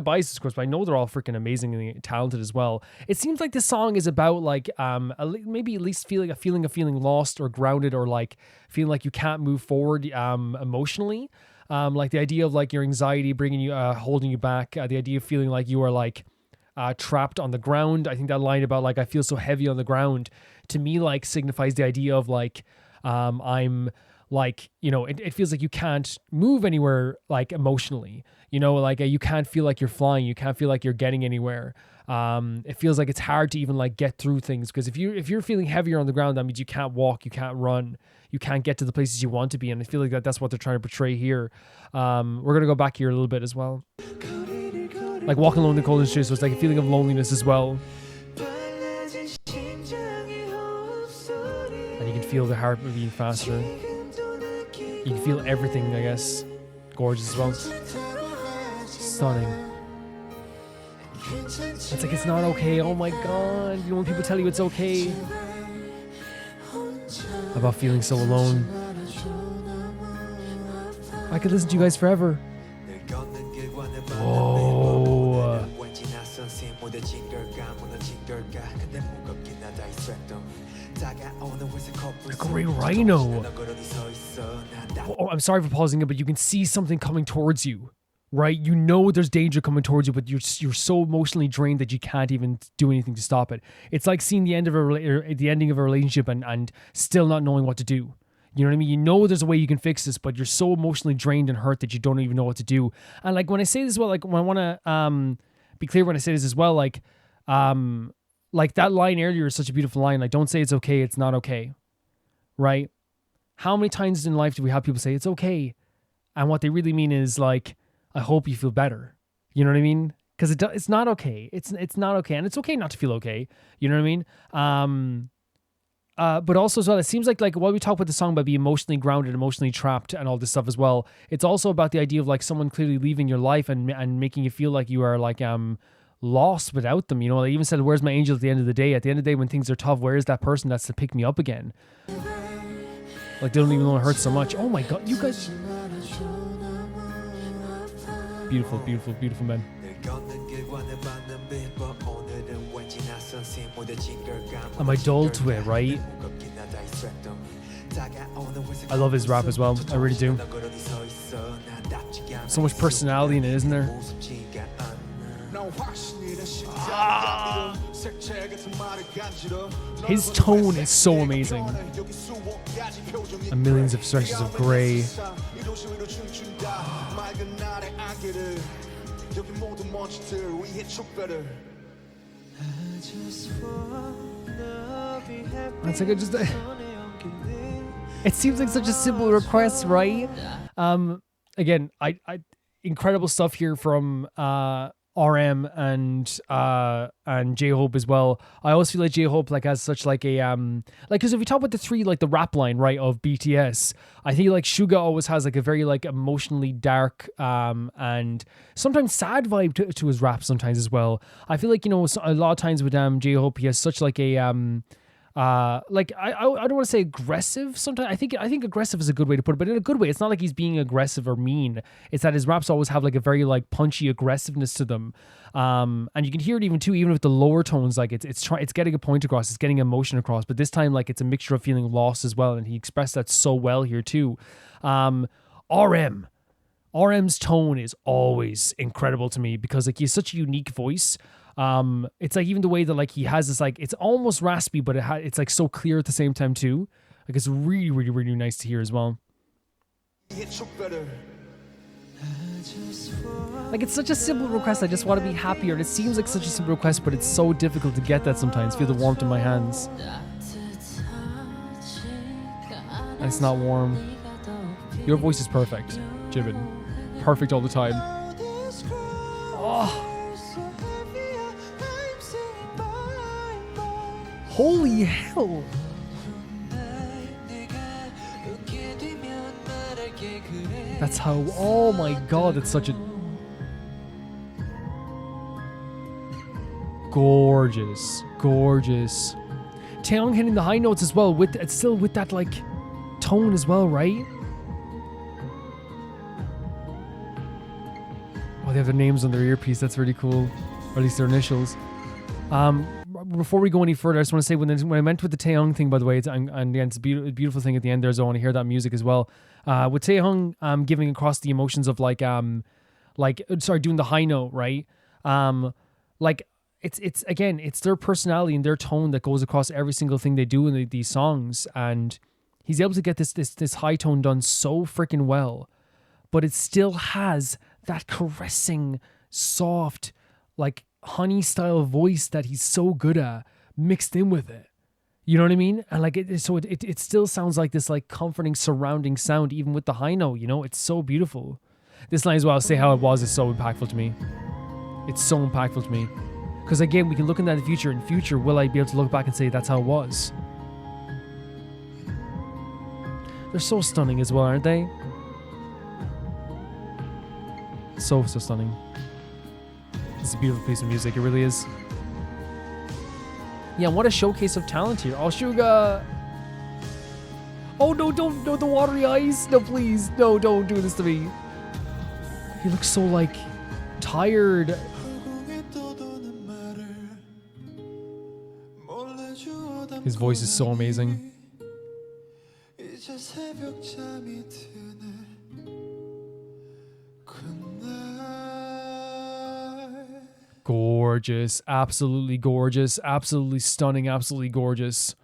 biases, of course, but I know they're all freaking amazingly talented as well. It seems like this song is about like maybe at least feeling lost or grounded, or like feeling like you can't move forward emotionally. Like the idea of like your anxiety bringing you holding you back. The idea of feeling like you are like trapped on the ground. I think that line about like I feel so heavy on the ground, to me like signifies the idea of like I'm like, you know, it feels like you can't move anywhere like emotionally, you know, like you can't feel like you're flying, you can't feel like you're getting anywhere. It feels like it's hard to even like get through things, because if you're feeling heavier on the ground, that means you can't walk, you can't run, you can't get to the places you want to be. And I feel like that's what they're trying to portray here. We're gonna go back here a little bit as well. Like walking alone in the cold and streets, so it's like a feeling of loneliness as well. And you can feel the heart beating faster. You can feel everything, I guess. Gorgeous as well. Stunning. It's like it's not okay. Oh my god. You know when people tell you it's okay? About feeling so alone. I could listen to you guys forever. Whoa. A great rhino. Oh, I'm sorry for pausing it, but you can see something coming towards you, right? You know there's danger coming towards you, but you're so emotionally drained that you can't even do anything to stop it. It's like seeing the ending of a relationship and still not knowing what to do. You know what I mean? You know there's a way you can fix this, but you're so emotionally drained and hurt that you don't even know what to do. And like when I say this as well, like when I want to be clear when I say this as well, like that line earlier is such a beautiful line. Like, don't say it's okay, it's not okay, right? How many times in life do we have people say it's okay, and what they really mean is like, I hope you feel better. You know what I mean? Because it's not okay. It's not okay, and it's okay not to feel okay. You know what I mean? But also as well, it seems like while we talk about the song about being emotionally grounded, emotionally trapped, and all this stuff as well, it's also about the idea of like someone clearly leaving your life and making you feel like you are like lost without them. You know, they even said, "Where's my angel?" At the end of the day, when things are tough, where is that person that's to pick me up again? Like they don't even know it hurts so much. Oh my god, you guys! Beautiful, beautiful, beautiful men. Am I dull to it, right? I love his rap as well. I really do. So much personality in it, isn't there? His tone is so amazing. And millions of stretches of grey. It's like it seems like such a simple request, right? Again, I incredible stuff here from RM and J-Hope as well. I always feel like J-Hope like has such like a like, because if we talk about the three, like the rap line, right, of BTS, I think like Suga always has like a very like emotionally dark and sometimes sad vibe to his rap sometimes as well. I feel like, you know, a lot of times with J-Hope, he has such like a like I don't want to say aggressive sometimes. I think aggressive is a good way to put it, but in a good way. It's not like he's being aggressive or mean. It's that his raps always have like a very like punchy aggressiveness to them. And you can hear it even with the lower tones, like it's getting a point across, it's getting emotion across, but this time like it's a mixture of feeling lost as well, and he expressed that so well here too. RM's tone is always incredible to me because like he has such a unique voice. It's like even the way that like he has this like, it's almost raspy, but it's like so clear at the same time too. Like it's really, really, really nice to hear as well. Like it's such a simple request. I just want to be happier. And it seems like such a simple request, but it's so difficult to get that sometimes. Feel the warmth in my hands. And it's not warm. Your voice is perfect, Jimin. Perfect all the time. Oh. Holy hell! That's how, oh my god, it's such a... Gorgeous, gorgeous. Taeyong hitting the high notes as well, it's still with that like tone as well, right? Oh, they have their names on their earpiece, that's really cool. Or at least their initials. Before we go any further, I just want to say when I meant with the Taeyong thing, by the way, and again, it's a beautiful thing at the end there, so I want to hear that music as well. With Taeyong giving across the emotions of like doing the high note, right? Like it's again, it's their personality and their tone that goes across every single thing they do in these songs, and he's able to get this high tone done so freaking well, but it still has that caressing, soft, like honey style voice that he's so good at mixed in with it. You know what I mean? And like it still sounds like this like comforting surrounding sound even with the high note, you know? It's so beautiful. This line as well, say how it was, is so impactful to me. It's so impactful to me. Because again, we can look into that in the future. In future, will I be able to look back and say that's how it was? They're so stunning as well, aren't they? So stunning. It's a beautiful piece of music, it really is. Yeah, what a showcase of talent here. Oh, Suga! Oh no, no, the watery eyes! No, please, no, don't do this to me. He looks so, like, tired. His voice is so amazing. Gorgeous, absolutely gorgeous, absolutely stunning, absolutely gorgeous.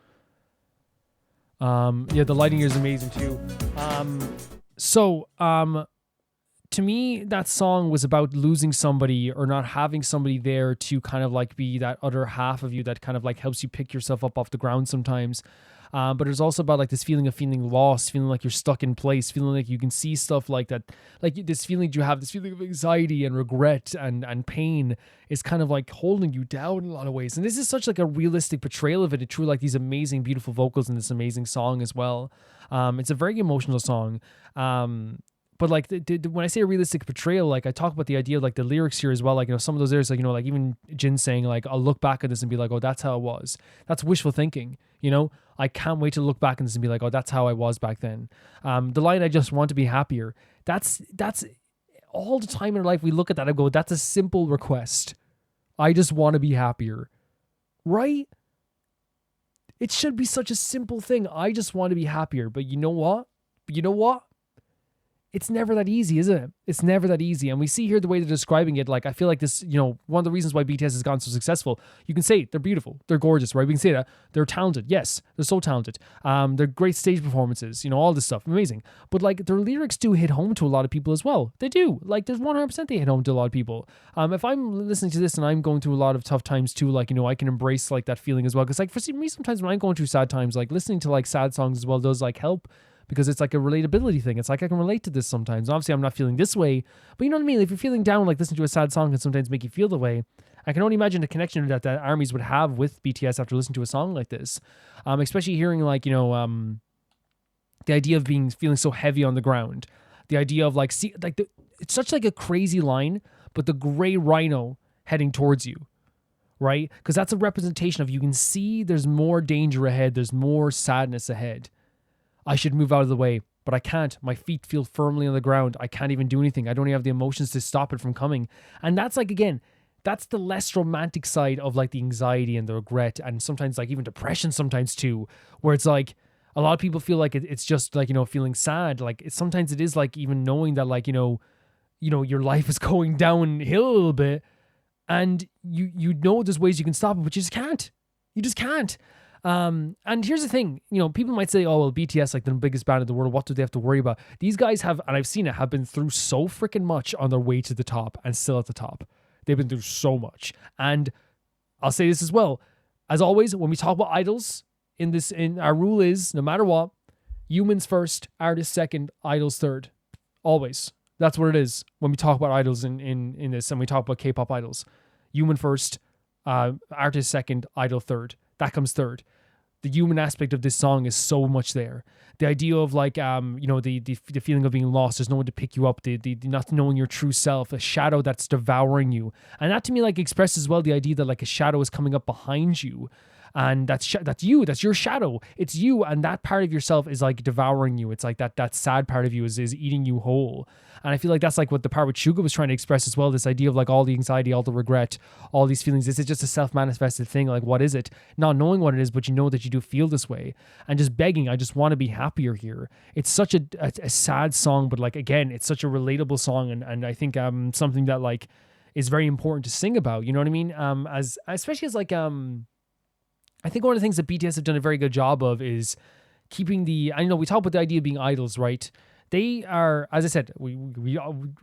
Yeah, the lighting here is amazing too. To me, that song was about losing somebody or not having somebody there to kind of like be that other half of you that kind of like helps you pick yourself up off the ground sometimes. But it's also about like this feeling of feeling lost, feeling like you're stuck in place, feeling like you can see stuff like that, like this feeling you have, this feeling of anxiety and regret and pain is kind of like holding you down in a lot of ways. And this is such like a realistic portrayal of it. It's true, like these amazing, beautiful vocals in this amazing song as well. It's a very emotional song. But like when I say a realistic portrayal, like I talk about the idea of like the lyrics here as well. Like, you know, some of those lyrics, like, you know, like even Jin saying like, I'll look back at this and be like, oh, that's how it was. That's wishful thinking. You know, I can't wait to look back at this and be like, oh, that's how I was back then. The line, I just want to be happier. That's all the time in our life we look at that and go, that's a simple request. I just want to be happier. Right? It should be such a simple thing. I just want to be happier. But you know what? it's never that easy, is it? It's never that easy. And we see here the way they're describing it. Like, I feel like this, one of the reasons why BTS has gone so successful, you can say they're beautiful, they're gorgeous, right? We can say that. They're talented. Yes, they're so talented. They're great stage performances, all this stuff. Amazing. But like, their lyrics do hit home to a lot of people as well. They do. Like, there's 100% they hit home to a lot of people. If I'm listening to this and I'm going through a lot of tough times too, like, I can embrace like that feeling as well. Because like, for me, sometimes when I'm going through sad times, like listening to like sad songs as well does like help. Because it's like a relatability thing. It's like I can relate to this sometimes. Obviously, I'm not feeling this way, but you know what I mean? If you're feeling down, like listening to a sad song can sometimes make you feel the way. I can only imagine the connection that ARMYs would have with BTS after listening to a song like this. Especially hearing like, the idea of feeling so heavy on the ground. The idea of like, it's such like a crazy line, but the gray rhino heading towards you, right? Because that's a representation of, you can see there's more danger ahead. There's more sadness ahead. I should move out of the way, but I can't. My feet feel firmly on the ground. I can't even do anything. I don't even have the emotions to stop it from coming. And that's like, again, that's the less romantic side of like the anxiety and the regret, and sometimes like even depression sometimes too, where it's like a lot of people feel like it's just like, feeling sad. Like sometimes it is like even knowing that like, your life is going downhill a little bit, and you know there's ways you can stop it, but you just can't. You just can't. And here's the thing, people might say, oh, well, BTS, like the biggest band in the world, what do they have to worry about? These guys have, and I've seen it, have been through so freaking much on their way to the top and still at the top. They've been through so much. And I'll say this as well. As always, when we talk about idols in our rule is, no matter what, humans first, artists second, idols third. Always. That's what it is when we talk about idols in this, and we talk about K-pop idols. Human first, artist second, idol third. That comes third. The human aspect of this song is so much there. The idea of like, the feeling of being lost. There's no one to pick you up. The not knowing your true self. A shadow that's devouring you. And that to me like expresses well the idea that like a shadow is coming up behind you. And that's you. That's your shadow. It's you, and that part of yourself is like devouring you. It's like that sad part of you is eating you whole. And I feel like that's like what the part with Suga was trying to express as well. This idea of like all the anxiety, all the regret, all these feelings. This is just a self-manifested thing. Like, what is it? Not knowing what it is, but you know that you do feel this way, and just begging. I just want to be happier here. It's such a sad song, but like again, it's such a relatable song, and I think something that like is very important to sing about. You know what I mean? Especially as like I think one of the things that BTS have done a very good job of is keeping I know we talk about the idea of being idols, right? They are, as I said,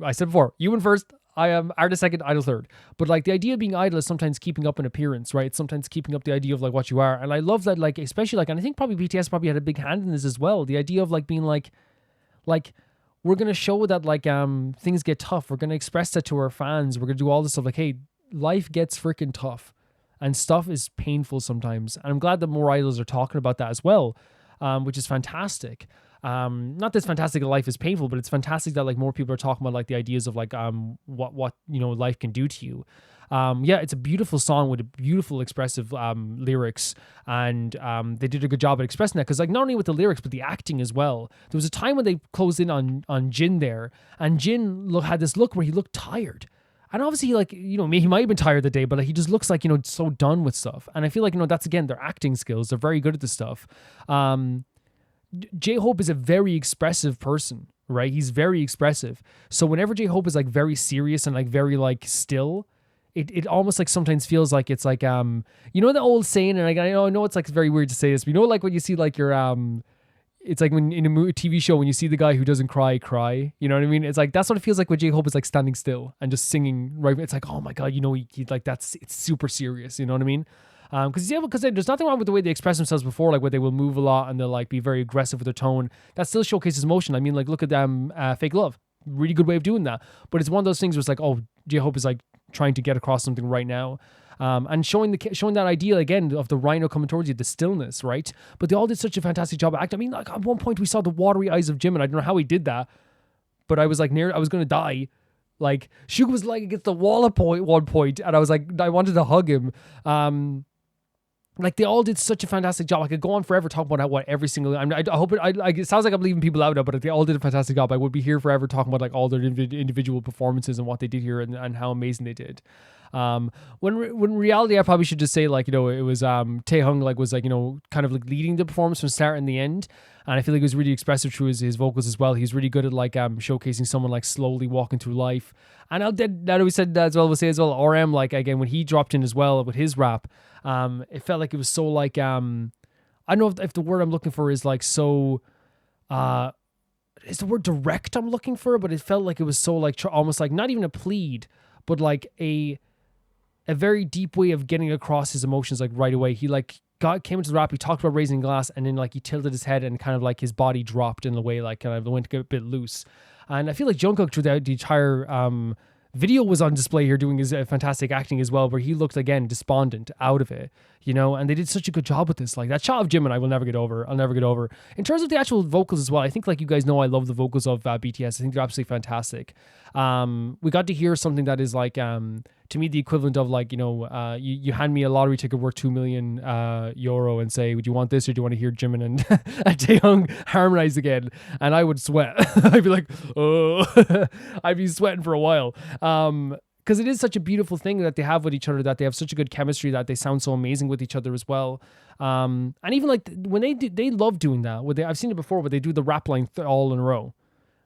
I said before, human first, I am artist second, idol third. But like the idea of being idol is sometimes keeping up an appearance, right? Sometimes keeping up the idea of like what you are. And I love that, like, especially like, and I think probably BTS probably had a big hand in this as well. The idea of like being like we're going to show that like things get tough. We're going to express that to our fans. We're going to do all this stuff like, hey, life gets freaking tough. And stuff is painful sometimes. And I'm glad that more idols are talking about that as well, which is fantastic. Not this fantastic that life is painful, but it's fantastic that like more people are talking about like the ideas of like what life can do to you. Yeah, it's a beautiful song with a beautiful expressive lyrics, and they did a good job at expressing that, because like not only with the lyrics but the acting as well. There was a time when they closed in on Jin there, and Jin had this look where he looked tired. And obviously, like, he might have been tired the day, but like, he just looks like, so done with stuff. And I feel like, that's, again, their acting skills. They're very good at this stuff. J-Hope is a very expressive person, right? He's very expressive. So whenever J-Hope is like very serious and like very like still, it almost like sometimes feels like it's like, the old saying, and like, I know it's like very weird to say this, but like when you see like your, it's like when in a TV show, when you see the guy who doesn't cry, you know what I mean? It's like, that's what it feels like when J-Hope is like standing still and just singing, right? It's like, oh my God, he like, it's super serious, you know what I mean? Because there's nothing wrong with the way they express themselves before, like where they will move a lot and they'll like be very aggressive with their tone. That still showcases emotion. I mean, like, look at Fake Love. Really good way of doing that. But it's one of those things where it's like, oh, J-Hope is like trying to get across something right now. And showing that idea again of the rhino coming towards you, the stillness, right? But they all did such a fantastic job of acting. I mean, like at one point we saw the watery eyes of Jimin. I don't know how he did that, but I was like I was going to die. Like Suga was like against the wall at one point, and I was like, I wanted to hug him. Like they all did such a fantastic job. I could go on forever talking about what every single. I hope it sounds like I'm leaving people out now, but they all did a fantastic job. I would be here forever talking about like all their individual performances and what they did here and how amazing they did. When in reality, I probably should just say, like, you know, it was Taehyung, like, was, like, you know, kind of like leading the performance from start and the end. And I feel like he was really expressive through his vocals as well. He's really good at, like, showcasing someone, like, slowly walking through life. And now that we said that as well, we'll say as well, RM, like, again, when he dropped in as well with his rap, it felt like it was so, like, I don't know if the word I'm looking for is, like, so, is the word direct I'm looking for, but it felt like it was so, like, almost like not even a plead, but like a very deep way of getting across his emotions, like, right away. He, like, came into the rap, he talked about raising glass, and then, like, he tilted his head and kind of, like, his body dropped in a way, like, kind of went a bit loose. And I feel like Jungkook throughout the entire video was on display here doing his fantastic acting as well, where he looked, again, despondent, out of it, you know, and they did such a good job with this. Like, that shot of Jimin, I will never get over. I'll never get over. In terms of the actual vocals as well, I think, like, you guys know, I love the vocals of BTS. I think they're absolutely fantastic. We got to hear something that is, like, to me, the equivalent of, like, you know, you hand me a lottery ticket worth 2 million euro and say, would you want this, or do you want to hear Jimin and Taehyung harmonize again? And I would sweat. I'd be like, oh, I'd be sweating for a while. Because it is such a beautiful thing that they have with each other, that they have such a good chemistry, that they sound so amazing with each other as well. And even, like, when they love doing that. I've seen it before, where they do the rap line all in a row.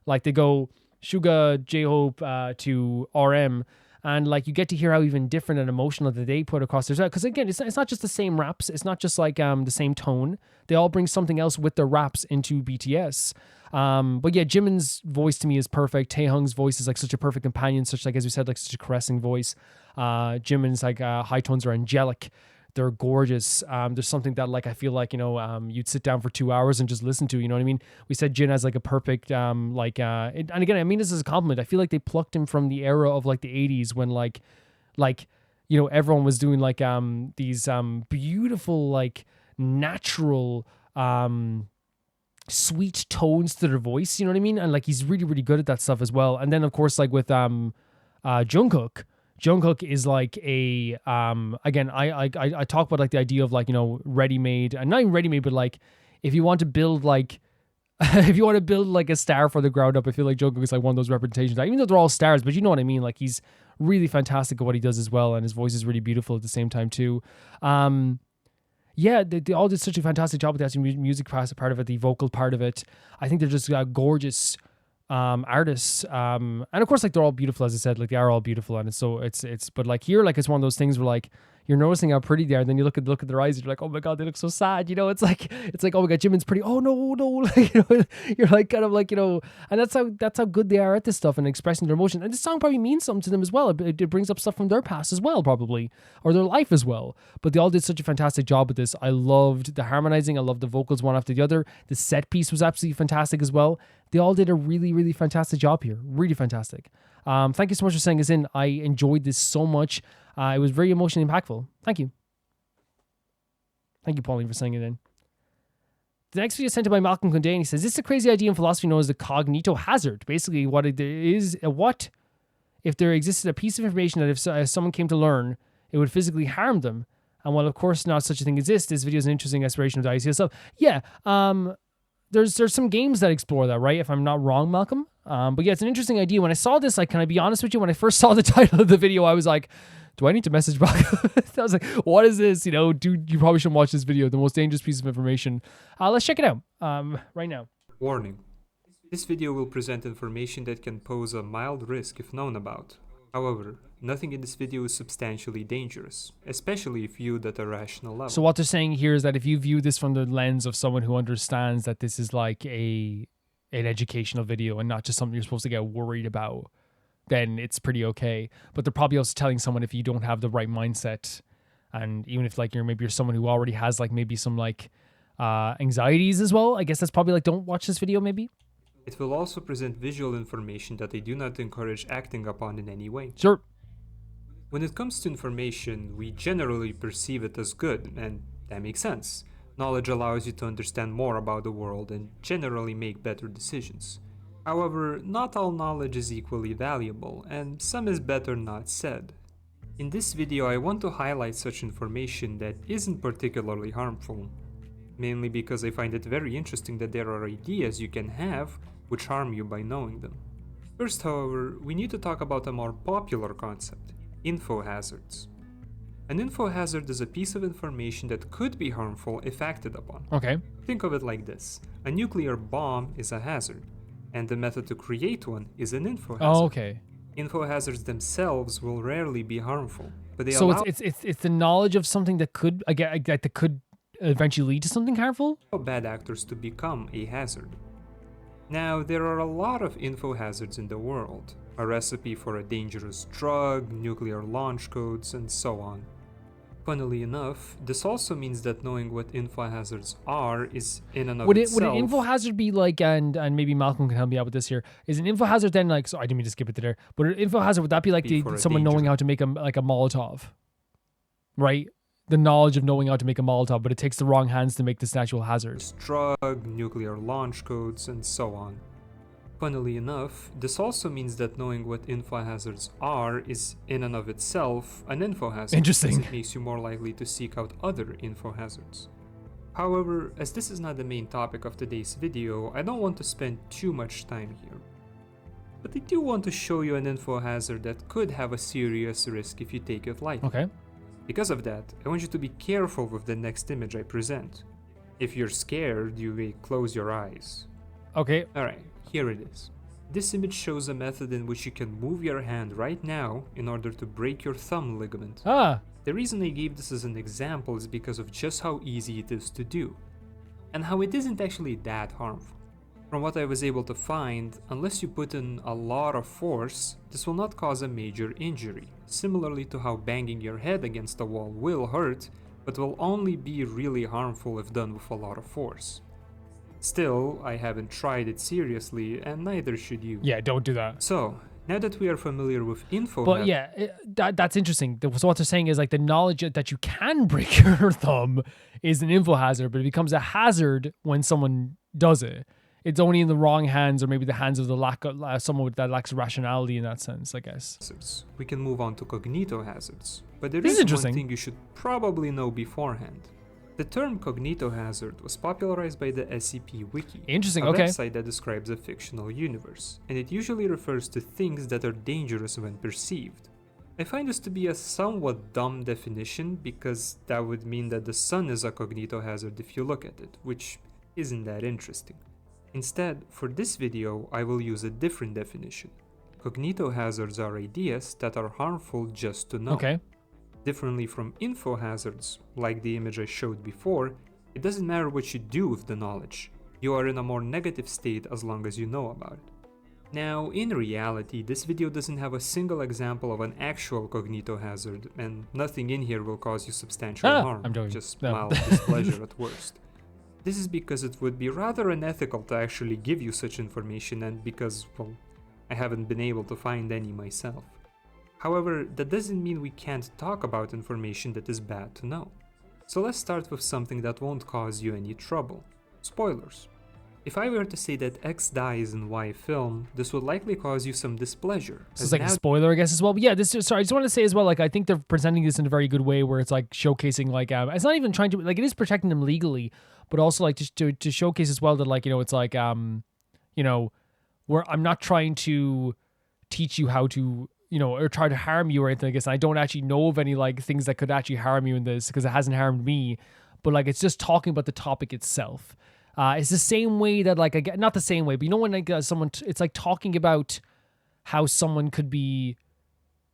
Like, they go Suga, J-Hope to RM, and, like, you get to hear how even different and emotional that they put across their, because, again, it's not just the same raps, it's not just, like, the same tone. They all bring something else with their raps into BTS. But yeah, Jimin's voice to me is perfect. Taehyung's voice is, like, such a perfect companion, such, like, as we said, like, such a caressing voice. Jimin's, like, high tones are angelic. They're gorgeous. There's something that, like, I feel like, you know, you'd sit down for 2 hours and just listen to, you know what I mean? We said Jin has, like, a perfect, and again, I mean this as a compliment. I feel like they plucked him from the era of, like, the 80s when, like, you know, everyone was doing, like, these beautiful, like, natural, sweet tones to their voice, you know what I mean? And, like, he's really, really good at that stuff as well. And then, of course, like, with Jungkook is, like, a again, I talk about, like, the idea of, like, you know, ready-made, and not even ready-made, but, like, if you want to build, like, if you want to build, like, a star for the ground up, I feel like Jungkook is, like, one of those representations, even though they're all stars, but you know what I mean? Like, he's really fantastic at what he does as well, and his voice is really beautiful at the same time too. Yeah, they all did such a fantastic job with that music part of it, the vocal part of it. I think they're just gorgeous artists, and of course, like, they're all beautiful, as I said, like, they are all beautiful, and it's but, like, here, like, it's one of those things where, like, you're noticing how pretty they are, and then you look at their eyes, and you're like, oh my god, they look so sad, you know? It's like, oh my god, Jimin's pretty, oh no, like, you know, you're, like, kind of, like, you know, and that's how good they are at this stuff and expressing their emotion. And this song probably means something to them as well. It brings up stuff from their past as well, probably, or their life as well. But they all did such a fantastic job with this. I loved the harmonizing, I loved the vocals one after the other. The set piece was absolutely fantastic as well. They all did a really, really fantastic job here. Really fantastic. Thank you so much for sending us in. I enjoyed this so much. It was very emotionally impactful. Thank you. Thank you, Pauline, for sending it in. The next video is sent in by Malcolm Kunde, and he says, this is a crazy idea in philosophy known as the Cognito Hazard. Basically, what it is, what if there existed a piece of information that if someone came to learn, it would physically harm them? And while, of course, not such a thing exists, this video is an interesting exploration of the idea itself. Yeah, there's some games that explore that, right? If I'm not wrong, Malcolm. But yeah, it's an interesting idea. When I saw this, like, can I be honest with you? When I first saw the title of the video, I was like, do I need to message back? I was like, what is this? You know, dude, you probably shouldn't watch this video. The most dangerous piece of information. Let's check it out right now. Warning. This video will present information that can pose a mild risk if known about. However, nothing in this video is substantially dangerous, especially if viewed at a rational level. So what they're saying here is that if you view this from the lens of someone who understands that this is like an educational video and not just something you're supposed to get worried about, then it's pretty okay. But they're probably also telling someone, if you don't have the right mindset, and even if, like, you're someone who already has, like, maybe some, like, anxieties as well, I guess that's probably like, don't watch this video maybe. It will also present visual information that they do not encourage acting upon in any way. Sure. When it comes to information, we generally perceive it as good, and that makes sense. Knowledge allows you to understand more about the world and generally make better decisions. However, not all knowledge is equally valuable, and some is better not said. In this video, I want to highlight such information that isn't particularly harmful, mainly because I find it very interesting that there are ideas you can have which harm you by knowing them. First, however, we need to talk about a more popular concept, Info hazards. An info hazard is a piece of information that could be harmful if acted upon. Okay. Think of it like this. A nuclear bomb is a hazard, and the method to create one is an info hazard. Oh, okay. Info hazards themselves will rarely be harmful, but they So allow it's the knowledge of something that could that could eventually lead to something harmful? bad actors to become a hazard. Now, there are a lot of info hazards in the world. A recipe for a dangerous drug, nuclear launch codes, and so on. Funnily enough, this also means that knowing what info hazards are is in and of itself... Would an info hazard be like, and maybe Malcolm can help me out with this here, is an info hazard then like, so I didn't mean to skip it there, but an info hazard, would that be like someone knowing how to make a Molotov? Right? The knowledge of knowing how to make a Molotov, but it takes the wrong hands to make this natural hazard. Drug, nuclear launch codes, and so on. Funnily enough, this also means that knowing what info hazards are is in and of itself an info hazard. Interesting. Because it makes you more likely to seek out other info hazards. However, as this is not the main topic of today's video, I don't want to spend too much time here. But I do want to show you an info hazard that could have a serious risk if you take it lightly. Okay. Because of that, I want you to be careful with the next image I present. If you're scared, you may close your eyes. Okay. Alright, here it is. This image shows a method in which you can move your hand right now in order to break your thumb ligament. The reason I gave this as an example is because of just how easy it is to do, and how it isn't actually that harmful. From what I was able to find, unless you put in a lot of force, this will not cause a major injury, similarly to how banging your head against a wall will hurt, but will only be really harmful if done with a lot of force. Still, I haven't tried it seriously, and neither should you. Yeah, don't do that. So, now that we are familiar with info... But yeah, that's interesting. So what they're saying is like the knowledge that you can break your thumb is an info hazard, but it becomes a hazard when someone does it. It's only in the wrong hands, or maybe the hands of the someone that lacks rationality in that sense, I guess. We can move on to Cognito Hazards, but there This is is interesting. one thing you should probably know beforehand. The term Cognito Hazard was popularized by the SCP Wiki, Interesting, a okay. website that describes a fictional universe, and it usually refers to things that are dangerous when perceived. I find this to be a somewhat dumb definition, because that would mean that the sun is a Cognito Hazard if you look at it, which isn't that interesting. Instead, for this video, I will use a different definition. Cognito hazards are ideas that are harmful just to know. Okay. Differently from info hazards, like the image I showed before, it doesn't matter what you do with the knowledge. You are in a more negative state as long as you know about it. Now, in reality, this video doesn't have a single example of an actual Cognito hazard, and nothing in here will cause you substantial harm, I'm joking. just No. mild displeasure at worst. This is because it would be rather unethical to actually give you such information, and because, well, I haven't been able to find any myself. However, that doesn't mean we can't talk about information that is bad to know. So let's start with something that won't cause you any trouble. Spoilers. If I were to say that X dies in Y film, this would likely cause you some displeasure. So it's like a spoiler, I guess, as well. But yeah, this is, sorry, I just want to say as well, like, I think they're presenting this in a very good way where it's like showcasing, like, it's not even trying to, like, it is protecting them legally, but also like just to showcase as well that, like, you know, it's like, you know, where I'm not trying to teach you how to, you know, or try to harm you or anything like this. And I don't actually know of any like things that could actually harm you in this because it hasn't harmed me, but like, it's just talking about the topic itself. It's the same way that, like, not the same way, but you know when like someone, it's like talking about how someone could be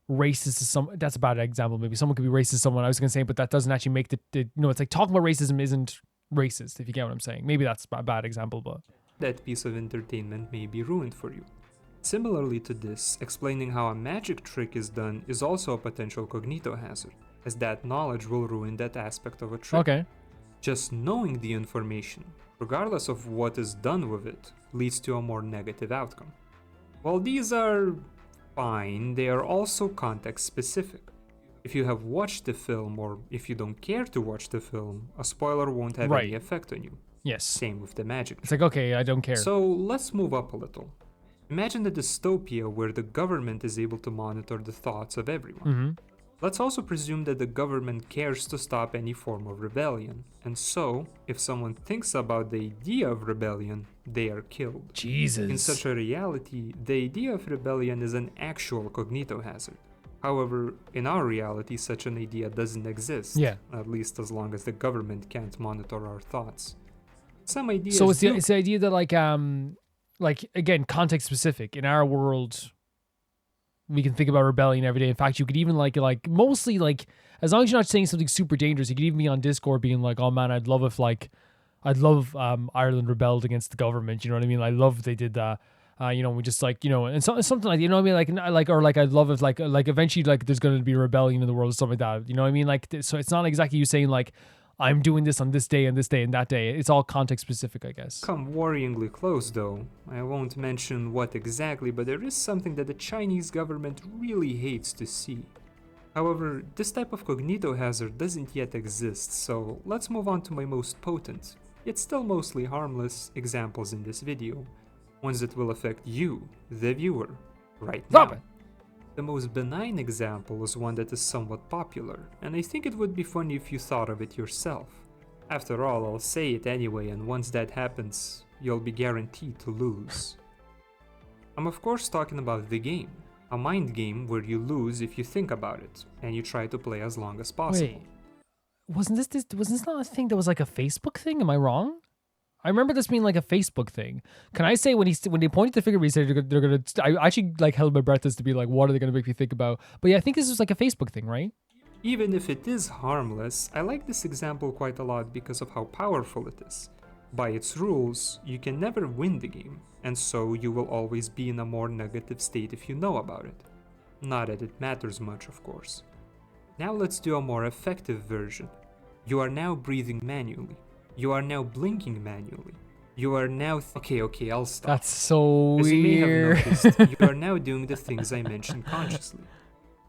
racist to some. That's a bad example. Maybe someone could be racist to someone. I was gonna say, but that doesn't actually make the you know, it's like talking about racism isn't racist. If you get what I'm saying. Maybe that's a bad example, but that piece of entertainment may be ruined for you. Similarly to this, explaining how a magic trick is done is also a potential Cognito hazard, as that knowledge will ruin that aspect of a trick. Okay. Just knowing the information, regardless of what is done with it, leads to a more negative outcome. While these are fine, they are also context specific. If you have watched the film, or if you don't care to watch the film, a spoiler won't have any effect on you. Yes. Same with the magic. It's like, okay, I don't care. So let's move up a little. Imagine a dystopia where the government is able to monitor the thoughts of everyone. Mm-hmm. Let's also presume that the government cares to stop any form of rebellion, and so, if someone thinks about the idea of rebellion, they are killed. Jesus. In such a reality, the idea of rebellion is an actual Cognito hazard. However, in our reality, such an idea doesn't exist. Yeah. At least as long as the government can't monitor our thoughts. Some ideas. So it's the idea that like again, context specific. In our world, we can think about rebellion every day. In fact, you could even like mostly like, as long as you're not saying something super dangerous, you could even be on Discord being like, oh man, I'd love Ireland rebelled against the government. You know what I mean? I love if they did that. We just like, and something like, you know what I mean? Like I'd love if like eventually like there's going to be a rebellion in the world or something like that. You know what I mean? Like, so it's not exactly you saying like, I'm doing this on this day and this day and that day. It's all context specific, I guess. Come worryingly close though. I won't mention what exactly, but there is something that the Chinese government really hates to see. However, this type of cognito hazard doesn't yet exist, so let's move on to my most potent, yet still mostly harmless, examples in this video. Ones that will affect you, the viewer, right now. The most benign example is one that is somewhat popular, and I think it would be funny if you thought of it yourself. After all, I'll say it anyway, and once that happens, you'll be guaranteed to lose. I'm of course talking about the game, a mind game where you lose if you think about it, and you try to play as long as possible. Wait, wasn't this not a thing that was like a Facebook thing? Am I wrong? I remember this being like a Facebook thing. Can I say when they pointed the finger, he said they're gonna. I actually like held my breath as to be like, what are they gonna make me think about? But yeah, I think this is like a Facebook thing, right? Even if it is harmless, I like this example quite a lot because of how powerful it is. By its rules, you can never win the game, and so you will always be in a more negative state if you know about it. Not that it matters much, of course. Now let's do a more effective version. You are now breathing manually. You are now blinking manually. You are now... Okay, I'll stop. That's so As you may weird. have noticed, you are now doing the things I mentioned consciously.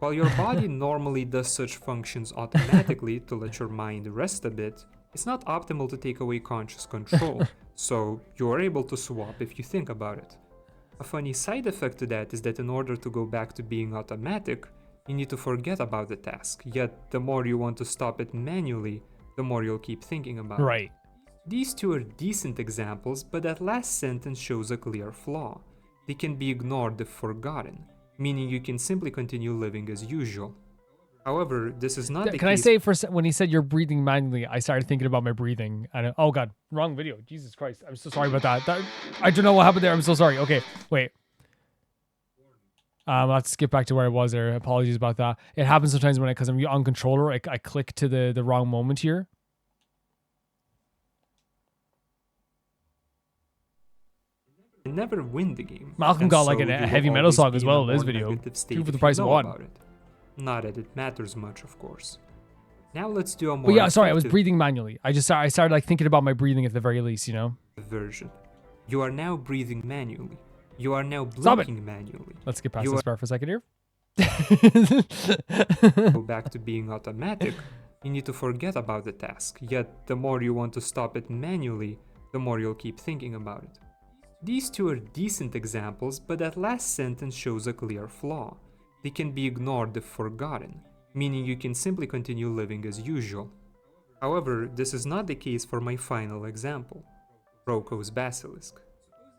While your body normally does such functions automatically to let your mind rest a bit, it's not optimal to take away conscious control, so you are able to swap if you think about it. A funny side effect to that is that in order to go back to being automatic, you need to forget about the task, yet the more you want to stop it manually, the more you'll keep thinking about it. Right. These two are decent examples, but that last sentence shows a clear flaw. They can be ignored if forgotten, meaning you can simply continue living as usual. However, this is not the case. Can I say when he said you're breathing manually, I started thinking about my breathing. And oh god, wrong video. Jesus Christ, I'm so sorry about that. I don't know what happened there. I'm so sorry. Okay, wait. I'll have to skip back to where I was there. Apologies about that. It happens sometimes because I'm on controller, I click to the wrong moment here. Never win the game. Malcolm got like a heavy metal song as well in this video. 2 for the price of 1. Not that it matters much, of course. Now let's do a more... But yeah, sorry, I was breathing manually. I started like thinking about my breathing at the very least, Version. You are now breathing manually. You are now blinking manually. Let's get past this part for a second here. Go back to being automatic. You need to forget about the task, yet the more you want to stop it manually, the more you'll keep thinking about it. These two are decent examples, but that last sentence shows a clear flaw. They can be ignored if forgotten, meaning you can simply continue living as usual. However, this is not the case for my final example, Roko's Basilisk.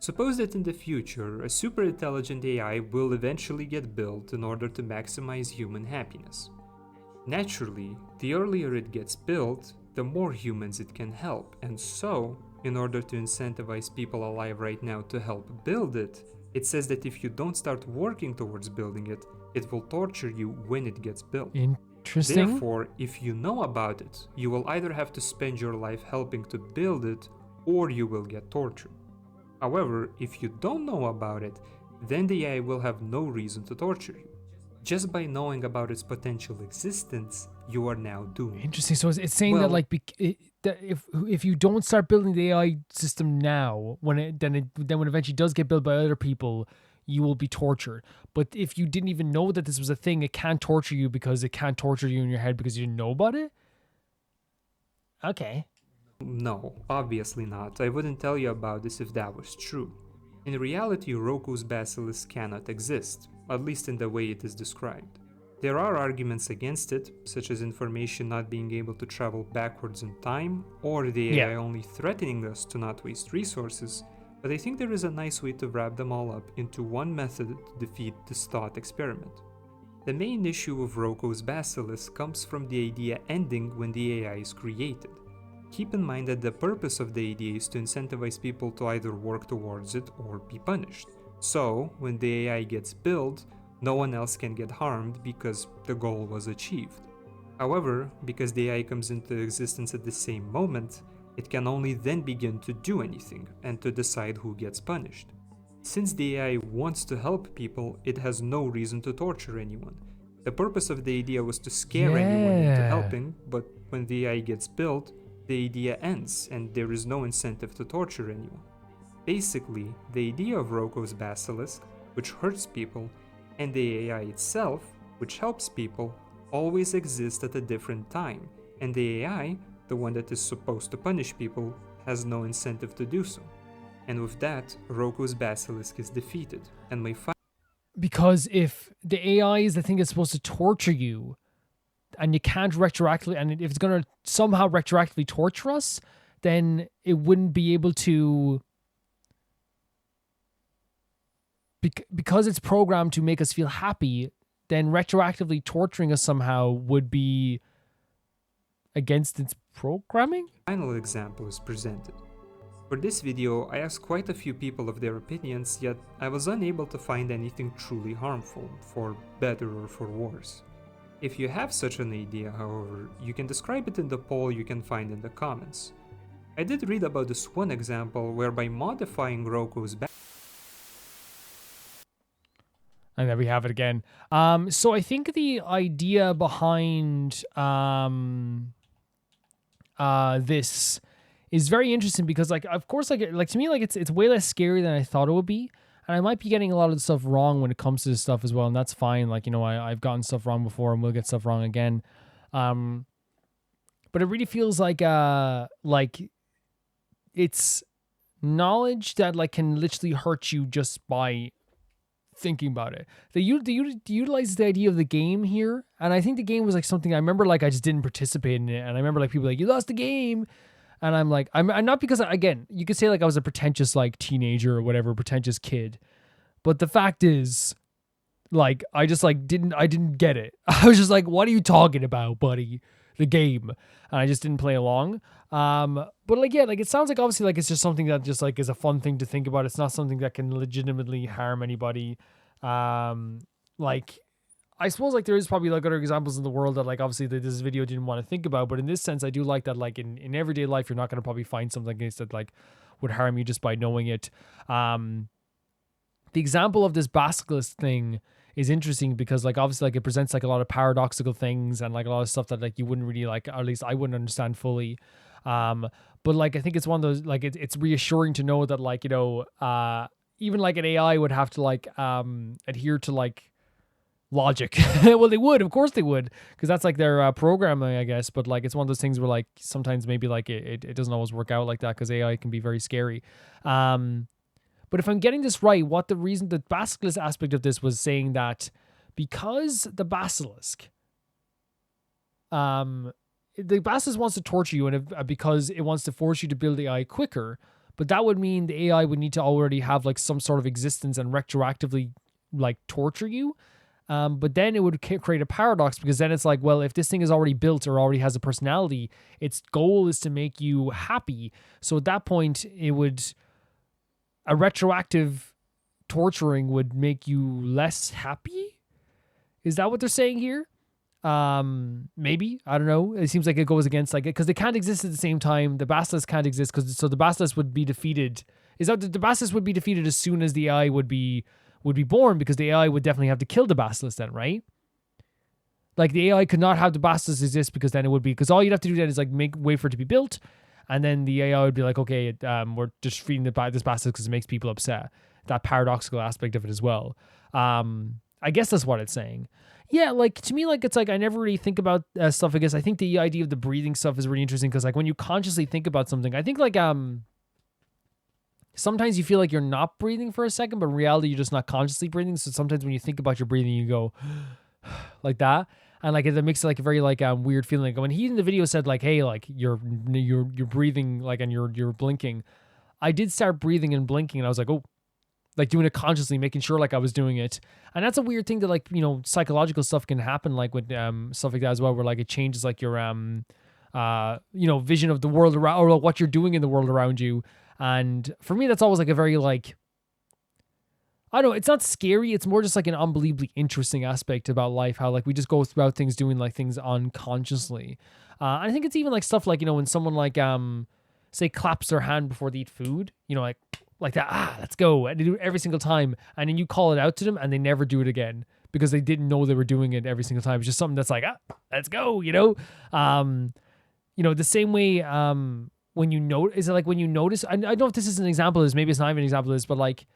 Suppose that in the future, a super intelligent AI will eventually get built in order to maximize human happiness. Naturally, the earlier it gets built, the more humans it can help, and so, in order to incentivize people alive right now to help build it, it says that if you don't start working towards building it, it will torture you when it gets built. Interesting. Therefore, if you know about it, you will either have to spend your life helping to build it, or you will get tortured. However, if you don't know about it, then the AI will have no reason to torture you. Just by knowing about its potential existence, you are now doomed. Interesting. So it's saying that like that if you don't start building the AI system now, when eventually does get built by other people, you will be tortured. But if you didn't even know that this was a thing, it can't torture you because it can't torture you in your head because you didn't know about it? Okay. No, obviously not. I wouldn't tell you about this if that was true. In reality, Roko's Basilisk cannot exist, at least in the way it is described. There are arguments against it, such as information not being able to travel backwards in time, or the AI only threatening us to not waste resources, but I think there is a nice way to wrap them all up into one method to defeat this thought experiment. The main issue of Roko's Basilisk comes from the idea ending when the AI is created. Keep in mind that the purpose of the idea is to incentivize people to either work towards it or be punished. So, when the AI gets built, no one else can get harmed because the goal was achieved. However, because the AI comes into existence at the same moment, it can only then begin to do anything and to decide who gets punished. Since the AI wants to help people, it has no reason to torture anyone. The purpose of the idea was to scare anyone into helping, but when the AI gets built, the idea ends and there is no incentive to torture anyone. Basically, the idea of Roko's Basilisk, which hurts people, and the AI itself, which helps people, always exist at a different time, and the AI, the one that is supposed to punish people, has no incentive to do so. And with that, Roko's Basilisk is defeated, and my because if the AI is the thing that's supposed to torture you, and you can't retroactively, and if it's going to somehow retroactively torture us, then it wouldn't be able to, because it's programmed to make us feel happy, then retroactively torturing us somehow would be against its programming? Final example is presented. For this video, I asked quite a few people of their opinions, yet I was unable to find anything truly harmful, for better or for worse. If you have such an idea, however, you can describe it in the poll you can find in the comments. I did read about this one example where by modifying Roko's And there we have it again. So I think the idea behind this is very interesting because, like, of course, like to me, like it's way less scary than I thought it would be. And I might be getting a lot of the stuff wrong when it comes to this stuff as well, and that's fine. Like, you know, I've gotten stuff wrong before and will get stuff wrong again. But it really feels like it's knowledge that like can literally hurt you just by thinking about it. They utilize the idea of the game here, and I think the game was like something I remember, like I just didn't participate in it, and I remember like people like, you lost the game. And I'm like, I'm not, because again, you could say like I was a pretentious like teenager or whatever, pretentious kid. But the fact is, like, I just like didn't get it. I was just like, what are you talking about, buddy? The game. And I just didn't play along. But like, yeah, like it sounds like obviously like it's just something that just like is a fun thing to think about. It's not something that can legitimately harm anybody. Like, I suppose like there is probably like other examples in the world that like obviously that this video didn't want to think about, but in this sense I do like that like in everyday life you're not going to probably find something like this that like would harm you just by knowing it. The example of this basilisk thing is interesting because like obviously like it presents like a lot of paradoxical things and like a lot of stuff that like you wouldn't really like, or at least I wouldn't understand fully. But like I think it's one of those like it's reassuring to know that like, you know, even like an AI would have to like adhere to like logic. Well, they would, of course they would, because that's like their programming, I guess. But like it's one of those things where like sometimes maybe like it doesn't always work out like that because AI can be very scary. But if I'm getting this right, what the reason the basilisk aspect of this was saying that because the basilisk wants to torture you, and because it wants to force you to build the AI quicker, but that would mean the AI would need to already have like some sort of existence and retroactively like torture you. But then it would create a paradox because then it's like, well, if this thing is already built or already has a personality, its goal is to make you happy. So at that point, a retroactive torturing would make you less happy? Is that what they're saying here? Maybe, I don't know. It seems like it goes against like it because they can't exist at the same time. The basilisk can't exist so the basilisk would be defeated. Is that the basilisk would be defeated as soon as the AI would be born, because the AI would definitely have to kill the basilisk then, right? Like the AI could not have the basilisk exist because then it would be, because all you'd have to do then is like wait for it to be built, and then the AI would be like, okay, we're just feeding this basilisk because it makes people upset. That paradoxical aspect of it as well. I guess that's what it's saying. Yeah, like to me, like it's like I never really think about stuff. I guess I think the idea of the breathing stuff is really interesting because like when you consciously think about something, I think like sometimes you feel like you're not breathing for a second, but in reality, you're just not consciously breathing. So sometimes when you think about your breathing, you go like that. And like, it makes it like a very like weird feeling. Like when he in the video said like, hey, like you're breathing like, and you're blinking. I did start breathing and blinking and I was like, oh, like doing it consciously, making sure like I was doing it. And that's a weird thing that like, you know, psychological stuff can happen like with stuff like that as well, where like it changes like your you know, vision of the world around, or like, what you're doing in the world around you. And for me, that's always like a very like, I don't know, it's not scary. It's more just like an unbelievably interesting aspect about life, how like we just go throughout things doing like things unconsciously. I think it's even like stuff like, you know, when someone like, say claps their hand before they eat food, you know, like that, let's go. And they do it every single time. And then you call it out to them and they never do it again because they didn't know they were doing it every single time. It's just something that's like, let's go, you know? You know, the same way, when you know, is it like when you notice, I don't know if this is an example of this, maybe it's not even an example of this, but like,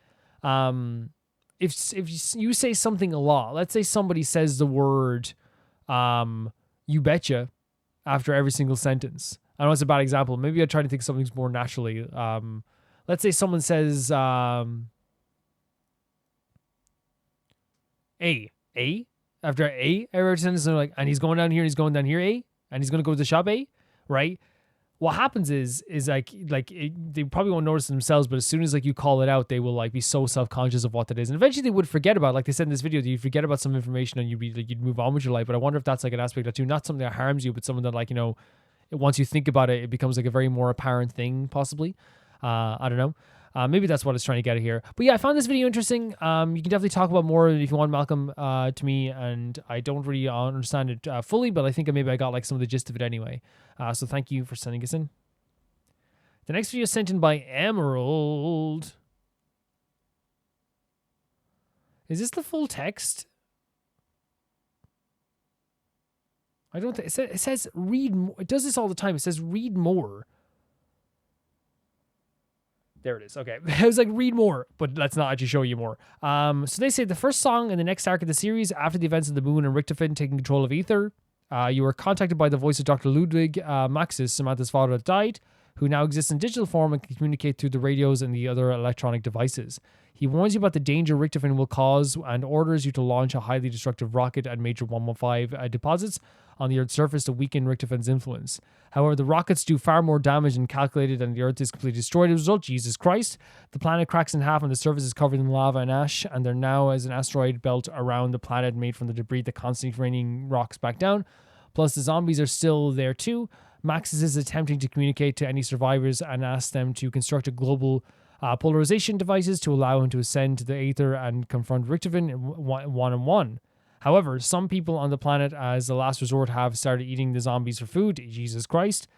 if you say something a lot, let's say somebody says the word, you betcha after every single sentence. I know it's a bad example. Maybe I try to think of something more naturally. Let's say someone says, A after A every sentence, they're like, and he's going down here, and he's going down here, A, and he's going to go to the shop, A, right? What happens is they probably won't notice it themselves, but as soon as like you call it out, they will like be so self-conscious of what that is, and eventually they would forget about it. Like they said in this video, you forget about some information and you'd move on with your life. But I wonder if that's like an aspect of too, not something that harms you, but something that like, you know, once you think about it, it becomes like a very more apparent thing, possibly. I don't know. Maybe that's what it's trying to get at here. But yeah, I found this video interesting. You can definitely talk about more if you want, Malcolm, to me. And I don't really understand it fully, but I think maybe I got like some of the gist of it anyway. So thank you for sending us in. The next video is sent in by Emerald. Is this the full text? I don't think it says read more. It does this all the time. It says read more. There it is. Okay. I was like, read more, but let's not actually show you more. So they say the first song in the next arc of the series, after the events of the Moon and Richtofen taking control of Ether, you were contacted by the voice of Dr. Ludwig Maxis, Samantha's father that died, who now exists in digital form and can communicate through the radios and the other electronic devices. He warns you about the danger Richtofen will cause and orders you to launch a highly destructive rocket at Major 115 deposits on the Earth's surface to weaken Richtofen's influence. However, the rockets do far more damage than calculated and the Earth is completely destroyed. As a result, Jesus Christ, the planet cracks in half and the surface is covered in lava and ash, and there now is an asteroid belt around the planet made from the debris that constantly raining rocks back down. Plus, the zombies are still there too. Maxis is attempting to communicate to any survivors and ask them to construct a global polarization devices to allow him to ascend to the Aether and confront Richtofen one-on-one. However, some people on the planet, as a last resort, have started eating the zombies for food, Jesus Christ,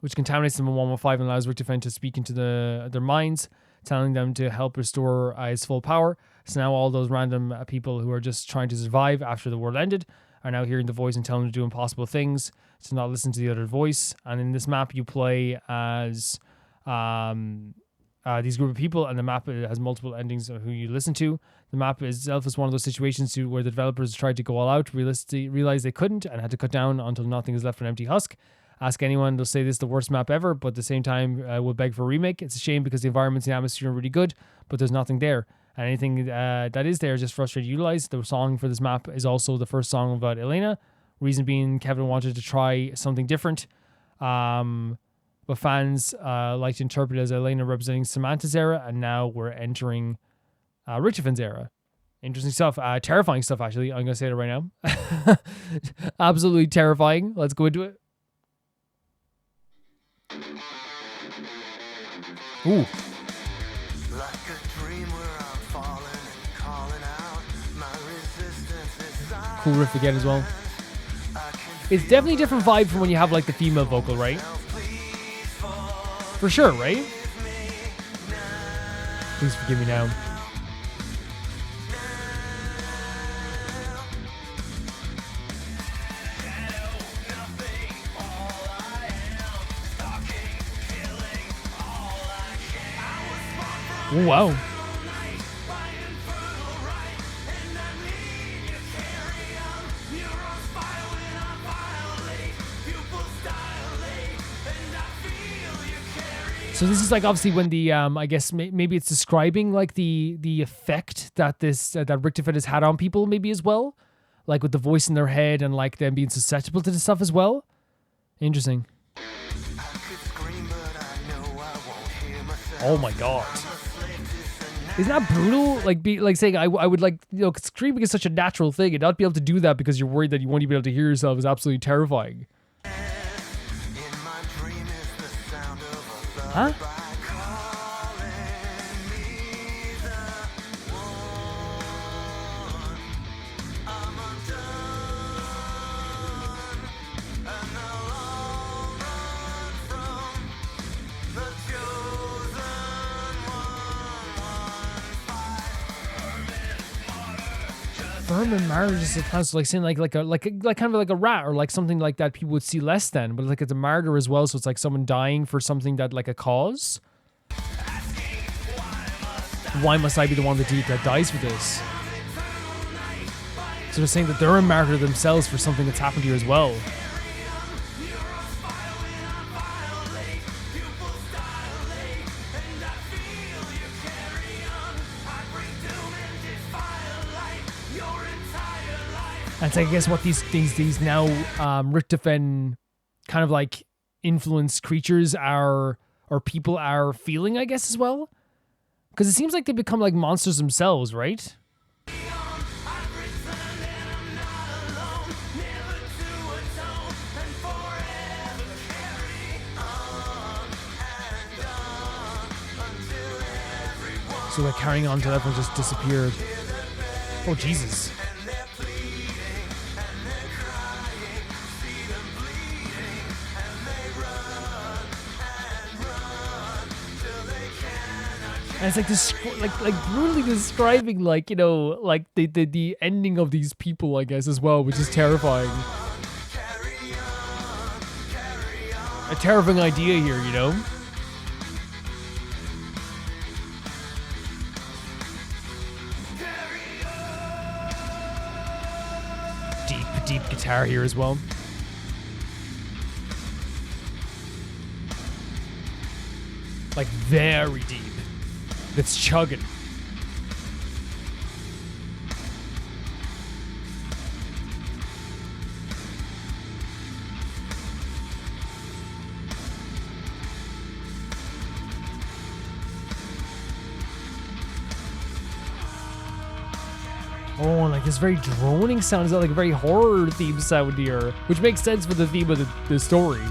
which contaminates them in 115 and allows Richtofen to speak into their minds, telling them to help restore his full power. So now all those random people who are just trying to survive after the world ended are now hearing the voice and telling them to do impossible things, to not listen to the other voice. And in this map, you play as these group of people, and the map has multiple endings of who you listen to. The map itself is one of those situations where the developers tried to go all out, realized they couldn't, and had to cut down until nothing is left but an empty husk. Ask anyone, they'll say this is the worst map ever, but at the same time, we'll beg for a remake. It's a shame because the environments and the atmosphere are really good, but there's nothing there. And anything that is there is just frustrated to utilize. The song for this map is also the first song about Elena. Reason being, Kevin wanted to try something different. But fans like to interpret it as Elena representing Samantha's era, and now we're entering Richtofen's era. Interesting stuff. Terrifying stuff, actually. I'm going to say it right now. Absolutely terrifying. Let's go into it. Ooh. Cool riff again as well. It's definitely a different vibe from when you have like the female vocal, right? For sure, right? Please forgive me now. Oh, wow. So this is like obviously when the I guess maybe it's describing like the effect that this that Richtofen has had on people maybe as well, like with the voice in their head and like them being susceptible to this stuff as well. Interesting. Oh my god. Isn't that brutal? Like saying I would like, you know, screaming is such a natural thing, and not be able to do that because you're worried that you won't even be able to hear yourself is absolutely terrifying. Huh? Vermin marriage is supposed to like saying like kind of like a rat or like something like that people would see less than, but like it's a martyr as well, so it's like someone dying for something that like a cause. Why must I be the one that dies for this? So they're saying that they're a martyr themselves for something that's happened to you as well. And so I guess what these now Richtofen kind of like influenced creatures are, or people are feeling, I guess, as well. Because it seems like they become like monsters themselves, right? So they're carrying on until everyone just disappeared. Oh, Jesus. And it's like this, like brutally describing, like, you know, like the ending of these people, I guess, as well, which is terrifying. A terrifying idea here, you know. Deep guitar here as well. Like very deep. That's chugging. Oh, like this very droning sound is like a very horror theme sound here, which makes sense for the theme of the story.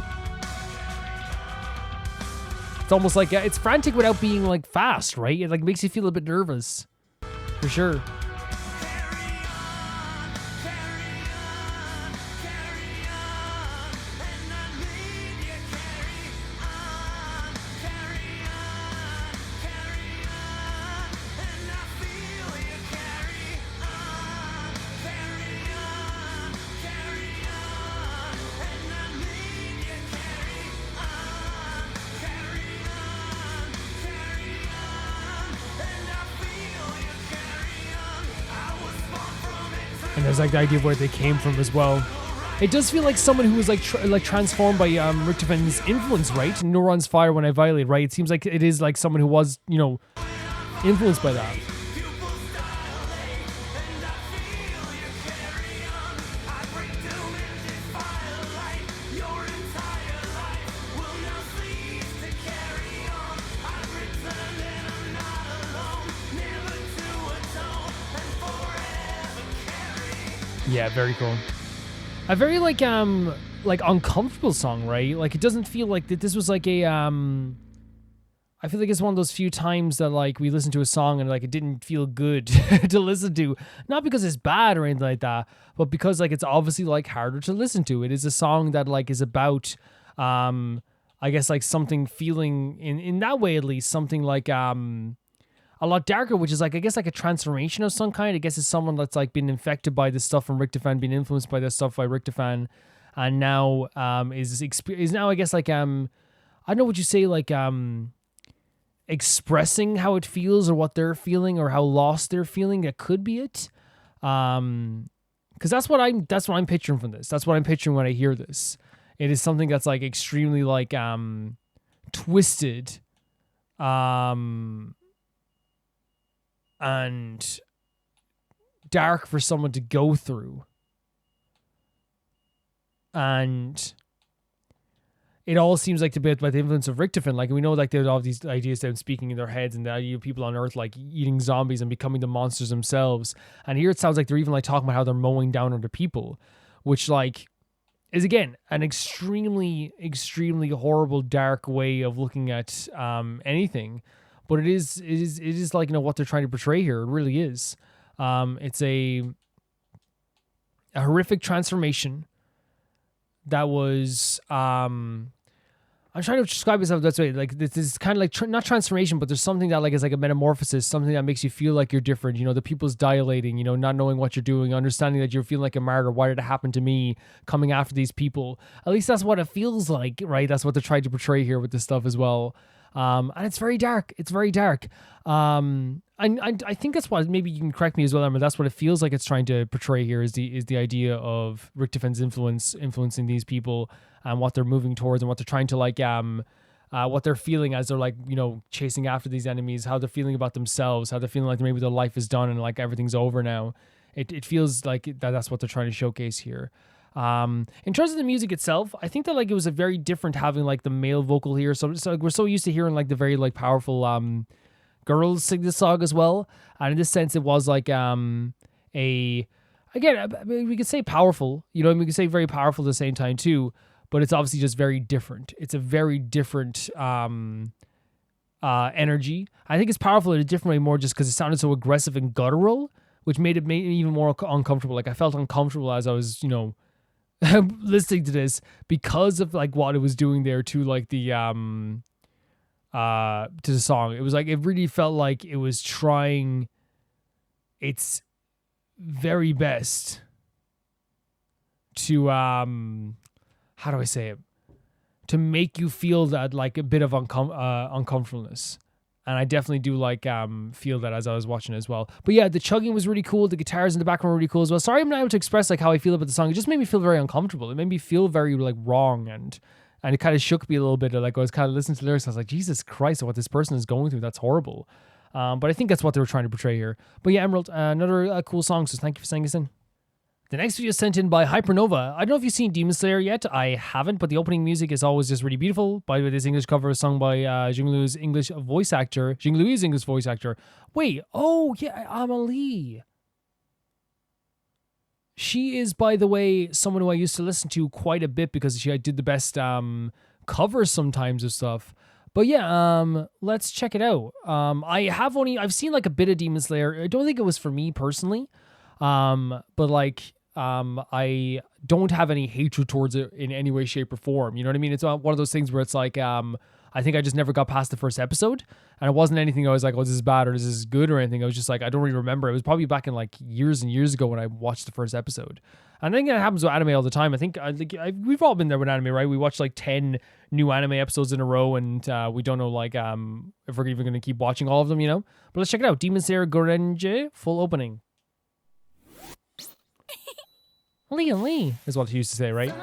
It's almost like it's frantic without being like fast, right? It like makes you feel a bit nervous, for sure. And there's like the idea of where they came from as well. It does feel like someone who was like transformed by Richtofen's influence, right? Neuron's fire when I violate, right? It seems like it is like someone who was, you know, influenced by that. Yeah, very cool. A very like uncomfortable song, right? Like it doesn't feel like that this was like a I feel like it's one of those few times that like we listen to a song and like it didn't feel good to listen to. Not because it's bad or anything like that, but because like it's obviously like harder to listen to. It is a song that like is about I guess like something feeling in that way at least, something like a lot darker, which is like, I guess like a transformation of some kind. I guess it's someone that's like been infected by this stuff from Richtofen, been influenced by this stuff by Richtofen, and now is now I guess like I don't know what you say, like expressing how it feels or what they're feeling or how lost they're feeling. That could be it. Because that's what I'm picturing from this. That's what I'm picturing when I hear this. It is something that's like extremely like twisted. And dark for someone to go through. And it all seems like to be by the influence of Richtofen. Like we know like there's all these ideas that are speaking in their heads, and the idea of people on Earth like eating zombies and becoming the monsters themselves. And here it sounds like they're even like talking about how they're mowing down other people, which like is again an extremely, extremely horrible, dark way of looking at anything. But it is like, you know, what they're trying to portray here. It really is. It's a horrific transformation that was I'm trying to describe myself that way. Like this is kind of like not transformation, but there's something that like is like a metamorphosis, something that makes you feel like you're different. You know, the pupils dilating, you know, not knowing what you're doing, understanding that you're feeling like a martyr. Why did it happen to me? Coming after these people. At least that's what it feels like, right? That's what they're trying to portray here with this stuff as well. And it's very dark. It's very dark. I think that's what, maybe you can correct me as well, but that's what it feels like it's trying to portray here is the idea of Richtofen's influencing these people and what they're moving towards and what they're trying to like, what they're feeling as they're like, you know, chasing after these enemies, how they're feeling about themselves, how they're feeling like maybe their life is done and like everything's over now. It feels like that's what they're trying to showcase here. In terms of the music itself, I think that like it was a very different having like the male vocal here. So like, we're so used to hearing like the very like powerful girls sing this song as well. And in this sense, it was like again, I mean, we could say powerful, you know, and we could say very powerful at the same time too. But it's obviously just very different. It's a very different energy. I think it's powerful in a different way, more just because it sounded so aggressive and guttural, which made it even more uncomfortable. Like I felt uncomfortable as I was, you know, listening to this because of like what it was doing there to like the to the song. It was like, it really felt like it was trying its very best to how do I say it? To make you feel that like a bit of uncomfortableness. And I definitely do like feel that as I was watching it as well. But yeah, the chugging was really cool. The guitars in the background were really cool as well. Sorry I'm not able to express like how I feel about the song. It just made me feel very uncomfortable. It made me feel very like wrong, and it kind of shook me a little bit. Like I was kind of listening to the lyrics, I was like, Jesus Christ, what this person is going through, that's horrible. But I think that's what they were trying to portray here. But yeah, Emerald, another cool song, so thank you for sending us in. The next video is sent in by Hypernova. I don't know if you've seen Demon Slayer yet. I haven't, but the opening music is always just really beautiful. By the way, this English cover is sung by Jinglu's English voice actor. Jinglu's English voice actor. Wait, oh yeah, Amelie. She is, by the way, someone who I used to listen to quite a bit because she did the best covers sometimes of stuff. But yeah, let's check it out. I've seen like a bit of Demon Slayer. I don't think it was for me personally. But like, I don't have any hatred towards it in any way, shape, or form. You know what I mean? It's one of those things where it's like, I think I just never got past the first episode, and it wasn't anything I was like, oh, this is bad or this is good or anything. I was just like, I don't really remember. It was probably back in like years and years ago when I watched the first episode. And I think that happens with anime all the time. I think we've all been there with anime, right? We watch like 10 new anime episodes in a row, and we don't know like if we're even going to keep watching all of them, you know? But let's check it out. Demon Slayer Gorenje, full opening. Lee is what he used to say, right?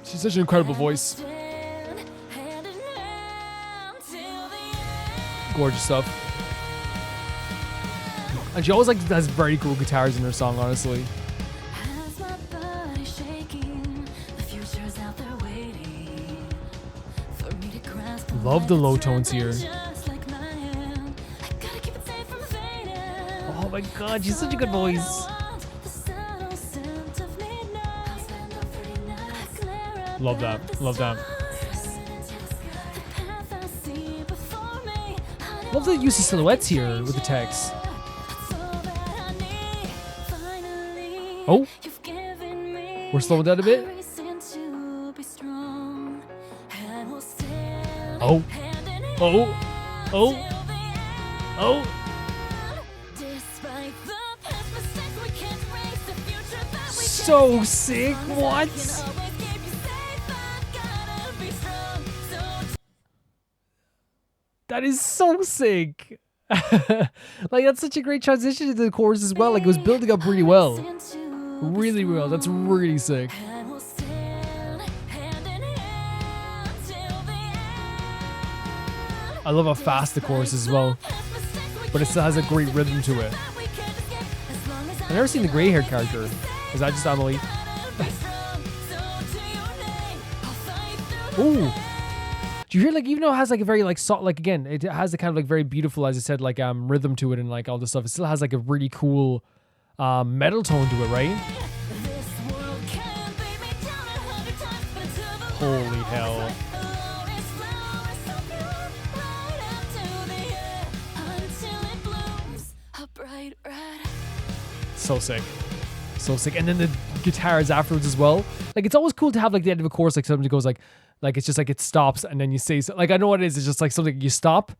She's such an incredible voice. Gorgeous stuff. And she always like has very cool guitars in her song, honestly. Love the low tones here. Oh my god, she's such a good voice. Love that. Love that. Love the use of silhouettes here with the text. Oh, we're slowing down a bit. Oh, oh, oh, oh. So sick, what? That is so sick. Like, that's such a great transition into the chorus as well. Like, it was building up really well. Really well. That's really sick. I love how fast the chorus is as well. But it still has a great rhythm to it. I've never seen the gray-haired character. Is that just Emily? Ooh. Do you hear like even though it has like a very like like again it has the kind of like very beautiful, as I said, like rhythm to it and like all this stuff, it still has like a really cool metal tone to it, right? Holy hell. So sick. So sick. And then the guitars afterwards as well. Like it's always cool to have like the end of a chorus, like something goes like it's just like it stops and then you say so, like I know what it is, it's just like something you stop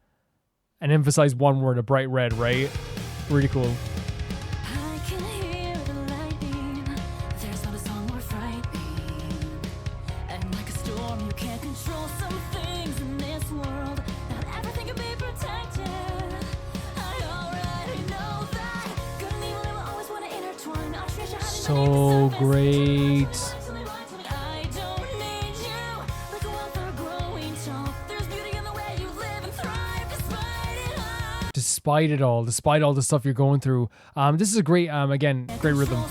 and emphasize one word, a bright red, right? Really cool. So great. Despite it all, despite all the stuff you're going through, this is a great, again, great rhythm.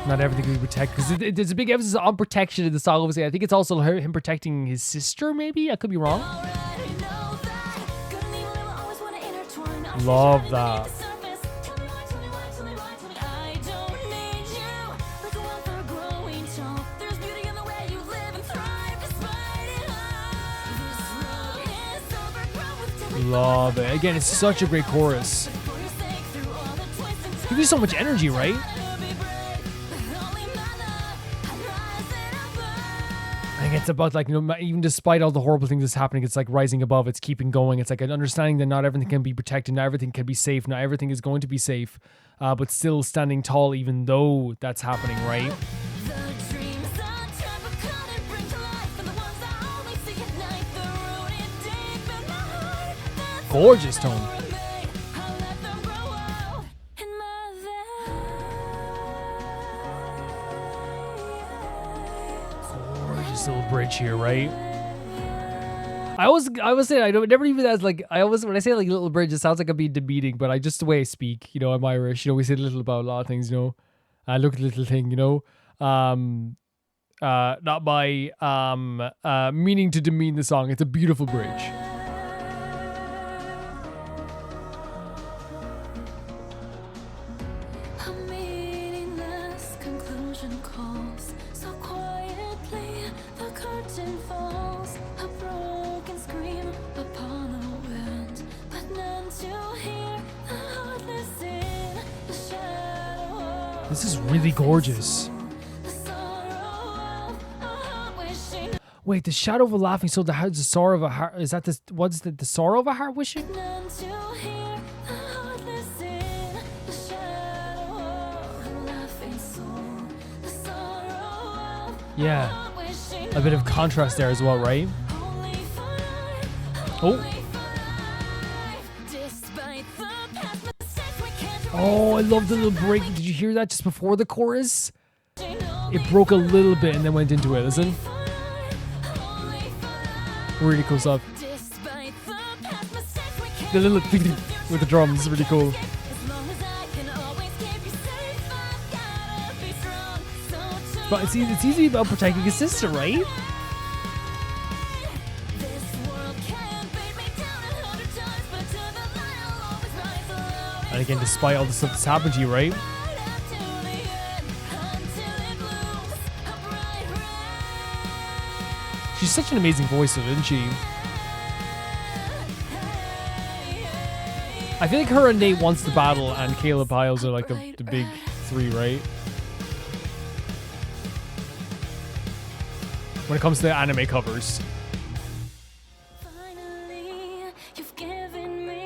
Not everything can be protected, because there's a big emphasis on protection in the song. Obviously, I think it's also him protecting his sister. Maybe I could be wrong. Love that. Love it. Again, it's such a great chorus. Gives you so much energy, right? I think it's about like, you know, even despite all the horrible things that's happening, it's like rising above, it's keeping going. It's like an understanding that not everything can be protected, not everything can be safe, not everything is going to be safe, but still standing tall even though that's happening, right? Gorgeous tone. Gorgeous little bridge here, right? I always say I don't never even as like I always when I say like little bridge, it sounds like I'm being demeaning, but I just the way I speak, you know, I'm Irish, you know, we say little about a lot of things, you know. I look at little thing, you know. Not by meaning to demean the song. It's a beautiful bridge. This is really gorgeous. Wait, the shadow of a laughing soul, the sorrow of a heart. Is that this? What's the sorrow of a heart wishing? Yeah, a bit of contrast there as well, right? Oh. Oh, I love the little break. Did you hear that just before the chorus? It broke a little bit and then went into it. Listen. Really cool stuff. The little with the drums is really cool. But it's easy about protecting his sister, right? And again, despite all the stuff that's happened to you, right? She's such an amazing voice, though, isn't she? I feel like her and Nate wants to battle, and Caleb Hiles are like the big three, right? When it comes to anime covers.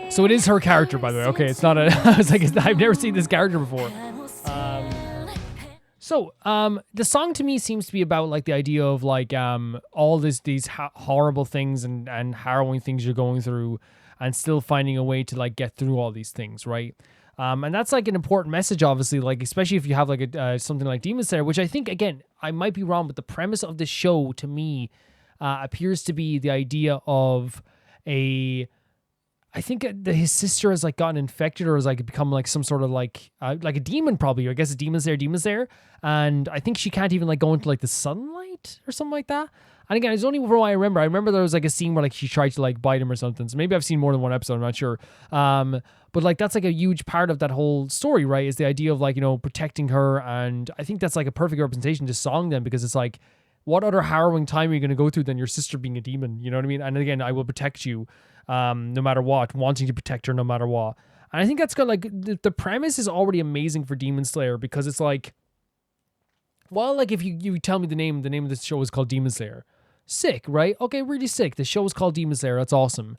So it is her character, by the way. Okay, it's not a... I was like, I've never seen this character before. The song to me seems to be about like the idea of like all these horrible things and harrowing things you're going through, and still finding a way to like get through all these things, right? And that's like an important message, obviously, like especially if you have like a something like Demon Slayer, which I think, again, I might be wrong, but the premise of the show to me appears to be the idea of a I think his sister has like gotten infected or has like become like some sort of like a demon probably. I guess a demon's there. And I think she can't even like go into like the sunlight or something like that. And again, it's only from what I remember. I remember there was like a scene where like she tried to like bite him or something. So maybe I've seen more than one episode. I'm not sure. But like that's like a huge part of that whole story, right? Is the idea of like, you know, protecting her. And I think that's like a perfect representation to Song then, because it's like, what other harrowing time are you going to go through than your sister being a demon? You know what I mean? And again, I will protect you no matter what, wanting to protect her no matter what. And I think that's got like, the premise is already amazing for Demon Slayer, because it's like, well, like if you tell me the name of this show is called Demon Slayer. Sick, right? Okay, really sick. The show is called Demon Slayer. That's awesome.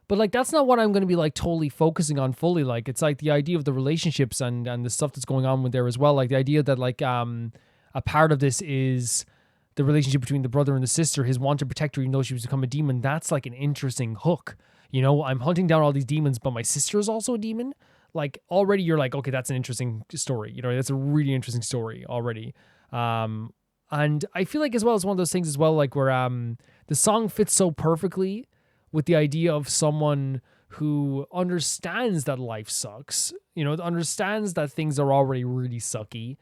But like, that's not what I'm going to be like totally focusing on fully. Like, it's like the idea of the relationships and the stuff that's going on with there as well. Like the idea that like a part of this is the relationship between the brother and the sister, his want to protect her even though she was become a demon. That's like an interesting hook. You know, I'm hunting down all these demons, but my sister is also a demon. Like already you're like, okay, that's an interesting story. You know, that's a really interesting story already. And I feel like as well as one of those things as well, like where the song fits so perfectly with the idea of someone who understands that life sucks, you know, understands that things are already really sucky.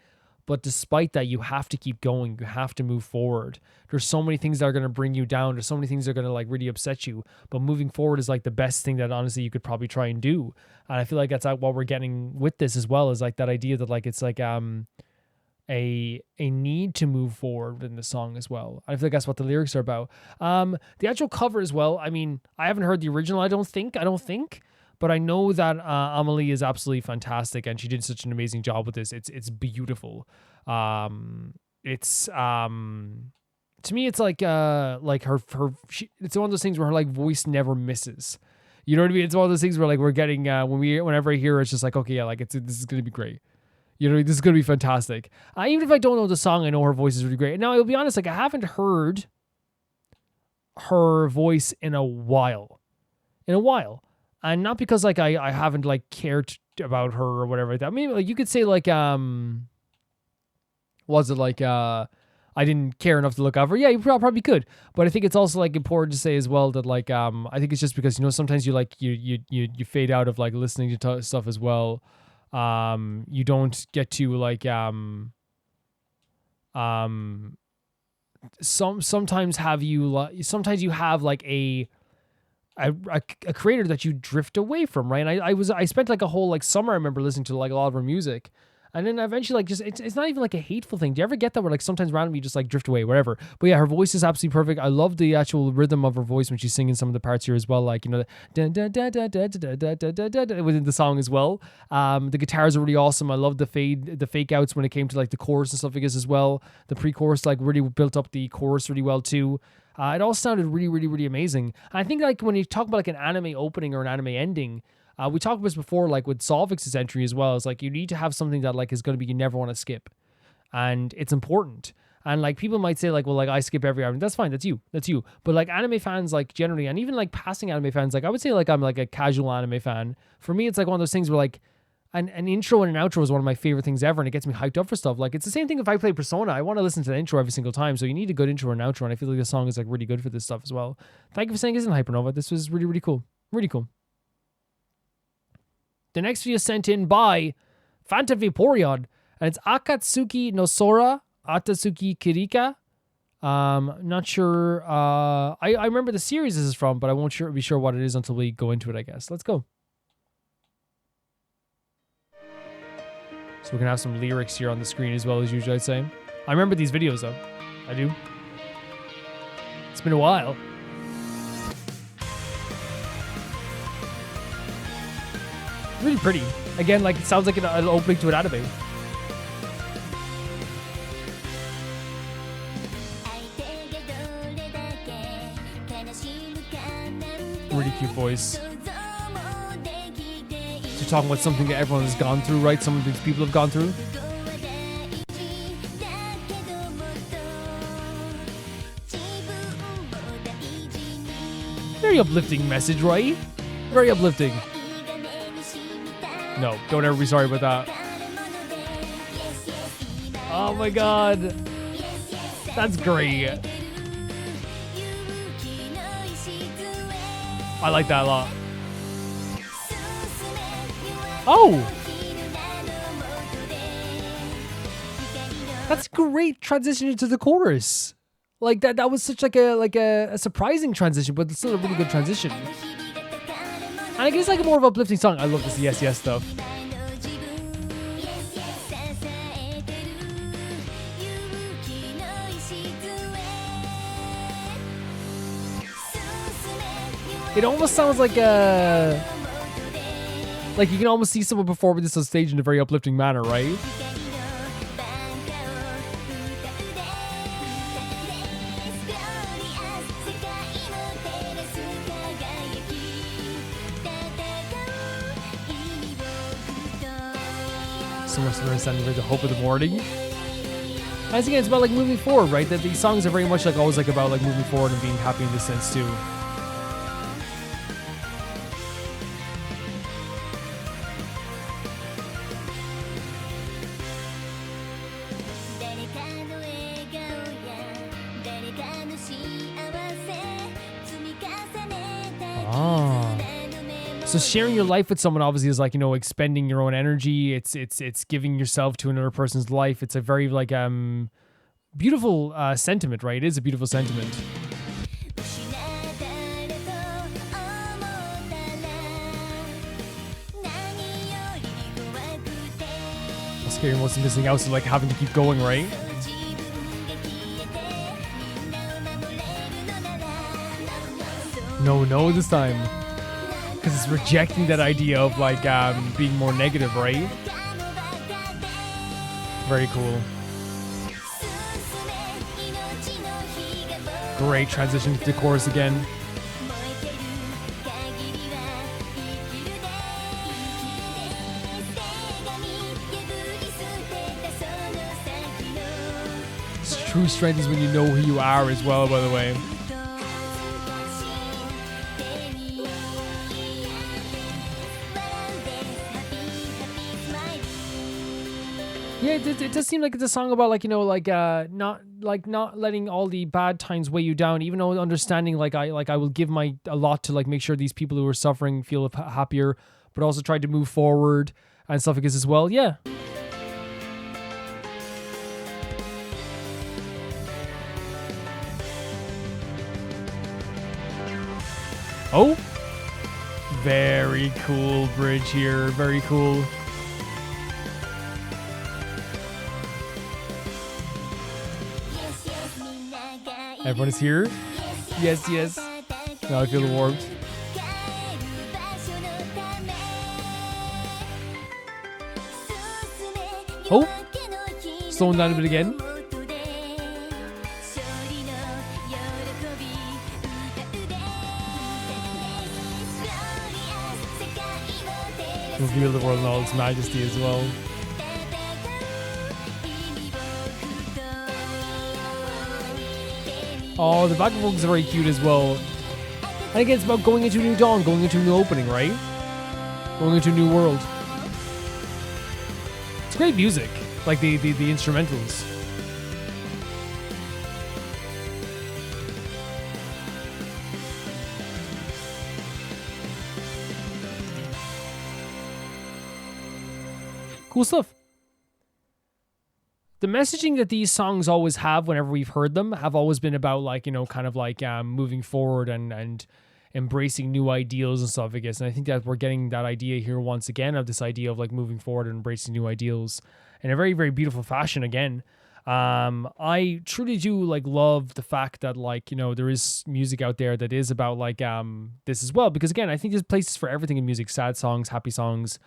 But despite that, you have to keep going. You have to move forward. There's so many things that are going to bring you down. There's so many things that are going to like really upset you. But moving forward is like the best thing that honestly you could probably try and do. And I feel like that's what we're getting with this as well, is like that idea that like it's like a need to move forward in the song as well. I feel like that's what the lyrics are about. The actual cover as well. I mean, I haven't heard the original. I don't think. But I know that Amelie is absolutely fantastic, and she did such an amazing job with this. It's beautiful. To me, it's like her it's one of those things where her like voice never misses. You know what I mean? It's one of those things where like we're getting whenever I hear her, it's just like, okay, yeah, like this is gonna be great. You know, this is gonna be fantastic. Even if I don't know the song, I know her voice is really great. Now, I'll be honest, like I haven't heard her voice in a while. And not because like I haven't like cared about her or whatever like that. Maybe like you could say like was it like I didn't care enough to look over? Yeah, you probably could. But I think it's also like important to say as well that like I think it's just because, you know, sometimes you like you fade out of like listening to stuff as well. You don't get to like sometimes you have like a creator that you drift away from, right? And I spent like a whole like summer, I remember listening to like a lot of her music, and then eventually like just it's not even like a hateful thing. Do you ever get that where like sometimes randomly you just like drift away, whatever? But yeah, her voice is absolutely perfect. I love the actual rhythm of her voice when she's singing some of the parts here as well, like, you know, within the song as well. The guitars are really awesome. I love the fake outs when it came to like the chorus and stuff like this as well. The pre-chorus like really built up the chorus really well too. It all sounded really, really, really amazing. And I think like when you talk about like an anime opening or an anime ending, we talked about this before, like with Solvix's entry as well. It's like you need to have something that like is going to be you never want to skip, and it's important. And like people might say like, well, like I skip every anime. That's fine. That's you. But like anime fans, like generally, and even like passing anime fans, like I would say like I'm like a casual anime fan. For me, it's like one of those things where like an intro and an outro is one of my favorite things ever, and it gets me hyped up for stuff. Like it's the same thing if I play Persona. I want to listen to the intro every single time, so you need a good intro and outro, and I feel like this song is like really good for this stuff as well. Thank you for saying isn't Hypernova. This was really, really cool. Really cool. The next video sent in by Fanta Vaporeon, and it's Akatsuki no Sora, Atasuki Kirika. Not sure. I remember the series this is from, but I won't be sure what it is until we go into it, I guess. Let's go. So we're going to have some lyrics here on the screen as well as usual, I'd say. I remember these videos, though. I do. It's been a while. Really pretty. Again, like, it sounds like an opening to an anime. Really cute voice. You're talking about something that everyone has gone through, right? Some of these people have gone through. Very uplifting message, right? Very uplifting. No, don't ever be sorry about that. Oh my god. That's great. I like that a lot. Oh! That's great transition into the chorus. Like that was such like a surprising transition, but it's still a really good transition. And I guess like a more of an uplifting song. I love this yes yes stuff. It almost sounds like you can almost see someone performing this on stage in a very uplifting manner, right? So much to understand the hope of the morning. As again, it's about like moving forward, right? That these songs are very much like always like about like moving forward and being happy in this sense too. So sharing your life with someone obviously is like, you know, expending your own energy. It's giving yourself to another person's life. It's a very like beautiful sentiment, right? It is a beautiful sentiment. Carrion wasn't missing out, so like having to keep going, right? No, this time. Because it's rejecting that idea of like being more negative, right? Very cool. Great transition to the chorus again. True strength is when you know who you are as well, by the way. Yeah, it does seem like it's a song about like, you know, like not letting all the bad times weigh you down, even though understanding like I will give a lot to like make sure these people who are suffering feel happier, but also try to move forward and stuff like this as well. Yeah. Oh, very cool bridge here. Very cool. Everyone is here? Yes, yes. Now I feel the warmth. Oh, slowing down a bit again. Reveal the world in all its majesty as well. Oh, the back vocals are very cute as well. And again, it's about going into a new dawn, going into a new opening, right? Going into a new world. It's great music, like the instrumentals. Cool stuff. The messaging that these songs always have whenever we've heard them have always been about like, you know, kind of like moving forward and embracing new ideals and stuff, I guess. And I think that we're getting that idea here once again of this idea of like moving forward and embracing new ideals in a very, very beautiful fashion again. I truly do like love the fact that like, you know, there is music out there that is about like this as well. Because again, I think there's places for everything in music: sad songs, happy songs,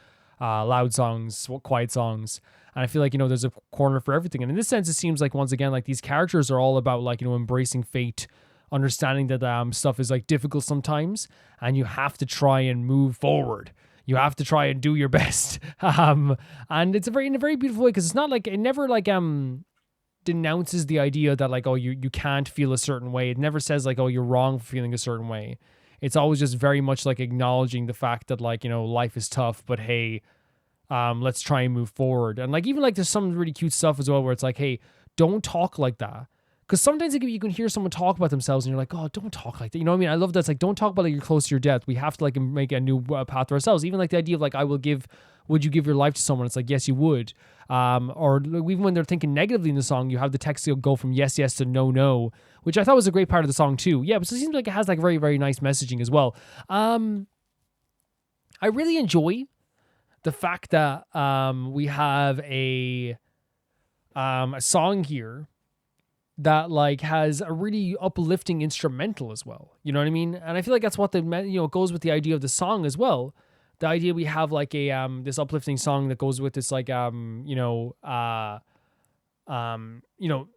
loud songs, quiet songs. And I feel like, you know, there's a corner for everything. And in this sense, it seems like, once again, like these characters are all about like, you know, embracing fate, understanding that stuff is like difficult sometimes, and you have to try and move forward. You have to try and do your best. And it's in a very beautiful way, because it's not like, it never like denounces the idea that like, oh, you can't feel a certain way. It never says like, oh, you're wrong for feeling a certain way. It's always just very much like acknowledging the fact that like, you know, life is tough, but hey, let's try and move forward. And like, even like there's some really cute stuff as well where it's like, hey, don't talk like that, Because sometimes you can hear someone talk about themselves and you're like, oh, don't talk like that. You know what I mean? I love that. It's like, don't talk about like you're close to your death. We have to like make a new path for ourselves. Even like the idea of like, would you give your life to someone? It's like, yes, you would. Or even when they're thinking negatively in the song, you have the text go from yes, yes to no, no, which I thought was a great part of the song too. Yeah, but it seems like it has like very, very nice messaging as well. I really enjoy the fact that we have a song here that like has a really uplifting instrumental as well. You know what I mean? And I feel like that's what goes with the idea of the song as well. The idea we have like a this uplifting song that goes with this like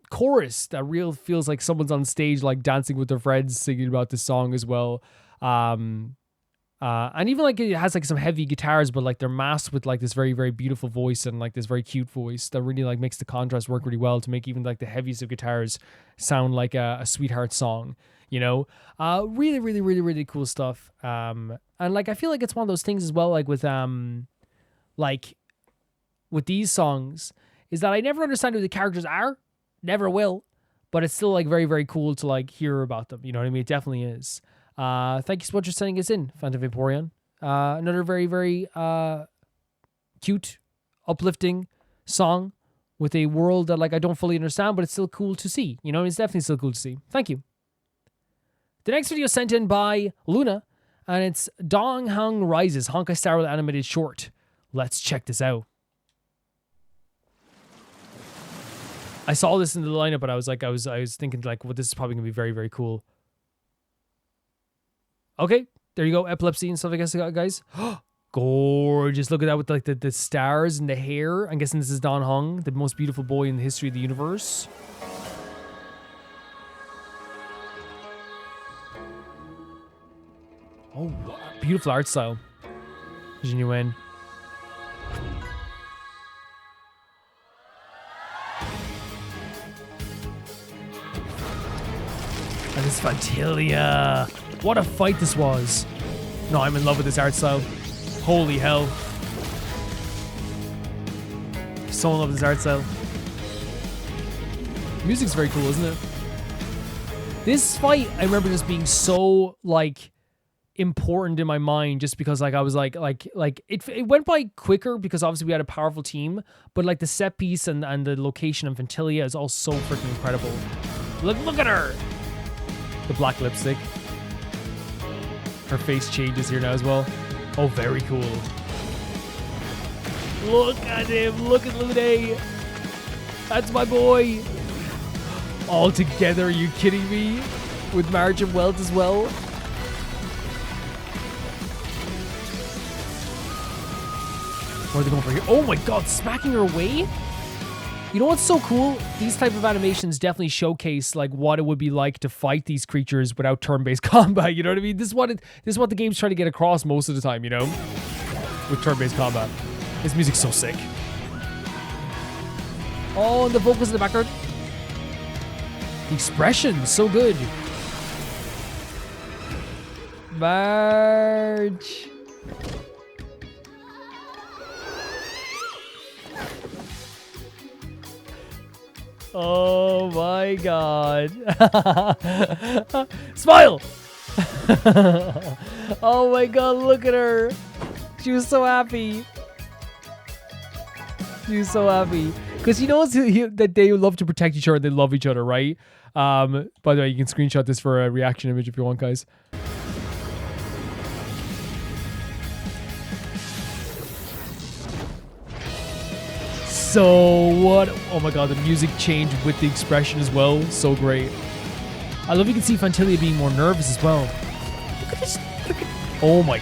chorus that feels like someone's on stage like dancing with their friends singing about this song as well. And even like it has like some heavy guitars, but like they're masked with like this very, very beautiful voice and like this very cute voice that really like makes the contrast work really well to make even like the heaviest of guitars sound like a sweetheart song, you know? Really, really, really, really cool stuff. And like I feel like it's one of those things as well, like with these songs, is that I never understand who the characters are, never will, but it's still like very, very cool to like hear about them. You know what I mean? It definitely is. Thank you so much for sending us in, Phantom Vaporeon. Another very, very cute, uplifting song with a world that like I don't fully understand, but it's still cool to see. You know, it's definitely still cool to see. Thank you. The next video sent in by Luna, and it's Heng Rises, Honkai style animated short. Let's check this out. I saw this in the lineup, but I was thinking like, well, this is probably gonna be very, very cool. Okay, there you go. Epilepsy and stuff, I guess, guys. Gorgeous. Look at that with like the stars and the hair. I'm guessing this is Heng, the most beautiful boy in the history of the universe. Oh, wow. Beautiful art style. Genuine. And it's Fantilia. What a fight this was. No, I'm in love with this art style. Holy hell. So in love with this art style. Music's very cool, isn't it? This fight, I remember this being so, like, important in my mind just because, like, I was like it went by quicker because obviously we had a powerful team, but, like, the set piece and the location of Fantilia is all so freaking incredible. Look at her! The black lipstick. Her face changes here now as well. Oh, very cool. Look at him. Look at Lune. That's my boy. All together, are you kidding me? With Marriage and Wealth as well. Where are they going for here? Oh my god, smacking her away? You know what's so cool? These type of animations definitely showcase like what it would be like to fight these creatures without turn-based combat. You know what I mean? This is what the game's trying to get across most of the time, you know? With turn-based combat. This music's so sick. Oh, and the vocals in the background. The expression, so good. March. Oh my god. Smile! Oh my god, look at her. She was so happy. She was so happy. Because you know that they love to protect each other and they love each other, right? By the way, you can screenshot this for a reaction image if you want, guys. So what? Oh my god, the music changed with the expression as well. So great. I love you can see Fantilia being more nervous as well. Look at this. Look at, oh my.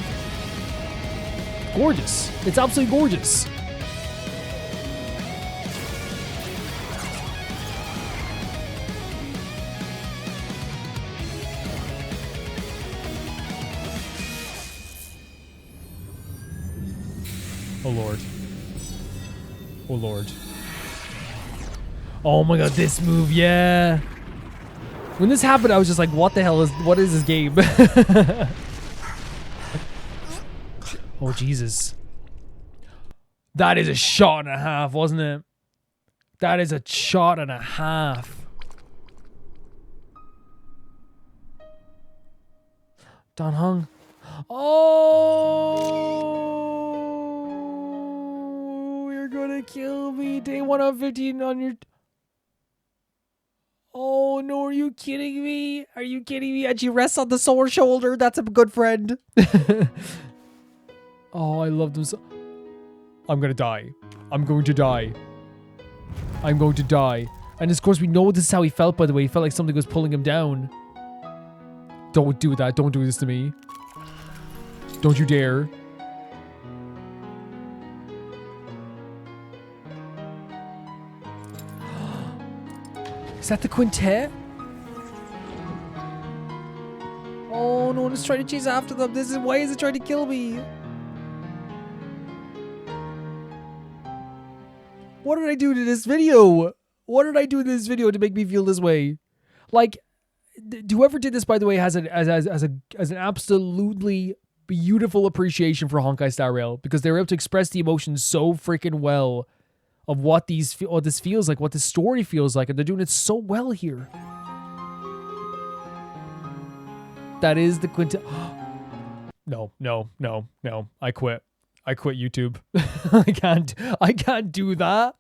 Gorgeous. It's absolutely gorgeous. Oh lord. Oh lord. Oh my god, this move, yeah. When this happened, I was just like, what is this game? Oh Jesus. That is a shot and a half, wasn't it? That is a shot and a half. Don Hung. Oh, you're gonna kill me. Day 1 of 15 on your... Oh no, are you kidding me? Are you kidding me? And she rests on the sore shoulder. That's a good friend. Oh, I love them so... I'm gonna die. I'm going to die. I'm going to die. And of course we know this is how he felt, by the way. He felt like something was pulling him down. Don't do that. Don't do this to me. Don't you dare. Is that the quintet? Oh, no one is trying to chase after them. Why is it trying to kill me? What did I do to this video? What did I do to this video to make me feel this way? Like, whoever did this, by the way, has an absolutely beautiful appreciation for Honkai Star Rail, because they were able to express the emotions so freaking well of what this feels like, what this story feels like, and they're doing it so well here. That is the quintet. No. I quit. I quit YouTube. I can't do that.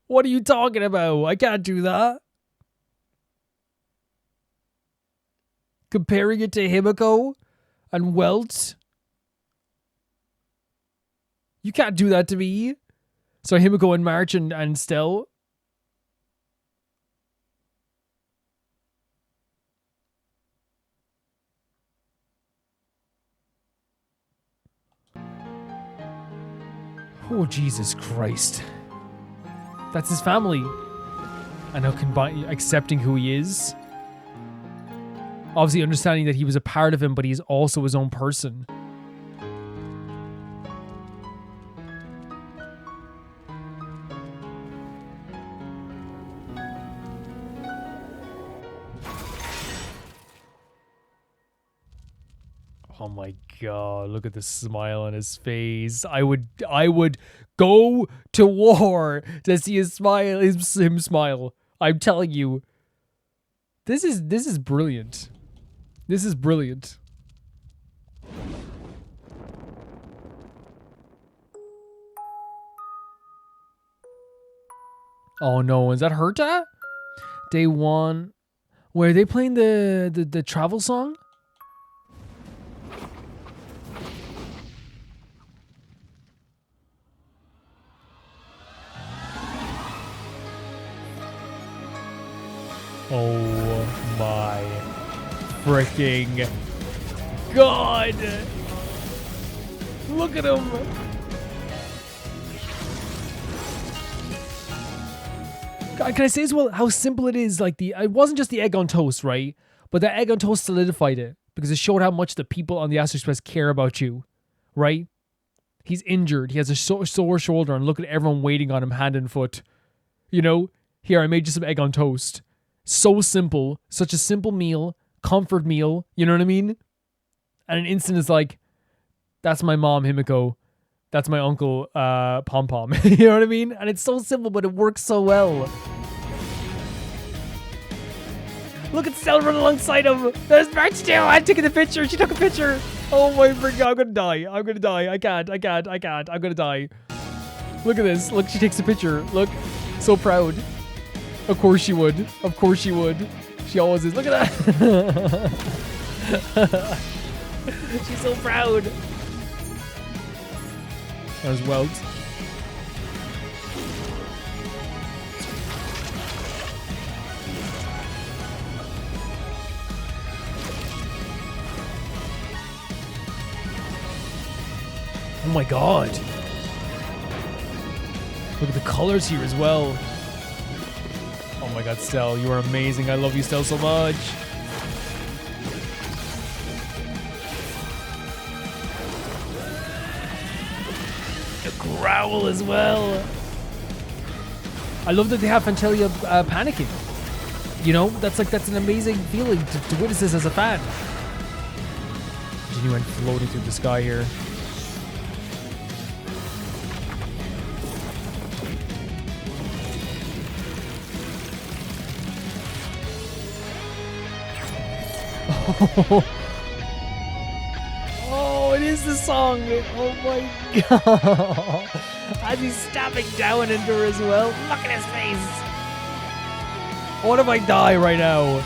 What are you talking about? I can't do that. Comparing it to Himiko and Welt. You can't do that to me. So Himiko and March and Stell. Oh, Jesus Christ. That's his family. And how accepting who he is. Obviously understanding that he was a part of him, but he's also his own person. Oh my God, look at the smile on his face. I would go to war to see his smile, him smile. I'm telling you. This is brilliant. This is brilliant. Oh no, is that Herta? Day 1. Wait, are they playing the travel song? Oh my freaking God! Look at him! God, can I say as well how simple it is? Like it wasn't just the egg on toast, right? But the egg on toast solidified it because it showed how much the people on the Astro Express care about you, right? He's injured. He has a sore shoulder, and look at everyone waiting on him hand and foot. You know, here I made you some egg on toast. So simple, such a simple meal, comfort meal, you know what I mean? And an instant is like, that's my mom, Himiko. That's my uncle, Pom Pom. You know what I mean? And it's so simple, but it works so well. Look at Stella running alongside him. There's March too. I'm taking the picture. She took a picture. Oh my freaking God, I'm gonna die. I'm gonna die. I can't. I'm gonna die. Look at this. Look, she takes a picture. Look, so proud. Of course she would. Of course she would. She always is. Look at that. She's so proud. There's Welt. Oh my God. Look at the colors here as well. Oh my God, Stell, you are amazing. I love you, Stell, so much. The growl as well. I love that they have Fantalia panicking. You know, that's an amazing feeling to witness this as a fan. Genuine floating through the sky here. is the song. Oh my god. As he's stabbing down into her as well. Look at his face. What if I die right now?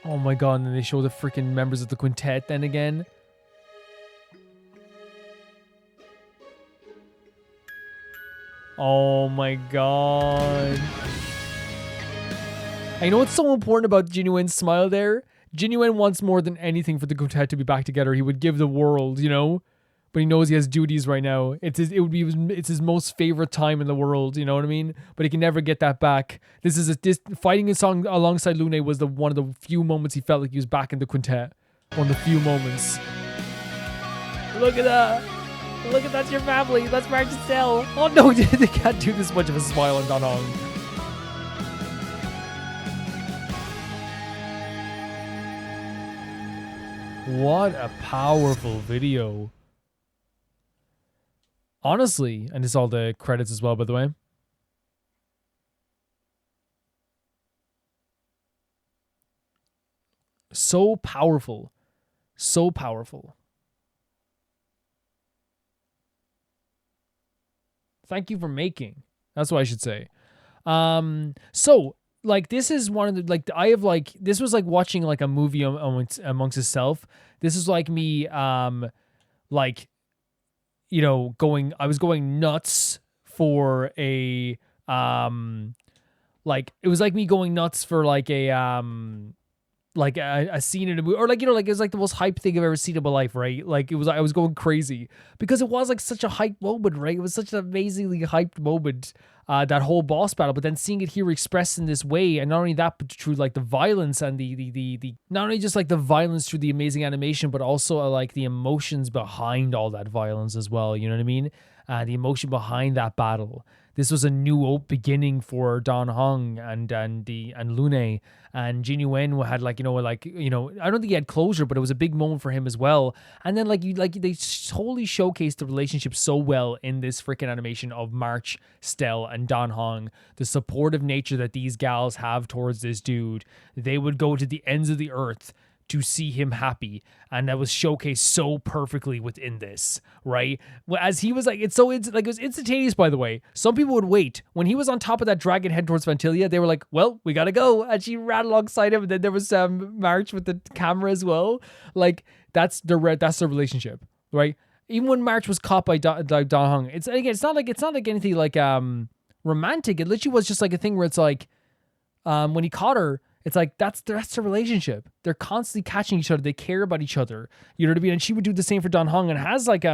Oh my god, and then they show the freaking members of the quintet then again. Oh my god. I know what's so important about Jinyuen's smile there? Jinyuen wants more than anything for the quintet to be back together. He would give the world, you know? But he knows he has duties right now. It's his most favorite time in the world, you know what I mean? But he can never get that back. This fighting a song alongside Loona was one of the few moments he felt like he was back in the quintet. One of the few moments. Look at that. Look at that's your family. Let's march to Stell. Oh no, they can't do this much of a smile on Dan Hong. What a powerful video. Honestly, and it's all the credits as well, by the way. So powerful. So powerful. Thank you for making. That's what I should say. So, like, this is one of the, like, I have, like, this was like watching, like, a movie amongst itself. This is like me, like, you know, I was going nuts for a, like, it was like me going nuts for, like, a scene in a movie, or like, you know, like, it was like the most hype thing I've ever seen in my life, right? Like, I was going crazy because it was like such a hype moment, right? It was such an amazingly hyped moment, that whole boss battle, but then seeing it here expressed in this way, and not only that, but through like the violence and the not only just like the violence through the amazing animation, but also like the emotions behind all that violence as well, you know what I mean? The emotion behind that battle. This was a new beginning for Dan Hong and Loona, and Jinyuen had like, I don't think he had closure, but it was a big moment for him as well. And then they totally showcased the relationship so well in this freaking animation of March, Stell, and Dan Hong. The supportive nature that these gals have towards this dude. They would go to the ends of the earth to see him happy, and that was showcased so perfectly within this, right? As he was like, it was instantaneous, by the way. Some people would wait. When he was on top of that dragon head towards Vantilia, they were like, well, we gotta go. And she ran alongside him, and then there was March with the camera as well. Like, that's the relationship, right? Even when March was caught by Dan Hong, it's not like anything like romantic. It literally was just like a thing where it's like, when he caught her, it's like, that's the relationship. They're constantly catching each other. They care about each other. You know what I mean? And she would do the same for Dan Hong, and has like,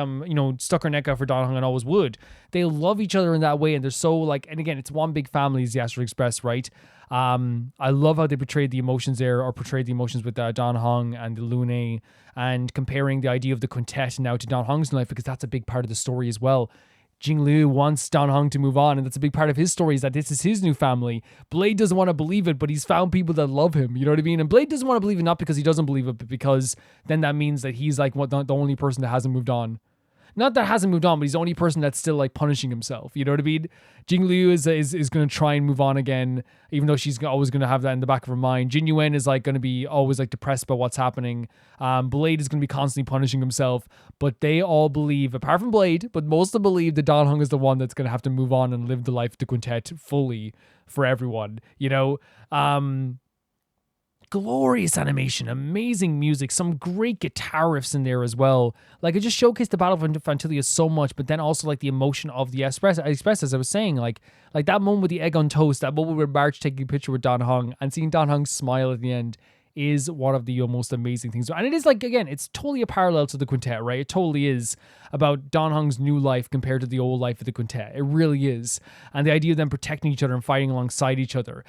stuck her neck out for Dan Hong and always would. They love each other in that way. And they're so like, and again, it's one big family, is the Astral Express, right? I love how they portrayed the emotions there, or portrayed the emotions with Dan Hong and the Loona, and comparing the idea of the quintet now to Dan Hong's life, because that's a big part of the story as well. Jinglu wants Dan Hong to move on, and that's a big part of his story, is that this is his new family. Blade doesn't want to believe it, but he's found people that love him, you know what I mean? And Blade doesn't want to believe it, not because he doesn't believe it, but because then that means that he's like the only person that hasn't moved on. Not that hasn't moved on, but he's the only person that's still like punishing himself. You know what I mean? Jinglu is going to try and move on again, even though she's always going to have that in the back of her mind. Jinyuen is like going to be always like depressed about what's happening. Blade is going to be constantly punishing himself, but they all believe, apart from Blade, but most of them believe that Dan Hong is the one that's going to have to move on and live the life of the quintet fully for everyone, you know? Glorious animation, amazing music, some great guitar riffs in there as well. Like, it just showcased the Battle of Vantilia so much, but then also like the emotion of the Express, as I was saying, like that moment with the egg on toast, that moment where March taking a picture with Dan Hong and seeing Dan Hong smile at the end is one of the most amazing things. And it is like, again, it's totally a parallel to the quintet, right? It totally is about Dan Hong's new life compared to the old life of the quintet. It really is. And the idea of them protecting each other and fighting alongside each other.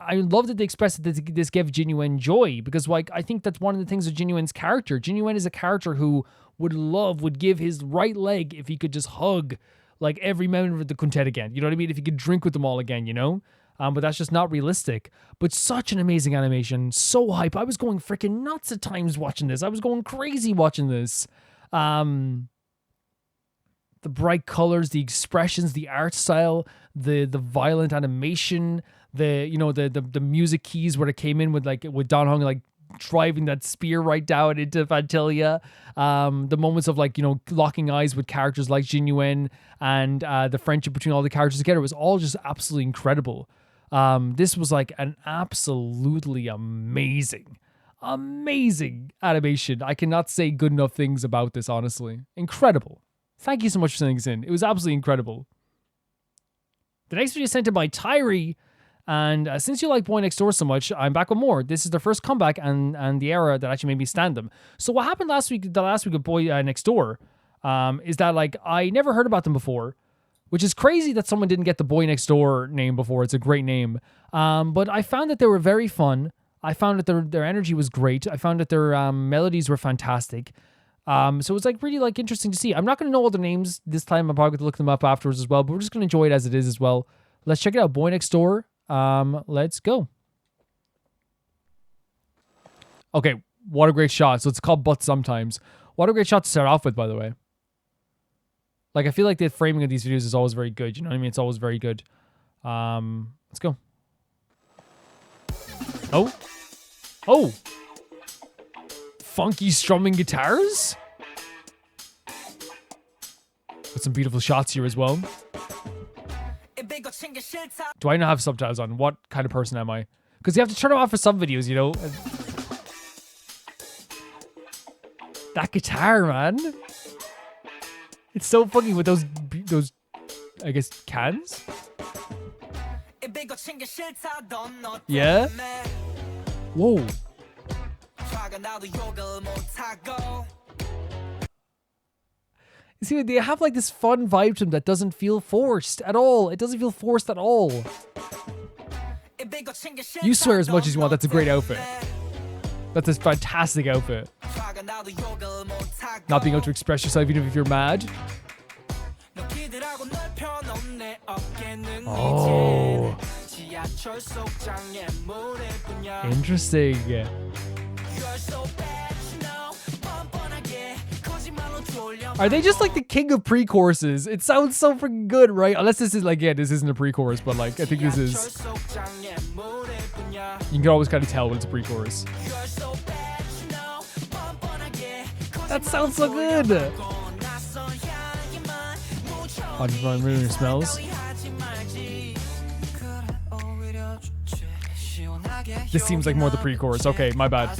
I love that they expressed that this gave Jinyuen joy, because like, I think that's one of the things of Jinyuen's character. Jinyuen is a character who would give his right leg if he could just hug like every member of the quintet again. You know what I mean? If he could drink with them all again, you know? But that's just not realistic. But such an amazing animation, so hype. I was going freaking nuts at times watching this. I was going crazy watching this. The bright colors, the expressions, the art style, the violent animation, the music keys where it came in with Don Hong like driving that spear right down into Fantalia. The moments of like, locking eyes with characters like Jinyuan and the friendship between all the characters together was all just absolutely incredible. This was like an absolutely amazing animation. I cannot say good enough things about this, honestly. Incredible. Thank you so much for sending this in. It was absolutely incredible. The next video is sent in by Tyree. And since you like Boy Next Door so much, I'm back with more. This is their first comeback and the era that actually made me stand them. So what happened last week with Boy Next Door is that like I never heard about them before, which is crazy that someone didn't get the Boy Next Door name before. It's a great name. But I found that they were very fun. I found that their energy was great. I found that their melodies were fantastic. So it was like really like interesting to see. I'm not going to know all their names this time. I'm probably going to look them up afterwards as well, but we're just going to enjoy it as it is as well. Let's check it out. Boy Next Door. Let's go. Okay, what a great shot. So it's called But Sometimes. What a great shot to start off with, by the way. Like, I feel like the framing of these videos is always very good. You know what I mean? It's always very good. Let's go. Oh. Funky strumming guitars? With some beautiful shots here as well. Do I not have subtitles on? What kind of person am I? Because you have to turn them off for some videos, you know? That guitar, man. It's so funky with those I guess, cans? Yeah? Whoa. You see, they have like this fun vibe to them that doesn't feel forced at all. It doesn't feel forced at all. You swear as much as you want. That's a great outfit. That's a fantastic outfit. Not being able to express yourself even if you're mad. Oh. Interesting. Are they just like the king of pre-choruses? It sounds so freaking good, right? Unless this is like, yeah, this isn't a pre-chorus, but like, I think this is. You can always kind of tell when it's a pre-chorus. That sounds so good. Oh, just remembering your smells. This seems like more the pre-chorus. Okay, my bad.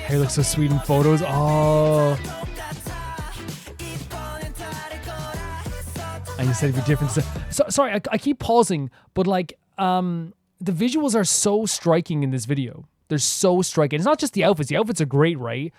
Hair looks so sweet in photos. Oh. And you said it'd be different. So, sorry, I keep pausing, but like, the visuals are so striking in this video. They're so striking. It's not just the outfits. The outfits are great, right?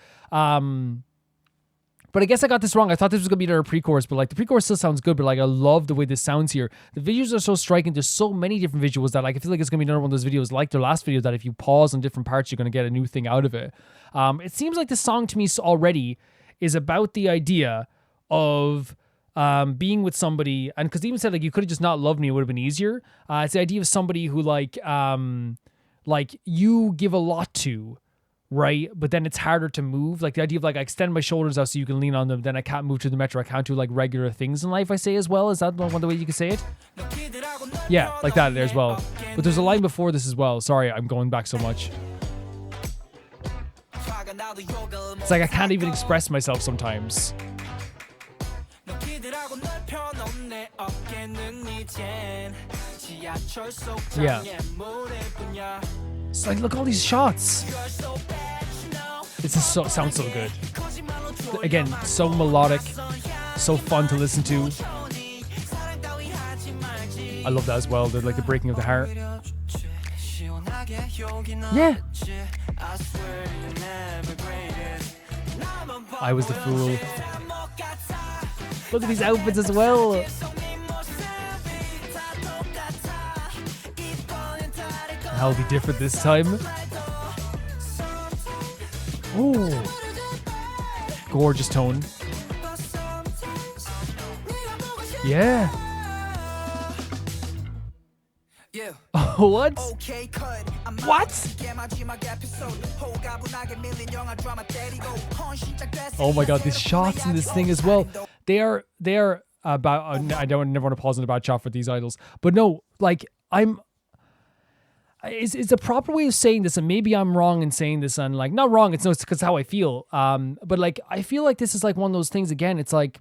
But I guess I got this wrong. I thought this was going to be their pre-chorus, but like the pre-chorus still sounds good, but like I love the way this sounds here. The visuals are so striking. There's so many different visuals that like I feel like it's going to be another one of those videos like their last video that if you pause on different parts, you're going to get a new thing out of it. It seems like this song to me already is about the idea of being with somebody, and because they even said like you could have just not loved me, it would have been easier. It's the idea of somebody who like you give a lot to, right? But then it's harder to move. Like the idea of like I extend my shoulders out so you can lean on them, then I can't move to the metro. I can't do like regular things in life, I say as well. Is that one of the way you can say it? Yeah, like that there as well. But there's a line before this as well. Sorry, I'm going back so much. It's like I can't even express myself sometimes. Yeah. It's like, look at all these shots. This is sounds so good. Again, so melodic, so fun to listen to. I love that as well. The breaking of the heart. Yeah. I was the fool. Look at these outfits as well. I'll be different this time. Oh, gorgeous tone. Yeah. What? What? Oh my god, these shots in this thing as well. They are about. I don't never want to pause on a bad shot for these idols, but no, like it's a proper way of saying this, and maybe I'm wrong in saying this, and like not wrong. It's because how I feel. But like I feel like this is like one of those things again. It's like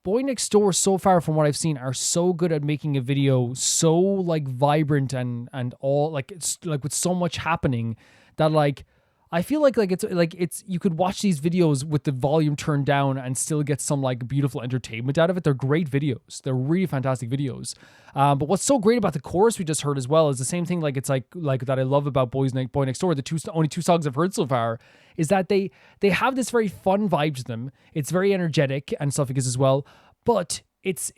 Boy Next Door, so far from what I've seen, are so good at making a video so like vibrant and all like it's like with so much happening that like I feel like it's you could watch these videos with the volume turned down and still get some like beautiful entertainment out of it. They're great videos. They're really fantastic videos. But what's so great about the chorus we just heard as well is the same thing. Like it's like that I love about Boy Next Door. The only two songs I've heard so far is that they have this very fun vibe to them. It's very energetic and stuff like this as well. But it's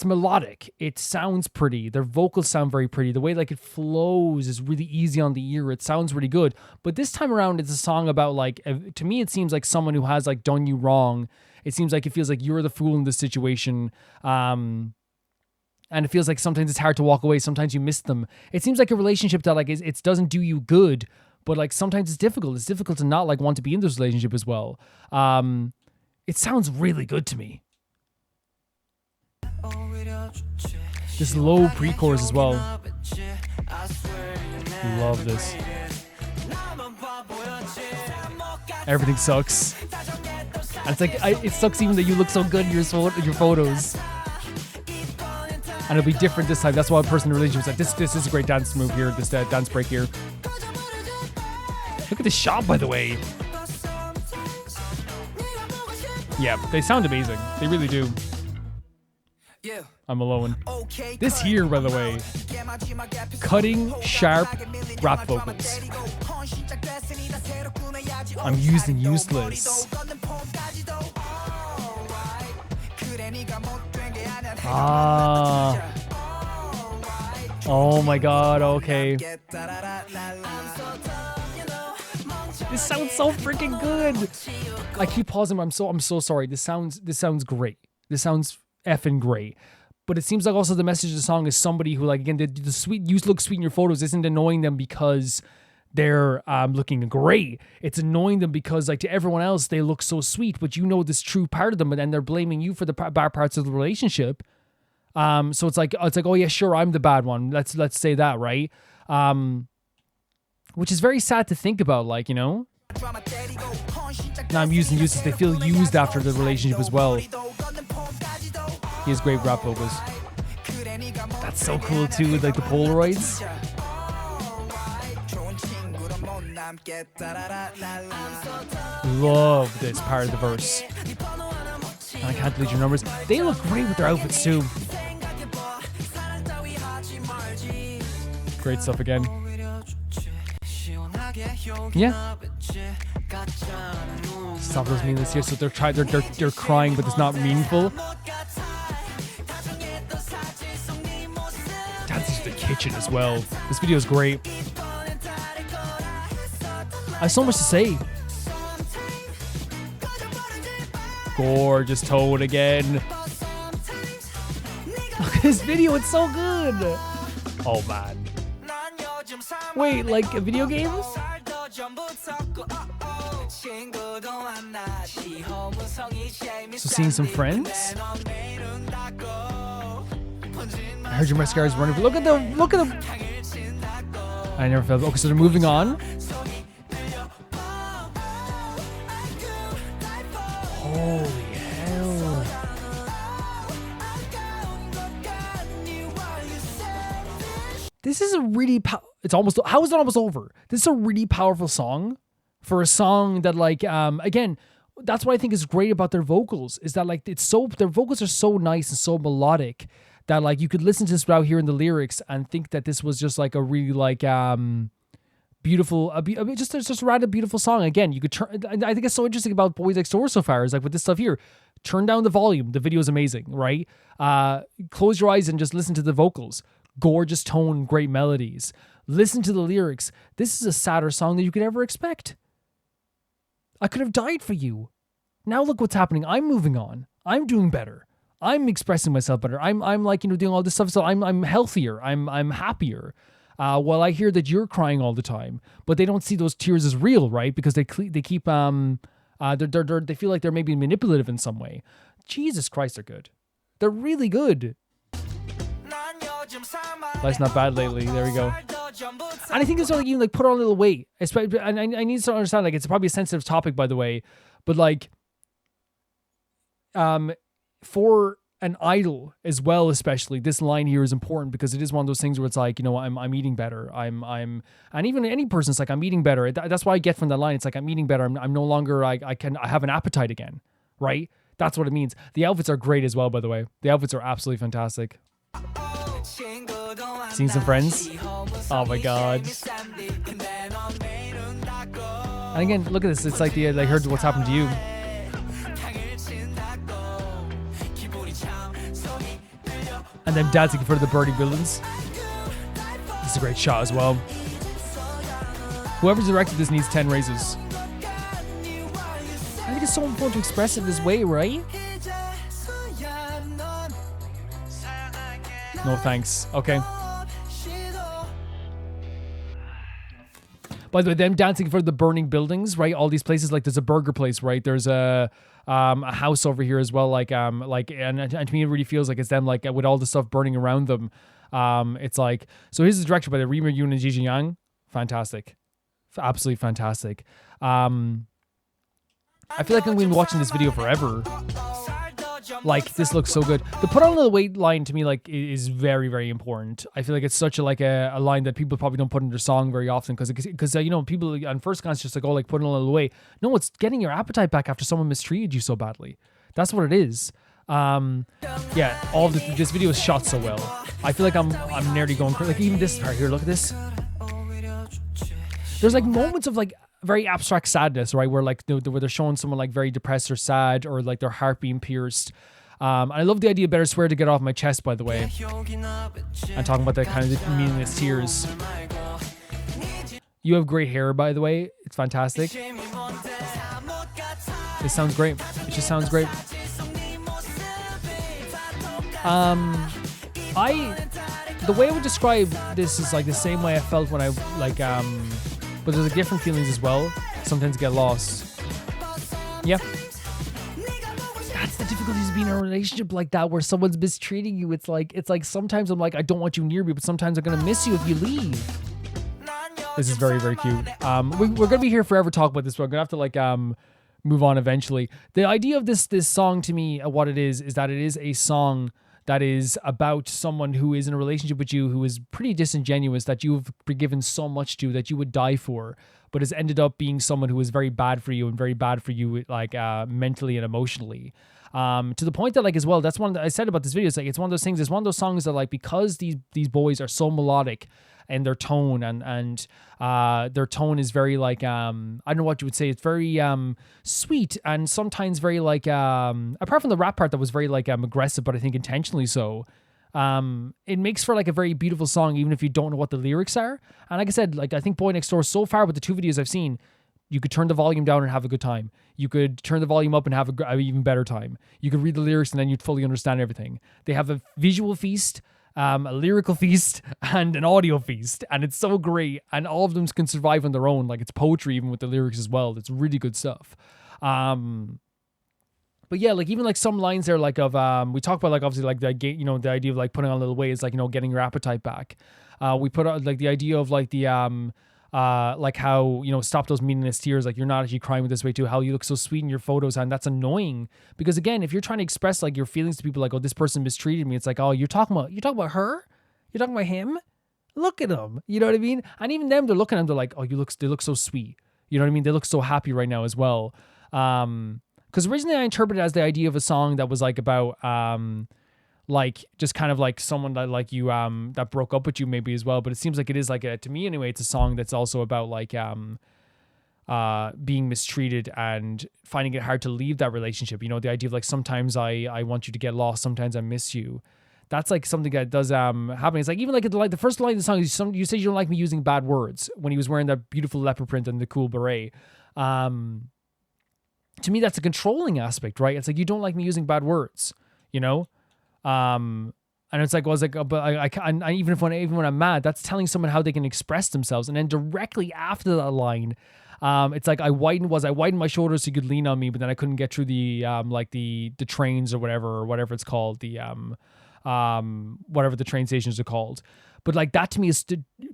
melodic. It sounds pretty. Their vocals sound very pretty. The way like it flows is really easy on the ear. It sounds really good. But this time around, it's a song about like, to me, it seems like someone who has like done you wrong. It seems like it feels like you're the fool in this situation. And it feels like sometimes it's hard to walk away. Sometimes you miss them. It seems like a relationship that like it doesn't do you good, but like sometimes it's difficult. It's difficult to not like want to be in this relationship as well. It sounds really good to me. This low pre-chorus as well. Love this. Everything sucks. And it's like it sucks even that you look so good in your photos. And it'll be different this time. That's why a person in a relationship is like, this is a great dance move here, this dance break here. Look at this shot, by the way. Yeah, they sound amazing. They really do. I'm alone. This here, by the way, cutting, sharp rap vocals. I'm using useless. Oh my god, okay. This sounds so freaking good. I keep pausing, but I'm so sorry. This sounds great. This sounds effing great. But it seems like also the message of the song is somebody who, like, again, the sweet, you look sweet in your photos isn't annoying them because they're looking great. It's annoying them because, like, to everyone else, they look so sweet, but you know this true part of them, and then they're blaming you for the bad parts of the relationship. So it's like, oh yeah, sure, I'm the bad one. Let's say that, right? Which is very sad to think about, like, you know? Now I'm using uses. They feel used after the relationship as well. He has great rap vocals. That's so cool too, with like the Polaroids. Love this part of the verse. I can't delete your numbers. They look great with their outfits too. Great stuff again. Yeah. Stop those meaningless here. So they're crying, but it's not meaningful. Dancing to the kitchen as well. This video is great. I have so much to say. Gorgeous tone again. Look at this video, it's so good. Oh man. Wait, like a video game? So seeing some friends? I heard your mascara's running. Look at them! I never felt. Okay, so they're moving on. Holy hell! This is a really it's almost. How is it almost over? This is a really powerful song for a song that, like, again, that's what I think is great about their vocals, is that, like, their vocals are so nice and so melodic that, like, you could listen to this without hearing the lyrics and think that this was just like a really, like, beautiful, just a random beautiful song. Again, you could turn. I think it's so interesting about Boys Next Door so far is, like, with this stuff here, turn down the volume. The video is amazing, right? Close your eyes and just listen to the vocals. Gorgeous tone, great melodies. Listen to the lyrics. This is a sadder song than you could ever expect. I could have died for you. Now look what's happening. I'm moving on. I'm doing better. I'm expressing myself better. I'm like, you know, doing all this stuff. So I'm healthier. I'm happier. While I hear that you're crying all the time, but they don't see those tears as real, right? Because they keep they feel like they're maybe manipulative in some way. Jesus Christ, they're good. They're really good. Life's not bad lately. There we go. And I think it's like even like put on a little weight. And I need to understand, like, it's probably a sensitive topic, by the way, but like, for an idol as well, especially, this line here is important because it is one of those things where it's like, you know, I'm eating better. And even any person's like, I'm eating better. That's why I get from that line. It's like, I'm eating better. I'm no longer, I have an appetite again, right? That's what it means. The outfits are great as well, by the way. The outfits are absolutely fantastic. Seeing some friends? Oh my god. And again, look at this. It's like I heard what's happened to you. And them dancing in front of the burning buildings. This is a great shot as well. Whoever's directed this needs 10 raises. I think it's so important to express it this way, right? No thanks. Okay. By the way, them dancing in front of the burning buildings, right? All these places, like there's a burger place, right? There's a house over here as well, and to me it really feels like it's them, like with all the stuff burning around them. It's like, so here's the director by the Rima Yoon and Ji Yang. Fantastic, absolutely fantastic. I feel like I'm going to be watching this video forever. Like, this looks so good. The put on a little weight line to me, like, is very, very important. I feel like it's such a line that people probably don't put in their song very often because you know, people on first glance just like, oh, like putting on a little weight. No, it's getting your appetite back after someone mistreated you so badly. That's what it is. Yeah, all of this video is shot so well. I feel like I'm nearly going crazy. Like, even this part here, look at this. There's like moments of like very abstract sadness, right? Where like where they're showing someone like very depressed or sad, or like their heart being pierced. I love the idea of better swear to get off my chest, by the way. I'm talking about that kind of meaningless tears. You have great hair, by the way. It's fantastic. It sounds great. It just sounds great. The way I would describe this is like the same way I felt when I like but there's like different feelings as well. Sometimes get lost. Yeah. That's the difficulties of being in a relationship like that, where someone's mistreating you. It's like sometimes I'm like, I don't want you near me, but sometimes I'm gonna miss you if you leave. This is very, very cute. We're gonna be here forever talking about this, but I'm gonna have to like move on eventually. The idea of this song to me, what it is that it is a song that is about someone who is in a relationship with you who is pretty disingenuous, that you've given so much to, that you would die for, but has ended up being someone who is very bad for you and very bad for you, like mentally and emotionally. To the point that, like, as well, that's one that I said about this video. It's like, it's one of those things, it's one of those songs that, like, because these boys are so melodic and their tone and their tone is very like, I don't know what you would say. It's very sweet and sometimes very like, apart from the rap part that was very like aggressive, but I think intentionally so. It makes for like a very beautiful song, even if you don't know what the lyrics are. And like I said, like, I think Boy Next Door, so far with the two videos I've seen, you could turn the volume down and have a good time. You could turn the volume up and have an even better time. You could read the lyrics and then you'd fully understand everything. They have a visual feast, a lyrical feast, and an audio feast, and it's so great. And all of them can survive on their own. Like, it's poetry even with the lyrics as well. It's really good stuff. But yeah, like, even like some lines there, like of we talk about, like, obviously, like the idea of like putting on a little weight is like, getting your appetite back. We put out like the idea of like the like how, stop those meaningless tears. Like, you're not actually crying with this way too. How you look so sweet in your photos, and that's annoying because, again, if you're trying to express like your feelings to people, like, oh, this person mistreated me, it's like, oh, you're talking about her, you're talking about him. Look at him. You know what I mean? And even them, they're looking at him. They're like, oh, they look so sweet. You know what I mean? They look so happy right now as well. Because originally I interpreted it as the idea of a song that was like about like just kind of like someone that like you that broke up with you maybe as well, but it seems like it is like to me anyway, it's a song that's also about like being mistreated and finding it hard to leave that relationship. The idea of like, sometimes I want you to get lost, sometimes I miss you. That's like something that does happen. It's like, even like the first line of the song is you say you don't like me using bad words, when he was wearing that beautiful leopard print and the cool beret. To me, that's a controlling aspect, right? It's like, you don't like me using bad words. you know? And it's like, but I even when I'm mad, that's telling someone how they can express themselves. And then directly after that line, it's like I widened my shoulders so you could lean on me, but then I couldn't get through the the trains or whatever it's called, the whatever the train stations are called. But like that to me is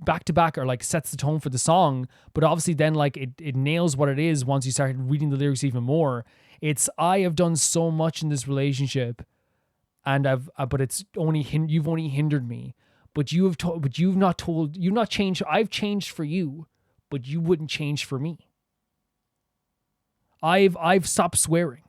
back to back, or like sets the tone for the song. But obviously then like it nails what it is once you start reading the lyrics even more. It's, I have done so much in this relationship, and but it's only you've only hindered me. But you've not changed. I've changed for you, but you wouldn't change for me. I've stopped swearing.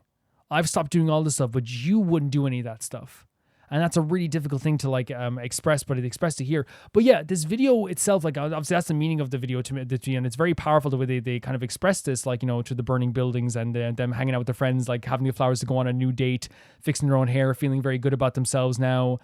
I've stopped doing all this stuff, but you wouldn't do any of that stuff. And that's a really difficult thing to like express, but it expressed to here. But yeah, this video itself, like obviously that's the meaning of the video to me, and it's very powerful the way they kind of express this, like, you know, to the burning buildings and them hanging out with their friends, like having the flowers to go on a new date, fixing their own hair, feeling very good about themselves now,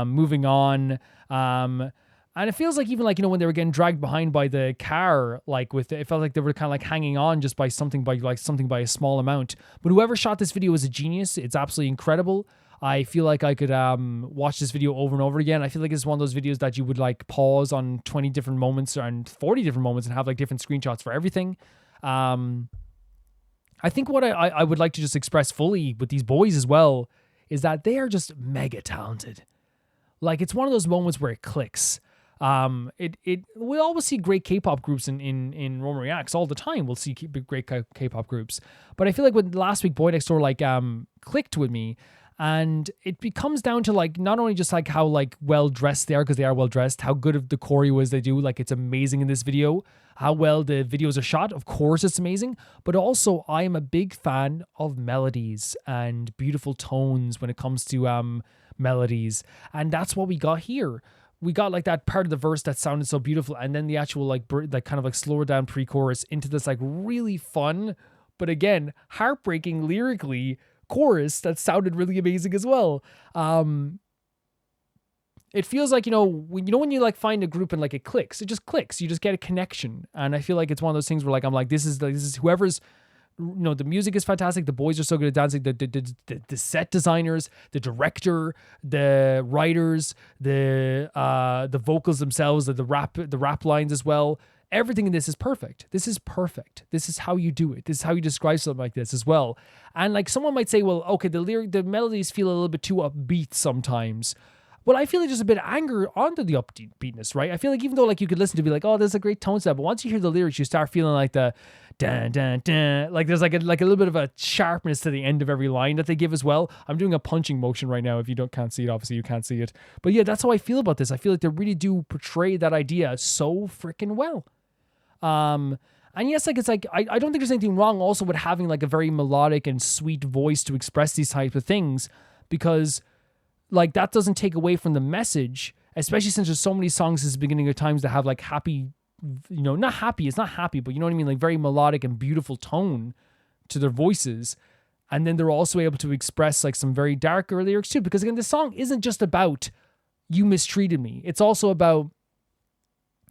moving on. And it feels like even like, you know, when they were getting dragged behind by the car, like it felt like they were kind of like hanging on just by something by a small amount. But whoever shot this video is a genius. It's absolutely incredible. I feel like I could watch this video over and over again. I feel like it's one of those videos that you would like pause on 20 different moments and 40 different moments and have like different screenshots for everything. I think what I would like to just express fully with these boys as well is that they are just mega talented. Like, it's one of those moments where it clicks. We always see great K-pop groups in Roma Reacts all the time. We'll see great K-pop groups, but I feel like when last week Boy Next Door like clicked with me. And it becomes down to like not only just like how like well dressed they are, because they are well dressed, how good of the choreo is they do, like it's amazing in this video, how well the videos are shot, of course it's amazing, but also I am a big fan of melodies and beautiful tones when it comes to melodies, and that's what we got here. We got like that part of the verse that sounded so beautiful, and then the actual like kind of like slower down pre-chorus into this like really fun, but again heartbreaking lyrically chorus that sounded really amazing as well. It feels like, when you like find a group and like it clicks, it just clicks. You just get a connection, and I feel like it's one of those things where like I'm like, this is whoever's, the music is fantastic. The boys are so good at dancing. The set designers, the director, the writers, the vocals themselves, the rap lines as well. Everything in this is perfect. This is perfect. This is how you do it. This is how you describe something like this as well. And like someone might say, well, okay, the melodies feel a little bit too upbeat sometimes. Well, I feel like there's a bit of anger onto the upbeatness, right? I feel like even though like you could listen to be like, oh, there's a great tone set, but once you hear the lyrics, you start feeling like the dun dun dun. Like there's like a little bit of a sharpness to the end of every line that they give as well. I'm doing a punching motion right now. If you can't see it, obviously you can't see it. But yeah, that's how I feel about this. I feel like they really do portray that idea so freaking well. And yes, like it's like I don't think there's anything wrong also with having like a very melodic and sweet voice to express these types of things, because like that doesn't take away from the message, especially since there's so many songs at the beginning of times that have like happy, not happy, it's not happy, but you know what I mean, like very melodic and beautiful tone to their voices. And then they're also able to express like some very darker lyrics too, because again, this song isn't just about you mistreated me. It's also about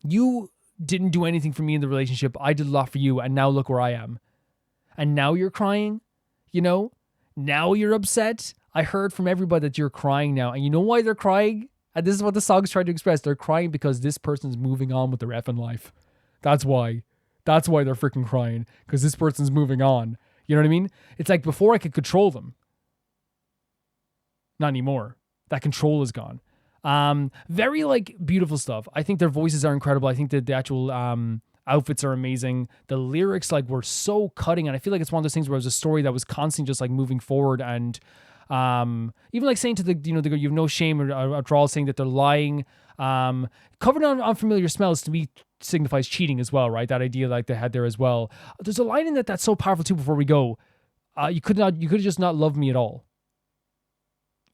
you didn't do anything for me in the relationship. I did a lot for you, and now look where I am. And now you're crying, now you're upset. I heard from everybody that you're crying now. And you know why they're crying? And this is what the song's trying to express. They're crying because this person's moving on with their effing life. That's why. That's why they're freaking crying. Because this person's moving on. You know what I mean? It's like before I could control them. Not anymore. That control is gone. Very like beautiful stuff. I think their voices are incredible. I think that the actual outfits are amazing. The lyrics like were so cutting, and I feel like it's one of those things where it was a story that was constantly just like moving forward, and even like saying to the you have no shame, or after all saying that they're lying. Covered on unfamiliar smells to me signifies cheating as well, right? That idea like they had there as well. There's a line in that that's so powerful too. Before we go, you could have just not loved me at all.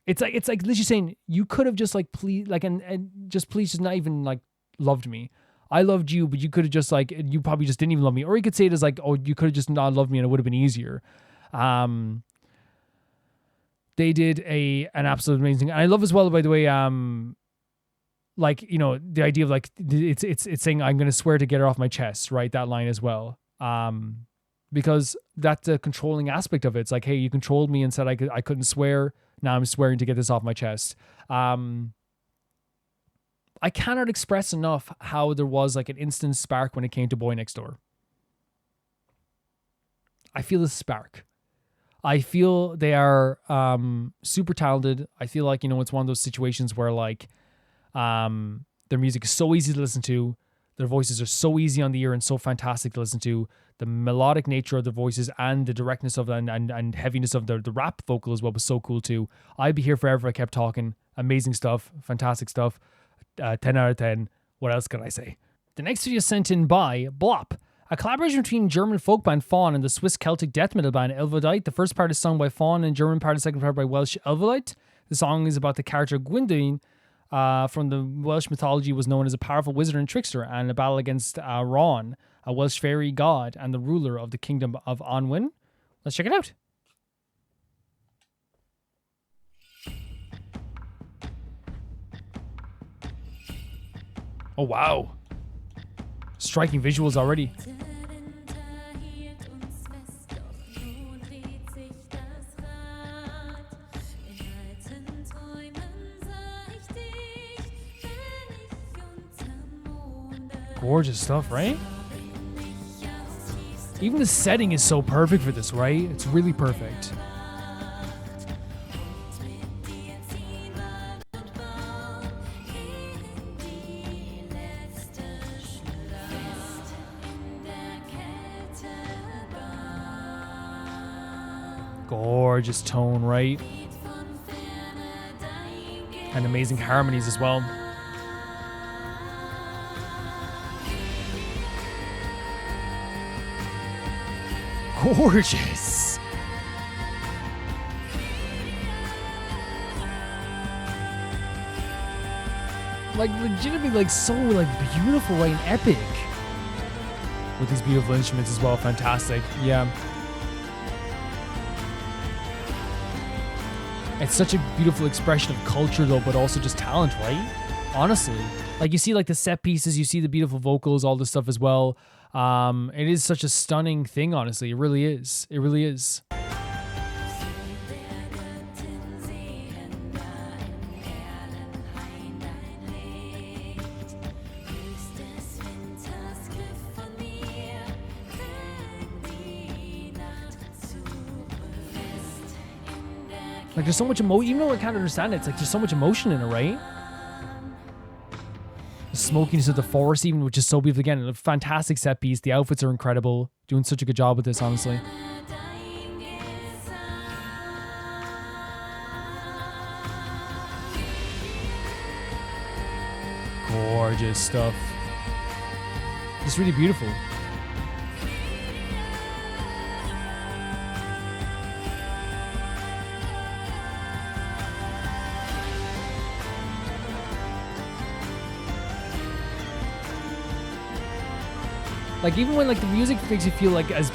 It's like literally saying you could have just like please like and just please just not even like loved me. I loved you, but you could have just like, you probably just didn't even love me. Or you could say it as like, oh, you could have just not loved me and it would have been easier. They did an absolute amazing. And I love as well, by the way, like, the idea of like, it's saying, I'm going to swear to get her off my chest, right? That line as well. Because that's the controlling aspect of it. It's like, hey, you controlled me and said I couldn't swear. Now I'm swearing to get this off my chest. I cannot express enough how there was like an instant spark when it came to Boy Next Door. I feel a spark. I feel they are super talented. I feel like, it's one of those situations where like their music is so easy to listen to. Their voices are so easy on the ear and so fantastic to listen to. The melodic nature of their voices and the directness of them and heaviness of the rap vocal as well was so cool too. I'd be here forever. I kept talking. Amazing stuff. Fantastic stuff. 10 out of 10. What else can I say? The next video is sent in by Blop, a collaboration between German folk band Fawn and the Swiss Celtic death metal band Elvodite. The first part is sung by Fawn in German part, the second part by Welsh Elvodite. The song is about the character Gwydion from the Welsh mythology, was known as a powerful wizard and trickster, and a battle against Ron, a Welsh fairy god and the ruler of the kingdom of Anwen. Let's check it out. Oh, wow. Striking visuals already. Gorgeous stuff, right? Even the setting is so perfect for this, right? It's really perfect. Gorgeous tone, right? And amazing harmonies as well. Gorgeous. Like legitimately like so like beautiful, right, and epic. With these beautiful instruments as well. Fantastic. Yeah. It's such a beautiful expression of culture though, but also just talent, right? Honestly. Like you see like the set pieces, you see the beautiful vocals, all this stuff as well. It is such a stunning thing, honestly. It really is. It really is. Like there's so much emotion, even though I can't understand it, it's like there's so much emotion in it, right? The smokiness of the forest even, which is so beautiful. Again, a fantastic set piece. The outfits are incredible. Doing such a good job with this, honestly. Gorgeous stuff. It's really beautiful. Like even when like the music makes you feel like as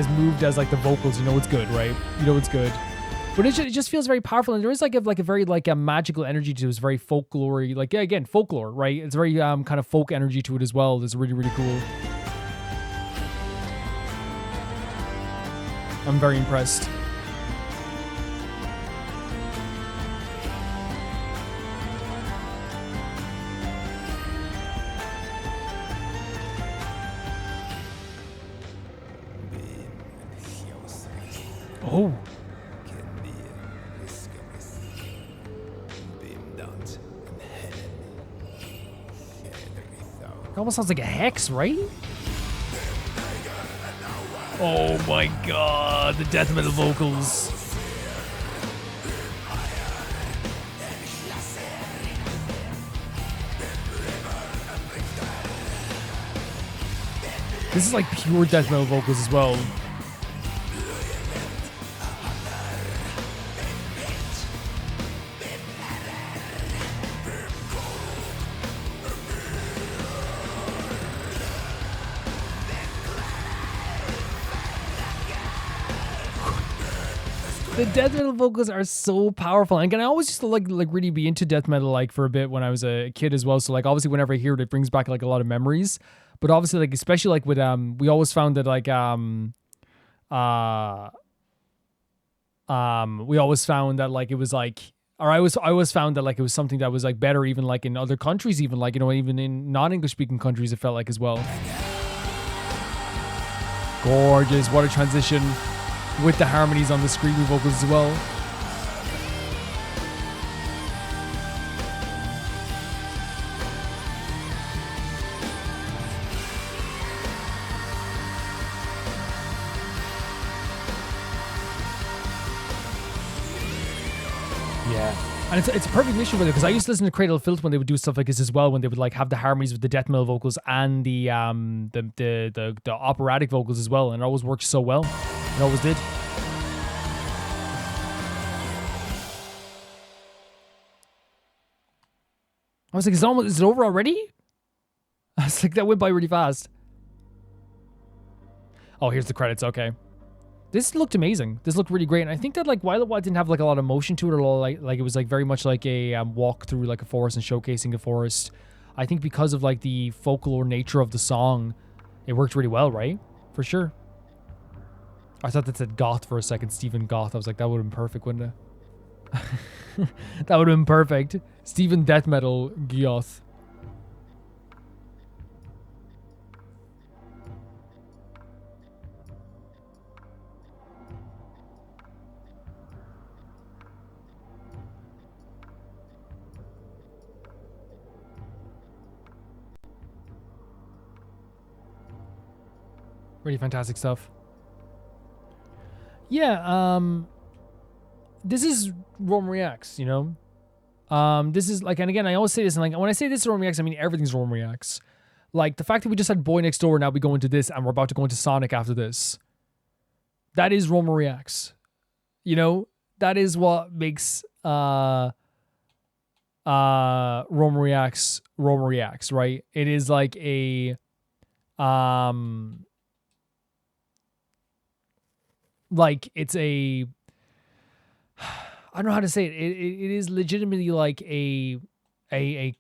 moved as like the vocals, you know it's good, right? You know it's good. But it just feels very powerful, and there is like a very like a magical energy to it. It's very folklore-y, like yeah, again, folklore, right? It's very kind of folk energy to it as well. It's really, really cool. I'm very impressed. Oh. It almost sounds like a hex, right? Oh my god, the death metal vocals. This is like pure death metal vocals as well. The death metal vocals are so powerful, and I always used to like really be into death metal like for a bit when I was a kid as well. So like obviously whenever I hear it, it brings back like a lot of memories. But obviously like especially like with we always found that like we always found that like it was like, or I always found that like it was something that was like better even like in other countries, even like, you know, even in non-English speaking countries, it felt like as well. Gorgeous, what a transition with the harmonies on the screaming vocals as well. And it's a perfect issue with it, because I used to listen to Cradle of Filth when they would do stuff like this as well, when they would like have the harmonies with the death metal vocals and the operatic vocals as well, and it always worked so well. It always did. I was like, is it over already? I was like, that went by really fast. Oh, here's the credits. Okay. This looked amazing. This looked really great. And I think that like while it didn't have like a lot of motion to it, or like it was like very much like a walk through like a forest and showcasing a forest, I think because of like the folklore nature of the song, it worked really well, right? For sure. I thought that said goth for a second, Stephen Goth. I was like, that would have been perfect, wouldn't it? That would have been perfect. Stephen Death Metal Goth. Really fantastic stuff. Yeah, this is Rome Reacts, you know? This is like, and again, I always say this, and like when I say this is Rome Reacts, I mean everything's Rome Reacts. Like the fact that we just had Boy Next Door, now we go into this, and we're about to go into Sonic after this. That is Rome Reacts. You know? That is what makes Rome Reacts, right? It is like a like it's a, I don't know how to say it. It is legitimately like a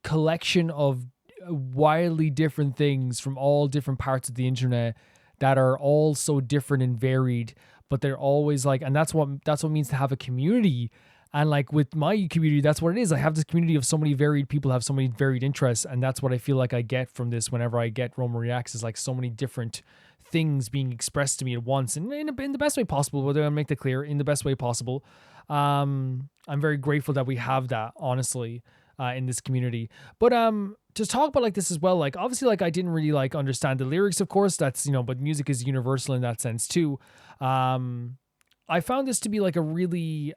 collection of wildly different things from all different parts of the internet that are all so different and varied, but they're always like, and that's what means to have a community. And like with my community, that's what it is. I have this community of so many varied people, have so many varied interests, and that's what I feel like I get from this whenever I get Roma Reacts, is like so many different things being expressed to me at once, and in the best way possible. Whether I make that clear, in the best way possible. I'm very grateful that we have that, honestly, in this community. But to talk about like this as well, like obviously like I didn't really like understand the lyrics, of course, that's, you know, but music is universal in that sense too. I found this to be like a really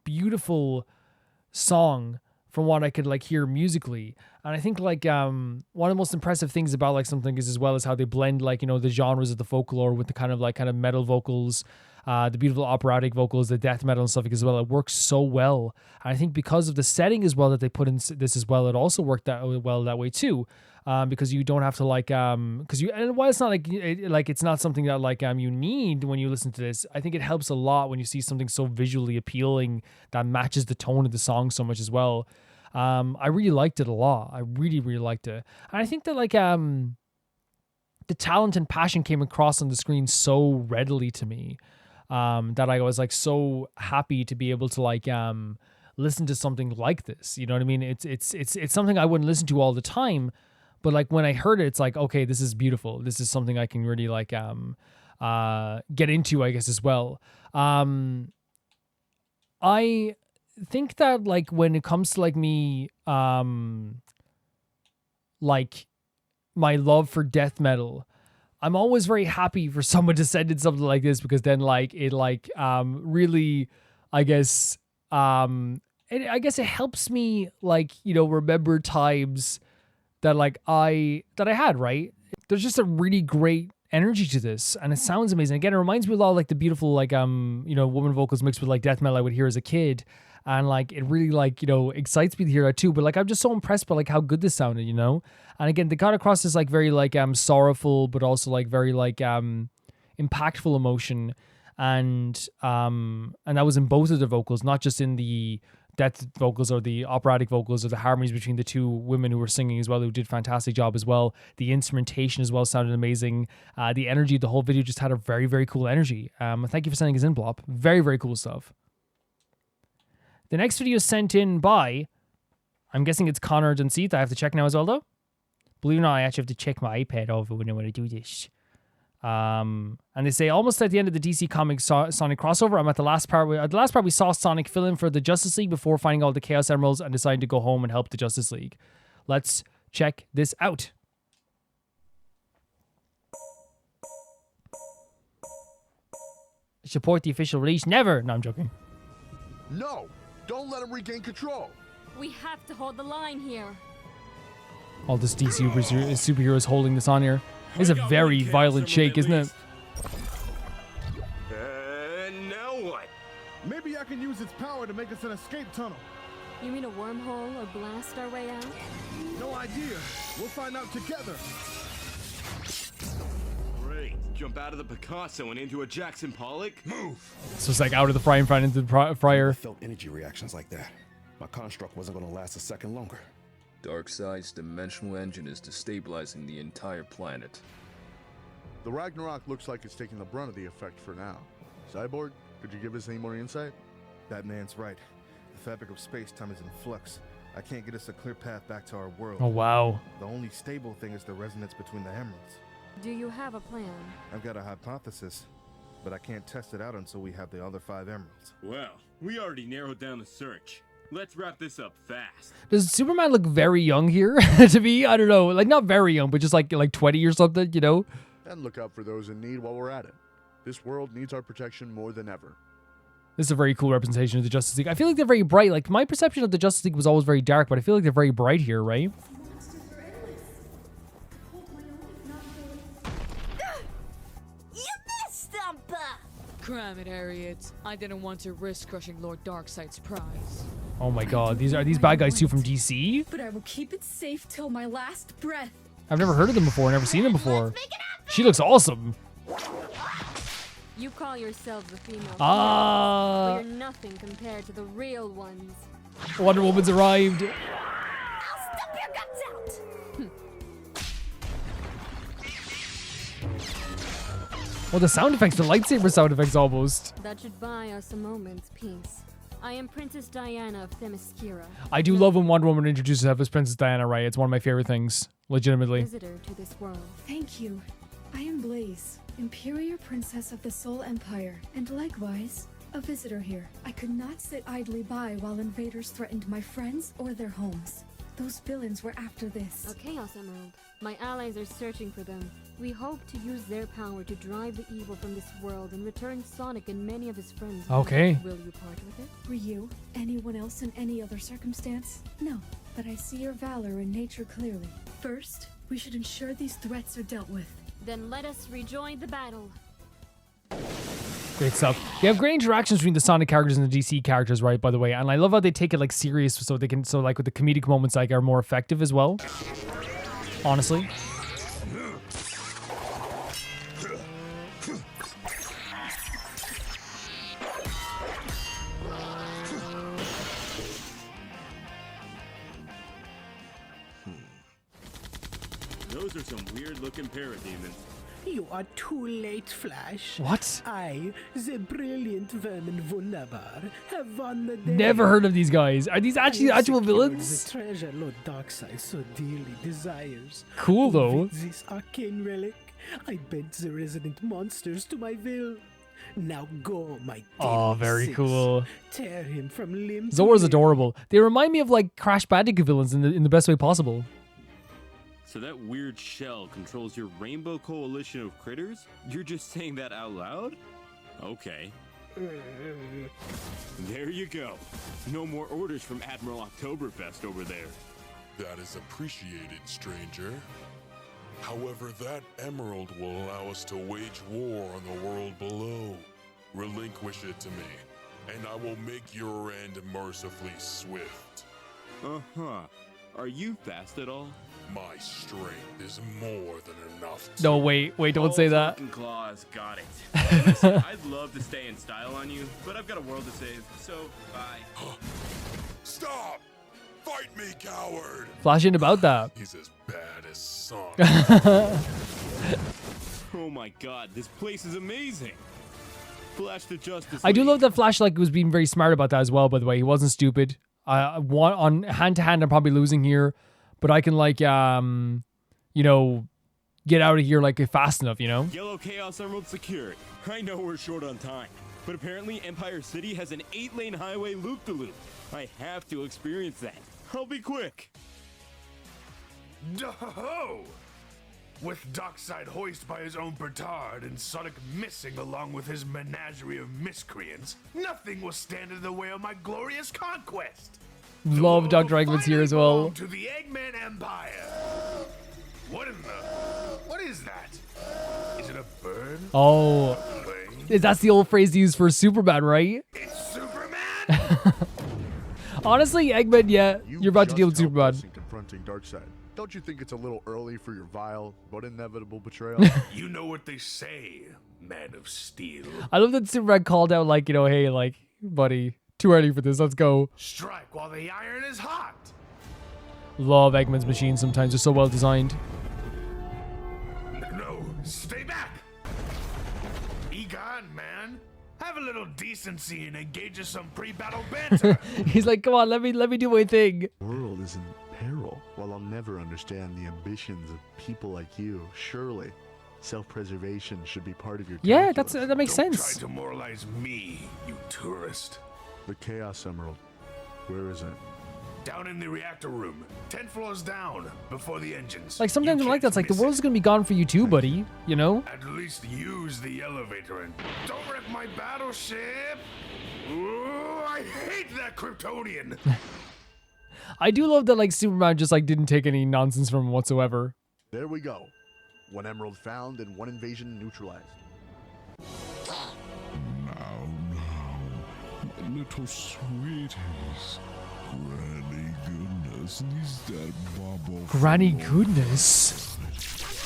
beautiful song from what I could like hear musically. And I think like one of the most impressive things about like something is as well as how they blend like, you know, the genres of the folklore with the kind of metal vocals, the beautiful operatic vocals, the death metal and stuff as well. It works so well. And I think because of the setting as well that they put in this as well, it also worked that well that way too. Because you don't have to like because you, and while it's not like it's not something that like you need when you listen to this, I think it helps a lot when you see something so visually appealing that matches the tone of the song so much as well. I really liked it a lot. I really, really liked it. And I think that like the talent and passion came across on the screen so readily to me, that I was like so happy to be able to like listen to something like this. You know what I mean? It's something I wouldn't listen to all the time, but like when I heard it, it's like, okay, this is beautiful. This is something I can really like get into, I guess, as well. I think that like when it comes to like me like my love for death metal, I'm always very happy for someone to send in something like this, because then like it like really, I guess it helps me like, you know, remember times that like I had, right? There's just a really great energy to this, and it sounds amazing. Again, it reminds me a lot of like the beautiful like you know, woman vocals mixed with like death metal I would hear as a kid, and like it really like, you know, excites me to hear that too. But like I'm just so impressed by like how good this sounded, you know. And again, they got across this like very like sorrowful but also like very like impactful emotion, and that was in both of the vocals, not just in the depth vocals or the operatic vocals or the harmonies between the two women who were singing as well, who did a fantastic job as well. The instrumentation as well sounded amazing. The energy of the whole video just had a very, very cool energy. Thank you for sending us in, Blop. Very, very cool stuff. The next video is sent in by, I'm guessing it's Connor Dunseith. I have to check now as well, though. Believe it or not, I actually have to check my iPad over when I want to do this. And they say, almost at the end of the DC Comics Sonic crossover, I'm at the last part. At the last part, we saw Sonic fill in for the Justice League before finding all the Chaos Emeralds and deciding to go home and help the Justice League. Let's check this out. Support the official release. Never. No, I'm joking. No, don't let him regain control. We have to hold the line here. All this DC superheroes holding this on here. It's a very violent shake, isn't it? Now what? Maybe I can use its power to make us an escape tunnel. You mean a wormhole or blast our way out? No idea. We'll find out together. Great. Jump out of the Picasso and into a Jackson Pollock? Move! So it's like out of the frying pan into the fryer. I felt energy reactions like that. My construct wasn't going to last a second longer. Darkseid's dimensional engine is destabilizing the entire planet. The Ragnarok looks like it's taking the brunt of the effect for now. Cyborg, could you give us any more insight? That man's right. The fabric of space-time is in flux. I can't get us a clear path back to our world. Oh, wow. The only stable thing is the resonance between the emeralds. Do you have a plan? I've got a hypothesis, but I can't test it out until we have the other 5 emeralds. Well, we already narrowed down the search. Let's wrap this up fast. Does Superman look very young here? To me, I don't know. Like, not very young, but just like 20 or something, you know? And look out for those in need while we're at it. This world needs our protection more than ever. This is a very cool representation of the Justice League. I feel like they're very bright. Like, my perception of the Justice League was always very dark, but I feel like they're very bright here, right? Cram it, Harriet. I didn't want to risk crushing Lord Darkseid's prize. Oh my god, these bad guys too from DC? But I will keep it safe till my last breath. I've never heard of them before, never seen them before. She looks awesome. You call yourselves the female Ah. but you're nothing compared to the real ones. Wonder Woman's arrived. I'll stump your guts out! Well, the sound effects, the lightsaber sound effects almost. That should buy us a moment's peace. I am Princess Diana of Themyscira. I do love when Wonder Woman introduces herself as Princess Diana, right? It's one of my favorite things, legitimately. Visitor to this world. Thank you. I am Blaze, Imperial Princess of the Soul Empire, and likewise, a visitor here. I could not sit idly by while invaders threatened my friends or their homes. Those villains were after this. A Chaos Emerald. My allies are searching for them. We hope to use their power to drive the evil from this world and return Sonic and many of his friends. Okay. Will you part with it? Ryu, anyone else in any other circumstance? No, but I see your valor in nature clearly. First, we should ensure these threats are dealt with. Then let us rejoin the battle. Great stuff. You have great interactions between the Sonic characters and the DC characters, right, by the way. And I love how they take it like serious so they can, so like with the comedic moments like are more effective as well. Honestly. Those are some weird-looking parademons. You are too late, Flash. What? I, the brilliant vermin Wunderbar, have won the day. Never heard of these guys. Are these actually actual villains? The treasure Lord Darkseid so dearly desires. Cool, though. With this arcane relic, I bent the resident monsters to my will. Now go, my Oh, very cool. Tear him from limb to Zora's limb. adorable. They remind me of like Crash Bandicoot villains in the best way possible. So that weird shell controls your rainbow coalition of critters? You're just saying that out loud? Okay. There you go. No more orders from Admiral Oktoberfest over there. That is appreciated, stranger. However, that emerald will allow us to wage war on the world below. Relinquish it to me, and I will make your end mercifully swift. Uh-huh. Are you fast at all? My strength is more than enough to... No, wait, don't say that. Fucking Claws got it. Listen, I'd love to stay in style on you, but I've got a world to save, so bye. Stop! Fight me, coward! Flash ain't about that. He's as bad as Song. Oh my god, this place is amazing. Flash the Justice I do League. love that Flash was being very smart about that as well, by the way. He wasn't stupid. On hand to hand, I'm probably losing here, but I can get out of here fast enough, Yellow Chaos Emerald secured. I know we're short on time, but apparently Empire City has an 8-lane highway loop-de-loop. I have to experience that. I'll be quick. Ho! With Darkseid hoist by his own petard and Sonic missing along with his menagerie of miscreants, nothing will stand in the way of my glorious conquest. Love Dr. Eggman's here as well. To the Eggman Empire. What is that? Is it a bird? Oh, that's the old phrase used for Superman, right? It's Superman. Honestly, Eggman, yeah, you're about to deal with Superman. Confronting Darkseid. Don't you think it's a little early for your vile but inevitable betrayal? You know what they say, Man of Steel. I love that Superman called out hey, buddy, too early for this. Let's go. Strike while the iron is hot. Love Eggman's machines. Sometimes they're so well designed. No, stay back. Be gone, man. Have a little decency and engage in some pre-battle banter. He's like, come on, let me do my thing. The world is in peril. While I'll never understand the ambitions of people like you, surely self-preservation should be part of your calculus. That makes sense. Don't try to moralize me, you tourist. The Chaos Emerald. Where is it? Down in the reactor room, 10 floors down, before the engines. Sometimes I'm like that. It's the world's gonna be gone for you too, buddy. At least use the elevator and don't wreck my battleship. Ooh, I hate that Kryptonian. I do love that Superman just didn't take any nonsense from him whatsoever. There we go. One emerald found and one invasion neutralized. Now, my little sweeties. Granny goodness, needs that bubble. Granny goodness?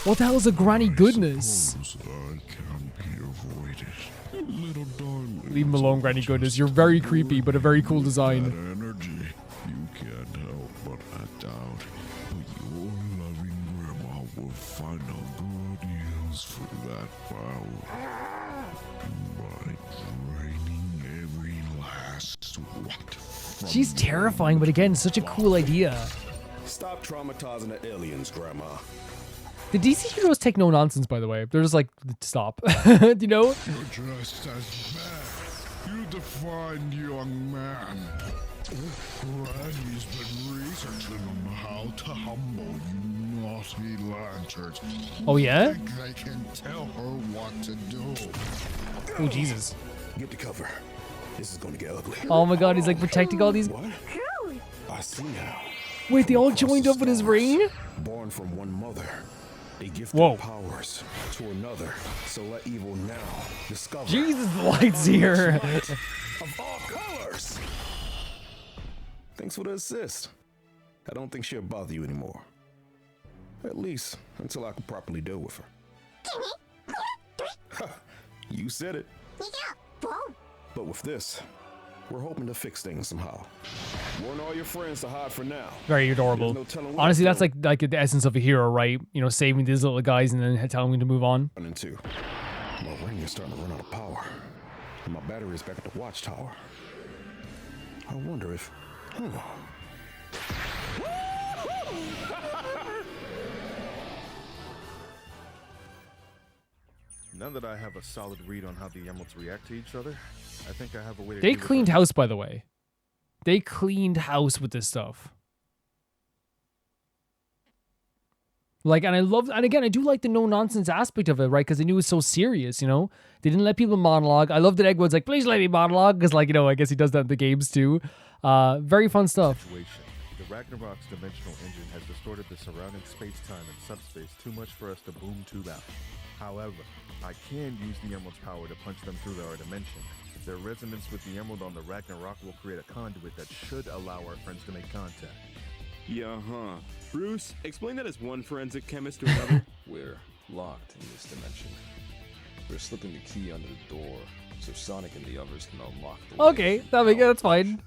What the hell is a granny goodness? Can't be avoided. Little darling. Leave him alone, granny goodness. You're very creepy, but a very cool design. That energy, you can't help but doubt. But your loving grandma will find a good use for that power. By draining every last what. She's terrifying, but again, such a cool idea. Stop traumatizing the aliens, Grandma. The DC heroes take no nonsense, by the way. They're just stop. You're just as bad. You defined young man. Granny's been researching on how to humble you naughty lanterns. Oh, yeah? Think they can tell her what to do. Oh, Jesus. Get to cover. This is gonna get ugly. Oh my god, he's protecting all these. What? I see now. Wait, they all joined up with his ring? Born from one mother. They gift Whoa. their powers to another. So let evil now discover. Jesus, the lights here. Of all colors. Thanks for the assist. I don't think she'll bother you anymore. At least until I can properly deal with her. You said it. But with this, we're hoping to fix things somehow. Warn all your friends to hide for now. Very adorable. No telling what Honestly, that's they'll- like the essence of a hero, right? Saving these little guys and then telling them to move on. Running too. My ring is starting to run out of power. And my battery is back at the watchtower. I wonder if... Now that I have a solid read on how the emeralds react to each other, I think I have a way to... They cleaned house, by the way. They cleaned house with this stuff. And I love, and again, I do like the no-nonsense aspect of it, right? Because they knew it was so serious, They didn't let people monologue. I love that Eggman's please let me monologue, because, I guess he does that in the games, too. Very fun stuff. The Ragnarok's dimensional engine has distorted the surrounding space-time and subspace too much for us to boom tube out. However, I can use the emerald's power to punch them through our dimension. Their resonance with the emerald on the Ragnarok will create a conduit that should allow our friends to make contact. Yeah, huh. Bruce, explain that as one forensic chemist to another. We're locked in this dimension. We're slipping the key under the door, so Sonic and the others can unlock the Okay, that's fine.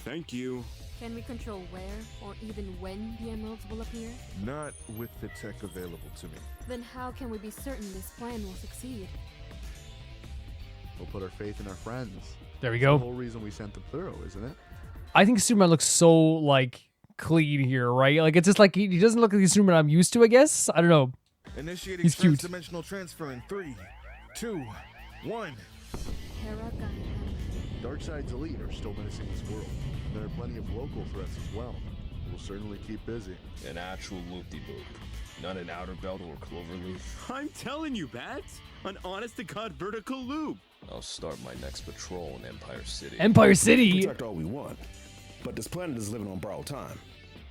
Thank you. Can we control where or even when the emeralds will appear? Not with the tech available to me. Then how can we be certain this plan will succeed? We'll put our faith in our friends. There we That's go. the whole reason we sent them through, isn't it? I think Superman looks so like clean here, right? Like it's just like he doesn't look like the Superman I'm used to, I guess. I don't know. Initiating He's cute. dimensional transfer in 3, 2, 1. Darkseid's elite are still menacing this world. There are plenty of local threats as well. We'll certainly keep busy. An actual loop-de-loop, not an outer belt or cloverleaf. I'm telling you, Bats, an honest-to-God vertical loop. I'll start my next patrol in Empire City. Empire City. Protect all we want, but this planet is living on borrowed time.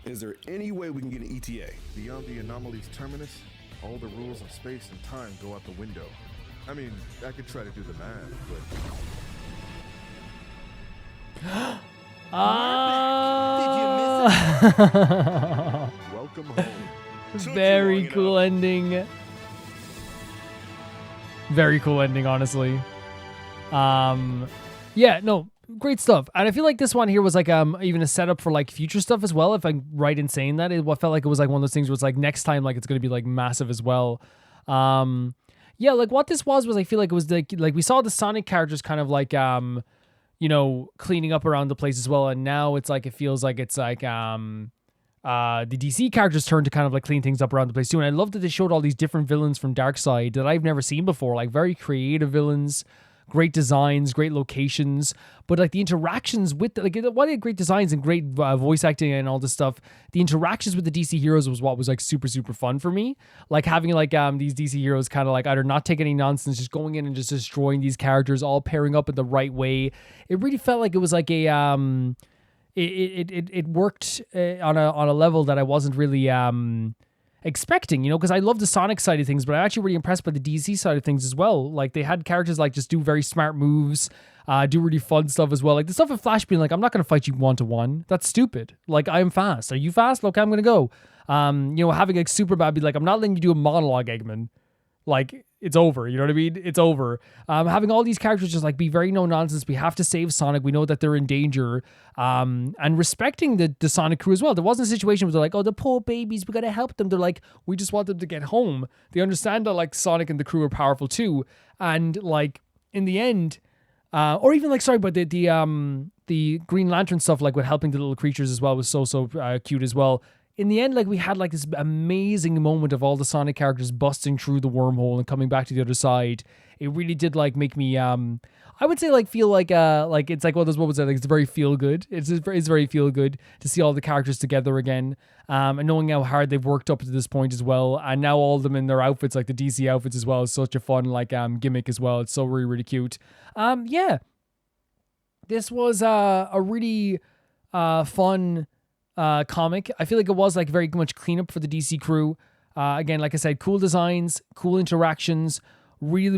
Is there any way we can get an ETA? Beyond the anomaly's terminus, all the rules of space and time go out the window. I mean, I could try to do the math, but... Welcome home. Very cool ending. Very cool ending, honestly. Yeah, no, great stuff. And I feel like this one here was like even a setup for like future stuff as well. If I'm right in saying that, it felt like it was like one of those things where it's like next time like it's gonna be like massive as well. Yeah, like what this was I feel like it was like we saw the Sonic characters kind of like you know, cleaning up around the place as well, and now it's like it feels like it's like the DC characters' turn to kind of like clean things up around the place too. And I love that they showed all these different villains from Darkseid that I've never seen before, like very creative villains, great designs, great locations, but like the interactions with like what great designs and great voice acting and all this stuff. The interactions with the DC heroes was what was like super fun for me. Like having like these DC heroes kind of like either not take any nonsense, just going in and just destroying these characters, all pairing up in the right way. It really felt like it was like a it worked on a level that I wasn't really expecting, you know, because I love the Sonic side of things, but I'm actually really impressed by the DC side of things as well. Like they had characters like just do very smart moves, do really fun stuff as well. Like the stuff with Flash being like, I'm not going to fight you 1-to-1. That's stupid. Like I'm fast. Are you fast? Okay, I'm going to go. You know, having like Superbad be like, I'm not letting you do a monologue, Eggman. Like it's over, you know what I mean? It's over. Having all these characters just like be very no nonsense. We have to save Sonic. We know that they're in danger. And respecting the Sonic crew as well. There wasn't a situation where they're like, oh, the poor babies, we gotta help them. They're like, we just want them to get home. They understand that like Sonic and the crew are powerful too. And like in the end, or even like sorry, but the Green Lantern stuff, like with helping the little creatures as well, was so cute as well. In the end, like we had like this amazing moment of all the Sonic characters busting through the wormhole and coming back to the other side. It really did like make me, I would say like feel like it's like one of those moments that like it's very feel good. It's very feel good to see all the characters together again, and knowing how hard they've worked up to this point as well, and now all of them in their outfits, like the DC outfits as well, is such a fun like gimmick as well. It's so really cute. Yeah, this was a really fun comic. I feel like it was like very much cleanup for the DC crew. Again, like I said, cool designs, cool interactions, really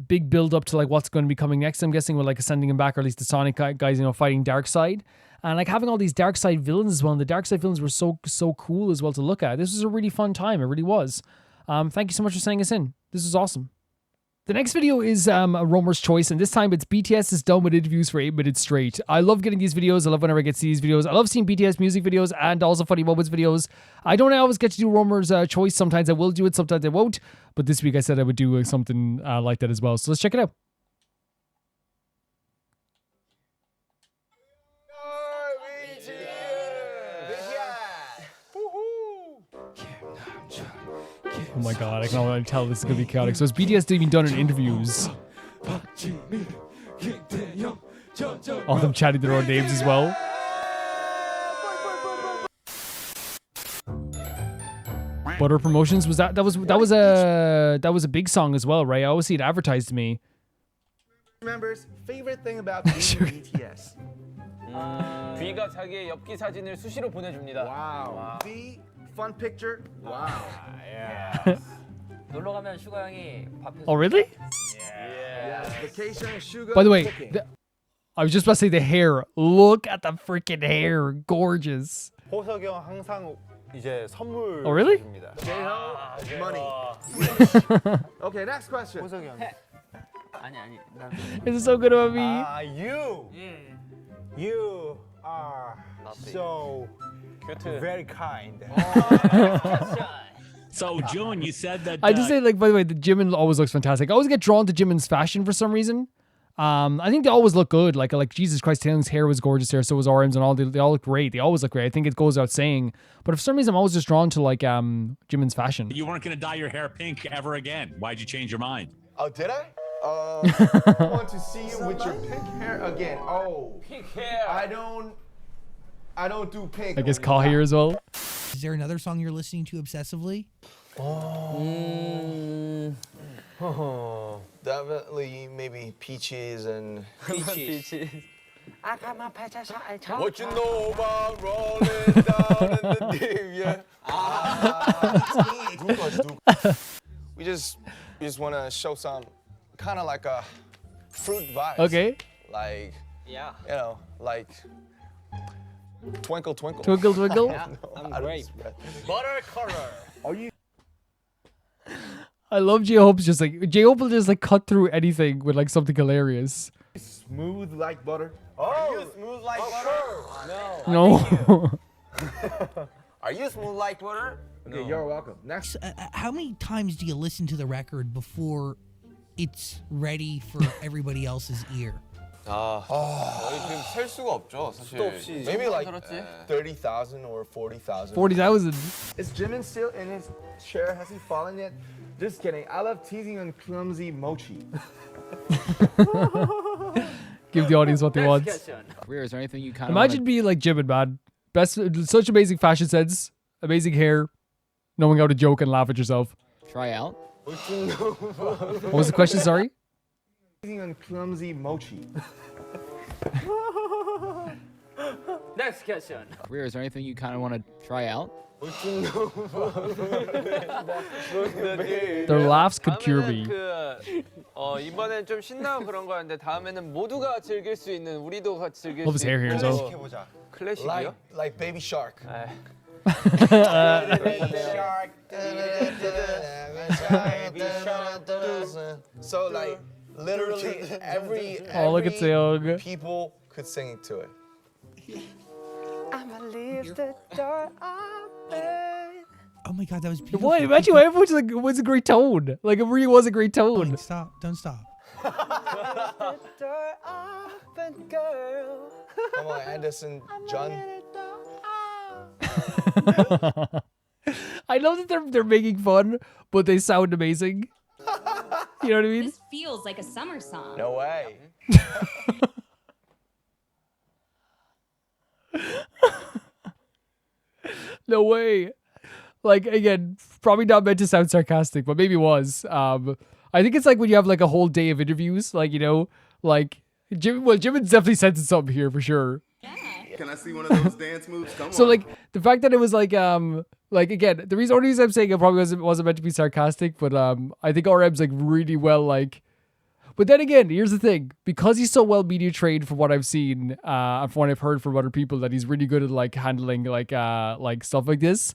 big build up to like what's going to be coming next. I'm guessing with like sending him back, or at least the Sonic guys, you know, fighting Darkseid, and like having all these Darkseid villains as well. And the Darkseid villains were so cool as well to look at. This was a really fun time. It really was. Thank you so much for sending us in. This is awesome. The next video is a Romer's Choice, and this time it's BTS is done with interviews for 8 minutes straight. I love getting these videos. I love whenever I get to see these videos. I love seeing BTS music videos and also funny moments videos. I don't always get to do Romer's Choice. Sometimes I will do it, sometimes I won't. But this week I said I would do something like that as well. So let's check it out. Oh my god, I can already tell this is going to be chaotic. So it's BTS being done in interviews. All of them chatting their own names as well. Butter Promotions, that was a big song as well, right? I always see it advertised to me. Members' favorite thing about being BTS. B가 자기의 엽기 사진을 수시로 보내줍니다. Wow. B, fun picture. Wow. Yeah. 놀러 가면 슈가 형이 밥 해줘. Oh, really? Yeah. Vacation, sugar. By the way, I was just about to say the hair. Look at the freaking hair. Gorgeous. 호석이 형 항상 이제 선물 Oh, really? 줍니다. Money. Okay, next question. 호석이 형. 아니. This is so good about me. You are so very kind. So, June, you said that. I just say, like, by the way, the Jimin always looks fantastic. I always get drawn to Jimin's fashion for some reason. I think they always look good. Like Jesus Christ, Taylor's hair was gorgeous there. So was Orm's, and all they all look great. They always look great. I think it goes out saying. But for some reason, I'm always just drawn to like Jimin's fashion. You weren't going to dye your hair pink ever again. Why'd you change your mind? Oh, did I? I want to see you with your pink hair again. Oh, pink hair. I don't do pink. I guess Ka here as well. Is there another song you're listening to obsessively? Definitely maybe Peaches and Peaches. I got my patches. What you know about rolling down in the deep, yeah. We just want to show some kind of like a fruit vibe. Okay. Like, yeah, you know, like twinkle twinkle. Twinkle twinkle. Yeah, I'm great. Butter color. Are you? I love J-Hope's just like J-Hope will just like cut through anything with like something hilarious. Smooth like butter. Are you smooth like butter? No. Are you smooth like butter? Okay, you're welcome. Next. How many times do you listen to the record before it's ready for everybody else's ear? 저희 지금 셀 수가 없죠, 사실. Maybe like 30,000 or 40,000. 40,000. Is Jimin still in his chair? Has he fallen yet? Just kidding. I love teasing on clumsy mochi. Give the audience what they want. Rear, is there anything you kind of Imagine being like Jimin, man. Best, such amazing fashion sense, amazing hair, knowing how to joke and laugh at yourself. Try out. What was the question? Sorry. Teasing on clumsy mochi. Next question. Rear, is there anything you kind of want to try out? Their laughs could cure me. 이번엔 좀 신나고 그런 거였는데 다음에는 모두가 즐길 수 있는 우리도 같이 즐길 Love his 수 hair here 있는 as well. 클래식이요? Like Baby Shark. So like literally every look at Seong. people could sing to it. I'ma leave the door open. Oh my god, that was beautiful. What? Imagine everyone's like, it was a great tone. Like, it really was a great tone. Stop. Don't stop. The door open, girl. Come on, Anderson, John. I know that they're making fun, but they sound amazing. You know what I mean? This feels like a summer song. No way. No way. Like, again, probably not meant to sound sarcastic, but maybe it was. I think it's like when you have like a whole day of interviews, like, you know, like Jimin's definitely sensing something here for sure. Can I see one of those dance moves? Come on. So like the fact that it was like again, the only reason I'm saying it probably wasn't meant to be sarcastic, but I think RM's like really well like. But then again, here's the thing: because he's so well media trained, from what I've seen, and from what I've heard from other people, that he's really good at like handling like stuff like this.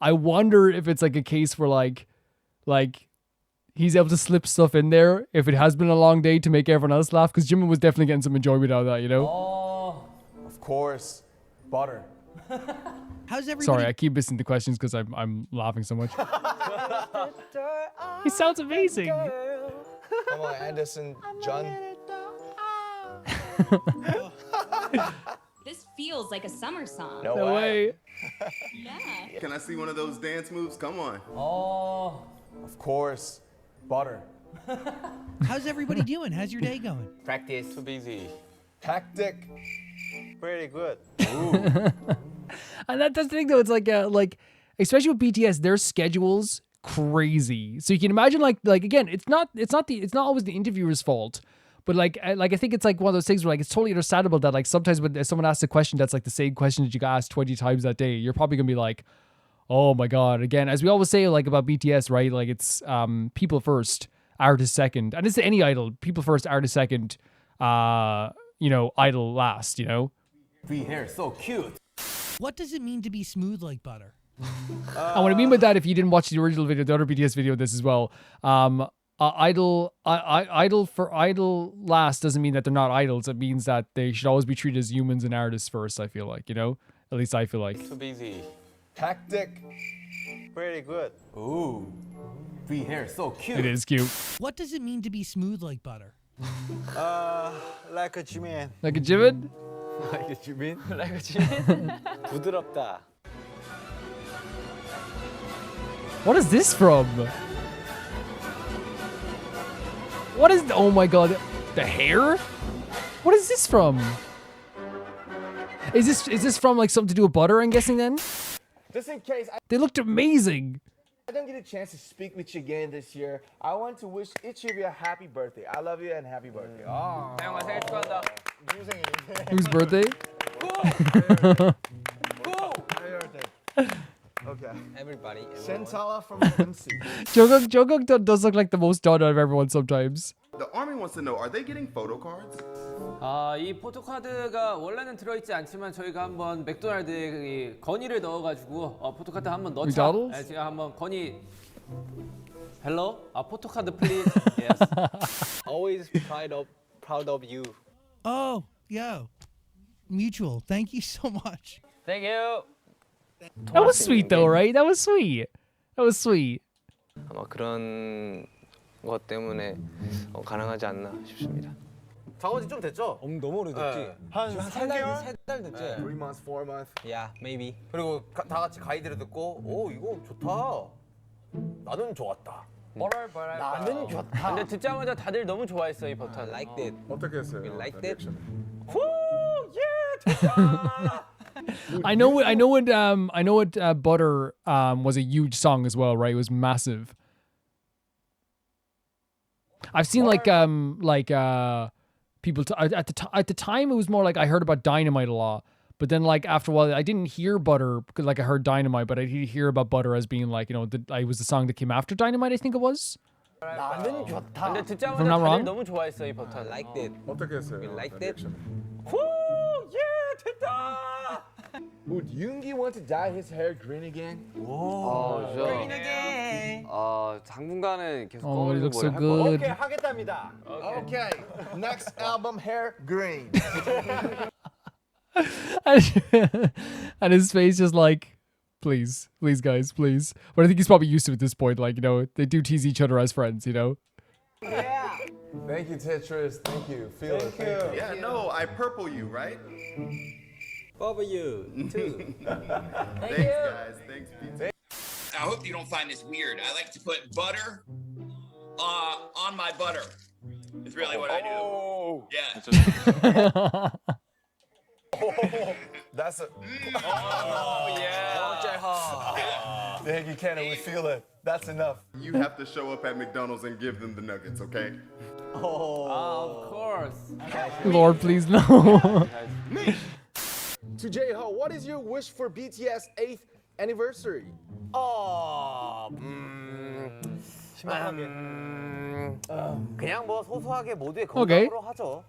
I wonder if it's like a case where like he's able to slip stuff in there if it has been a long day to make everyone else laugh. Because Jimin was definitely getting some enjoyment out of that, you know. Of course, butter. How's everybody? Sorry, I keep missing the questions because I'm laughing so much. He sounds amazing. Come on, Anderson, John. This feels like a summer song. No way. Yeah. Can I see one of those dance moves? Come on. Of course, butter. How's everybody doing? How's your day going? Practice. Too busy. Hectic. Pretty good. And that's the thing though. It's like especially with BTS, their schedules crazy. So you can imagine like again, it's not always the interviewer's fault. But like I think it's like one of those things where like it's totally understandable that like sometimes when someone asks a question that's like the same question that you got asked 20 times that day, you're probably gonna be like, oh my god. Again, as we always say like about BTS, right? Like it's people first, artist second, and it's any idol. People first, artist second. You know, idol last. You know. Free hair, so cute. What does it mean to be smooth like butter? And what I mean by that, if you didn't watch the original video, the other BTS video, this as well. idol last doesn't mean that they're not idols. It means that they should always be treated as humans and artists first, I feel like, you know? At least I feel like. Too busy. Hectic. Pretty good. Ooh. Free hair, so cute. It is cute. What does it mean to be smooth like butter? Like a Jimin. Like a Jimin? Like a Jimin? Like a Jimin? 부드럽다. What is this from? What is, oh my god, the hair? What is this from? Is this from like something to do with butter, I'm guessing then? Just in case They looked amazing. I don't get a chance to speak with you again this year, I want to wish each of you a happy birthday. I love you and happy birthday. Oh. 태영아 생일 축하한다. Whose birthday? Okay. Everybody. Shantala from MC. Jungkook does look like the most done out of everyone sometimes. The army wants to know, are they getting photo cards? 이 포토카드가 원래는 들어있지 않지만 저희가 한번 맥도날드에 이 건의를 넣어가지고 포토카드 한번 넣자. McDonald's? 네, 제가 한번 건의. Hello? 포토카드 please. Yes. Always proud of you. Oh, yo. Mutual. Thank you so much. Thank you. That was sweet though, right? That was sweet. That was sweet. 아마 그런 것 때문에 가능하지 않나 싶습니다. 작은 지좀 됐죠? 너무 오래됐지. 한 3개월? 3달 됐지. 3 months, 4 months. Yeah, maybe. 그리고 다 같이 가이드를 듣고, 오 이거 좋다. 나는 좋았다. 나는 좋다. 근데 듣자마자 다들 너무 좋아했어 이 버튼. Like that. 어떻게 했어요? We like that. I know what Butter was a huge song as well, right? It was massive. I've seen people at the time it was more like I heard about Dynamite a lot, but then like after a while I didn't hear Butter because like I heard Dynamite, but I did hear about Butter as being like, you know, it was the song that came after Dynamite, I think it was. 나는 좋다. 근데 If I'm 듣자마자 not 다들 wrong? 너무 좋아했어 이 버튼. Like that. 어떻게 했어요? We like that. Would Yoongi want to dye his hair green again? Green again. 당분간은 계속 Oh, he 검은 looks so 머리 할 거야. good. 오케이 하겠답니다. Okay. Next album, hair green. And his face just like, please guys, please. But I think he's probably used to it at this point. Like, you know, they do tease each other as friends, you know? Yeah. Thank you, Tetris. Thank you. Feel it. Thank you. Yeah, no, I purple you, right? Over you too. Thanks, guys. Thanks, BT. I hope you don't find this weird. I like to put butter on my butter. It's really what I do. Oh. Yeah. That's a. Oh yeah. Thank you, Kenna. We feel it. That's enough. You have to show up at McDonald's and give them the nuggets, okay? Of course. Lord, please no. To J-Ho, what is your wish for BTS 8th anniversary? 심각하게. 그냥 뭐 소소하게 모두의 Okay. 건강으로 하죠.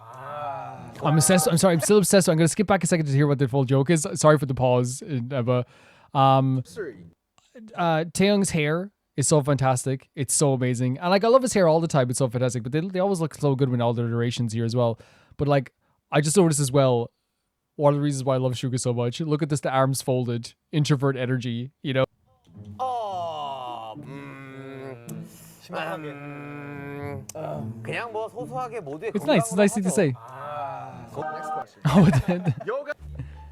I'm obsessed. I'm sorry. I'm still obsessed. I'm going to skip back a second to hear what the full joke is. Sorry for the pause. But Taeyong's hair is so fantastic. It's so amazing. And like, I love his hair all the time. It's so fantastic. But they always look so good when all their iterations here as well. But like, I just noticed as well, one of the reasons why I love Suga so much. Look at this, the arms folded, introvert energy, you know? 심각하게. 그냥 뭐 소소하게 모두의 It's nice. It's a nice thing to say. Next question. Oh, then. Yoga.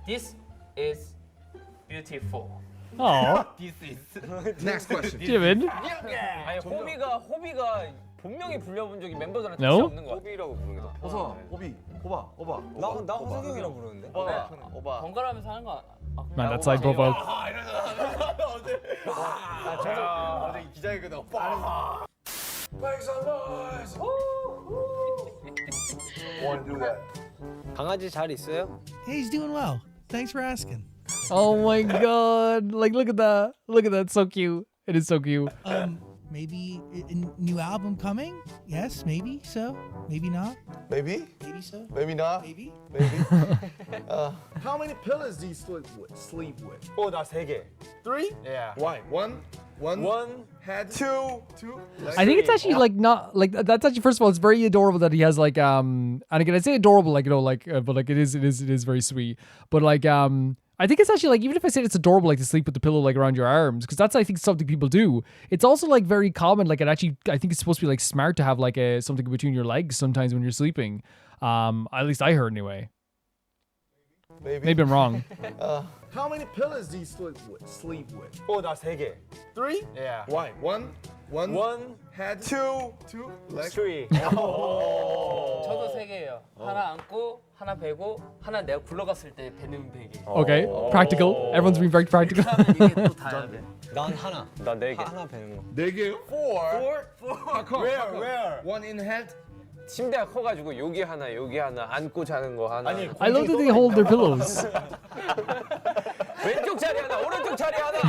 This is beautiful. Oh. This is. Next question. Jimin. 아니 호비가 본명이 불려본 적이 member들한테 No? 진짜 없는 거 같아. 호비라고 부르는 거. 호서, 호비, 호바. 나 호석이라고 부르는데. 오바. 번갈아가면서 하는 거. Man, that side profile. 어제 기자회견에 오빠. Make some noise. Want to do that? 강아지 잘 있어요? Hey, he's doing well. Thanks for asking. Oh my god. Like, look at that. Look at that. So cute. It is so cute. Maybe a new album coming? Yes, maybe so. Maybe not. Maybe? Maybe so. Maybe not? Maybe. Maybe. How many pillows do you sleep with? 나 3개. 3? Yeah. Why? 1? One head, two. I think it's actually like not like that's actually, first of all, it's very adorable that he has like and again I say adorable like but like it is very sweet, but like I think it's actually like, even if I say it's adorable like to sleep with the pillow like around your arms, because that's I think something people do, it's also like very common, like it actually I think it's supposed to be like smart to have like something between your legs sometimes when you're sleeping. At least I heard anyway. Maybe I'm wrong. How many pillows do you sleep with? 나 3개. 3? Yeah. Why? One head, two legs. 3. 저도 3개예요. 하나 안고, 하나 베고, 하나 내가 굴러갔을 때 베는 베개. Okay, practical. Everyone's being very practical. 난 하나. 난 4개. 하나 베는 거. 4개요? Four. How come? Where? One in head. 침대가 커가지고 여기 하나 안고 자는 거 하나. 아니, I love that they hold their pillows. 왼쪽 자리 하나, 오른쪽 자리 하나.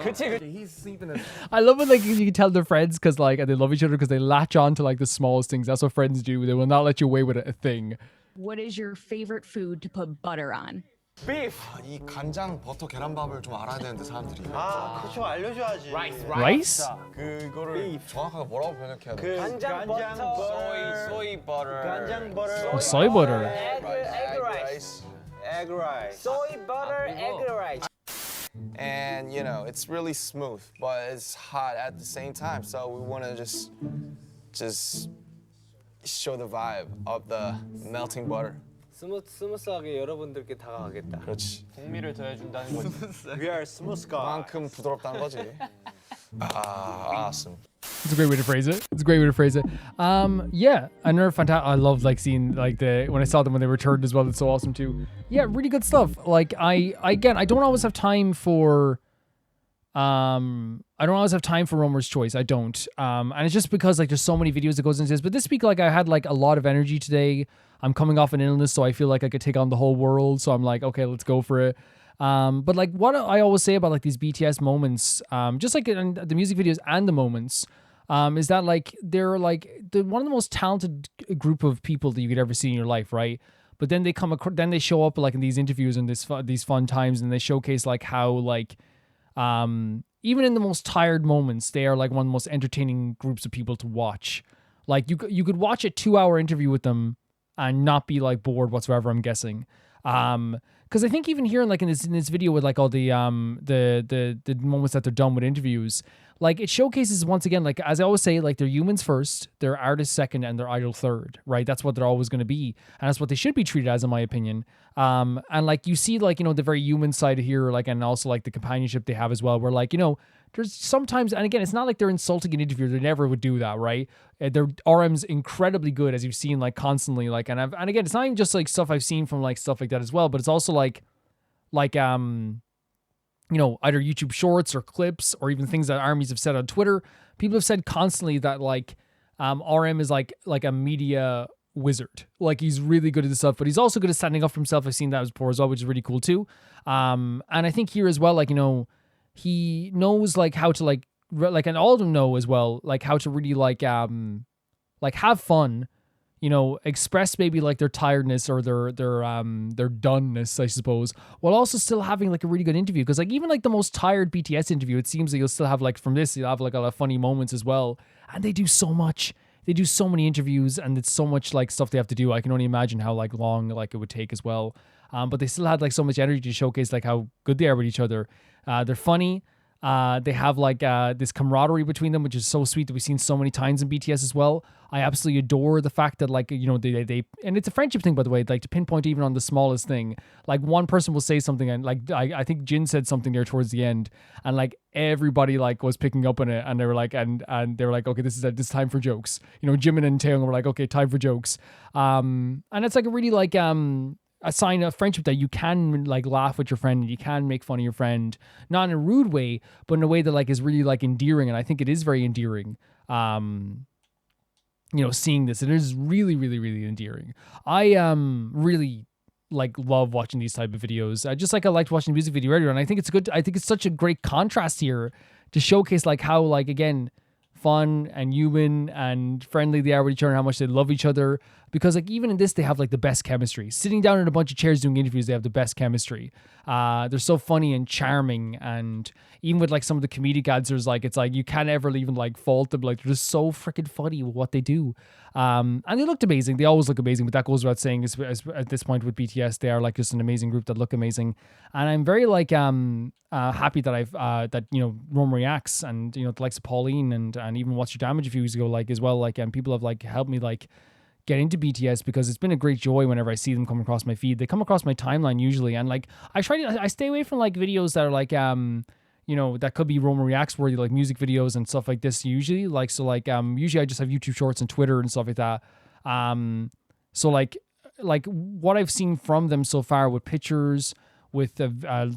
그치. He's sleeping in. I love it, like you can tell they're friends because like they love each other because they latch on to like the smallest things. That's what friends do. They will not let you away with a thing. What is your favorite food to put butter on? Beef. 이 간장, 버터, 계란밥을 좀 알아야 되는데 사람들이. 그쵸, 알려줘야지. Rice? 그거를 정확하게 뭐라고 번역해야 돼? 간장 버터. soy butter. 간장 butter. Oh, soy butter. Egg rice. Egg rice. Soy butter, egg rice. And you know, it's really smooth, but it's hot at the same time. So we want to just show the vibe of the melting butter. 스무스하게 여러분들께 다가가겠다. 그렇지. 풍미를 더해준다는 거지. We are smooth guys. 만큼 부드럽다는 거지. Awesome. It's a great way to phrase it. Yeah, another fantastic. I love like seeing like when I saw them when they returned as well. It's so awesome too. Yeah, really good stuff. Like I don't always have time for Romer's Choice. I don't. And it's just because like there's so many videos that goes into this. But this week, like I had like a lot of energy today. I'm coming off an illness, so I feel like I could take on the whole world. So I'm like, okay, let's go for it. But like what I always say about like these BTS moments, just like in the music videos and the moments, is that like they're like one of the most talented group of people that you could ever see in your life, right? But then they show up like in these interviews and these fun times, and they showcase like how like even in the most tired moments, they are like one of the most entertaining groups of people to watch. Like you could watch a 2-hour interview with them and not be like bored whatsoever, I'm guessing. Because I think even here in this video with like all the moments that they're done with interviews, like it showcases once again, like as I always say, like they're humans first, they're artists second, and they're idol third, right? That's what they're always going to be, and that's what they should be treated as, in my opinion. And like you see, like, you know, the very human side here, like, and also like the companionship they have as well, where like, you know, there's sometimes, and again, it's not like they're insulting an interviewer. They never would do that, right? Their RM's incredibly good, as you've seen, like constantly, like, and again, it's not even just like stuff I've seen from like stuff like that as well, but it's also like you know, either YouTube shorts or clips or even things that armies have said on Twitter. People have said constantly that like RM is like a media wizard. Like he's really good at this stuff, but he's also good at standing up for himself. I've seen that before as well, which is really cool too. And I think here as well, like, you know, he knows like how to like, and all of them know as well, like how to really like have fun, you know, express maybe like their tiredness or their doneness, I suppose, while also still having like a really good interview. Because like even like the most tired BTS interview, it seems like you'll still have like from this, you'll have like a lot of funny moments as well. And they do so much. They do so many interviews, and it's so much like stuff they have to do. I can only imagine how like long like it would take as well. But they still had like so much energy to showcase like how good they are with each other. They're funny. They have like this camaraderie between them, which is so sweet that we've seen so many times in BTS as well. I absolutely adore the fact that like, you know, they and it's a friendship thing, by the way, like to pinpoint even on the smallest thing, like one person will say something, and like I think Jin said something there towards the end, and like everybody like was picking up on it, and they were like, and they were like, okay, this is time for jokes. You know, Jimin and Taeyong were like, okay, time for jokes. And it's like a really like a sign of friendship that you can like laugh with your friend and you can make fun of your friend, not in a rude way, but in a way that like is really like endearing. And I think it is very endearing. You know, seeing this, it is really, really, really endearing. I really like love watching these type of videos. I liked watching the music video earlier, and I think it's such a great contrast here to showcase like how like, again, fun and human and friendly they are with each other, and how much they love each other. because like even in this, they have like the best chemistry. Sitting down in a bunch of chairs doing interviews, they have the best chemistry. They're so funny and charming, and even with like some of the comedic answers, like it's like you can't ever even like fault them. Like they're just so freaking funny with what they do. And they looked amazing. They always look amazing, but that goes without saying. As at this point with BTS, they are like just an amazing group that look amazing. And I'm very like happy that I've that Rome Reacts and the likes of Pauline and even What's Your Damage a few weeks ago, like as well, like people have like helped me like get into BTS, because it's been a great joy whenever I see them come across my feed. They come across my timeline usually, and like I stay away from like videos that are like that could be Roma Reacts worthy, like music videos and stuff like this usually. Like so like usually I just have YouTube Shorts and Twitter and stuff like that. So like what I've seen from them so far with pictures, with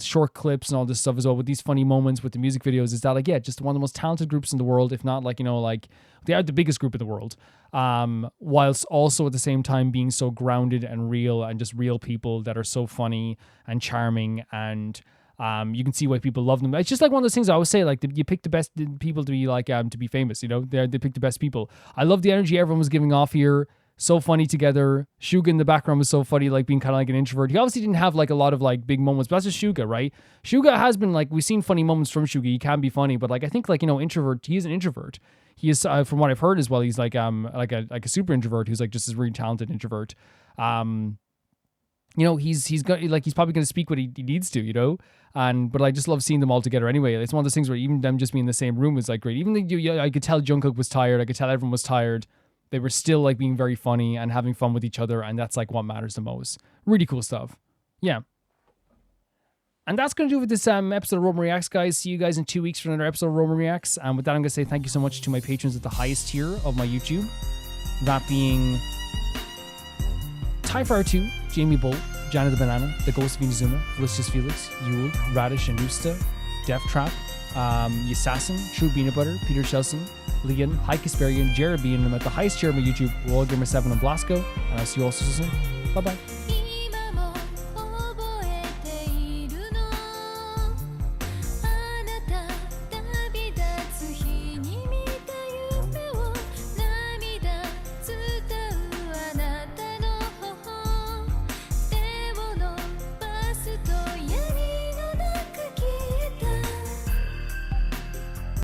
short clips and all this stuff as well, with these funny moments with the music videos, is that like, yeah, just one of the most talented groups in the world, if not like, like they are the biggest group in the world, whilst also at the same time being so grounded and real, and just real people that are so funny and charming, and you can see why people love them. It's just like one of those things I always say, like you pick the best people to be like to be famous, they pick the best people. I love the energy everyone was giving off here. So funny together. Suga in the background was so funny, like being kind of like an introvert. He obviously didn't have like a lot of like big moments, but that's just Suga, right? Suga has been like, we've seen funny moments from Suga. He can be funny, but like I think like introvert. He is an introvert. He is from what I've heard as well. He's like a super introvert who's like just a really talented introvert. He's got like he's probably going to speak what he needs to, but I just love seeing them all together anyway. It's one of those things where even them just being in the same room is like great. Even though I could tell Jungkook was tired, I could tell everyone was tired. They were still like being very funny and having fun with each other, and that's like what matters the most. Really cool stuff. Yeah. And that's going to do it with this episode of Roma Reacts, guys. See you guys in 2 weeks for another episode of Roma Reacts. And with that, I'm going to say thank you so much to my patrons at the highest tier of my YouTube. That being Tyfire2, Jamie Bolt, Jana the Banana, The Ghost of Inazuma, Felicitas Felix, Yule, Radish and Usta, Death Trap, Yassassin, True Peanut Butter, Peter Shelson, Leon, High Kasperian, Jeremy, and I'm at the highest tier of my YouTube, Royal Gamer 7 and Blasco. And I'll see you all soon. Bye-bye.